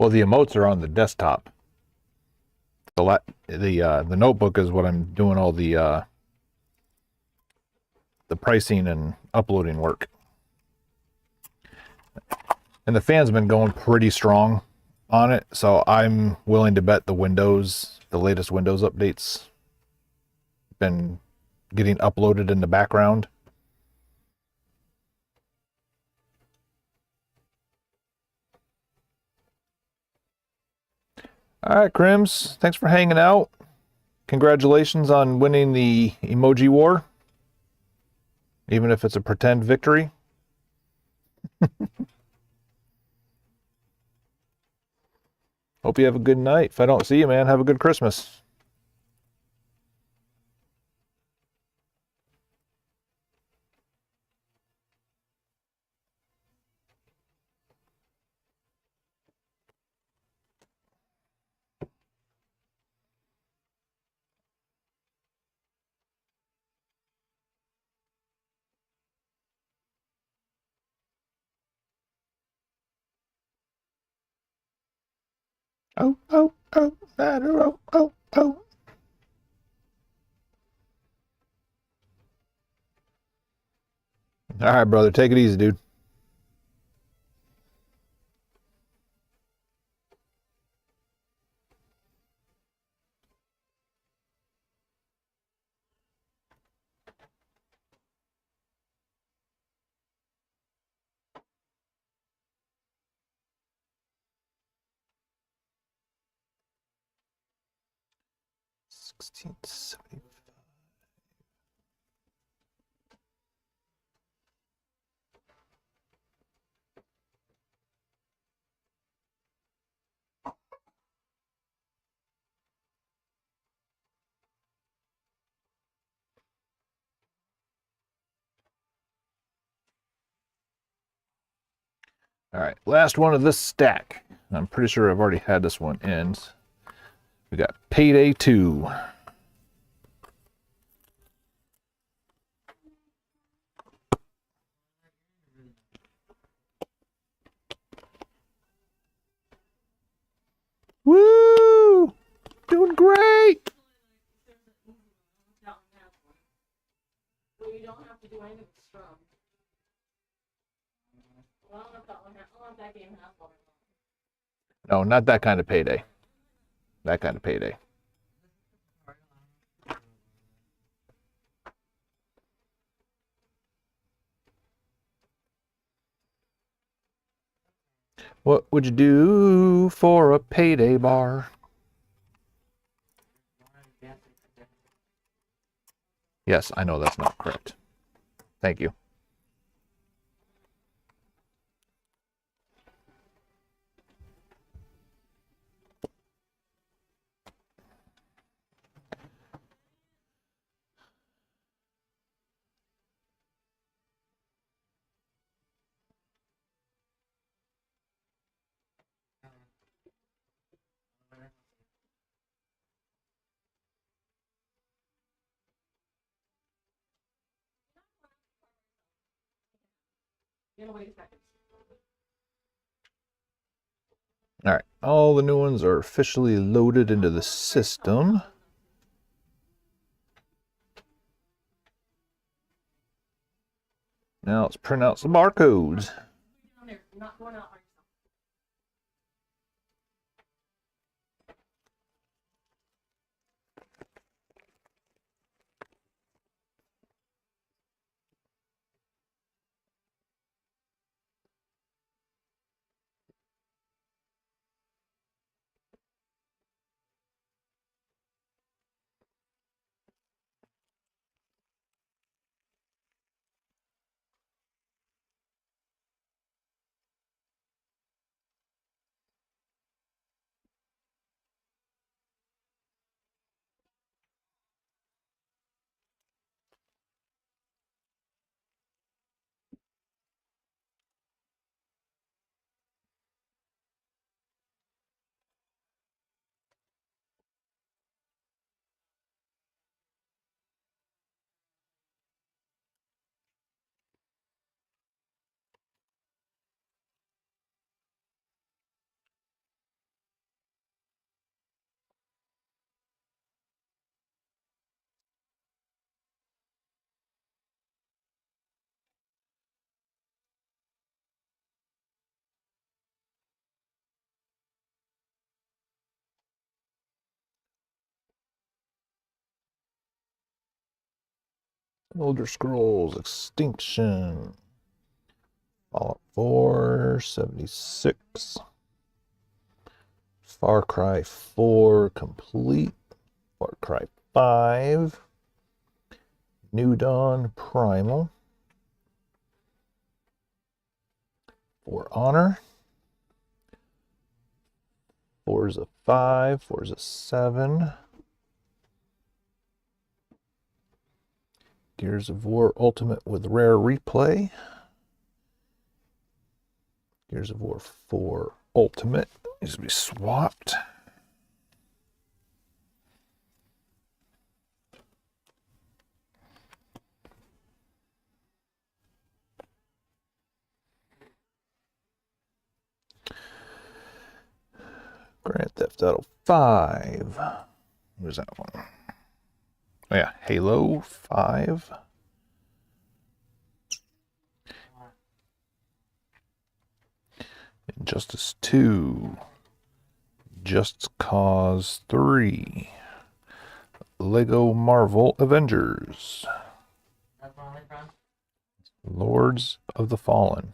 Well, the emotes are on the desktop. The notebook is what I'm doing all the pricing and uploading work. And the fan's been going pretty strong on it, so I'm willing to bet the latest Windows updates been getting uploaded in the background. All right, Crims, thanks for hanging out. Congratulations on winning the emoji war, even if it's a pretend victory. Hope you have a good night. If I don't see you, man, have a good Christmas. Oh, oh, oh, matter, oh, oh, oh. All right, brother, take it easy, dude. $16.75. All right, last one of this stack. I'm pretty sure I've already had this one in. We got Payday 2. Woo! Doing great! Well, you don't have to do anything strong. Well, I don't know if that one has, I don't know if that game has one. No, not that kind of payday. That kind of payday. What would you do for a payday bar? Yes, I know that's not correct. Thank you. You know, wait a second. All right, all the new ones are officially loaded into the system. Now let's print out some barcodes. Down there, you're not going out by yourself. Elder Scrolls Extinction. Fallout 4, 76. Far Cry 4 complete. Far Cry 5. New Dawn Primal. For Honor. Forza 5. Forza 7. Gears of War Ultimate with Rare Replay. Gears of War 4 Ultimate needs to be swapped. Grand Theft Auto 5. Where's that one? Oh yeah, Halo 5. Injustice 2. Just Cause 3. Lego Marvel Avengers. That's where I'm from. Lords of the Fallen.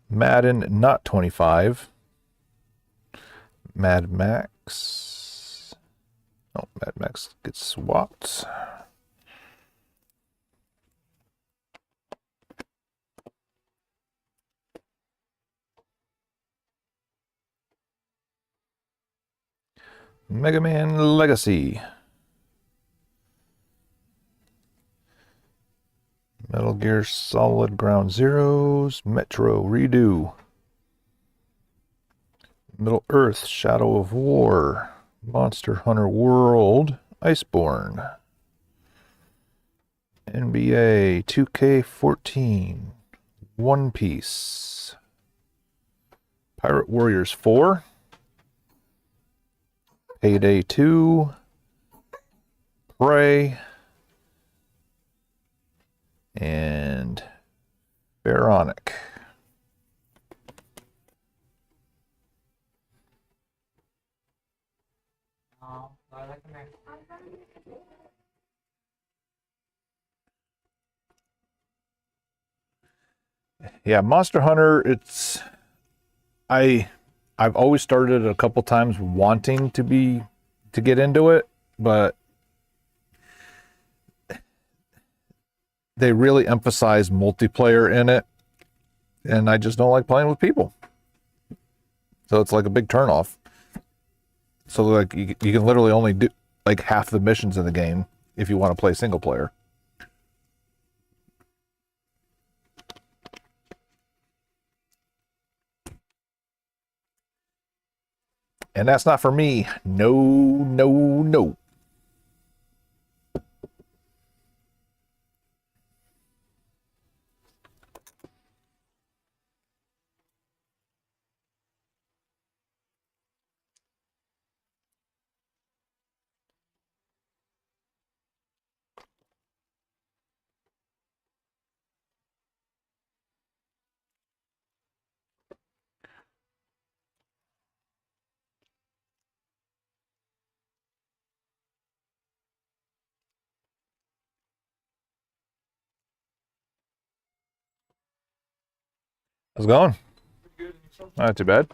Madden Not 25. Mad Max. Oh, Mad Max gets swapped. Mega Man Legacy. Metal Gear Solid Ground Zeroes. Metro Redo. Middle Earth Shadow of War. Monster Hunter World. Iceborne. NBA 2K14. One Piece. Pirate Warriors 4. Payday 2. Prey. And Pharaonic. Oh, I like America. Yeah, Monster Hunter, I've always started it a couple times wanting to get into it, but they really emphasize multiplayer in it, and I just don't like playing with people. So it's like a big turnoff. So like you can literally only do like half the missions in the game if you want to play single player. And that's not for me. No, no, no. How's it going? Pretty good. And yourself? Not too bad.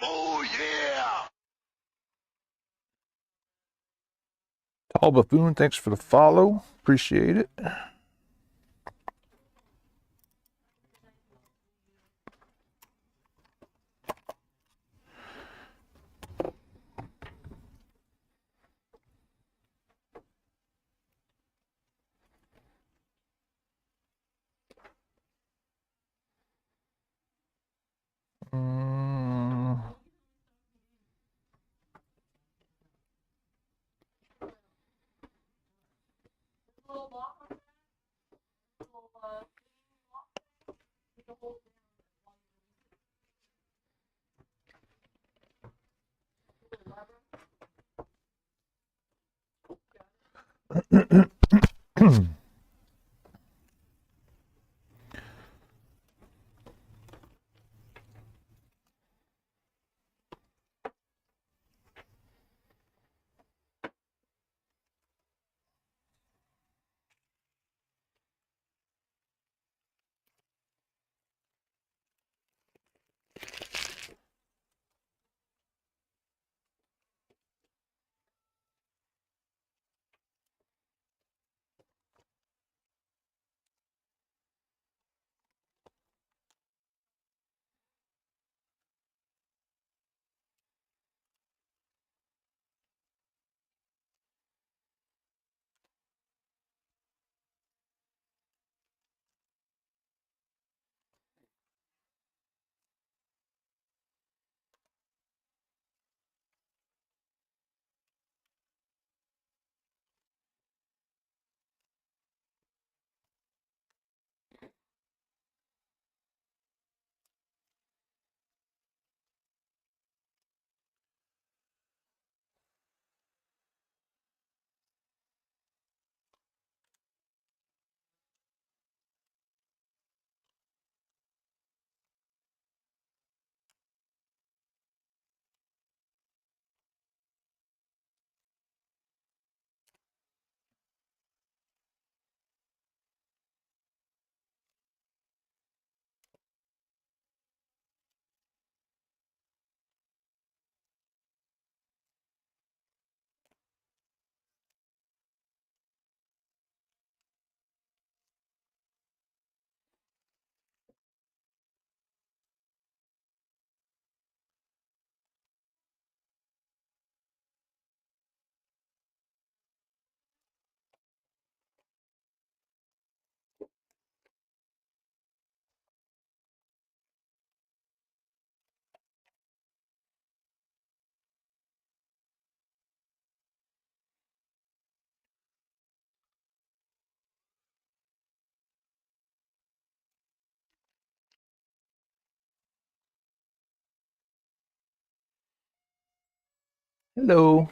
Oh yeah! Tall Buffoon, thanks for the follow. Appreciate it. Mm, Little lock on that. Little lock. You can hold it down. Little lever. hello.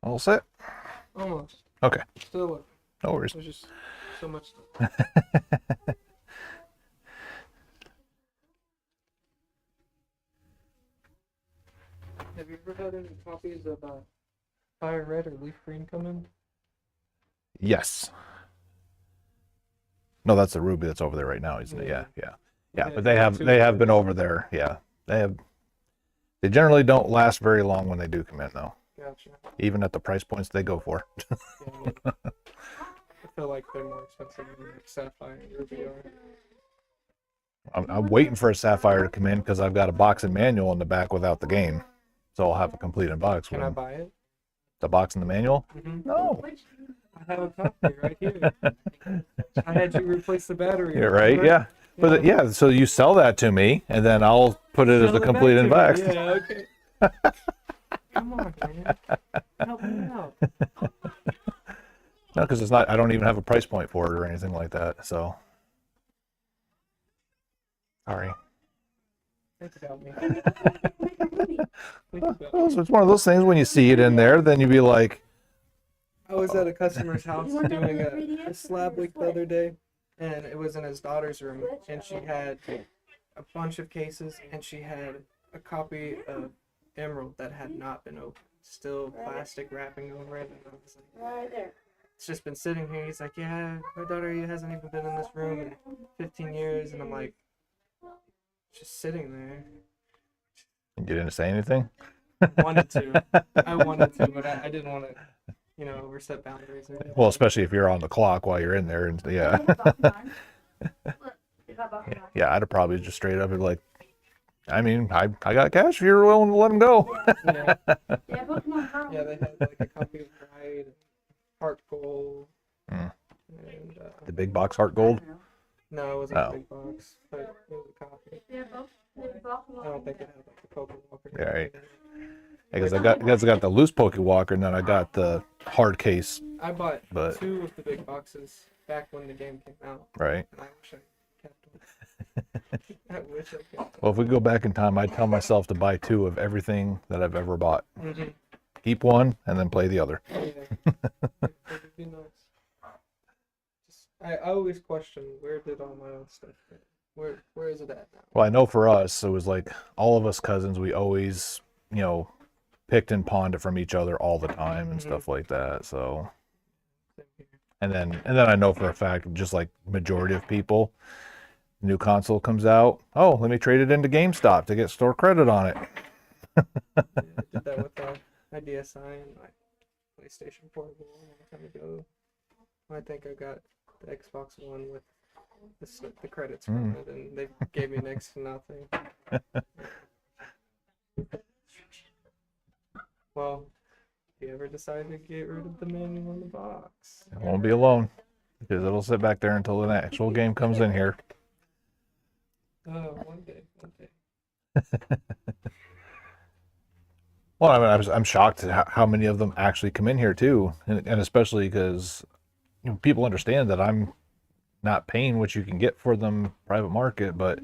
All set? Almost. Okay. Still working. No worries. There's just so much stuff. Have you ever had any copies of Fire Red or Leaf Green come in? Yes. No, that's the Ruby that's over there right now, isn't it? Yeah, yeah. Yeah, but they have been over there. Yeah. They generally don't last very long when they do come in though. Gotcha. Even at the price points they go for. Yeah, I feel like they're more expensive than like Sapphire and Ruby are. I'm waiting for a Sapphire to come in because I've got a box and manual in the back without the game. So I'll have a completed box. Can I buy it? The box and the manual? Mm-hmm. No. I have a copy right here. I had you replace the battery. Yeah, right? Yeah. But yeah, so you sell that to me and then I'll put it as a completed box. Yeah, okay. Come on, man. Help me out. No, because it's not, I don't even have a price point for it or anything like that. So, sorry. Think about me. Well, so it's one of those things when you see it in there, then you'd be like, I was at a customer's house doing a slab week the other day, and it was in his daughter's room, and she had a bunch of cases, and she had a copy of Emerald that had not been opened, still plastic wrapping over it. And I was like, Right there. it's just been sitting here. He's like, yeah, my daughter hasn't even been in this room in 15 years, and I'm like, just sitting there. you didn't say anything? I wanted to, but I didn't want to, overstep boundaries. Well, especially if you're on the clock while you're in there. And yeah. You got buck knocked. Yeah, I'd have probably just straight up been like, I mean, I got cash if you're willing to let him go. Yeah, Yeah, Pokemon Pearl. yeah, they had like a copy of Pride, Heart Gold, Mm. and The big box heart gold. no, it wasn't Oh. a big box, but it was a copy. Yeah, Pokemon. I don't think it had like the Pokemon Walker. Yeah, right. in it. Because I got the loose Pokewalker, and then I got the hard case, I bought But- 2 of the big boxes back when the game came out, right? and I wish I kept them. I wish I kept them. Well, if we go back in time, I'd tell myself to buy 2 of everything that I've ever bought. Mhm. Keep one and then play the other. Yeah, it would be nice. I always question, where did all my old stuff go? Where is it at now? Well, I know for us, it was like all of us cousins, we always, picked and pawned it from each other all the time and Mhm. stuff like that. So, Same here. and then I know for a fact, just like majority of people, new console comes out. Oh, let me trade it into GameStop to get store credit on it. Yeah, I did that with my DSi and my PlayStation Portable a long time ago. I think I got the Xbox One with the credits from it, and they gave me next to nothing. Well, if you ever decide to get rid of the menu on the box, I won't be alone because it'll sit back there until the actual game comes in here. one day. Well, I mean, I'm shocked at how many of them actually come in here too, and especially because people understand that I'm not paying what you can get for them private market, but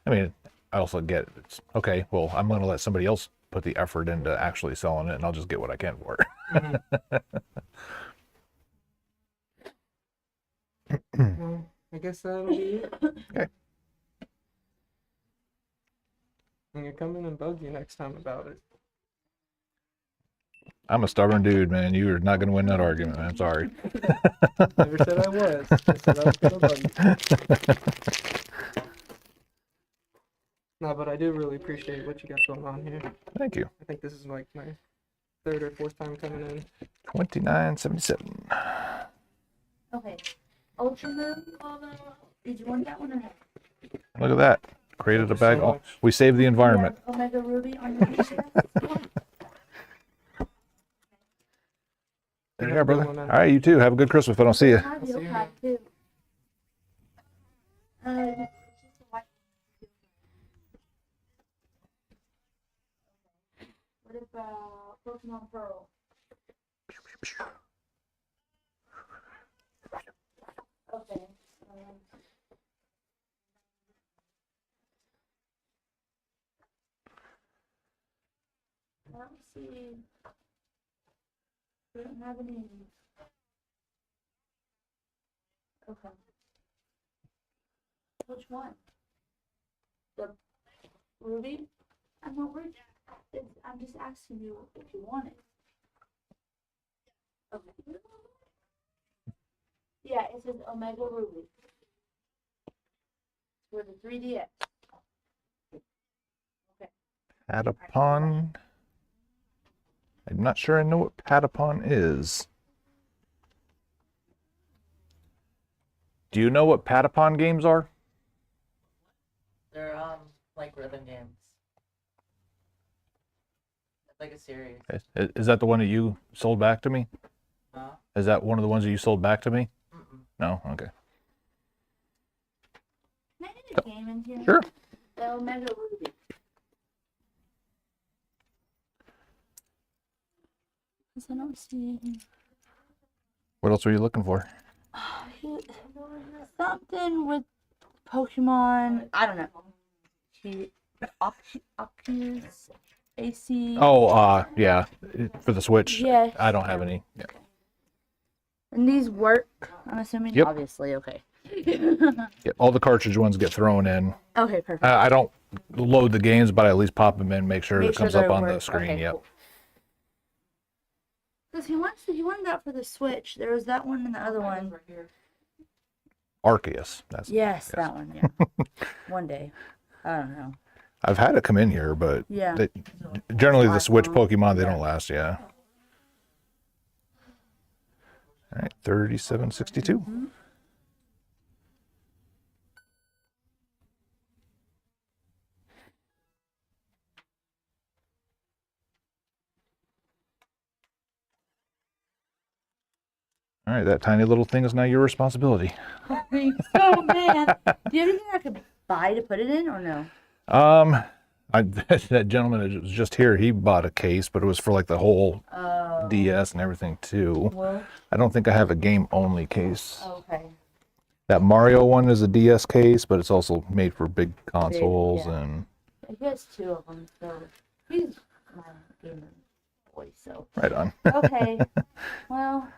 I mean, I also get it's okay. Well, I'm going to let somebody else put the effort into actually selling it, and I'll just get what I can for it. Well, I guess that'll be it. Okay. I'm gonna come in and bug you next time about it. I'm a stubborn dude, man. You are not going to win that argument. I'm sorry. Never said I was. I said I was gonna bug you. No, but I do really appreciate what you got going on here. Thank you. I think this is like my 3rd or 4th time coming in. 29.77. Okay. Ultra Moon. Did you want that one or not? Look at that. Created a bag. Oh, we saved the environment. Yeah, Omega Ruby on your list. There you Have go, a good brother. one, All man. right, you too. Have a good Christmas if I don't see you. Have you see you, have too. What about Pokemon Pearl? Okay. I don't see. We don't have any. Okay. Which one? The Ruby? I'm not worried. I'm just asking you if you want it. Okay. Yeah, it says Omega Ruby. For the 3DS. Patapon. I'm not sure I know what Patapon is. Do you know what Patapon games are? They're like rhythm games. It's like a series. Is that the one that you sold back to me? Huh? Is that one of the ones that you sold back to me? Mm-mm. No? Okay. Can I get a game in here? Sure. The Omega Ruby. Because I don't see What else were you looking for? something with Pokemon. I don't know. Oculus AC. Oh, yeah. For the Switch. Yes. I don't have any. Yeah. And these work, I'm assuming? Yep. Obviously, okay. Yeah, all the cartridge ones get thrown in. Okay, perfect. I don't load the games, but I at least pop them in, make sure it comes up they on the work. screen. Okay, Yep. cool. Because he wanted that for the Switch. There was that one and the other one. Right here. Arceus. That's Yes, that one, yeah. One day. I don't know. I've had it come in here, but Yeah. generally the Switch iPhone. Pokemon, they Yeah. don't last, yeah. All right, 37.62. All right, that tiny little thing is now your responsibility. Thanks so man. Do you have anything I could buy to put it in or no? That gentleman that was just here, he bought a case, but it was for like the whole DS and everything too. Well, I don't think I have a game only case. okay. That Mario one is a DS case, but it's also made for big consoles yeah. and He has 2 of them, so he's my gamer boy. So right on. okay. Well,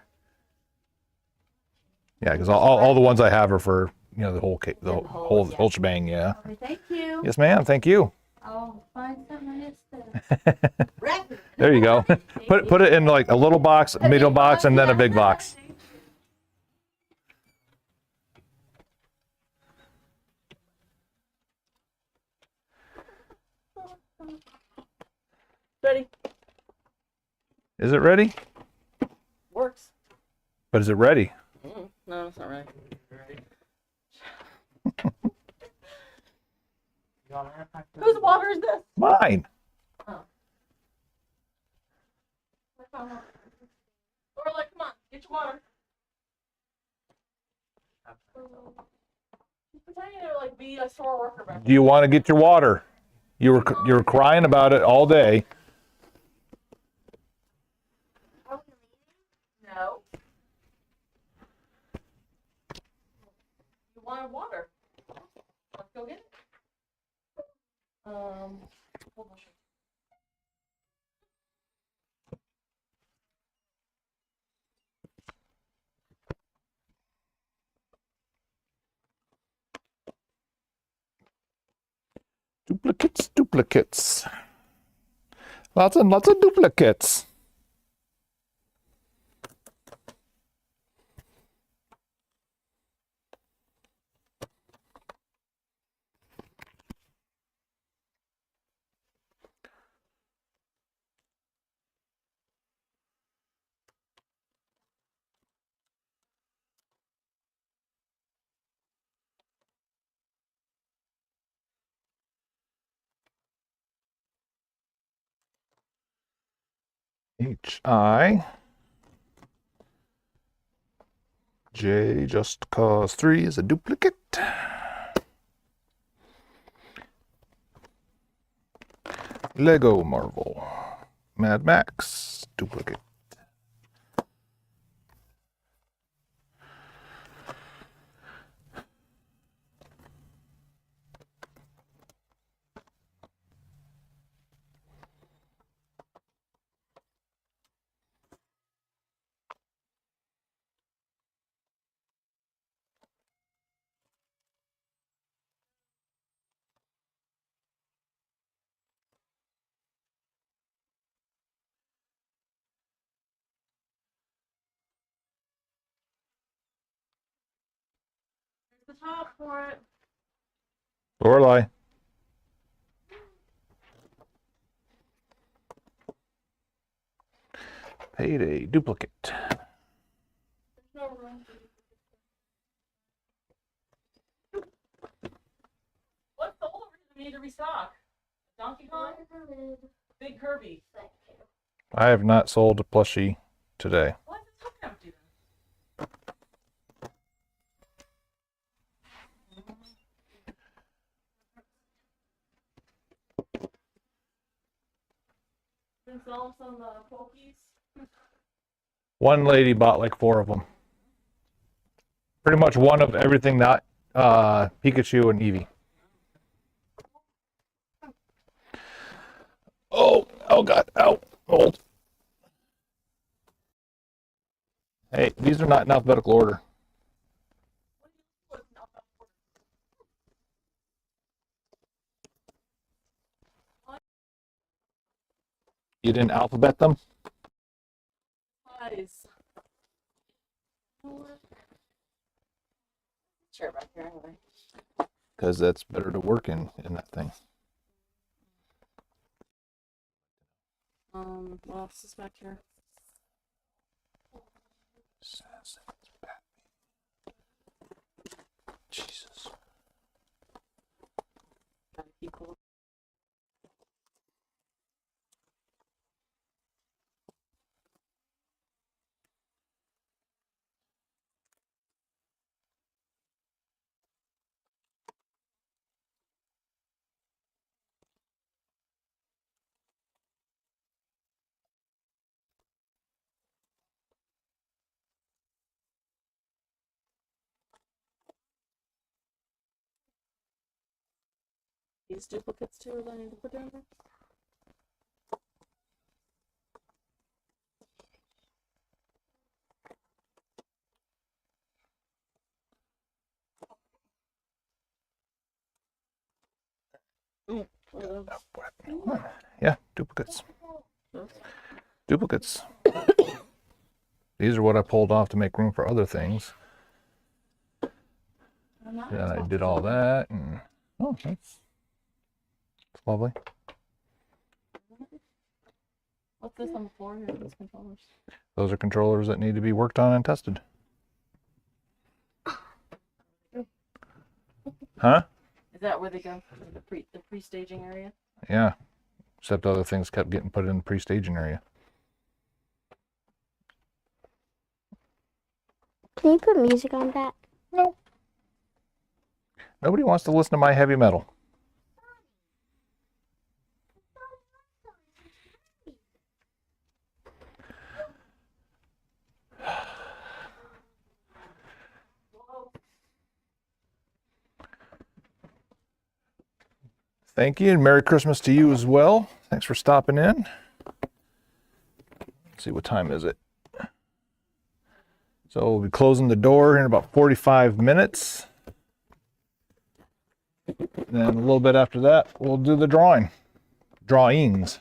Yeah, because all the ones I have are for the whole the The whole whole, whole shebang. Yeah. okay. Thank you. Yes, ma'am. Thank you. I'll find something else. There you go. Put it in like a little box, a middle box, and then a big box. Ready? Is it ready? Works. But is it ready? No, it's not ready. Whose water is this? Mine. Lorelai, come on, get your water. She's pretending to like be a store worker back Do you want to get your water? You were crying about it all day. No. You wanted water. Let's go get it. Hold on. Duplicates. Lots and lots of duplicates. HI. J just cause 3 is a duplicate. Lego Marvel. Mad Max, duplicate. Here's the top for it. Lorelai. Payday duplicate. There's no room for it. What's the older reason we need to restock? Donkey Kong? Big Kirby. I have not sold a plushie today. Why is it so empty then? Been selling some pokies. One lady bought like 4 of them. Pretty much one of everything not Pikachu and Eevee. Oh God, ow, hold. Hey, these are not in alphabetical order. You didn't alphabet them? Guys. Chair back here anyway. Because that's better to work in that thing. What else is back here? Jesus. Gotta keep cool. these duplicates too that I need to put down there? Yeah, duplicates. Duplicates. These are what I pulled off to make room for other things. I'm not Then I responsible did all for that, and that's lovely. What's this on the floor here? These controllers. Those are controllers that need to be worked on and tested. Huh? Is that where they go? The pre-staging area? Yeah. Except other things kept getting put in the pre-staging area. Can you put music on that? No. Nobody wants to listen to my heavy metal. Thank you, and Merry Christmas to you as well. Thanks for stopping in. Let's see, what time is it? So we'll be closing the door in about 45 minutes. Then a little bit after that, we'll do the drawings.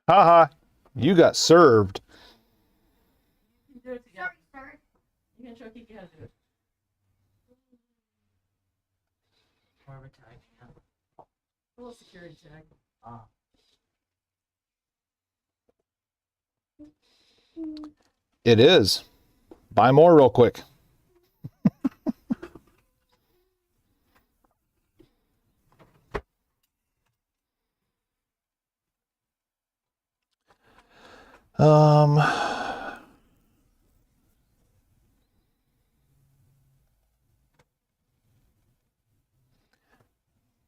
Haha, you got served. You can do it together. You can show Kiki how to do it. More of a tag, yeah. A little security tag. Ah. It is. Buy more real quick. Um,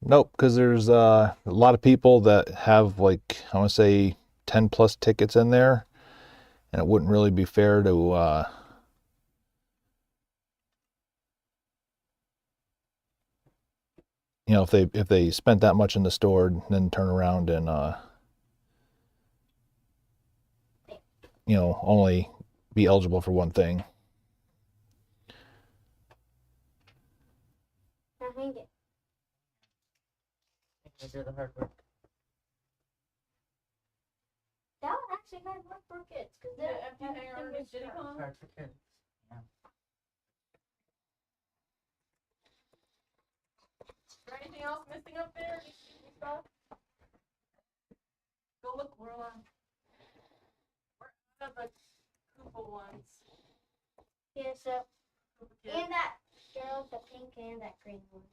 nope, because there's a lot of people that have, like, I want to say 10 plus tickets in there, and it wouldn't really be fair to you know, if they spent that much in the store and then turn around and you know, only be eligible for one thing. Now hang it. I do the hard work. That would actually hard work for kids because Yeah, they're empty hanger they're is Diddy Kong. It's hard for kids. Is there anything else missing up there? Any secret stuff? Go look, Lorelai. We're out of the Koopa ones. Yeah, so Koopa kids. and that girl, the pink and that green one.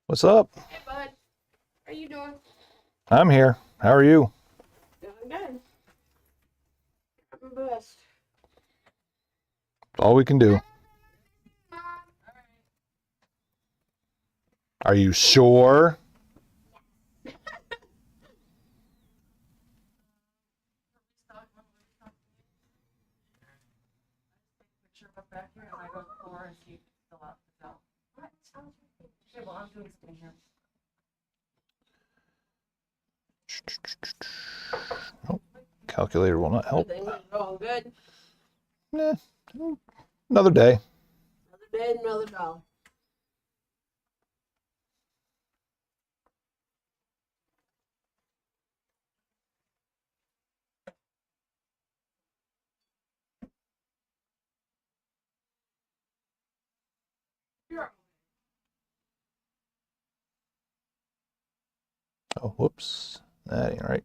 What's up? Hey bud, how you doing? I'm here. How are you? Doing good. I'm the best. All we can do. Mom. Are you sure? Picture of back here and I go to the floor and see if it's still out. It's out. Okay, well, I'm doing something here. Nope. Calculator will not help. Everything is going good. Another day. Another day, another dollar. Oh, whoops. That ain't right.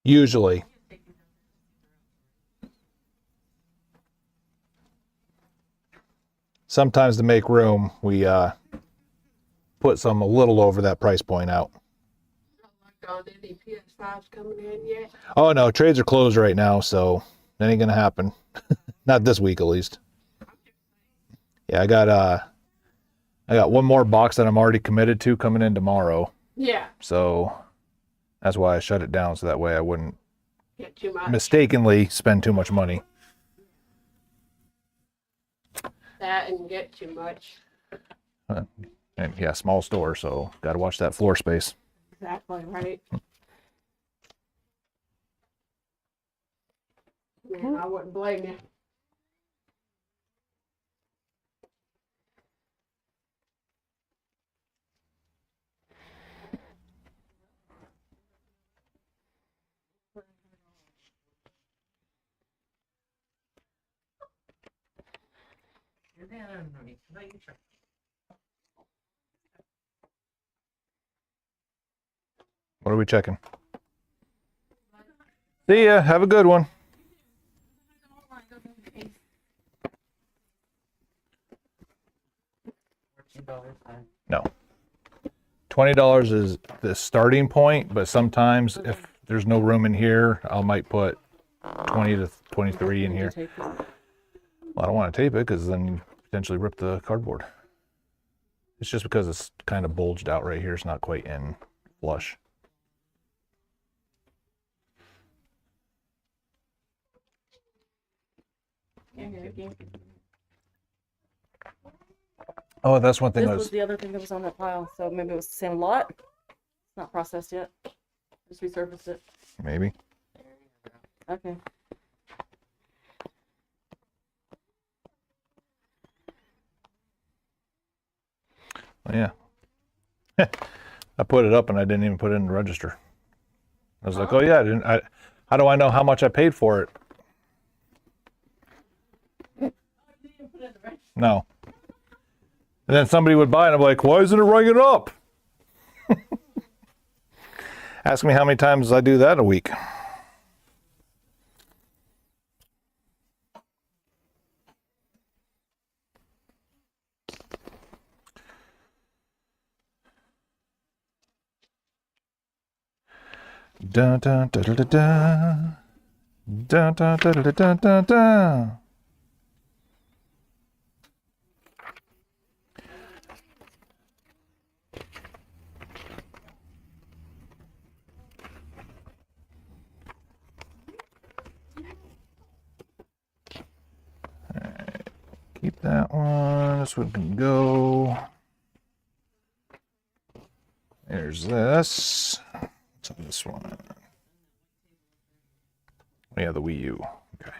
Usually. Sometimes to make room, we put some a little over that price point out. on any PS5s coming in yet? Oh no, trades are closed right now, so that ain't gonna happen. Not this week, at least. Yeah, I got one more box that I'm already committed to coming in tomorrow. Yeah. So that's why I shut it down, so that way I wouldn't Get too much. mistakenly spend too much money. That and get too much. And yeah, small store, so gotta watch that floor space. Exactly, right? Man, I wouldn't blame you. What are we checking? See ya. Have a good one. No. $20 is the starting point, but sometimes if there's no room in here, I might put 20 to 23 in here. Well, I don't want to tape it because then you potentially rip the cardboard. It's just because it's kind of bulged out right here. It's not quite in flush. Oh, that's one thing. This was the other thing that was on that pile, so maybe it was the same lot. It's not processed yet. Just resurfaced it. Maybe. Okay. Oh, yeah. I put it up and I didn't even put it in the register. I was like, oh yeah, how do I know how much I paid for it? No. And then somebody would buy it and I'm like, why isn't it ringing up? Ask me how many times I do that in a week. Dun dun da da da da. Dun dun da da da da da da. Alright, keep that one. This one can go. There's this. What's on this one? Oh, yeah, the Wii U. Okay.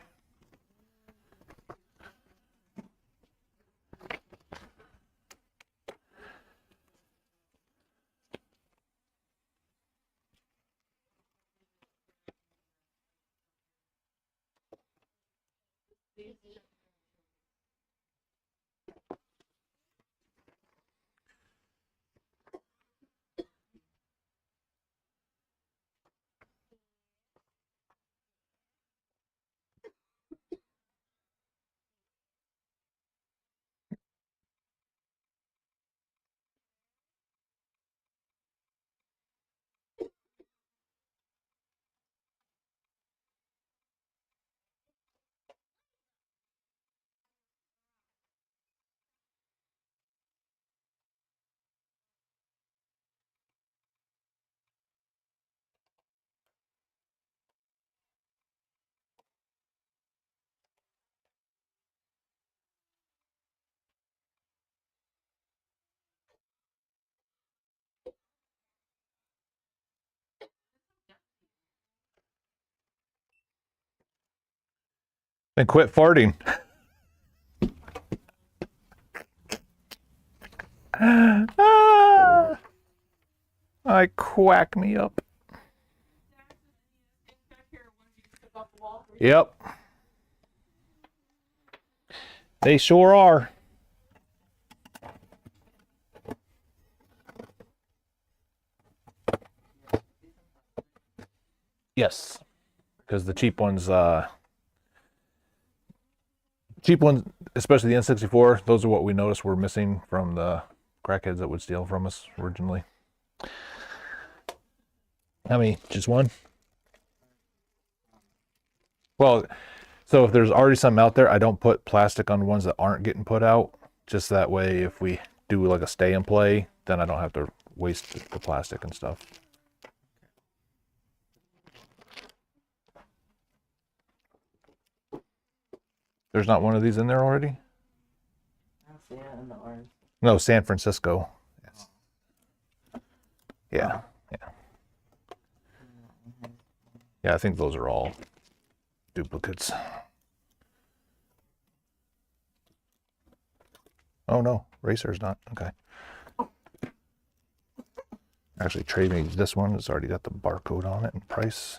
And quit farting. Ah, I quack me up. Yep. They sure are. Yes. Because the cheap ones, especially the N64, those are what we noticed were missing from the crackheads that would steal from us originally. How many? Just one? Well, so if there's already some out there, I don't put plastic on ones that aren't getting put out. Just that way, if we do like a stay and play, then I don't have to waste the plastic and stuff. There's not one of these in there already? No, San Francisco. Yes. Yeah, yeah. Yeah, I think those are all duplicates. Oh no, Racer's not. Okay. Actually, trade me this one. It's already got the barcode on it and price.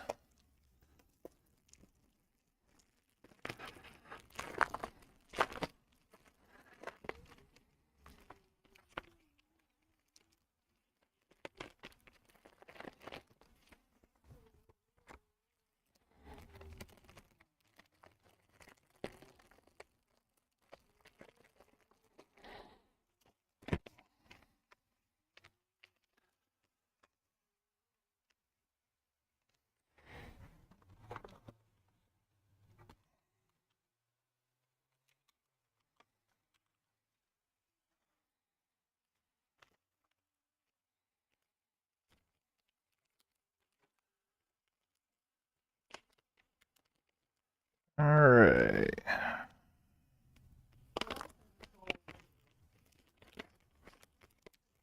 All right.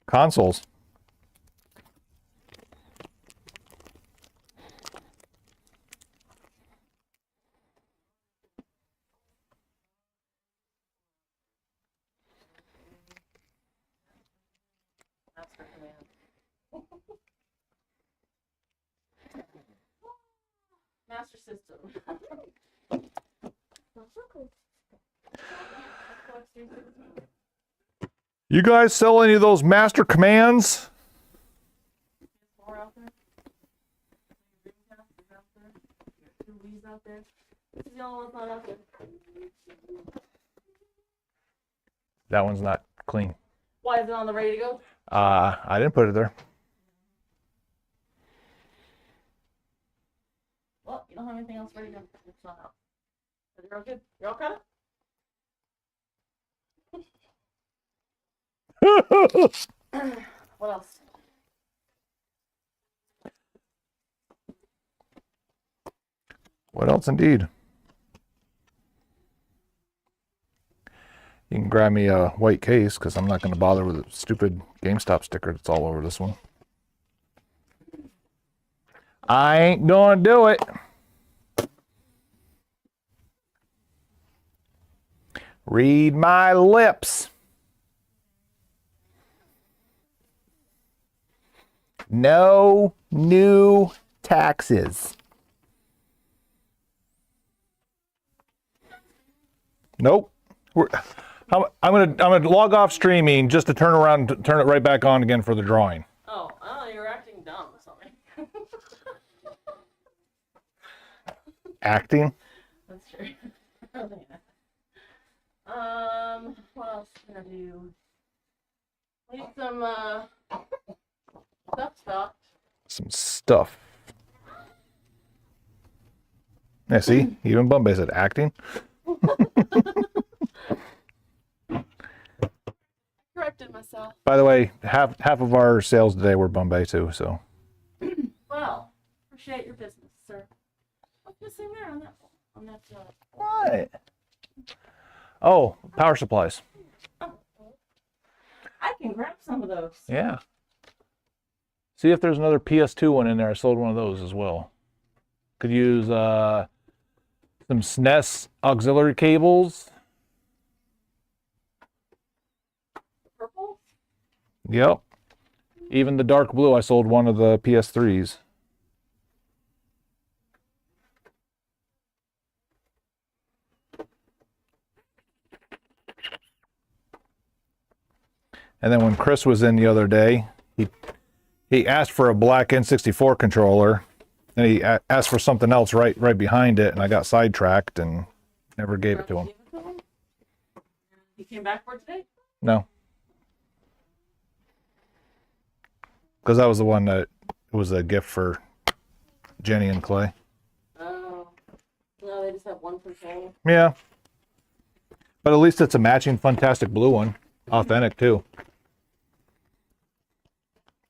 Consoles. Master command. Master system. You guys sell any of those master commands? More out there. Two Wii's out there. This is the only one's not out there. That one's not clean. Why is it on the ready to go? I didn't put it there. Well, you don't have anything else ready to go. It's not out. But you're all good. You're all caught up? What else? What else indeed? You can grab me a white case because I'm not going to bother with a stupid GameStop sticker that's all over this one. I ain't going to do it. Read my lips. No new taxes. Nope. I'm gonna log off streaming just to turn around and turn it right back on again for the drawing. Oh, you're acting dumb or something. Acting? That's true. What else can I do? Need some stuff stocked. Some stuff. Yeah, see? Even Bombay said acting. Corrected myself. By the way, half of our sales today were Bombay too, so. Well, appreciate your business, sir. What's missing there on that? What? Oh, power supplies. Oh. I can grab some of those. Yeah. See if there's another PS2 one in there. I sold one of those as well. Could use some SNES auxiliary cables. Purple? Yep. Even the dark blue, I sold one of the PS3s. And then when Chris was in the other day, he asked for a black N64 controller, and he asked for something else right behind it, and I got sidetracked and never gave it to him. He came back for it today? No. Because that was the one that was a gift for Jenny and Clay. Oh. No, they just have one container. Yeah. But at least it's a matching Fantastic Blue one. Authentic, too.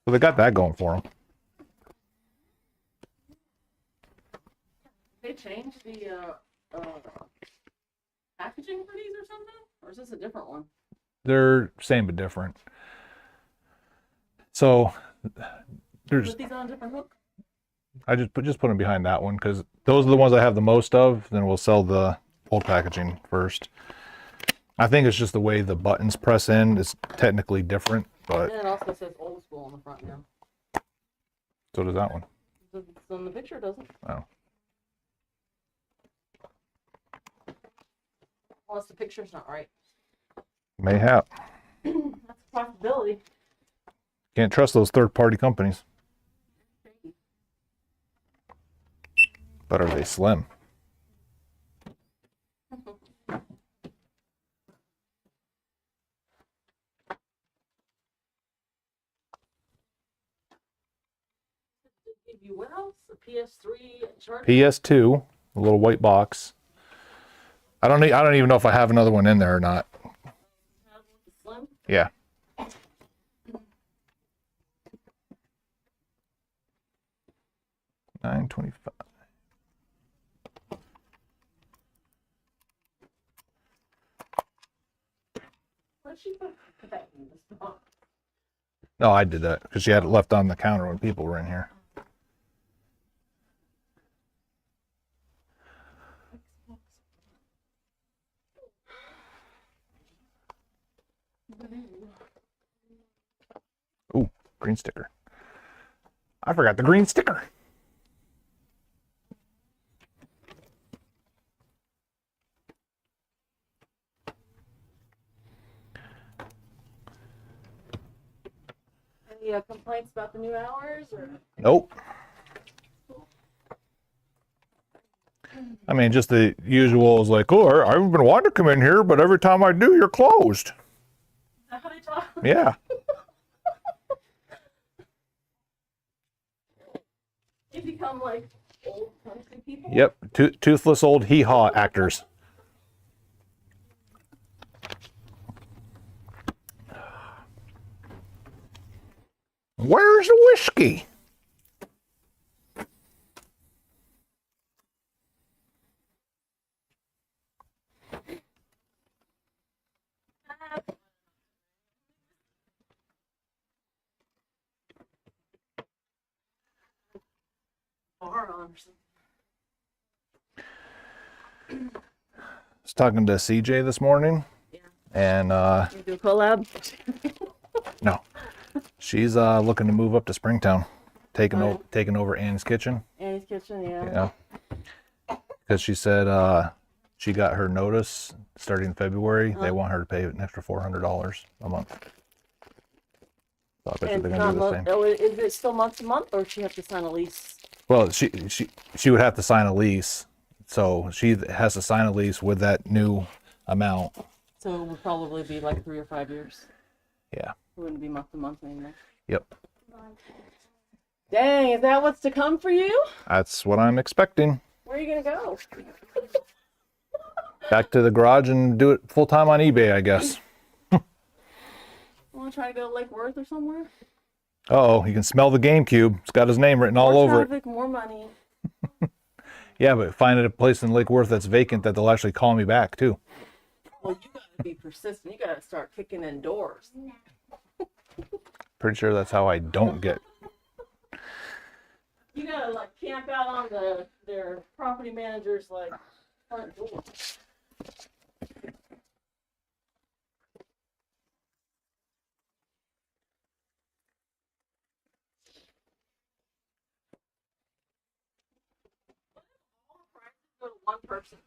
So they got that going for them. They changed the packaging for these or something? Or is this a different one? They're same but different. So there's Put these on a different hook? I just put them behind that one because those are the ones I have the most of. Then we'll sell the old packaging first. I think it's just the way the buttons press in is technically different, but And it also says old school on the front now. so does that one. So in the picture, it doesn't. Oh. Unless the picture's not right. Mayhap. That's a possibility. Can't trust those third-party companies. But are they slim? Give you what else? A PS3 charger? PS2, a little white box. I don't even know if I have another one in there or not. Slim? Yeah. $9.25. Where'd she put that in this box? No, I did that because she had it left on the counter when people were in here. Ooh, green sticker. I forgot the green sticker. Any complaints about the new hours? Or? Nope. I mean, just the usual is like, oh, I've been wanting to come in here, but every time I do, you're closed. Is that how they talk? Yeah. You become like old country people? Yep. Toothless old hee-haw actors. Where's the whiskey? Bar on or something. I was talking to CJ this morning. Yeah. And You do a collab? no. She's looking to move up to Springtown, taking over Annie's Kitchen. Annie's Kitchen, yeah. Yeah. Because she said she got her notice starting in February. They want her to pay an extra $400 a month. So I bet you And they're it's gonna do not the same. oh, is it still month to month, or does she have to sign a lease? Well, she would have to sign a lease, so she has to sign a lease with that new amount. So it would probably be like 3 or 5 years. Yeah. It wouldn't be month to month anymore. Yep. Dang, is that what's to come for you? That's what I'm expecting. Where are you gonna go? Back to the garage and do it full time on eBay, I guess. Want to try to go to Lake Worth or somewhere? Uh-oh, you can smell the GameCube. It's got his name written all More over it. traffic, more money. Yeah, but finding a place in Lake Worth that's vacant that they'll actually call me back too. Well, you gotta be persistent. You gotta start kicking in doors. Pretty sure that's how I don't get. You gotta like camp out on their property manager's like front door. Go to one person.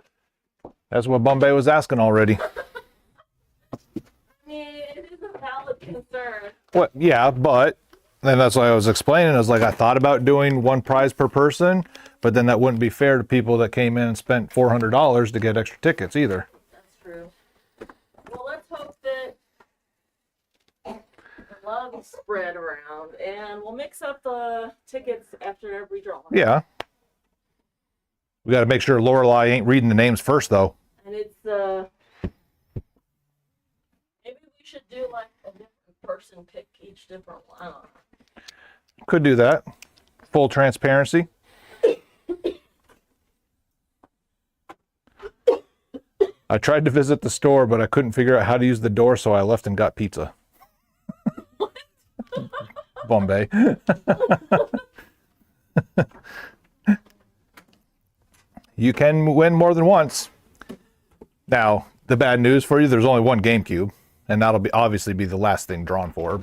That's what Bombay was asking already. I mean, it is a valid concern. What? Yeah, but then that's why I was explaining. I was like, I thought about doing one prize per person, but then that wouldn't be fair to people that came in and spent $400 to get extra tickets either. That's true. Well, let's hope that the love is spread around, and we'll mix up the tickets after every draw. Yeah, We got to make sure Lorelai ain't reading the names first, though. And it's maybe we should do like a different person pick each different one. I don't know. Could do that. Full transparency. I tried to visit the store, but I couldn't figure out how to use the door, so I left and got pizza. Bombay. You can win more than once. Now, the bad news for you, there's only one GameCube, and that'll be obviously be the last thing drawn for.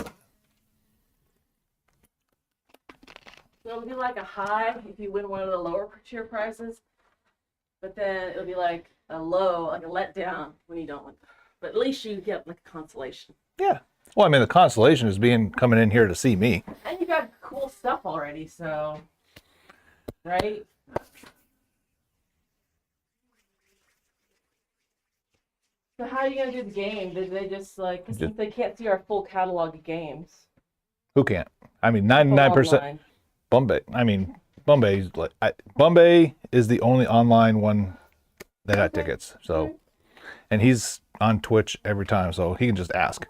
So it'll be like a high if you win one of the lower tier prizes, but then it'll be like a low, like a letdown when you don't win. But at least you get like a consolation. Yeah. Well, I mean, the consolation is coming in here to see me. And you got cool stuff already, so right? So how are you gonna do the game? Did they just like? 'Cause since they can't see our full catalog of games. Who can't? I mean, Go 99%. online. Bombay. I mean, Bombay's like Bombay is the only online one that got tickets. So, and he's on Twitch every time, so he can just ask.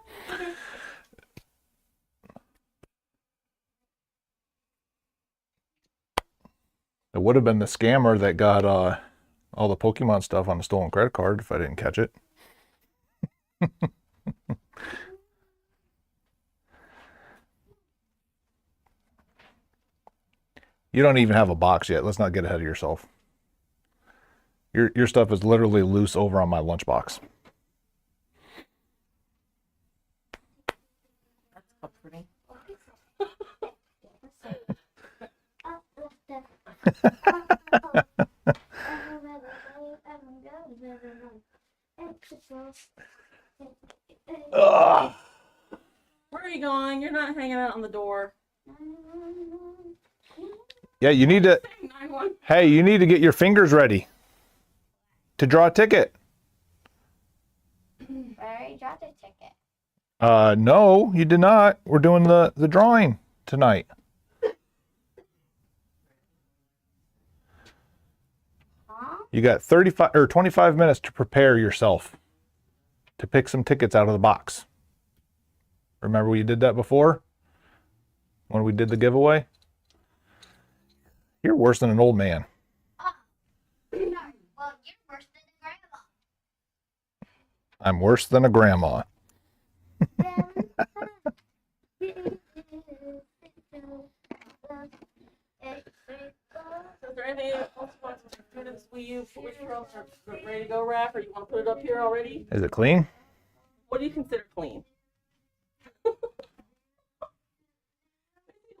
It would have been the scammer that got all the Pokemon stuff on a stolen credit card if I didn't catch it. You don't even have a box yet. Let's not get ahead of yourself. Your stuff is literally loose over on my lunchbox. That's comforting. Ugh. Where are you going? You're not hanging out on the door. Yeah, you need to. Hey, you need to get your fingers ready to draw a ticket. I already dropped a ticket. No, you did not. We're doing the drawing tonight. Huh? You got 35 or 25 minutes to prepare yourself to pick some tickets out of the box. Remember we did that before? When we did the giveaway? You're worse than an old man. Well, you're worse than a grandma. I'm worse than a grandma. So is there anything else you want to do to this Wii U? Which girls are ready to go, Raph, or you want to put it up here already? Is it clean? What do you consider clean?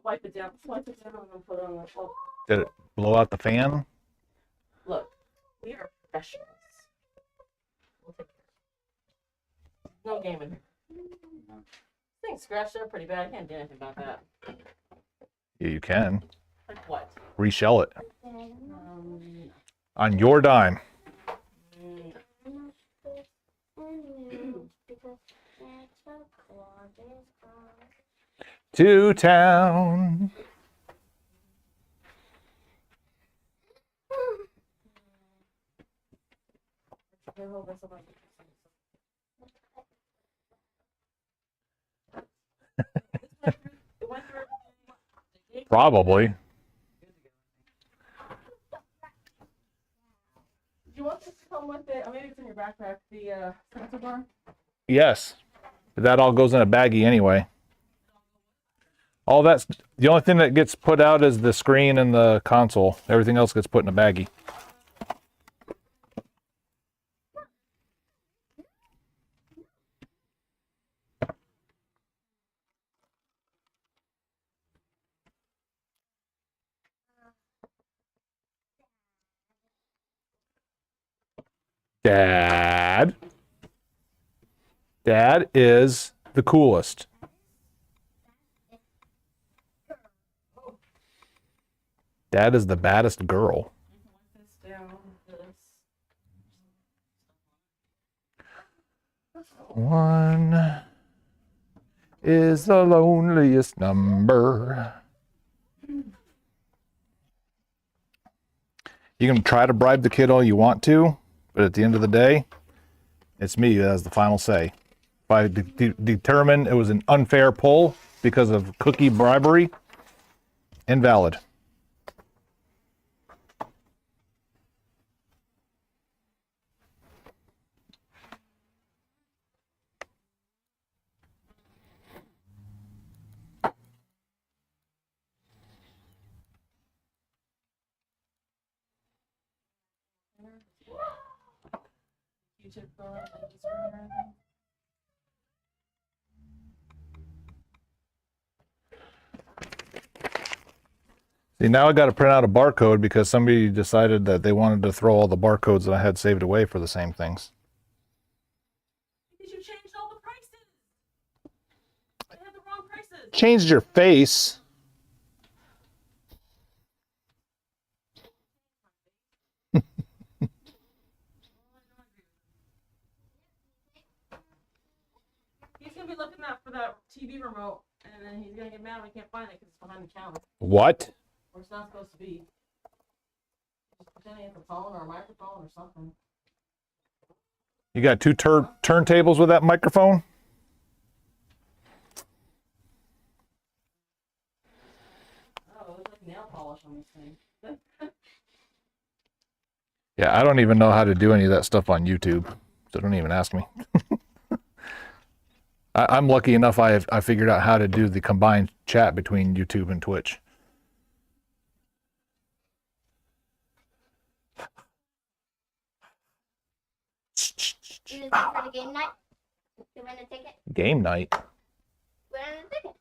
Wipe it down. Wipe it down and put it on the. Oh, Did it blow out the fan? look, we are professionals. We'll take care. No game in here. This thing's scratched up pretty bad. I can't do anything about that. Yeah, you can. Like what? Reshell it Um, on your dime. To town. Probably. Do you want this to come with it? Maybe it's in your backpack. The sensor bar. Yes. That all goes in a baggie anyway. All that's the only thing that gets put out is the screen and the console. Everything else gets put in a baggie. Dad. Dad is the coolest. Dad is the baddest girl. One is the loneliest number. You can try to bribe the kid all you want to, but at the end of the day, it's me that has the final say. If I determine it was an unfair pull because of cookie bribery, invalid. YouTube going on the screen or anything? See, now I got to print out a barcode because somebody decided that they wanted to throw all the barcodes that I had saved away for the same things. Because you changed all the prices. They had the wrong prices. Changed your face. He's gonna be looking out for that TV remote, and then he's gonna get mad when he can't find it because it's behind the counter, What? where it's not supposed to be. Just pretending it's a phone or a microphone or something. You got two turntables with that microphone? Oh, there's like nail polish on this thing. Yeah, I don't even know how to do any of that stuff on YouTube, so don't even ask me. I'm lucky enough I figured out how to do the combined chat between YouTube and Twitch. You just go for the game night? You win a ticket? Game night? Win a ticket.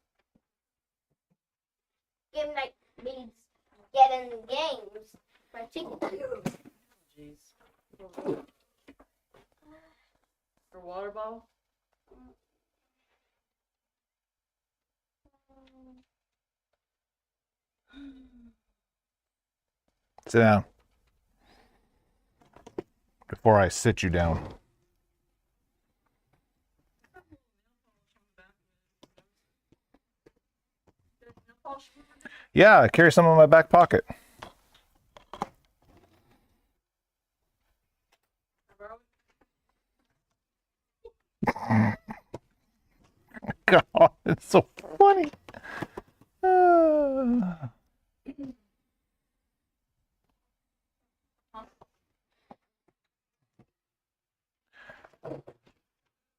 Game night means getting the games for a ticket. Jeez. For water bottle? Sit down. Before I sit you down. Yeah, I carry some in my back pocket. God, it's so funny.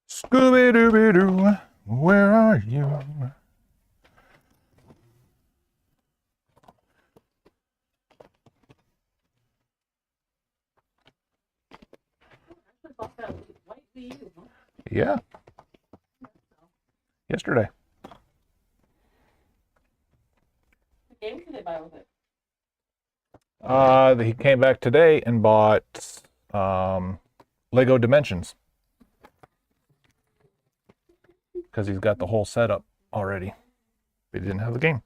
Scooby-Dooby-Doo, where are you? Yeah. Yesterday. What game did they buy with it? He came back today and bought Lego Dimensions. Because he's got the whole setup already. But he didn't have the game.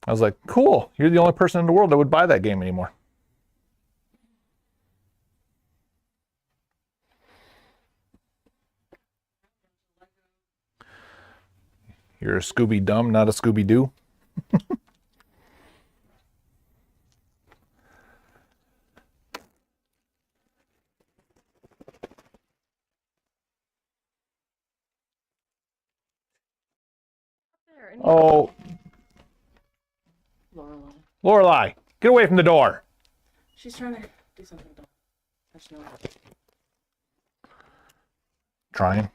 I was like, cool. You're the only person in the world that would buy that game anymore. You're a Scooby-Dum, not a Scooby-Doo. Oh, Lorelai. Lorelai, get away from the door. She's trying to do something. Don't touch no. Trying.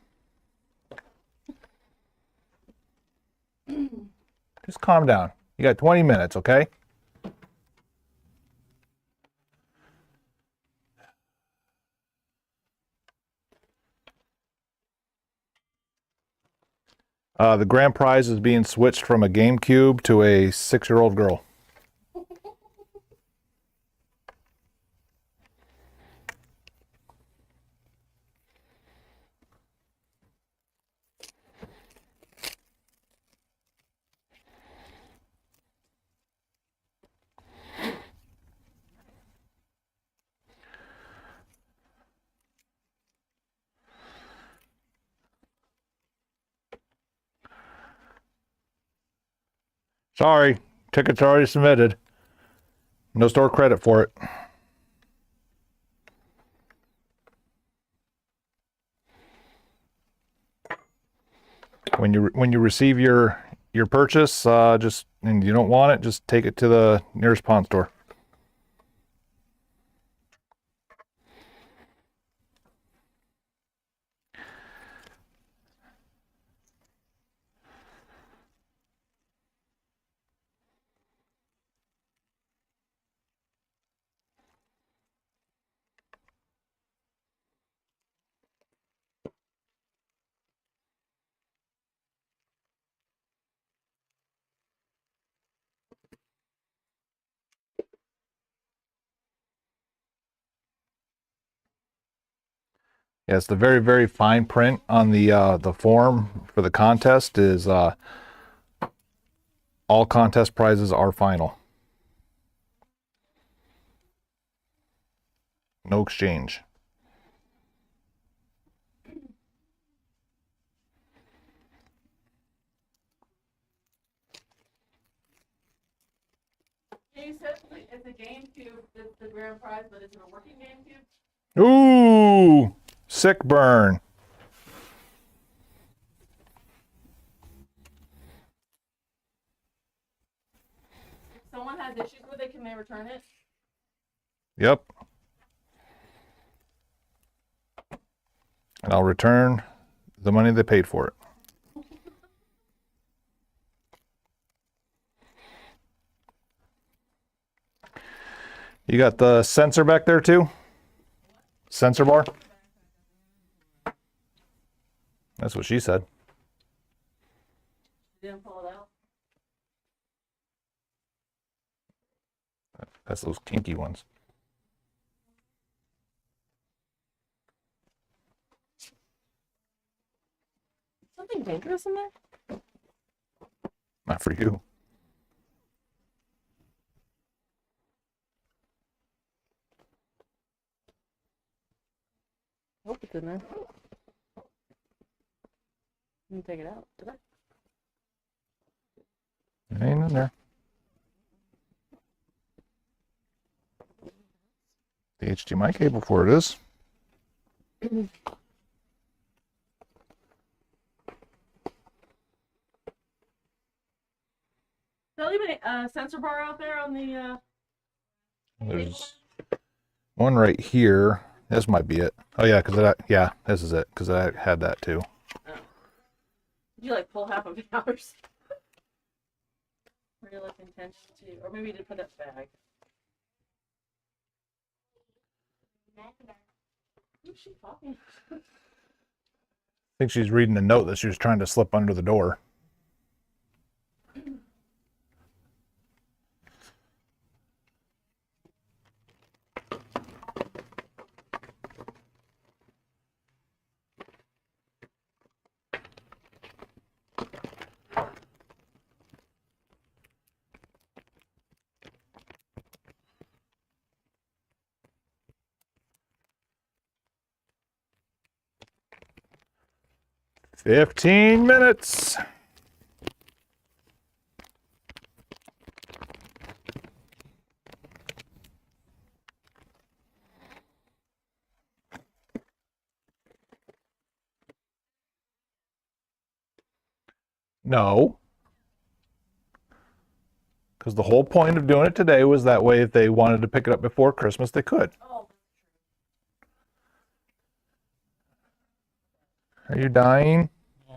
Just calm down. You got 20 minutes, okay? The grand prize is being switched from a GameCube to a 6-year-old girl. Sorry, tickets are already submitted. No store credit for it. When you receive your purchase, just and you don't want it, just take it to the nearest pawn store. Yes, the very, very fine print on the form for the contest is all contest prizes are final. No exchange. You said it's a GameCube, that's the grand prize, but it's a working GameCube. Ooh, sick burn. If someone has issues with it, can they return it? Yep. And I'll return the money they paid for it. You got the sensor back there too? Sensor bar? That's what she said. Didn't pull it out. That's those kinky ones. Something dangerous in there? Not for you. I hope it's in there. Didn't take it out, did I? It ain't in there. The HDMI cable for it is. They'll leave a sensor bar out there on the. There's one right here. This might be it. Oh yeah, yeah, this is it because I had that too. Did you like pull half of ours? Were you like intention to, or maybe you did put that bag? Who's she talking? I think she's reading the note that she was trying to slip under the door. "15 minutes. No. Because the whole point of doing it today was that way if they wanted to pick it up before Christmas, they could. Oh. Are you dying? Yeah.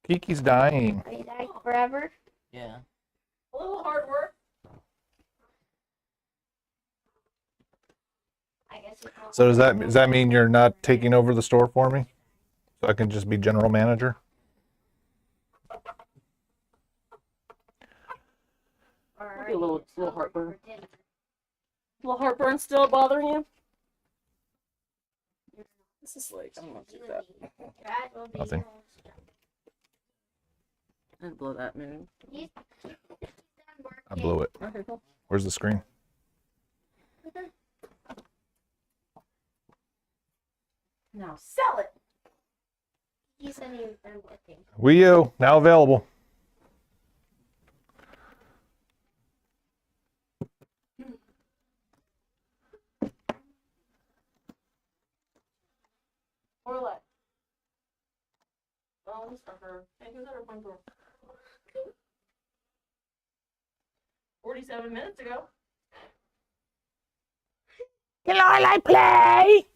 Kiki's dying. Are you dying forever? Yeah. A little hard work. I guess it's not. So does that mean you're not taking over the store for me? So I can just be general manager? Or Maybe a little are you heartburn. for dinner? A little heartburn still bothering you? This is like, I'm gonna do that. That will be Nothing. And blow that moon. He's done I blew it. Okay, cool. Where's the screen? Now sell it. He said he was done working. Wii U, now available. Or like, oh, this are her. Hey, who's at her front door? 47 minutes ago. Can I play?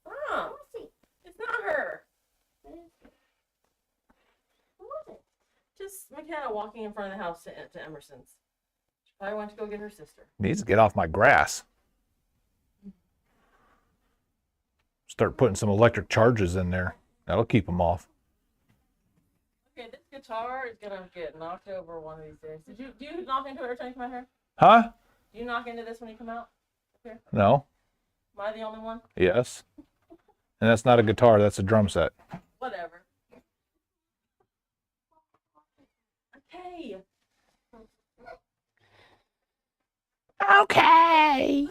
Mom, it's not her. Who was it? Just McKenna walking in front of the house to Emerson's. She probably went to go get her sister. Needs to get off my grass. Start putting some electric charges in there. That'll keep them off. Okay, this guitar is gonna get knocked over one of these days. Do you knock into it every time you come out here? Huh? Do you knock into this when you come out? Here? No. Am I the only one? Yes. And that's not a guitar, that's a drum set. Whatever. Okay. Okay.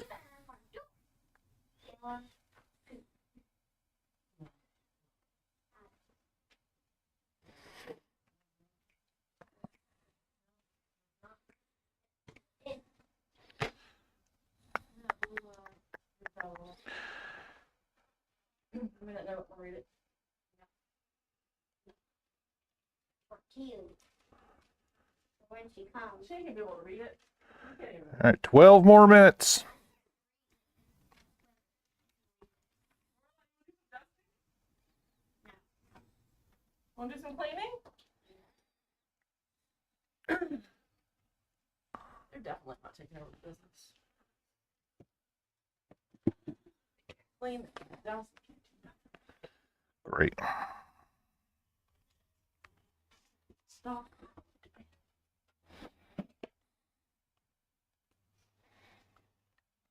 Give me that note, I'll read it. For cute. When she comes. She ain't gonna be able to read it. You can't even. All right, 12 more minutes. Wanna do some cleaning? They're definitely not taking over the business. Clean the house. Great. Stop.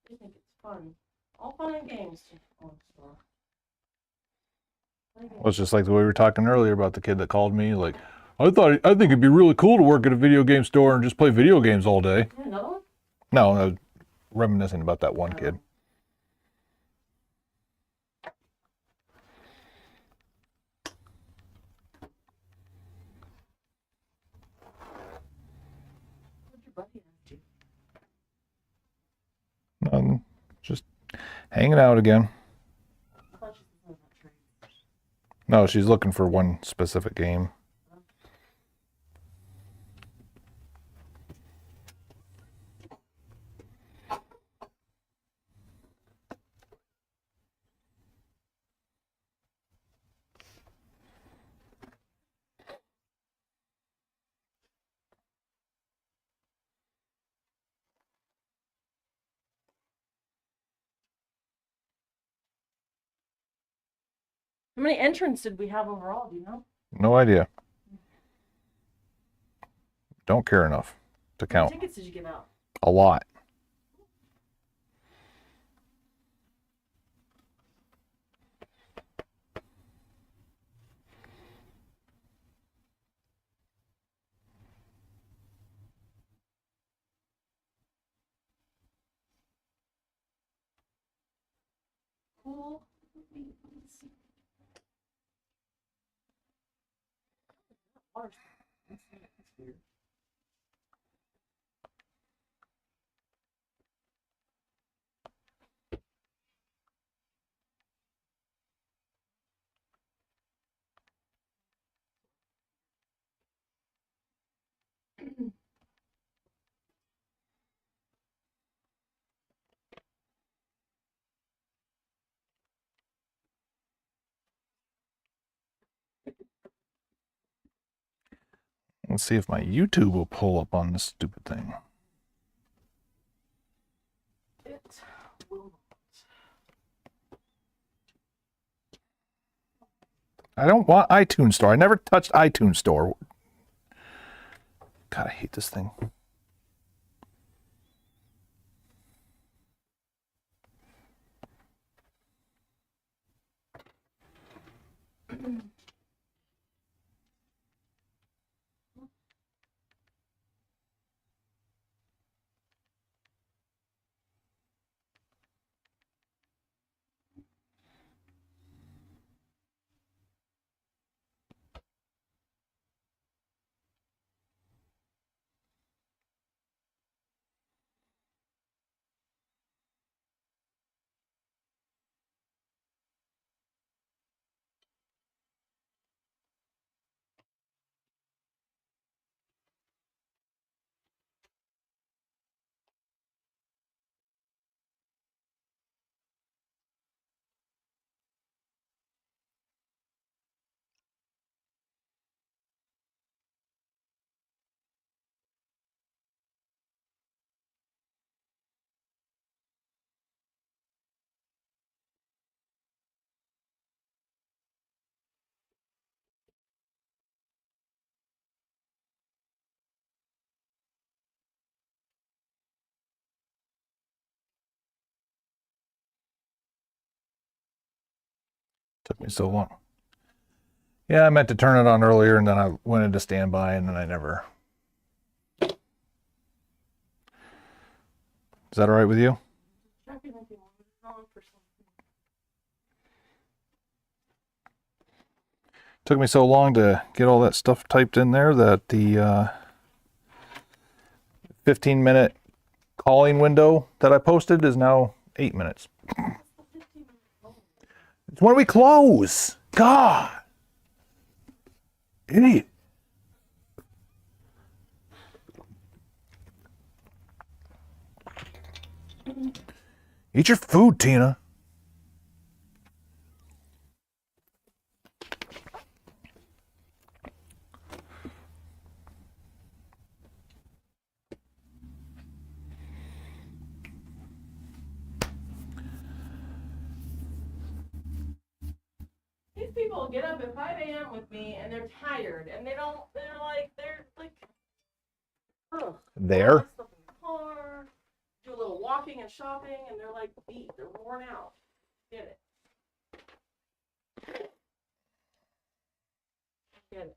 I think it's fun. All fun and games. Oh, sorry. Well, it's just like the way we were talking earlier about the kid that called me. Like, I think it'd be really cool to work at a video game store and just play video games all day. Yeah, another one? No, I was reminiscing about that one kid. What'd your buddy have to? Just hanging out again. I thought she was on that train. No, she's looking for one specific game. How many entrants did we have overall? Do you know? No idea. Don't care enough to How many count. tickets did you give out? A lot. Cool. Let's see if my YouTube will pull up on this stupid thing. It will. I don't want iTunes Store. I never touched iTunes Store. God, I hate this thing. Took me so long. Yeah, I meant to turn it on earlier, and then I went into standby, and then I never. Is that all right with you? Checking if you want it on for something. Took me so long to get all that stuff typed in there that the 15-minute calling window that I posted is now 8 minutes. It's when we close. God. Idiot. Eat your food, Tina. These people get up at 5 a.m. with me and they're tired and they're like, ugh. There. Put stuff in the car, do a little walking and shopping, and they're like beat, they're worn out. Get it. Get it.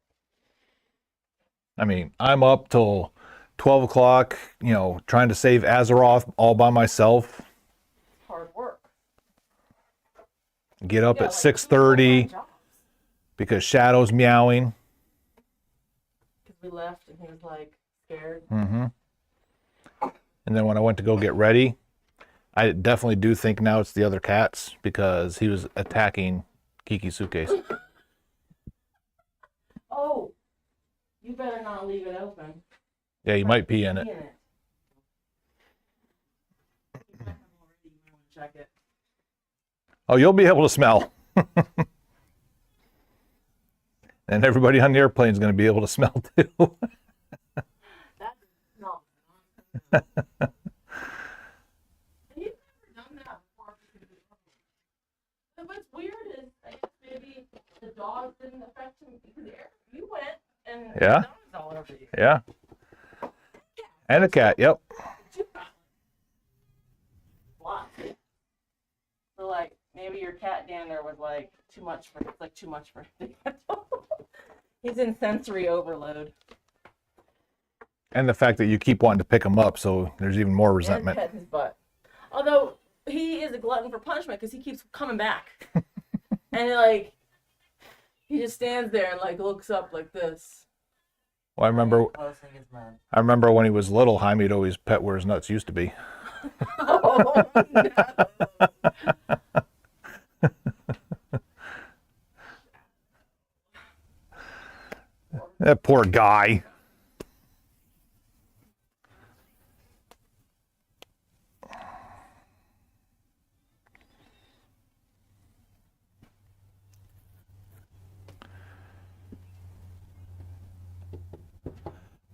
I mean, I'm up till 12 o'clock, trying to save Azeroth all by myself. Hard work. Get up Yeah, at like, 6:30 jobs. because Shadow's meowing. Because we left and he was like scared. Mm-hmm. And then when I went to go get ready, I definitely do think now it's the other cats because he was attacking Kiki's suitcase. Oh, you better not leave it open. Yeah, you might pee in it. You might have already, you might want to check it. Oh, you'll be able to smell. And everybody on the airplane is going to be able to smell too. That's not. And you've never done that before. And what's weird is, I guess maybe the dog didn't affect him because you went and Yeah. the dog was all over you. Yeah. And a cat, yep. Lots. So like maybe your cat dander was like too much for him to handle. He's in sensory overload. And the fact that you keep wanting to pick him up, so there's even more resentment. And pet his butt. Although he is a glutton for punishment because he keeps coming back. And like he just stands there and like looks up like this. Well, I remember when he was little, Jaime'd always pet where his nuts used to be. Oh no. That poor guy.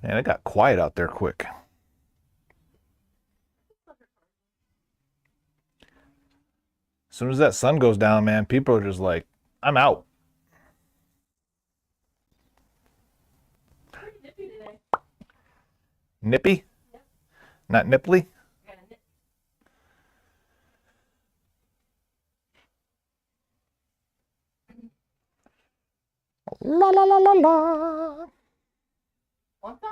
Man, it got quiet out there quick. As soon as that sun goes down, man, people are just like, I'm out. Pretty nippy today. Nippy? Yeah. Not nipply? Yeah, nip. La la la la la. Want some?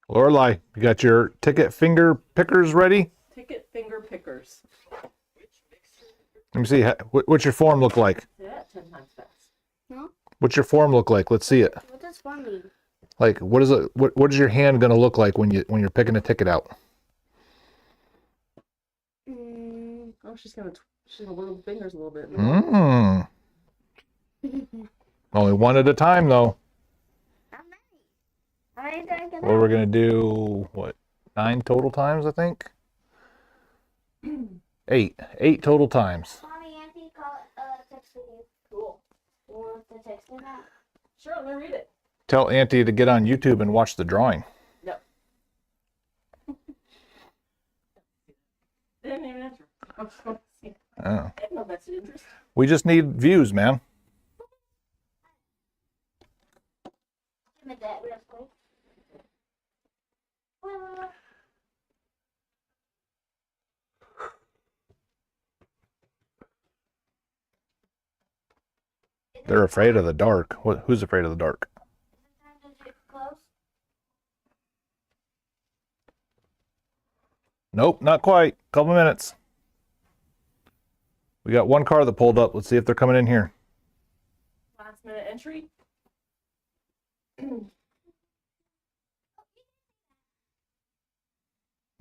Lorelai, you got your ticket finger pickers ready? Ticket finger pickers. Let me see. What's your form look like? Say that 10 times fast. No? What's your form look like? Let's see it. What does form mean? Like, what is it? What is your hand gonna look like when you're picking a ticket out? Oh, she's gonna wiggle fingers a little bit. Mmm. Only one at a time, though. How many did I get Well, we're gonna do what? 9 total times, I think. 8 total times. Mommy, Auntie texted you. Cool. You want to text me that? Sure, let me read it. Tell Auntie to get on YouTube and watch the drawing. No. Didn't even answer. I'm just going to see. Oh. I have no vested interest. We just need views, man. Give me that real quick. They're afraid of the dark. Who's afraid of the dark? Close. Nope, not quite. Couple minutes. We got one car that pulled up. Let's see if they're coming in here. Last minute entry.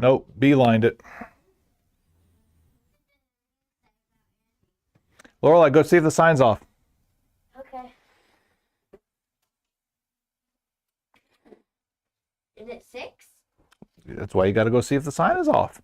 Nope, beelined it. Lorelai, go see if the sign's off. Okay. Is it 6? That's why you got to go see if the sign is off.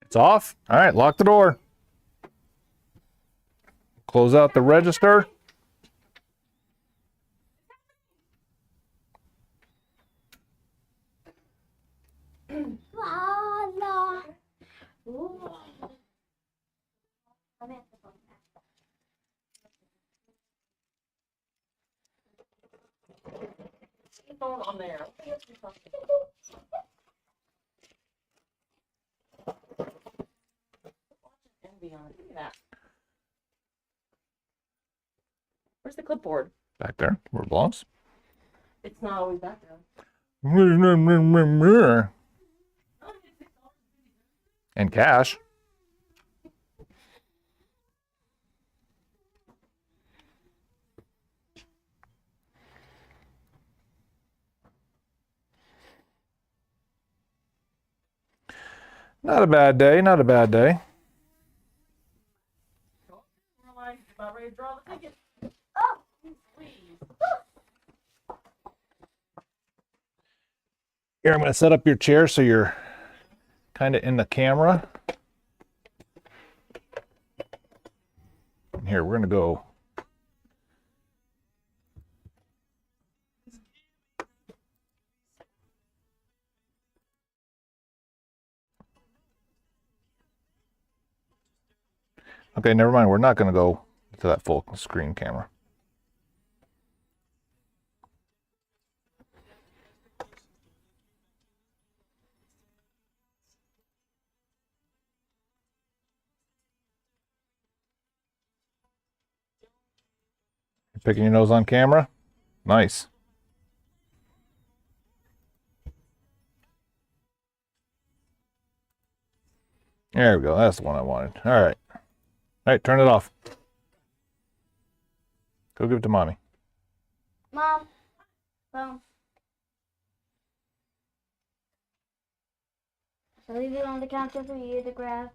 It's off. All right, lock the door. Close out the register. La la. Ooh. Let me have the phone back. Phone on there. Envy on it. Look at that. Where's the clipboard? Back there, where it belongs. It's not always back there. And cash. Not a bad day, not a bad day. We're like about ready to draw the ticket. Oh. Please. Here, I'm going to set up your chair so you're kind of in the camera. And here, we're going to go. Okay, never mind. We're not going to go to that full screen camera. Picking your nose on camera? Nice. There we go. That's the one I wanted. All right. All right, turn it off. Go give it to mommy. Mom. Phone. I'll leave it on the counter for you to grab.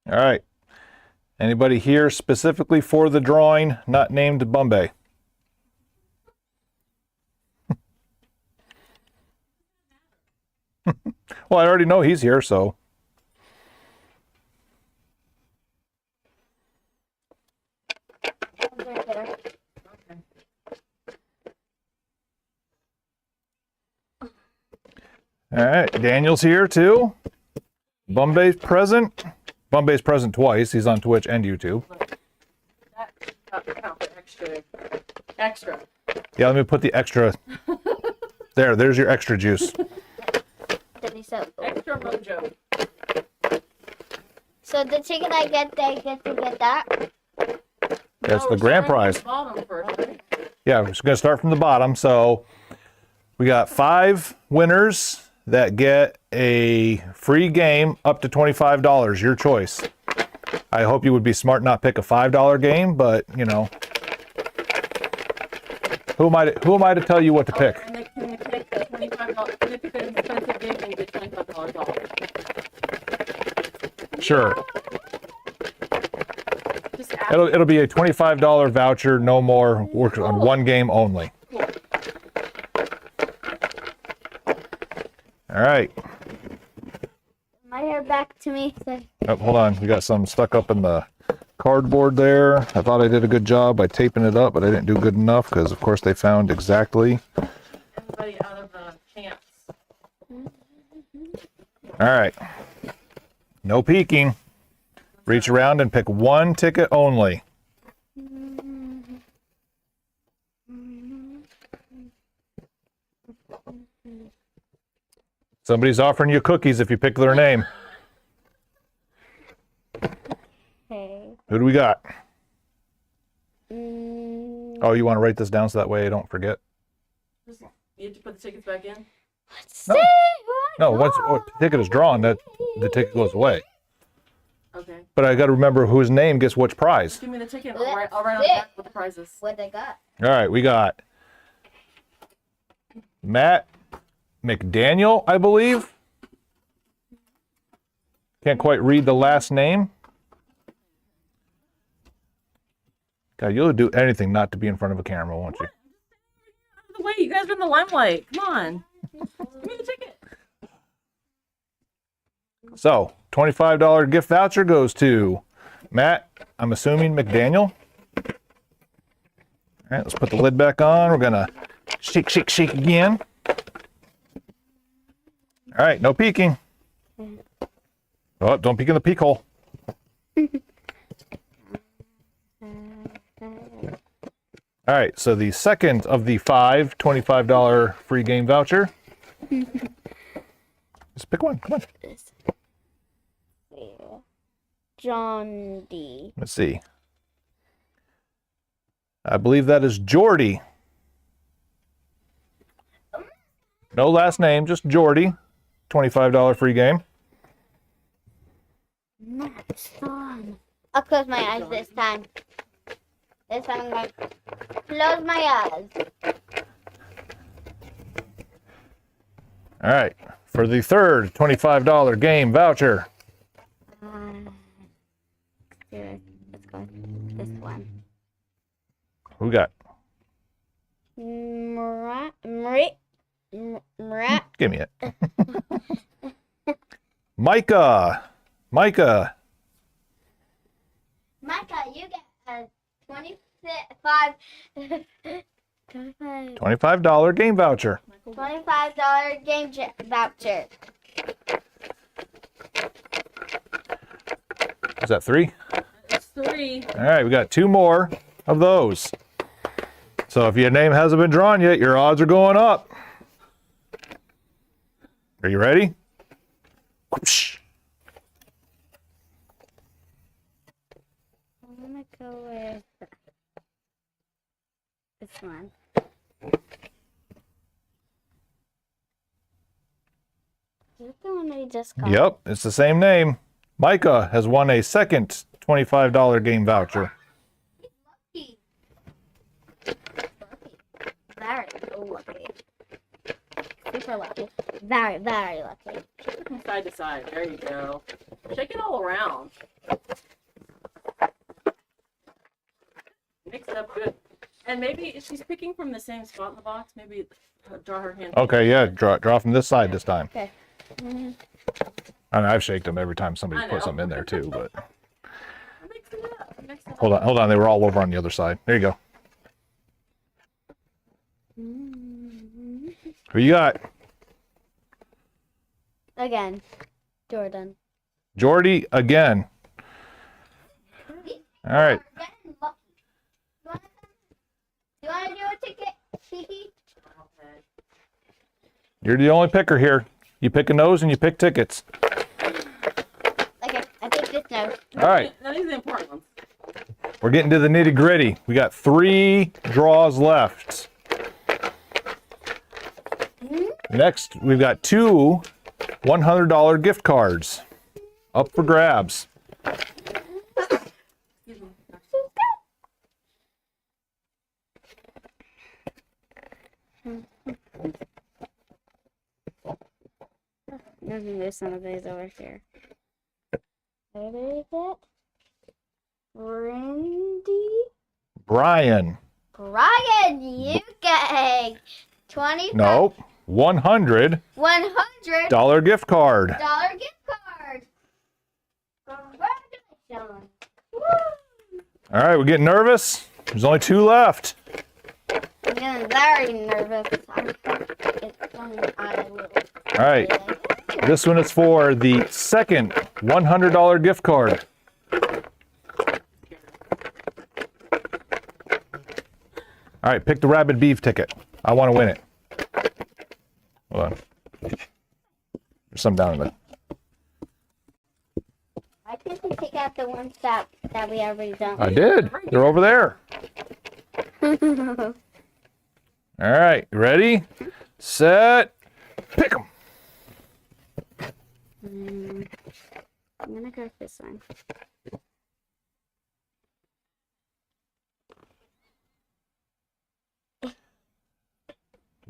All right. Anybody here specifically for the drawing not named Bombay? Well, I already know he's here, so. Right there. All right, Daniel's here too. Bombay's present. Bombay's present twice. He's on Twitch and YouTube. That count for extra. Extra. Yeah, let me put the extra. There's your extra juice. Extra mojo. So the ticket I get, they get to get that. That's No, the grand starting prize. at the bottom first, right? Yeah, we're just going to start from the bottom. So we got 5 winners that get a free game up to $25. Your choice. I hope you would be smart not pick a $5 game, but you know, who am I to tell you what to pick? And they can take the $25. And if it's an expensive game, then you get $25 off. Sure. It'll be a $25 voucher, no more. Works on one game only. All right. My hair back to me. So. Oh, hold on. We got some stuck up in the cardboard there. I thought I did a good job by taping it up, but I didn't do good enough because, of course, they found exactly. Everybody out of the camps. All right. No peeking. Reach around and pick one ticket only. Somebody's offering you cookies if you pick their name. Okay. Who do we got? Mm, Oh, you want to write this down so that way I don't forget? You have to put the tickets back in? let's No. see. No, once the ticket is drawn, that the ticket goes away. Okay. But I got to remember whose name gets which prize. Give me the ticket. Let's I'll write on the see. back what the prize is. What they got? All right, we got Matt McDaniel, I believe. Can't quite read the last name. God, you'll do anything not to be in front of a camera, won't you? Out of the way, you guys are in the limelight. Come on. Give me the ticket. So, $25 gift voucher goes to Matt, I'm assuming McDaniel. All right, let's put the lid back on. We're going to shake, shake, shake again. All right, no peeking. Oh, don't peek in the peek hole. All right, so the second of the five $25 free game voucher. Just pick one, come on. John D. Let's see. I believe that is Jordy. No last name, just Jordy. $25 free game. Next one. I'll close my eyes this time. This time I'm going to close my eyes. All right, for the third $25 game voucher. Here, let's go. This one. Who we got? Give me it. Micah. Micah, you get a $25 game voucher. $25 game voucher. Is that three? It's 3. All right, we got two more of those. So if your name hasn't been drawn yet, your odds are going up. Are you ready? Whoosh. I'm gonna go with this one. Is it the one we just got? Yep, it's the same name. Micah has won a second $25 game voucher. Very lucky. Super lucky. Very, very lucky. Shake it from side to side. There you go. Shake it all around. Mix it up good. And maybe if she's picking from the same spot in the box, maybe draw her hand. Okay, yeah, draw from this side this time. Okay. Mm-hmm. I mean, I've shaked them every time somebody I put know. something in there too, but Mix it up. Mix it up. hold on, they were all over on the other side. There you go. Who you got? Again, Jordan. Jordy again. All right. You want to do a ticket? You're the only picker here. You pick a nose and you pick tickets. Okay, I picked this nose. All right. Now these are the important ones. We're getting to the nitty gritty. We got 3 draws left. Next, we've got 2 $100 gift cards up for grabs. Excuse me. Let me move some of these over here. What is it? Ring Brian. Brian, you get 20. Nope. $100 $100 gift card. gift card. Congratulations. All right, we're getting nervous. There's only 2 left. I'm getting very nervous. It's funny, I will. All right. This one is for the second $100 gift card. All right, pick the Rabid beef ticket. I want to win it. Hold on. There's some down in there. I think we take out the ones that we already done. I did. They're over there. All right, you ready? Set. Pick them. I'm gonna go with this one.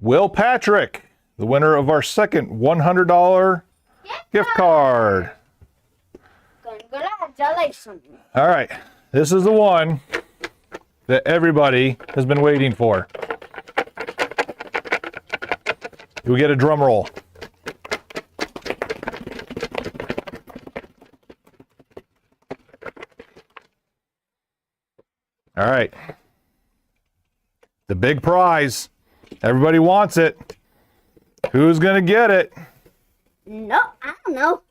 Will Patrick, the winner of our second $100 gift card. Congratulations. All right, this is the one that everybody has been waiting for. Do we get a drum roll? All right. The big prize. Everybody wants it. Who's going to get it? No, I don't know.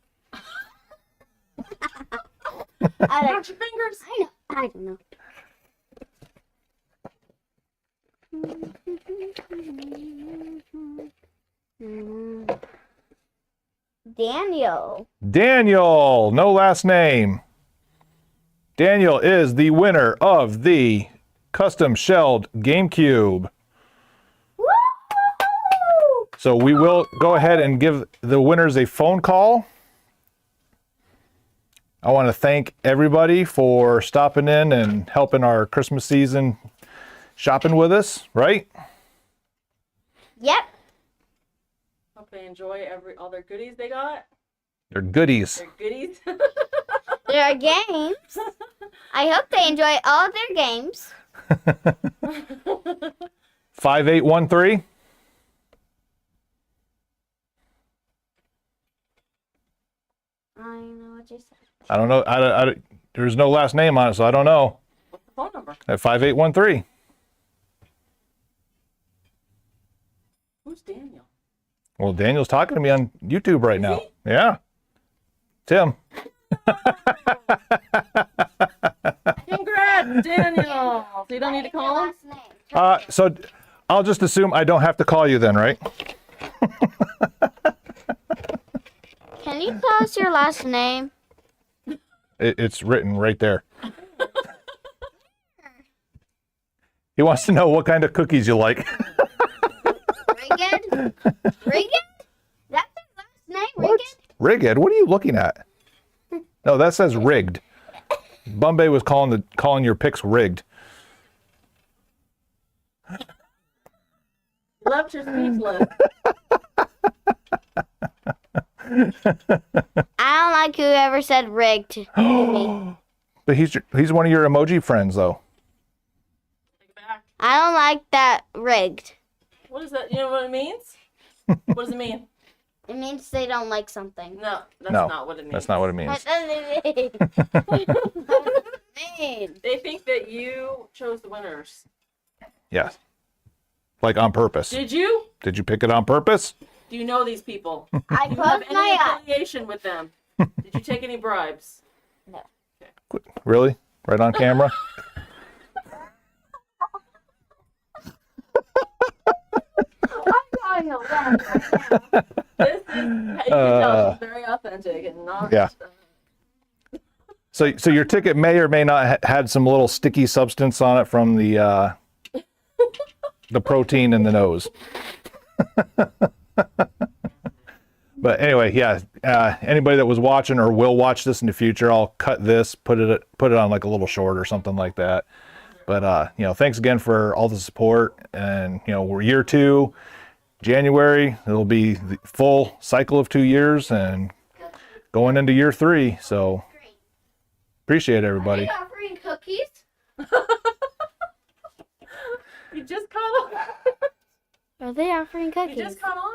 Cross your fingers. I don't know. Daniel. Daniel, no last name. Daniel is the winner of the custom shelled GameCube. Woo! So we will go ahead and give the winners a phone call. I want to thank everybody for stopping in and helping our Christmas season shopping with us, right? Yep. Hope they enjoy all their goodies they got. They're goodies. Their goodies. There are games. I hope they enjoy all their games. 5813. I know what you said. I don't know. There's no last name on it, so I don't know. What's the phone number? At 5813. Who's Daniel? Well, Daniel's talking to me on YouTube right now. Yeah. Tim. Congrats, Daniel. So you don't need to call him? So I'll just assume I don't have to call you then, right? Can you tell us your last name? It's written right there. He wants to know what kind of cookies you like. Rigged? Rigged? That's his last name, Rigged? Rigged? What are you looking at? No, that says rigged. Bombay was calling your picks rigged. Left your speechless. I don't like whoever said rigged to me. But he's one of your emoji friends, though. Take it back. I don't like that rigged. What is that? You know what it means? What does it mean? It means they don't like something. No, that's No, not what it means. That's not what it means. What does it mean? What does it mean? They think that you chose the winners. Yes. Like on purpose. Did you? Did you pick it on purpose? Do you know these people? I Do you have closed any my eyes. affiliation with them? Did you take any bribes? Really? Right on camera? I'm going to laugh right now. This is, you can tell she's very authentic and not. Yeah. So your ticket may or may not had some little sticky substance on it from the protein in the nose. But anyway, yeah. Anybody that was watching or will watch this in the future, I'll cut this, put it on like a little short or something like that. But thanks again for all the support. And we're year 2, January. It'll be the full cycle of 2 years and going into year 3. So appreciate everybody. Are you offering cookies? just caught on. Are they offering You cookies? just caught on?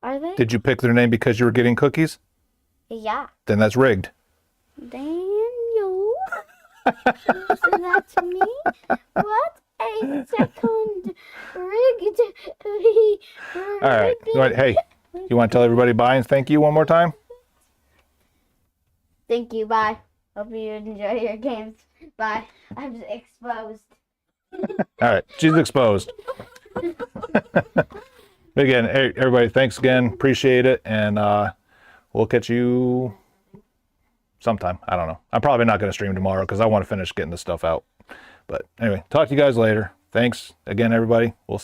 Are they? Did you pick their name because you were getting cookies? Yeah. Then that's rigged. Daniel? Is that me? What a second rigged. All right. Hey, you want to tell everybody bye and thank you one more time? Thank you. Bye. Hope you enjoy your games. Bye. I'm exposed. All right. She's exposed. But again, hey, everybody, thanks again. Appreciate it. And we'll catch you sometime. I don't know. I'm probably not going to stream tomorrow because I want to finish getting this stuff out. But anyway, talk to you guys later. Thanks again, everybody. We'll